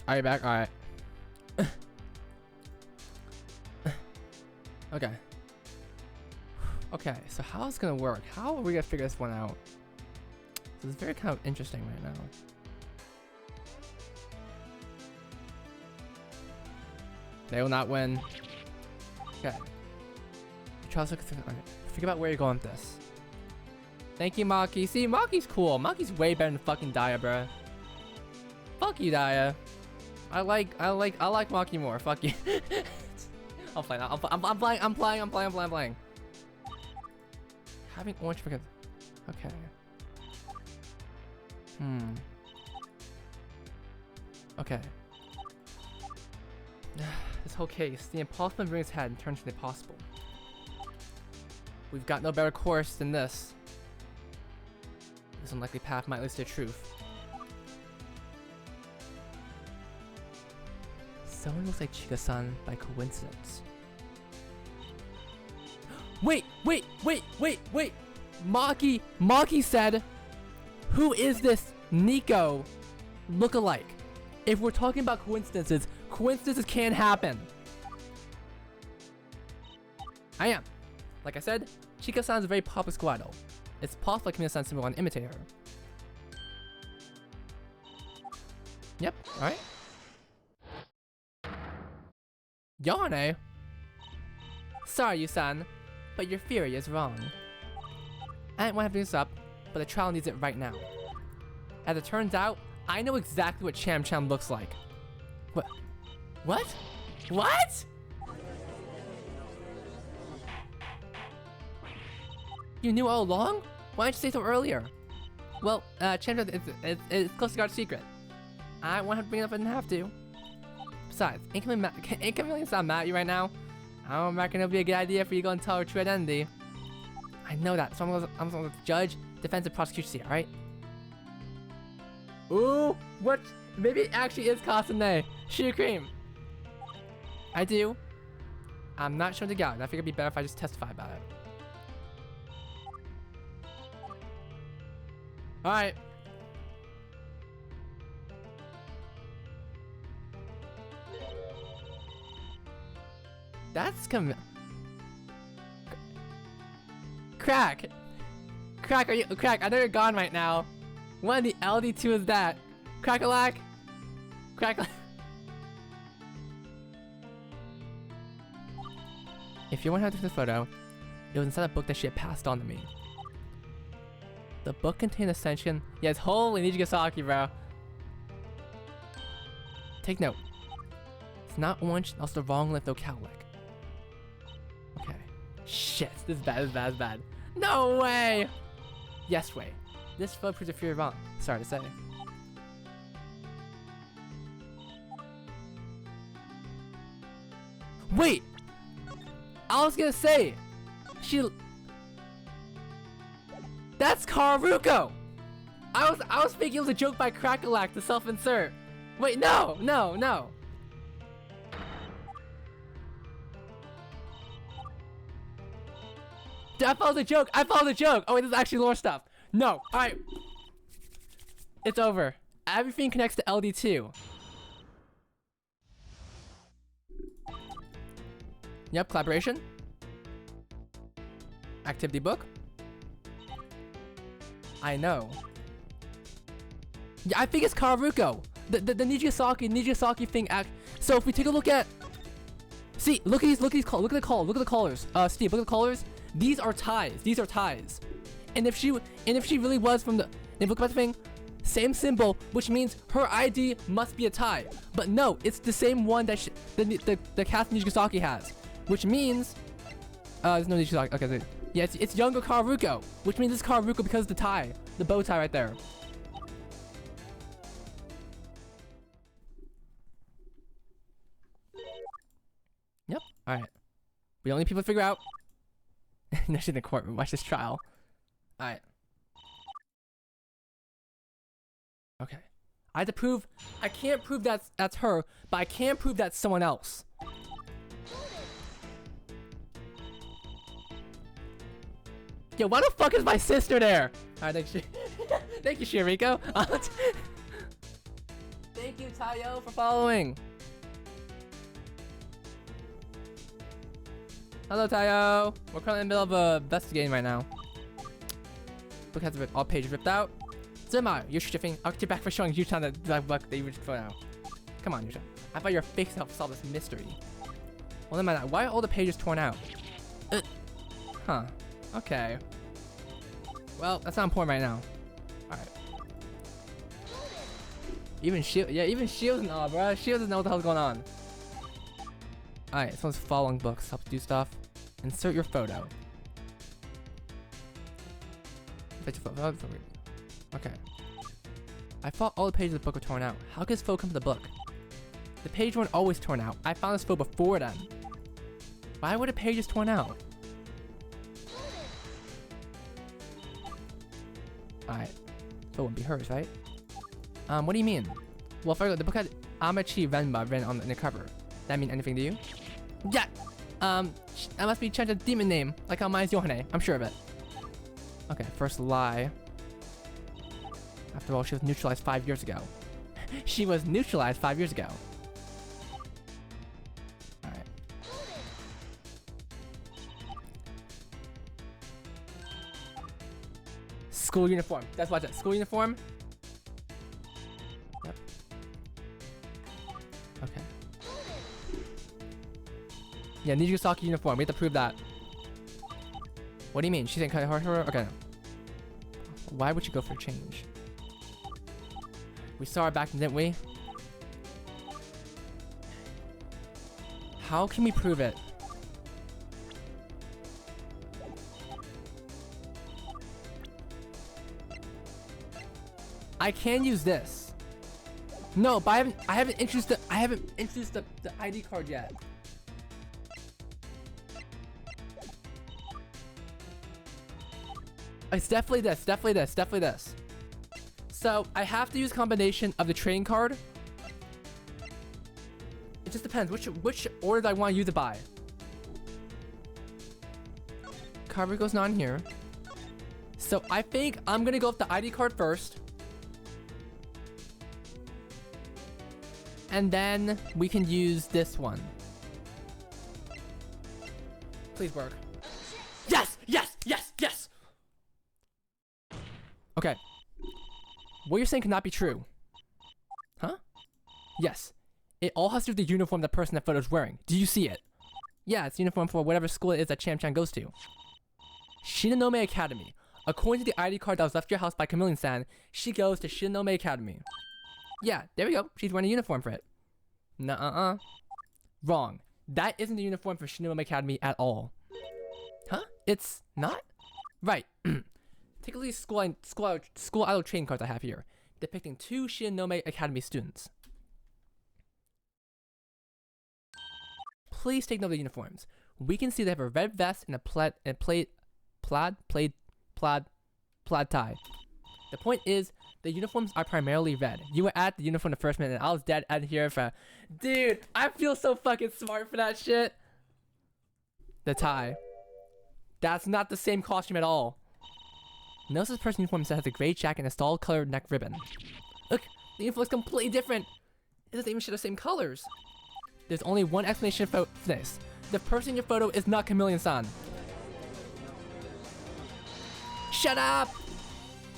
Are you back? Alright. Okay. Okay, so how's it gonna work? How are we gonna figure this one out? This is very kind of interesting right now. They will not win. Okay. Alright. Think about where you're going with this. Thank you, Maki. See, Maki's cool. Maki's way better than fucking Daya, bruh. Fuck you, Daya. I like Maki more. Fuck you. I'm playing. Having orange because... Okay. Okay. This whole case, the impossible brings its head and turns to the impossible. We've got no better course than this. This unlikely path might lead to the truth. Someone looks like Chika-san by coincidence. Wait! Maki said, who is this Nico lookalike? If we're talking about coincidences, coincidences can happen. I am. Like I said, Chika-san is a very popular school idol. It's possible Chameleon-san simply want to imitate her. Yep, alright. Yane? Sorry, Yu-san, but your theory is wrong. I didn't want to bring this up, but the trial needs it right now. As it turns out, I know exactly what Cham Cham looks like. What? You knew all along? Why didn't you say so earlier? Well, Cham Cham is close to guard secret. I want to bring it up and have to. Besides, ain't Chameleon-san mad at you right now? I don't reckon it'll be a good idea for you to go and tell her true identity. I know that, so I'm gonna judge, defense, and prosecution here, alright? Ooh, what? Maybe it actually is Kasane. Sheer cream. I do. I'm not sure the guy. I figured it'd be better if I just testify about it. Alright. That's Crack! Crack, are you- Crack, I know you're gone right now. One of the LD2 is that. Crack-a-lack! Crack-a- If you want to take the photo, it was inside a book that she had passed on to me. The book contained a section. Yes, holy Nijigasaki, bro. Take note. It's not orange, also the wrong length locale. Okay. Shit, this is bad, this is bad, this is bad. No way! Yes way. This photo proves if you're wrong. Sorry to say. Wait! I was gonna say, that's Karuko! I was thinking it was a joke by Crackalack to self-insert. Wait, no! I followed the joke! Oh wait, this is actually lore stuff. No, alright. It's over. Everything connects to LD2. Yep, collaboration. Activity book. I know. Yeah, I think it's Karuko. The Nijigasaki thing so if we take a look at, see, look at the colors. Steve, look at the colors. These are ties. And if she really was from the, if you look at the thing, same symbol, which means her ID must be a tie. But no, it's the same one that the cast Nijigasaki has, which means, there's no Nijigasaki. Okay, yeah, it's younger Karuko, which means it's Karuko because of the tie, the bow tie right there. Yep. All right. We don't need people to figure out. No, she's in the courtroom. Watch this trial. All right. Okay. I have to prove. I can't prove that's her, but I can prove that's someone else. Yo, why the fuck is my sister there? All right, thank you. Thank you, Shiriko. Thank you, Tayo, for following. Hello, Tayo. We're currently in the middle of investigating right now. Book has all pages ripped out. Zuma, you're shifting. I'll get you back for showing Yutan the book that you just put out. Come on, Yutan. I thought your fake self solved this mystery. Well, no matter that. Why are all the pages torn out? Huh. Okay. Well, that's not important right now. Alright. Even Shield, yeah, even Shield and all, bro. Shield doesn't know what the hell's going on. Alright, this one's following books. Helps do stuff. Insert your photo. Okay. I thought all the pages of the book were torn out. How could this photo come to the book? The page weren't always torn out. I found this photo before then. Why were the pages torn out? Alright. So it wouldn't be hers, right? What do you mean? Well, first, the book had Amachi Renma written on the cover. That mean anything to you? Yeah! That must be Chanta's demon name, like how mine's Yohane. I'm sure of it. Okay, first lie. After all, she was neutralized 5 years ago. She was neutralized 5 years ago. Alright. School uniform. That's what I said. School uniform. Yep. Okay. Yeah, Nijigasaki uniform. We have to prove that. What do you mean? She didn't cut her? Okay. Why would you go for a change? We saw her back then, didn't we? How can we prove it? I can use this. No, but I haven't introduced the ID card yet. It's definitely this. So I have to use a combination of the trading card. It just depends which order do I want to use it by. Card goes on here. So I think I'm gonna go with the ID card first. And then we can use this one. Please work. Yes! Yes! Yes! Yes! Okay. What you're saying cannot be true. Huh? Yes. It all has to do with the uniform the person that photo is wearing. Do you see it? Yeah, it's uniform for whatever school it is that Cham-chan goes to. Shinonome Academy. According to the ID card that was left at your house by Chameleon-san, she goes to Shinonome Academy. Yeah, there we go. She's wearing a uniform for it. Nuh-uh-uh. Wrong. That isn't the uniform for Shinonome Academy at all. Huh? It's not? Right. Take a look at these school idol trading cards I have here, depicting 2 Shinonome Academy students. Please take note of the uniforms. We can see they have a red vest and a plaid tie. The point is, the uniforms are primarily red. You were at the uniform the first minute, and I was dead out here for... Dude, I feel so fucking smart for that shit. The tie. That's not the same costume at all. Notice this person's uniform has a gray jacket and a stall colored neck ribbon. Look, the uniform is completely different. It doesn't even share the same colors. There's only one explanation for this. The person in your photo is not Chameleon-san. Shut up!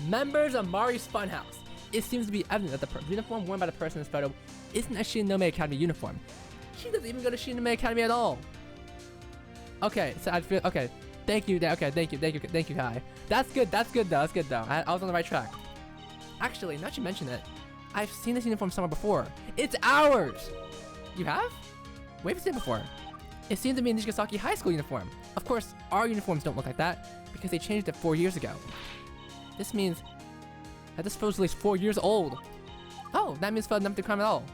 Members of Mari's Funhouse. It seems to be evident that the uniform worn by the person in this photo isn't a Shinonome Academy uniform. She doesn't even go to Shinonome Academy at all. Okay, so I feel okay. Thank you. Okay, thank you, Kai. That's good though. I was on the right track. Actually, now that you mention it, I've seen this uniform somewhere before. It's ours. You have? Where have you seen it before? It seems to be in Nijigasaki High School uniform. Of course, our uniforms don't look like that because they changed it 4 years ago. This means that this photo is at least 4 years old. Oh, that means for nothing crime at all.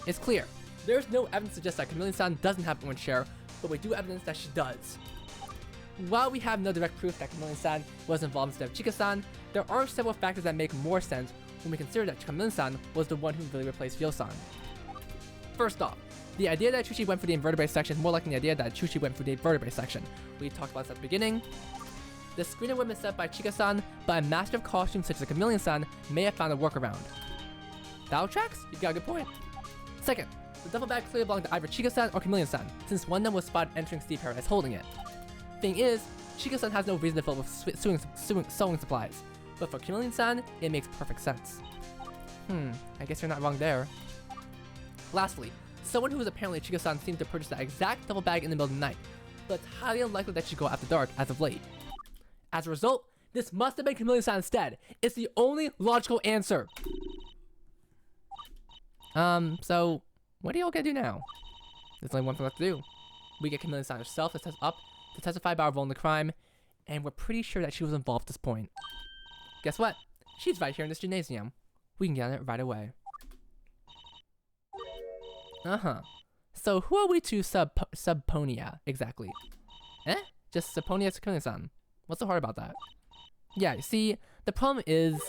It's clear. There's no evidence to suggest that Chameleon-san doesn't have orange hair, but we do have evidence that she does. While we have no direct proof that Chameleon-san was involved instead of Chika-san, there are several factors that make more sense when we consider that Chameleon-san was the one who really replaced Ryo-san. First off, the idea that Chuchi went for the invertebrate section is more like the idea that Chuchi went for the vertebrate section. We talked about this at the beginning. The screener would have been set by Chika-san, but a master of costumes such as Chameleon-san may have found a workaround. That tracks? You got a good point. Second, the duffel bag clearly belonged to either Chika-san or Chameleon-san, since one of them was spotted entering Steve Paradise holding it. Thing is, Chika-san has no reason to fill it with sewing supplies, but for Chameleon-san, it makes perfect sense. I guess you're not wrong there. Lastly, someone who was apparently Chika-san seemed to purchase that exact duffel bag in the middle of the night, but it's highly unlikely that she'd go after dark as of late. As a result, this must have been Chameleon-san instead. It's the only logical answer. So, what are y'all gonna do now? There's only one thing left to do. We get Chameleon-san herself to testify about our role in the crime, and we're pretty sure that she was involved at this point. Guess what? She's right here in this gymnasium. We can get on it right away. So who are we to subponia, exactly? Just subponia to Chameleon-san. What's so hard about that? Yeah, you see, the problem is,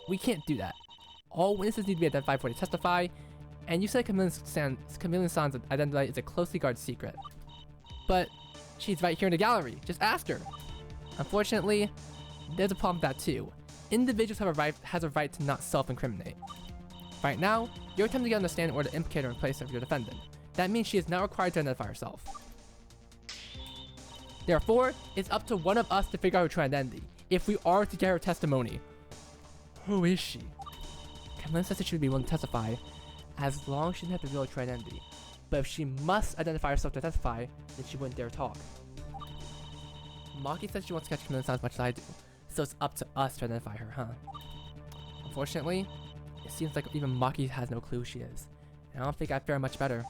we can't do that. All witnesses need to be identified before they testify, and you said Chameleon-san's identity is a closely guarded secret. But she's right here in the gallery. Just ask her. Unfortunately, there's a problem with that too. Individuals have a right to not self-incriminate. Right now, you're attempting to get on the stand or to implicate her in place of your defendant. That means she is not required to identify herself. Therefore, it's up to one of us to figure out her true identity, if we are to get her testimony. Who is she? Chameleon says that she would be willing to testify, as long as she doesn't have to reveal her true identity. But if she must identify herself to testify, then she wouldn't dare talk. Maki says she wants to catch Chameleon as much as I do, so it's up to us to identify her, huh? Unfortunately, it seems like even Maki has no clue who she is, and I don't think I'd fare much better.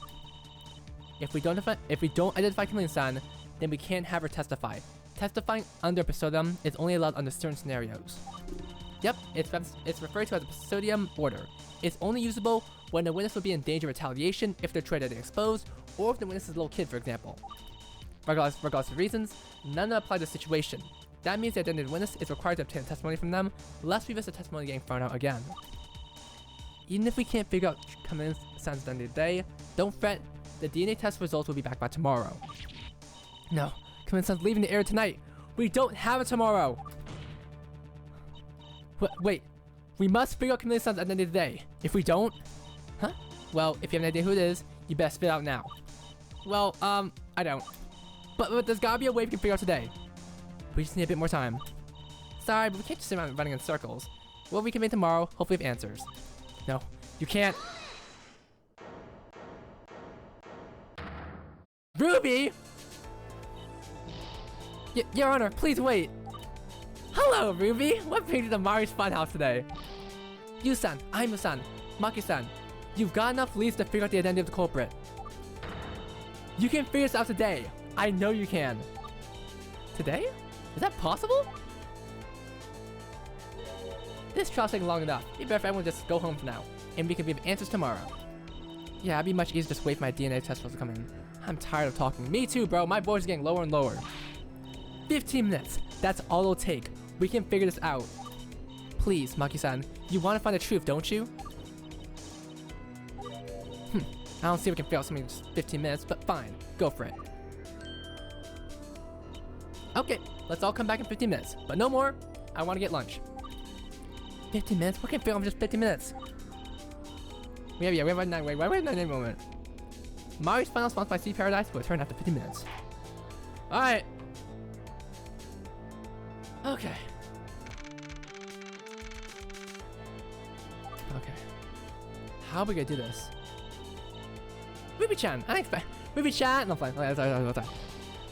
If we don't identify Chameleon-san, then we can't have her testify. Testifying under pseudonym is only allowed under certain scenarios. Yep, it's referred to as a pseudonym order. It's only usable when the witness will be in danger of retaliation if they're traded exposed, or if the witness is a little kid, for example. Regardless of reasons, none apply to the situation. That means the identity witness is required to obtain testimony from them, lest we risk the testimony getting thrown out again. Even if we can't figure out Kamlin's son's identity today, don't fret, the DNA test results will be back by tomorrow. No, Kamlin's son's leaving the area tonight. We don't have it tomorrow. Wait, we must figure out Kamlin's son's identity today. If we don't, huh? Well, if you have an idea who it is, you best spit out now. Well, I don't. But there's gotta be a way we can figure out today. We just need a bit more time. Sorry, but we can't just sit around running in circles. What we can make tomorrow, hopefully with answers. No, you can't. Ruby! Your Honor, please wait. Hello, Ruby. What brings you to Mari's Funhouse today? You-san, I'm San, Maki-san. You've got enough leads to figure out the identity of the culprit. You can figure this out today. I know you can. Today? Is that possible? This trial's taking long enough. It'd be better if everyone just go home for now, and we can give answers tomorrow. Yeah, it'd be much easier to just wait for my DNA test results to come in. I'm tired of talking. Me too, bro. My voice is getting lower and lower. 15 minutes. That's all it'll take. We can figure this out. Please, Maki-san. You want to find the truth, don't you? I don't see if we can figure out something in just 15 minutes, but fine. Go for it. Okay, let's all come back in 15 minutes. But no more. I want to get lunch. 15 minutes? What can figure out in just 15 minutes? We have a 9 moment. Mari's final response by Sea Paradise will return after 50 minutes. Alright. Okay. Okay. How are we gonna do this? Ruby-chan, I expect Ruby-chan. No, fine.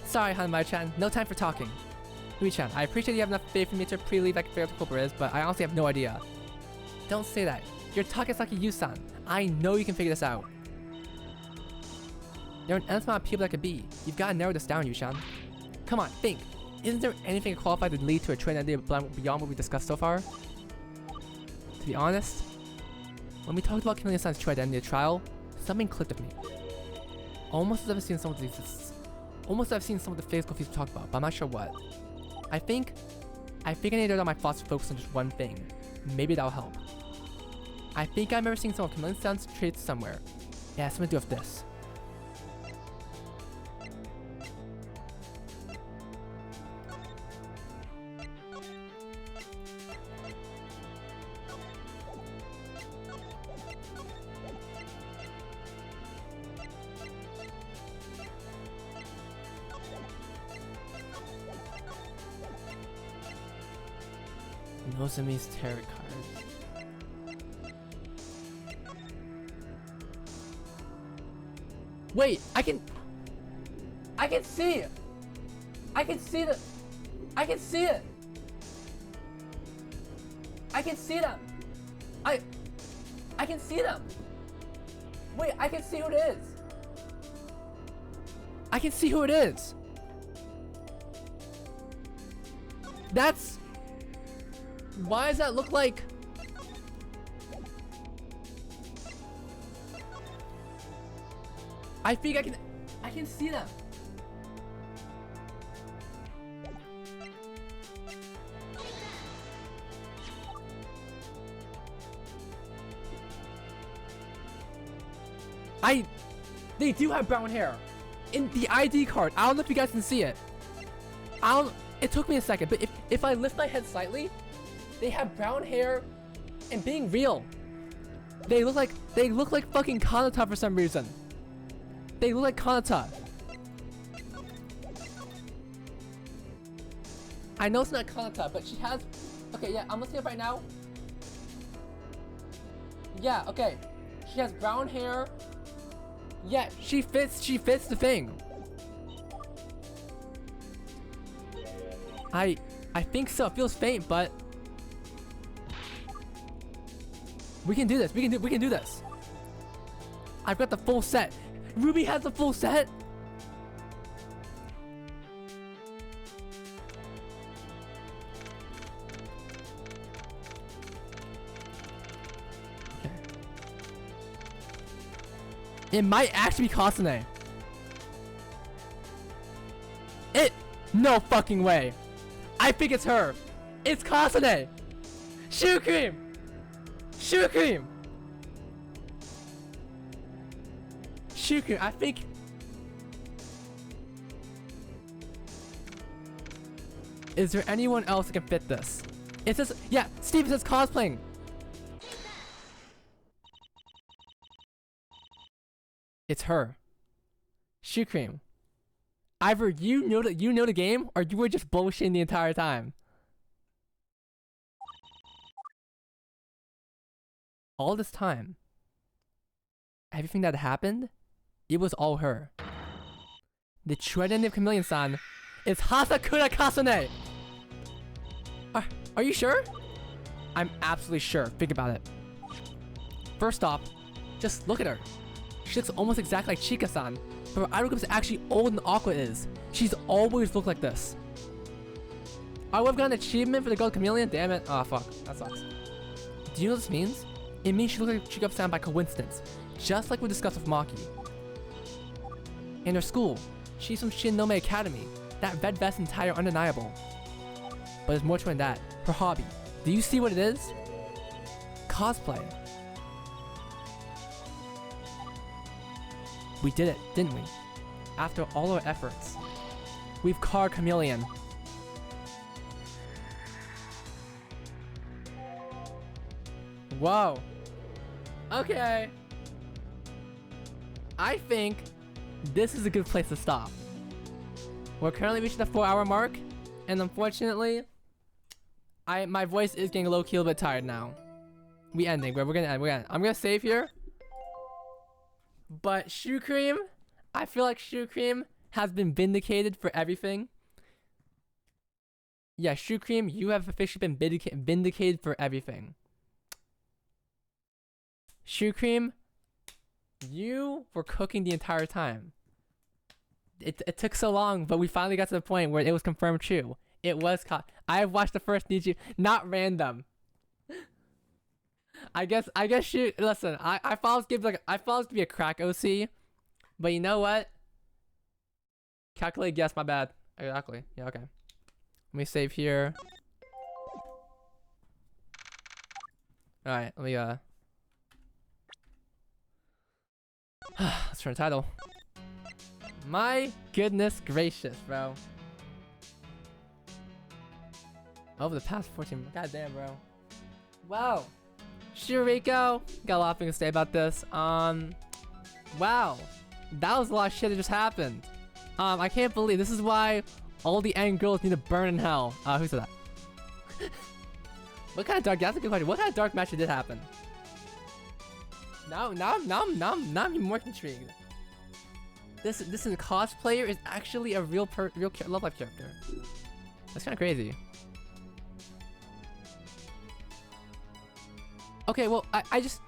Sorry, Hanmai-chan. No time for talking. Ruby-chan, I appreciate you have enough faith in me to pre-leave I can figure out the culprit is, but I honestly have no idea. Don't say that. You're Takesaki Yu-san. I know you can figure this out. There are an endless amount of people that could be. You've got to narrow this down, Yu-san. Come on, think. Isn't there anything qualified to lead to a trained idea beyond what we discussed so far? To be honest, when we talked about Kamlin's true identity at trial, something clicked with me. Almost as I've seen some of these. Almost as I've seen some of the physical feats we talked about, but I'm not sure what. I think I need to let my thoughts focus on just one thing. Maybe that'll help. I think I remember seeing some of Kamlin's traits somewhere. It has something to do with this. Nozomi's tarot card. Wait, I can see it. I can see it. I can see it. I can see them. I can see them. Wait, I can see who it is. I can see who it is. That's... Why does that look like... I think I can see them. They do have brown hair in the ID card. I don't know if you guys can see it. It took me a second, but if I lift my head slightly, they have brown hair and being real. They look like fucking Kanata for some reason. They look like Kanata. I know it's not Kanata, but she has... Okay, yeah, I'm looking up right now. Yeah, okay. She has brown hair. Yeah, she fits the thing. I think so. It feels faint, but we can do this. We can do this. I've got the full set. Ruby has the full set. Okay. It might actually be Kasane. No fucking way. I think it's her. It's Kasane. Shoe cream. Shoe cream. Shoe cream. I think. Is there anyone else that can fit this? It says, yeah, Steven says cosplaying. It's her. Shoe cream. Either you know the game, or you were just bullshitting the entire time. All this time, everything that happened, it was all her. The true identity of Chameleon-san is Hasakura Kasane. Are you sure? I'm absolutely sure. Think about it. First off, just look at her. She looks almost exactly like Chika-san, but her idol group is actually older than Aqua is. She's always looked like this. I would have gotten an achievement for the Gold Chameleon. Damn it. Oh fuck, that sucks. Do you know what this means? It means she looks like Chika-san by coincidence, just like we discussed with Maki. In her school, she's from Shinome Academy. That red vest and tie are undeniable. But there's more to it than that. Her hobby. Do you see what it is? Cosplay. We did it, didn't we? After all our efforts. We've caught Chameleon. Whoa. Okay. I think this is a good place to stop. We're currently reaching the 4-hour mark, and unfortunately, my voice is getting low-key a little bit tired now. We're gonna end. I'm gonna save here. But Shoe Cream, I feel like Shoe Cream has been vindicated for everything. Yeah, Shoe Cream, you have officially been vindicated for everything. Shoe Cream, you were cooking the entire time. It took so long, but we finally got to the point where it was confirmed true. It was caught. I have watched the first Niji, not random. I guess shoot. Listen, I thought it was to be a crack OC, but you know what? Calculate guess, my bad. Exactly. Yeah, okay. Let me save here. Alright, let me let's turn the title. My goodness gracious, bro. Over the past 14, goddamn, bro. Wow. Shuriko, got a lot of things to say about this. Wow. That was a lot of shit that just happened. I can't believe this is why all the end girls need to burn in hell. Who said that? What kind of dark, that's a good question. What kind of dark match did happen? Now I'm even more intrigued. This cosplayer is actually a real love life character. That's kind of crazy. Okay, well, I just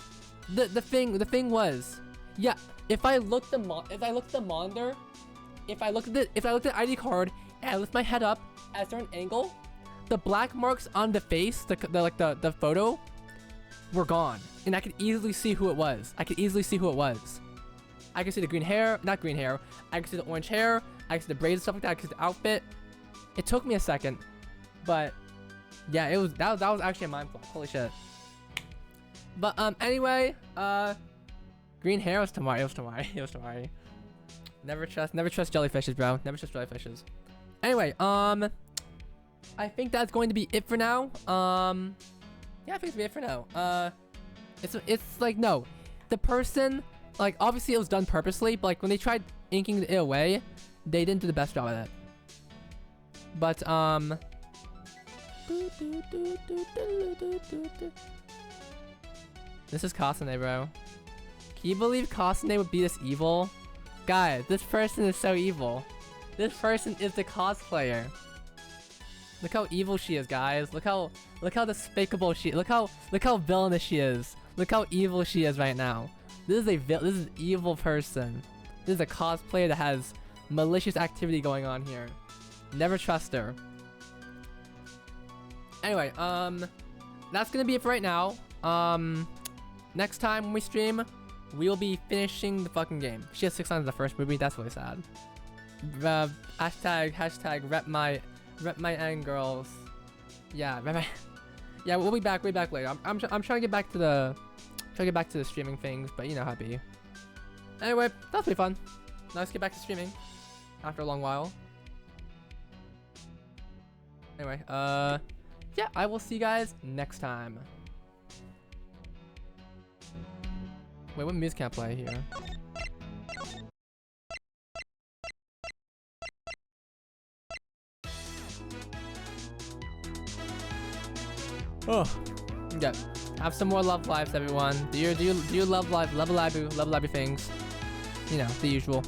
the thing was, yeah. If I looked at the monitor, if I looked at the ID card and I lift my head up at a certain angle, the black marks on the face, the photo, were gone, and I could easily see who it was. I could see the green hair, not green hair. I could see the orange hair. I could see the braids and stuff like that. I could see the outfit. It took me a second, but yeah, that was actually a mind fuck. Holy shit. But anyway, green hair was Tamari. It was Tamari. Never trust jellyfishes, bro. Never trust jellyfishes. Anyway, I think that's going to be it for now. Yeah, I think it's be it for now. It's like, no, the person, like, obviously it was done purposely, but like when they tried inking it away, they didn't do the best job at it. But this is Kasane, bro. Can you believe Kasane would be this evil? Guys, this person is so evil. This person is the cosplayer. Look how evil she is, guys. Look how despicable she. Look how villainous she is. Look how evil she is right now. This is an evil person. This is a cosplayer that has malicious activity going on here. Never trust her. Anyway, that's gonna be it for right now. Next time when we stream, we'll be finishing the fucking game. She has 6 lines in the first movie. That's really sad. Hashtag Rep my end, girls. Yeah, rep my. Yeah, we'll be back. Later. I'm trying to get back to the streaming things, but you know how it be. Anyway, that'll be fun. Now let's get back to streaming after a long while. Anyway, yeah, I will see you guys next time. Wait, what music can I play here? Oh, yeah. Have some more love lives, everyone. Do you love live, love live things? You know, the usual.